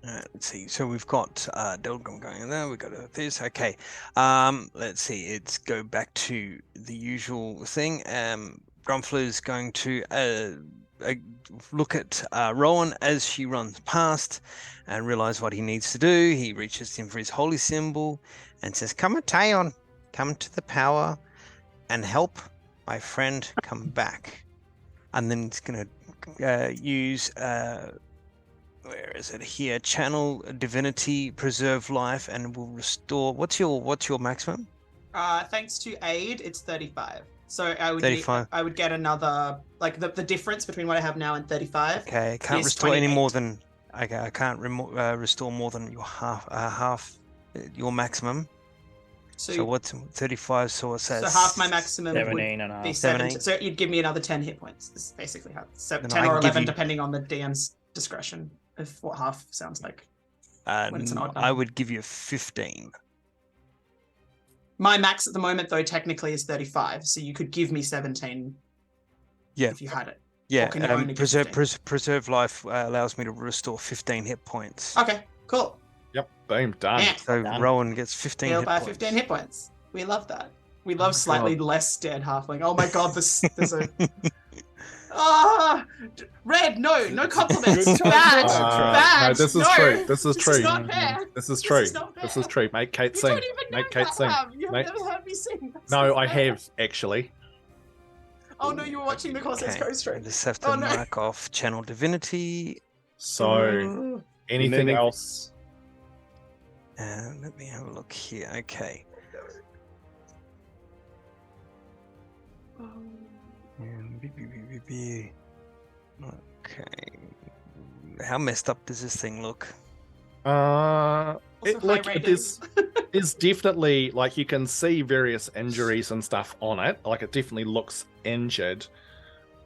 D: Let's see. So we've got Delgrim going in there. We've got this. Okay. Let's see. It's go back to the usual thing. Grumpfel is going to look at Rowan as she runs past and realize what he needs to do. He reaches in for his holy symbol and says, "Come, Taeon, come to the power and help my friend come back." And then it's going to use where is it here? Channel divinity, preserve life, and will restore. What's your maximum?
E: Thanks to aid, it's 35. So I would
D: 35.
E: I would get another, like the difference between what I have now and 35.
D: Okay, I can't
E: is
D: restore any
E: 28.
D: more than. Okay, I can't restore more than your half your maximum. So what's 35? So it says.
E: So half my maximum
C: 17 and a
E: would be
C: half.
E: 17. So you'd give me another 10 hit points. This is basically how. So
D: Then
E: 10
D: I
E: or
D: give
E: 11,
D: you-
E: depending on the DM's discretion of what half sounds like. when it's an odd
D: I
E: number.
D: would give you 15.
E: My max at the moment, though, technically is 35. So you could give me 17.
D: Yeah.
E: If you had it.
D: Yeah,
E: can you only give
D: preserve
E: 15?
D: preserve life allows me to restore 15 hit points.
E: Okay, cool.
A: Yep, boom, done.
E: Yeah.
D: So
C: done.
D: Rowan gets 15
E: Heal
D: hit
E: by
D: points.
E: 15 hit points. We love that. We
A: my
E: love slightly
A: God.
E: less dead halfling. Oh my god, there's a. Ah, Red, no compliments.
B: Good
E: Bad,
B: time.
E: bad.
A: No, this is
E: no.
A: true. This is
E: This
A: true.
E: is not fair.
A: This is
E: This
A: true.
E: is not
A: This
E: fair.
A: is true. Make Kate
E: You
A: sing.
E: don't even know
A: Make Kate
E: that,
A: sing.
E: Pam. You've
A: Make-
E: never heard me sing. That's
A: No,
E: not
A: I
E: fair.
A: have actually.
E: Oh no, you were watching the Corsairs
D: Okay,
E: Coast
D: I
E: Stream.
D: just have to
E: Oh, no.
D: mark off channel divinity.
A: So, anything
C: moving-
A: else?
D: Let me have a look here. Okay. Okay. How messed up does this thing look?
E: Also
A: It,
E: high
A: like
E: ratings.
A: there's definitely like you can see various injuries and stuff on it. Like it definitely looks injured,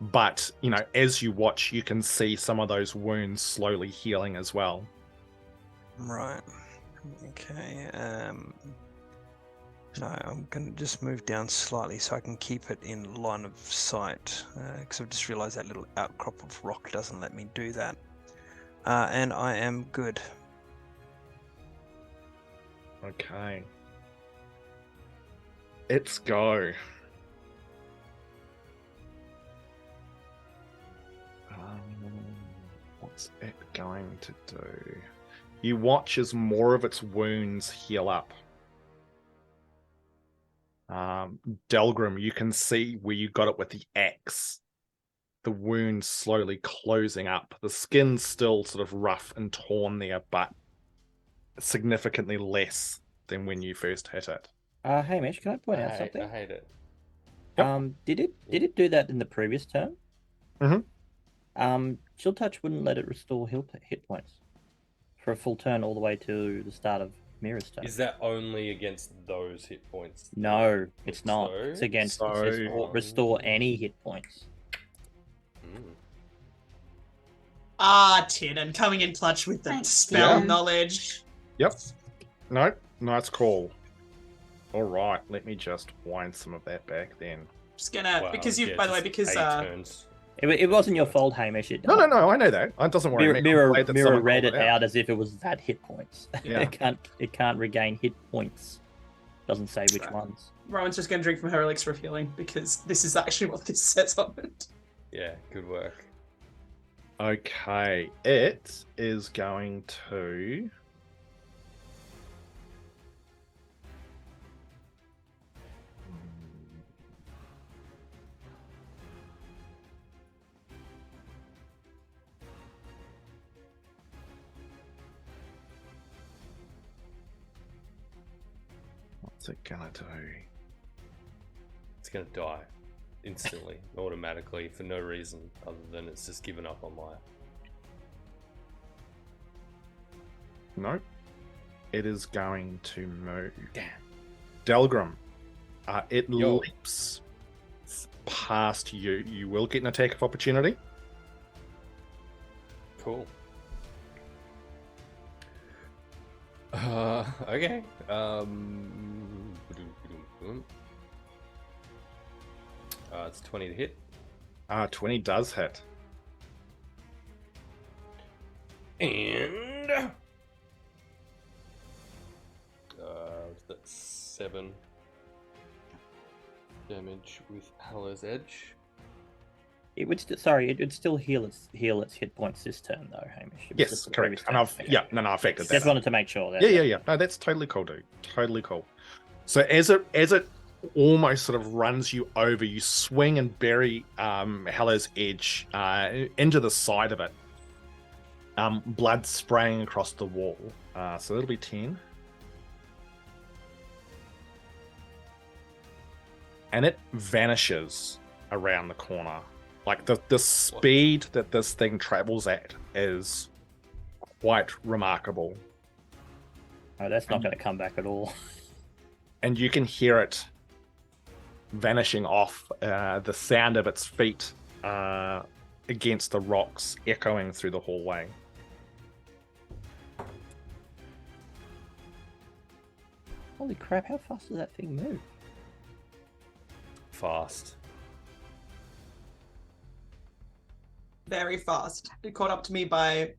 A: but you know, as you watch, you can see some of those wounds slowly healing as well.
D: Right. Okay. No, I'm going to just move down slightly so I can keep it in line of sight. Because I've just realized that little outcrop of rock doesn't let me do that. And I am good.
A: Okay. It's go. What's it going to do? You watch as more of its wounds heal up. Delgrim, you can see where you got it with the axe. The wound slowly closing up. The skin's still sort of rough and torn there, but significantly less than when you first hit it.
C: Hamish, can I point out
B: I
C: something?
B: hate it.
A: Yep.
C: Did it do that in the previous turn?
A: Mm-hmm.
C: Chill Touch wouldn't let it restore hit points for a full turn all the way to the start of Miera's turn.
B: Is that only against those hit points?
C: No, it's not.
B: So?
C: It's against it says
A: So-
C: restore any hit points.
E: Tiernan coming in clutch with the
F: Thanks,
E: spell
F: Tiernan.
E: knowledge.
A: Yep. No, nice call. All right, let me just wind some of that back then.
E: Just gonna
B: Wow,
E: because you
B: yeah,
E: by the way,
B: just
E: because
B: 8 turns.
C: It wasn't your fault, Hamish.
A: No, I know that. It doesn't worry me. I'm
C: Mirror
A: glad that someone
C: read
A: called
C: it out as if it was that hit points.
A: Yeah.
C: it can't regain hit points. Doesn't say which ones.
E: Rowan's just gonna drink from her elixir of healing because this is actually what this says on it.
B: Yeah, good work.
A: Okay, it is going to... What's it gonna do?
B: It's gonna die instantly, automatically, for no reason other than it's just given up on life.
A: Nope. It is going to move.
B: Damn.
A: Delgrim, it
B: Yo.
A: leaps past you. You will get an attack of opportunity.
B: Cool. Okay. It's 20 to hit.
A: 20 does hit.
B: And that's 7 damage with Hallow's Edge.
C: It would it would still heal its hit points this turn though, Hamish. It was
A: Yes,
C: just the
A: correct.
C: previous
A: And
C: turn.
A: I've
C: Okay.
A: I affected that.
C: Just wanted to make sure that.
A: Yeah. No, that's totally cool, dude. Totally cool. So as it almost sort of runs you over, you swing and bury Hallow's Edge into the side of it. Blood spraying across the wall. So that'll be 10. And it vanishes around the corner. Like the speed that this thing travels at is quite remarkable.
C: Oh, that's not going to come back at all.
A: And you can hear it vanishing off, the sound of its feet against the rocks echoing through the hallway.
C: Holy crap! How fast does that thing move?
B: Fast.
E: Very fast. It caught up to me by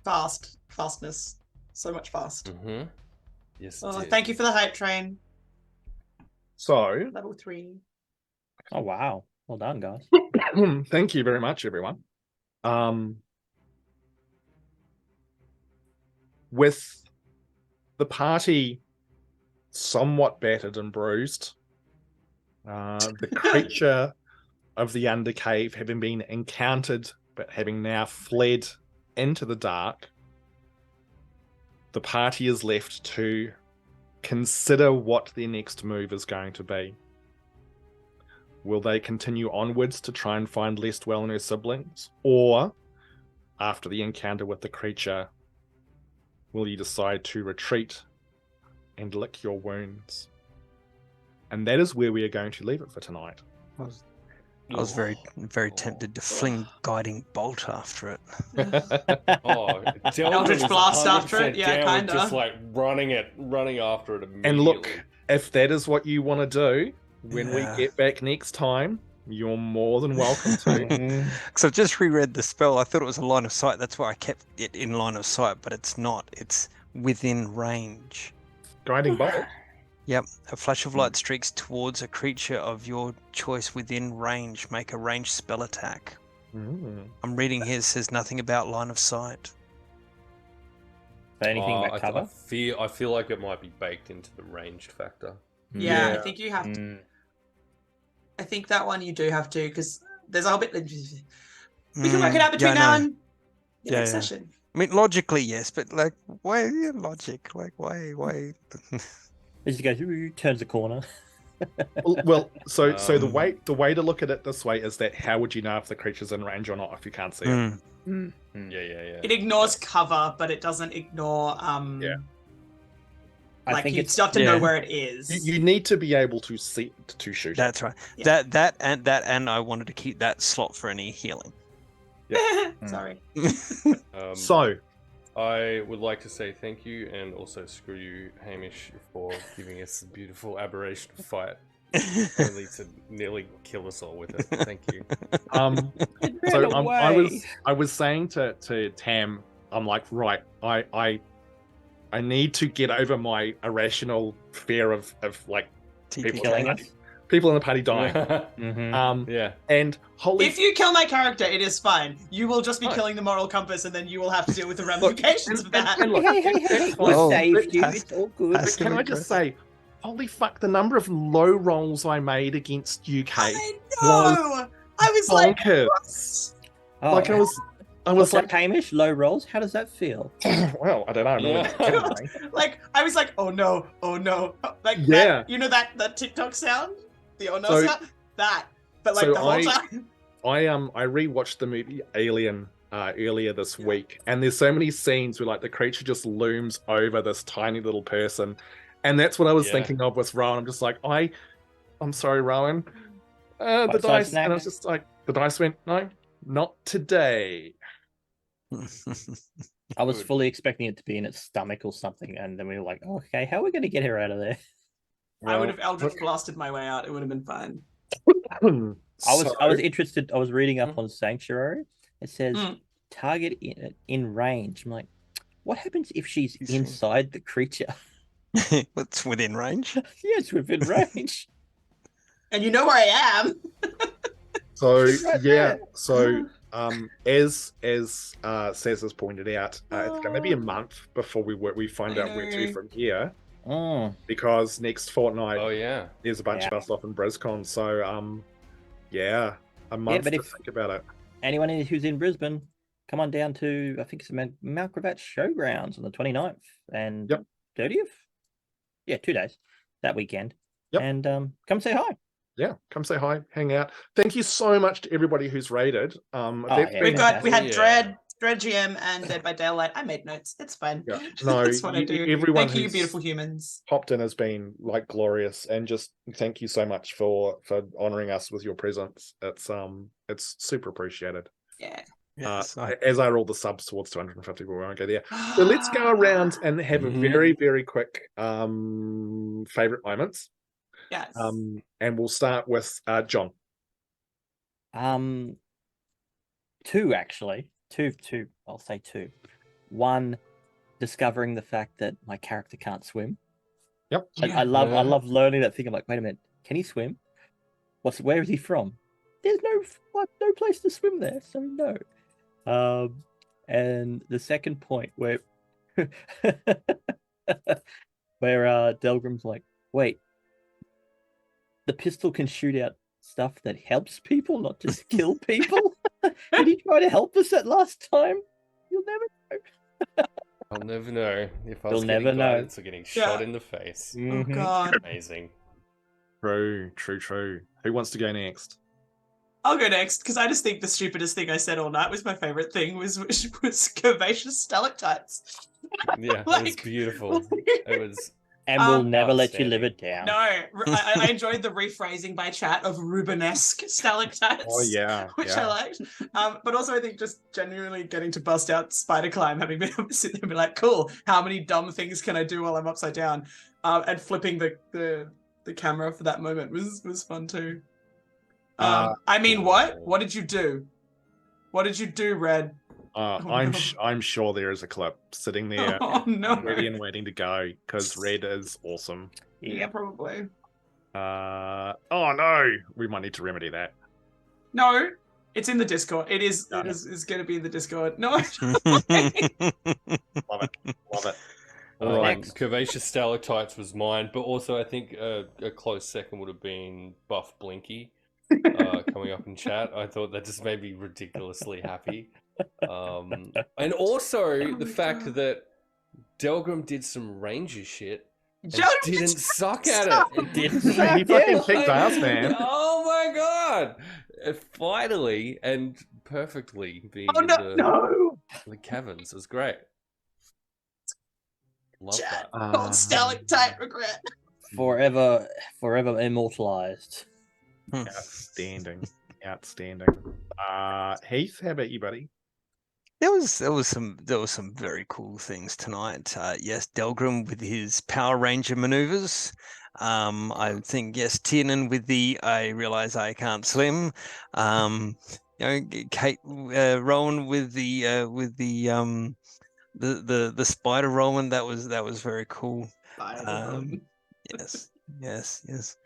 E: fastness. So much fast.
B: Mm-hmm. Yes.
E: Oh,
B: it did.
E: thank you for the hype train.
A: So,
E: Level 3.
C: Oh wow! Well done, guys.
A: thank you very much, everyone. With the party somewhat battered and bruised, the creature of the Undercave having been encountered but having now fled into the dark, the party is left to consider what their next move is going to be. Will they continue onwards to try and find Lestwell and her siblings? Or, after the encounter with the creature, will you decide to retreat and lick your wounds? And that is where we are going to leave it for tonight.
D: I was very tempted to fling guiding bolt after it.
B: Oh,
E: Eldritch
B: was
E: Blast after it?
B: 100%
E: Yeah,
B: down with
E: kinda.
B: Just like running after it immediately.
A: And look, if that is what you want to do, when
D: Yeah.
A: we get back next time, you're more than welcome to.
D: Because I've just reread the spell. I thought it was a line of sight. That's why I kept it in line of sight, but it's not. It's within range.
A: Guiding bolt.
D: Yep. A flash of light streaks towards a creature of your choice within range. Make a ranged spell attack. I'm reading here, says nothing about line of sight.
C: So anything about cover?
B: I feel like it might be baked into the ranged factor.
E: Yeah, I
A: Yeah.
E: think you have to. I think that one you do have to, because there's a whole bit. We can work it out between now and the next session.
D: I mean, logically, yes, but like, why logic? Like, why?
C: It just goes, turns the corner.
A: Well, so the way to look at it this way is that how would you know if the creature's in range or not if you can't see it?
B: Yeah.
E: It ignores cover, but it doesn't ignore.
A: Yeah.
C: I
E: Like
C: think
E: you
C: it's
E: still have to know where it is.
A: You need to be able to see to shoot.
D: That's right.
E: Yeah.
D: That and I wanted to keep that slot for any healing.
E: Sorry.
A: So
B: I would like to say thank you, and also screw you, Hamish, for giving us a beautiful aberration fight, only to nearly kill us all with it. Thank you.
A: So I was saying to Tam, I'm like, right, I need to get over my irrational fear of like
D: TP
C: killing us.
A: people in the party dying.
B: Yeah.
A: And holy,
E: If you kill my character, it is fine. You will just be
A: Right.
E: killing the moral compass, and then you will have to deal with the ramifications of that.
A: and look,
C: Hey,
A: that's
C: we
A: fine.
C: saved you.
A: But-
C: It's all good.
A: But can I just say, holy fuck, the number of low rolls I made against UK
E: I know. I was like,
A: bonkers.
C: Oh,
A: Like I was
C: what's
A: like,
C: that, Hamish? Low rolls? How does that feel?
A: well, I don't know. No
B: Yeah.
A: one's kidding me.
E: I was like, oh no, like
A: Yeah.
E: that, you know that TikTok sound, the oh no
A: So-
E: sound, that, but like
A: so
E: the whole time.
A: I rewatched the movie Alien earlier this week, and there's so many scenes where like the creature just looms over this tiny little person, and that's what I was
B: Yeah.
A: thinking of with Rowan. I'm just like, I'm sorry, Rowan. The
C: Bite-sized
A: dice,
C: snack.
A: and I was just like, the dice went, no, not today.
C: I was
B: Good.
C: fully expecting it to be in its stomach or something, and then we were like, okay, how are we going to get her out of there?
E: I would have Eldritch blasted my way out. It would have been fine.
C: I was interested. I was reading up on Sanctuary. It says
E: Mm.
C: target in range. I'm like, what happens if she's
D: He's-
C: inside the creature?
D: What's within range?
C: Yes, within range.
E: And you know where I am.
A: So
C: Right
A: yeah,
C: there.
A: so as Saz has pointed out, it's going to be a month before we find
E: I
A: out where to
E: know.
A: from here,
C: Mm.
A: because next fortnight
B: Oh yeah.
A: there's a bunch
C: Yeah.
A: of us off in BrisCon. So yeah, a month
C: but
A: to
C: if-
A: think about it.
C: Anyone who's in Brisbane, come on down to, I think it's Mount Gravatt Showgrounds on the 29th and
A: Yep.
C: 30th. Yeah, 2 days that weekend.
A: Yep.
C: And come say hi.
A: Yeah, come say hi, hang out. Thank you so much to everybody who's rated. That's
C: yeah.
E: We
A: been-
E: had
B: Yeah.
E: Dread GM and Dead by Daylight. I made notes. It's fine.
A: Yeah. No,
E: That's what I do.
A: everyone
E: Thank you,
A: who's
E: beautiful humans.
A: popped in has been like glorious, and just thank you so much for honoring us with your presence. It's super appreciated.
E: Yeah.
D: Yes,
A: As are all the subs towards 250, but we won't go there. So let's go around and have a very, very quick favorite moments.
E: Yes.
A: And we'll start with John.
C: Two actually. Two. I'll say two. One, discovering the fact that my character can't swim.
A: Yep.
C: I love learning that thing. I'm like, wait a minute, can he swim? Where is he from? There's no place to swim there, so no. And the second point where Delgrim's like, wait, the pistol can shoot out stuff that helps people, not just kill people. Did he try to help us that last time? You'll never know.
B: I'll never know if I
C: You'll
B: was
C: never
B: getting
C: know.
B: guidance or getting shot
E: Yeah.
B: in the face.
E: Oh
C: Mhm.
E: god.
B: Amazing.
A: True. Who wants to go next?
E: I'll go next because I just think the stupidest thing I said all night was my favorite thing was curvaceous stalactites.
B: Yeah, it was
E: Like-
B: beautiful. It was
C: And we'll never let you live
B: outstanding.
C: it down.
E: No, I enjoyed the rephrasing by chat of Rubenesque stalactites.
A: Oh yeah,
E: Which
A: yeah.
E: I liked. But also I think just genuinely getting to bust out spider climb, having been able to sit there and be like, cool, how many dumb things can I do while I'm upside down? And flipping the camera for that moment was fun too. I mean, what? What did you do? What did you do, Red?
A: I'm sure there is a clip sitting there,
E: Oh no.
A: ready and waiting to go because red is awesome.
E: Yeah, probably.
A: Oh no, we might need to remedy that.
E: No, it's in the Discord. It is.
A: Got
E: It
A: it.
E: is going to be in the Discord. No.
A: Love it.
B: Right.
C: Next.
B: Curvaceous Stalactites was mine, but also I think a close second would have been Buff Blinky coming up in chat. I thought that just made me ridiculously happy. And also the fact that Delgrim did some ranger shit and
E: John
B: didn't suck at it.
C: Didn't
A: He
C: suck,
A: fucking
C: yeah.
A: kicked ass, man.
B: Oh my god! Finally and perfectly being
E: Oh
B: in
E: no!
B: the caverns. It was great. Love
E: Chat.
B: that.
E: Cold stalactite regret.
C: Forever immortalized.
A: Outstanding. Heath, how about you, buddy?
D: There was some very cool things tonight. Yes, Delgrim with his Power Ranger maneuvers. I think yes, Tiernan with the I realize I can't swim. Kate Rowan with the spider Rowan. That was very cool. Yes.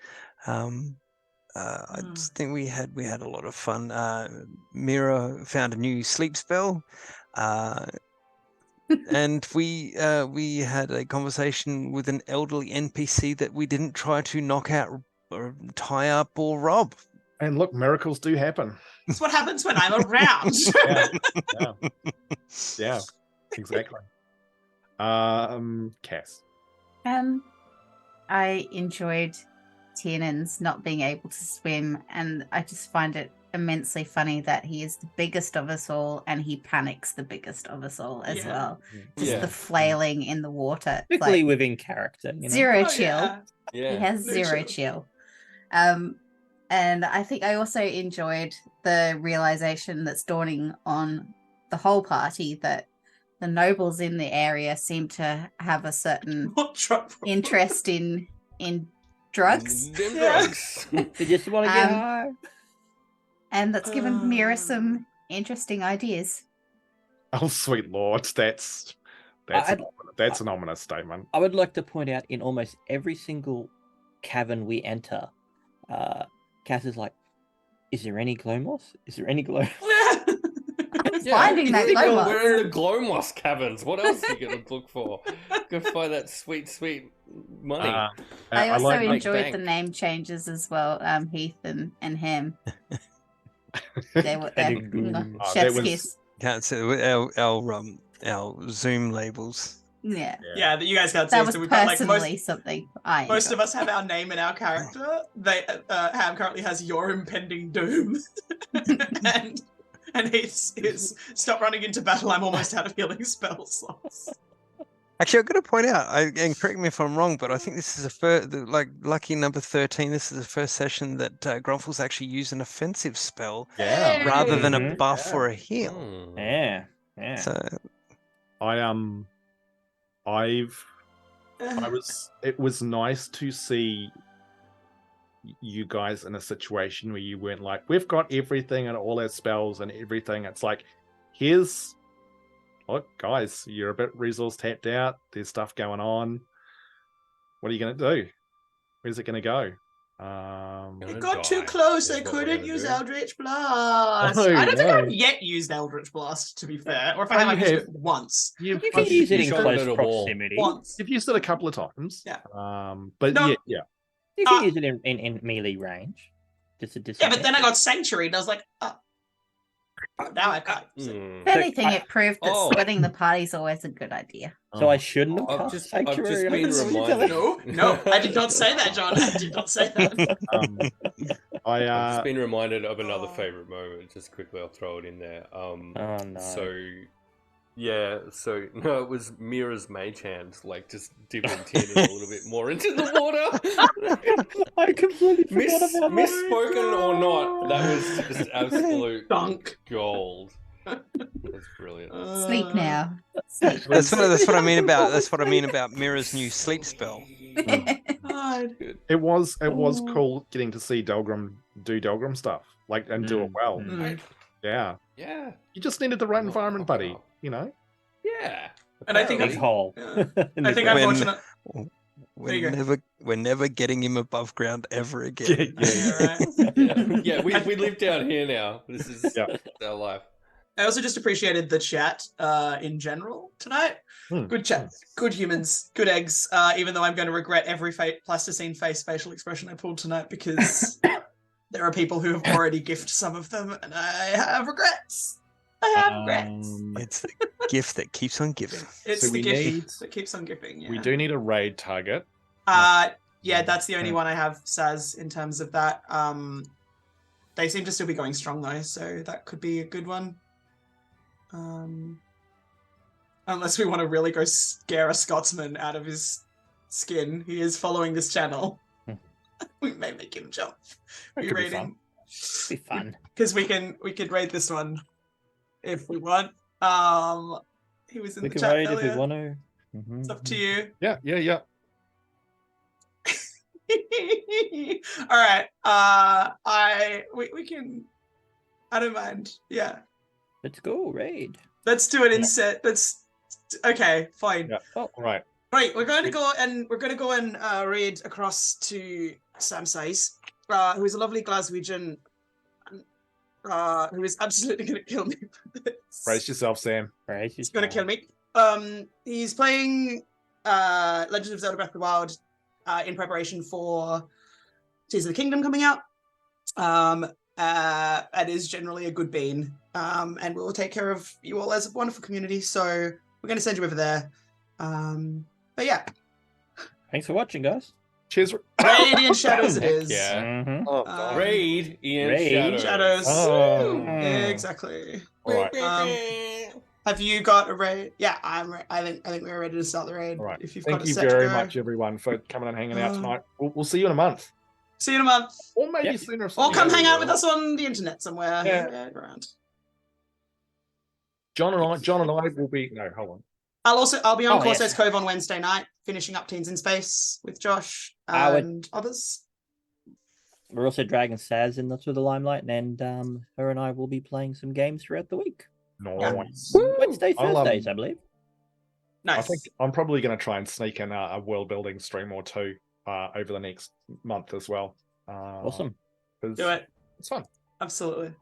D: I just think we had a lot of fun. Miera found a new sleep spell, and we had a conversation with an elderly NPC that we didn't try to knock out, or tie up, or rob.
A: And look, miracles do happen.
E: That's what happens when I'm around.
A: Yeah, exactly. Cass.
F: I enjoyed Tiernan's not being able to swim, and I just find it immensely funny that he is the biggest of us all and he panics the biggest of us all as well. Just the flailing in the water.
C: Typically within character. You know?
F: Zero
E: Oh,
F: chill.
E: yeah.
F: He has
E: No
F: zero chill. And I think I also enjoyed the realization that's dawning on the whole party that the nobles in the area seem to have a certain
E: What drug?
F: interest in drugs.
B: Them
E: Yeah.
B: drugs.
C: They just want to get high.
F: And that's given Miera some interesting ideas.
A: Oh, sweet lord, that's
C: I'd-
A: an ominous statement.
C: I would like to point out in almost every single cavern we enter, Cass is like, "Is there any glow moss? Is there any glow?"
F: Finding that glow moss.
B: We're in the glow moss caverns. What else are you gonna look for? Go find that sweet money.
F: I also
A: like
F: enjoyed
B: bank.
F: the name changes as well, Heath and him. They were chef's
A: was-
F: kiss.
D: Can't say our Zoom labels.
F: Yeah.
E: Yeah, that you guys can't see.
F: That was
E: So we've got like
F: personally
E: most
F: something I
E: of
F: enjoyed.
E: us have our name and our character. They Ham currently has your impending doom, and he's stop running into battle. I'm almost out of healing spell slots.
D: Actually, I've got to point out, and correct me if I'm wrong, but I think this is lucky number 13. This is the first session that Grumpfel's actually used an offensive spell
A: Yeah.
D: rather than a
C: Mhm.
D: buff
A: Yeah.
D: or a heal.
B: Hmm.
C: Yeah.
D: So
A: It was nice to see you guys in a situation where you weren't like, we've got everything and all our spells and everything. It's like, look, guys, you're a bit resource tapped out. There's stuff going on. What are you going to do? Where's it going to go?
E: It got too close. I couldn't use Eldritch Blast.
A: Oh,
E: I don't think
A: no.
E: I've yet used Eldritch Blast, to be fair. Or if I
A: Oh,
E: have, I've
A: you
E: used
A: have.
E: it once.
A: You've
C: You can use it in
B: shot
C: close
B: it at a wall.
C: proximity.
E: Once.
A: You've used it a couple of times.
E: Yeah.
A: But
E: No.
A: yeah.
C: You can use it in melee range. Just a
E: Yeah, but then I got Sanctuary, and I was like, oh, now I can't use it.
B: Hmm.
F: If anything, it proved that
B: Oh.
F: splitting the party is always a good idea.
C: So I shouldn't have
B: I've
C: cast
B: just
C: Sanctuary.
B: been
C: Is that what you're
B: reminded.
C: telling me?
E: No, I did not say that, John. I did not say that.
A: I
B: I've just been reminded of another favorite moment. Just quickly, I'll throw it in there.
C: Oh no.
B: So no, it was Miera's mage hand, like just dipping Tiernan a little bit more into the water.
C: I completely forgot about that.
B: Misspoken or not, that was just absolute
E: Dunk.
B: gold. That's brilliant.
F: Sleep now. Sleep.
D: that's what I mean about Miera's new sleep spell.
E: God.
A: it was cool getting to see Delgrim do Delgrim stuff, like, and do it well.
E: Mm.
A: Yeah.
B: Yeah.
A: You just needed the right
B: Oh,
A: environment, buddy.
B: wow.
A: You know?
B: Yeah.
E: And I think
C: Big
B: apparently.
C: hole.
E: Yeah.
C: in
E: I
C: the
E: think
C: ground.
E: unfortunate.
D: We're
E: you go.
D: never getting him above ground ever
A: Yeah,
D: again.
E: Yeah, right.
B: Yeah, we live down here now. This is
A: Yeah.
B: our life.
E: I also just appreciated the chat in general tonight.
A: Hmm.
E: Good chat, good humans, good eggs. Even though I'm going to regret every plasticine face facial expression I pulled tonight because there are people who have already gifted some of them, and I have regrets. I have regrets.
D: It's the gift that keeps on giving.
E: It's
A: So
E: the
A: we
E: gift
A: need-
E: that keeps on giving. Yeah.
A: We do need a raid target.
E: Yeah, that's the only one I have, Saz, in terms of that. They seem to still be going strong though, so that could be a good one. Unless we want to really go scare a Scotsman out of his skin. He is following this channel. We may make him jump.
A: That could be fun.
C: Be fun.
E: Because we could raid this one if we want. He was in
C: We
E: the
C: can
E: chat
C: raid if
E: earlier.
C: we want to.
E: It's up to you.
A: Yeah.
E: All right. We can. I don't mind. Yeah.
C: Let's go raid.
E: Let's do it in set. That's okay. Fine.
A: Yeah.
C: Oh,
A: All right.
E: Right. We're going to go and raid across to Sam Size, who is a lovely Glaswegian, who is absolutely going to kill me. for this.
A: Brace yourself, Sam.
C: Raid.
E: He's going to kill me. He's playing Legend of Zelda Breath of the Wild in preparation for Tears of the Kingdom coming out. It is generally a good bean, and we'll take care of you all as a wonderful community. So we're going to send you over there. But yeah,
C: Thanks for watching, guys.
A: Cheers.
E: Radiant Shadows it
B: Heck
E: is.
B: yeah.
C: Mhm.
A: Oh,
E: Um,
B: Raid Ian
C: Raid.
E: Shadows.
A: Oh.
E: Exactly.
A: All right.
E: Have you got a raid? Yeah, I think we're ready to start the raid.
A: All right.
E: If you've
A: Thank
E: got a
A: you
E: set
A: very
E: to go.
A: much, everyone, for coming and hanging out
E: Um,
A: tonight. We'll see you in a month,
E: See you in a month.
A: or maybe
C: Yep.
A: sooner. if
E: Or
A: something
E: come
A: goes
E: hang out
A: well.
E: with us on the internet somewhere.
A: Yeah.
E: Around.
A: John and I will be. No, hold on.
E: I'll be on
C: Oh,
E: Corsair's
C: yes.
E: Cove on Wednesday night, finishing up Teens in Space with Josh
C: I would-
E: and others.
C: We're also dragging Saz in to the limelight, and her and I will be playing some games throughout the week.
A: Nice.
C: Wednesday,
A: I'll,
C: Thursdays, I believe.
E: Nice.
A: I think I'm probably going to try and sneak in a world building stream or two over the next month as well.
C: Awesome.
A: 'Cause
E: Do it.
A: It's fun.
E: Absolutely.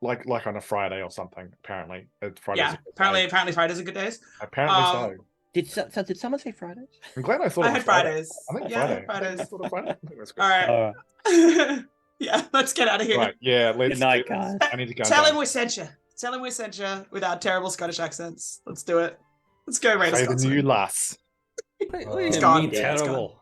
A: Like on a Friday or something. Apparently, Friday's
E: Yeah.
A: a good day.
E: Apparently Fridays are good days.
A: Apparently
E: um,
A: so.
C: Did someone say Fridays?
A: I'm glad I thought
E: I
A: it was
E: had
A: Friday.
E: Fridays.
A: I think
E: Yeah, I
A: Friday.
E: had Fridays.
A: I thought of Friday. I think that's good.
E: All right.
C: All right.
E: Yeah, let's get out of here.
A: Right. Yeah. Let's
C: Good night,
A: do this.
C: guys.
A: I need to go.
E: Tell
A: and
E: him we sent you. Tell him we sent you with our terrible Scottish accents. Let's do it. Let's go raid a
A: say the
E: Scotsman.
A: new lass.
B: What do you
E: It's gone.
B: mean
E: Yeah, it's gone.
B: terrible?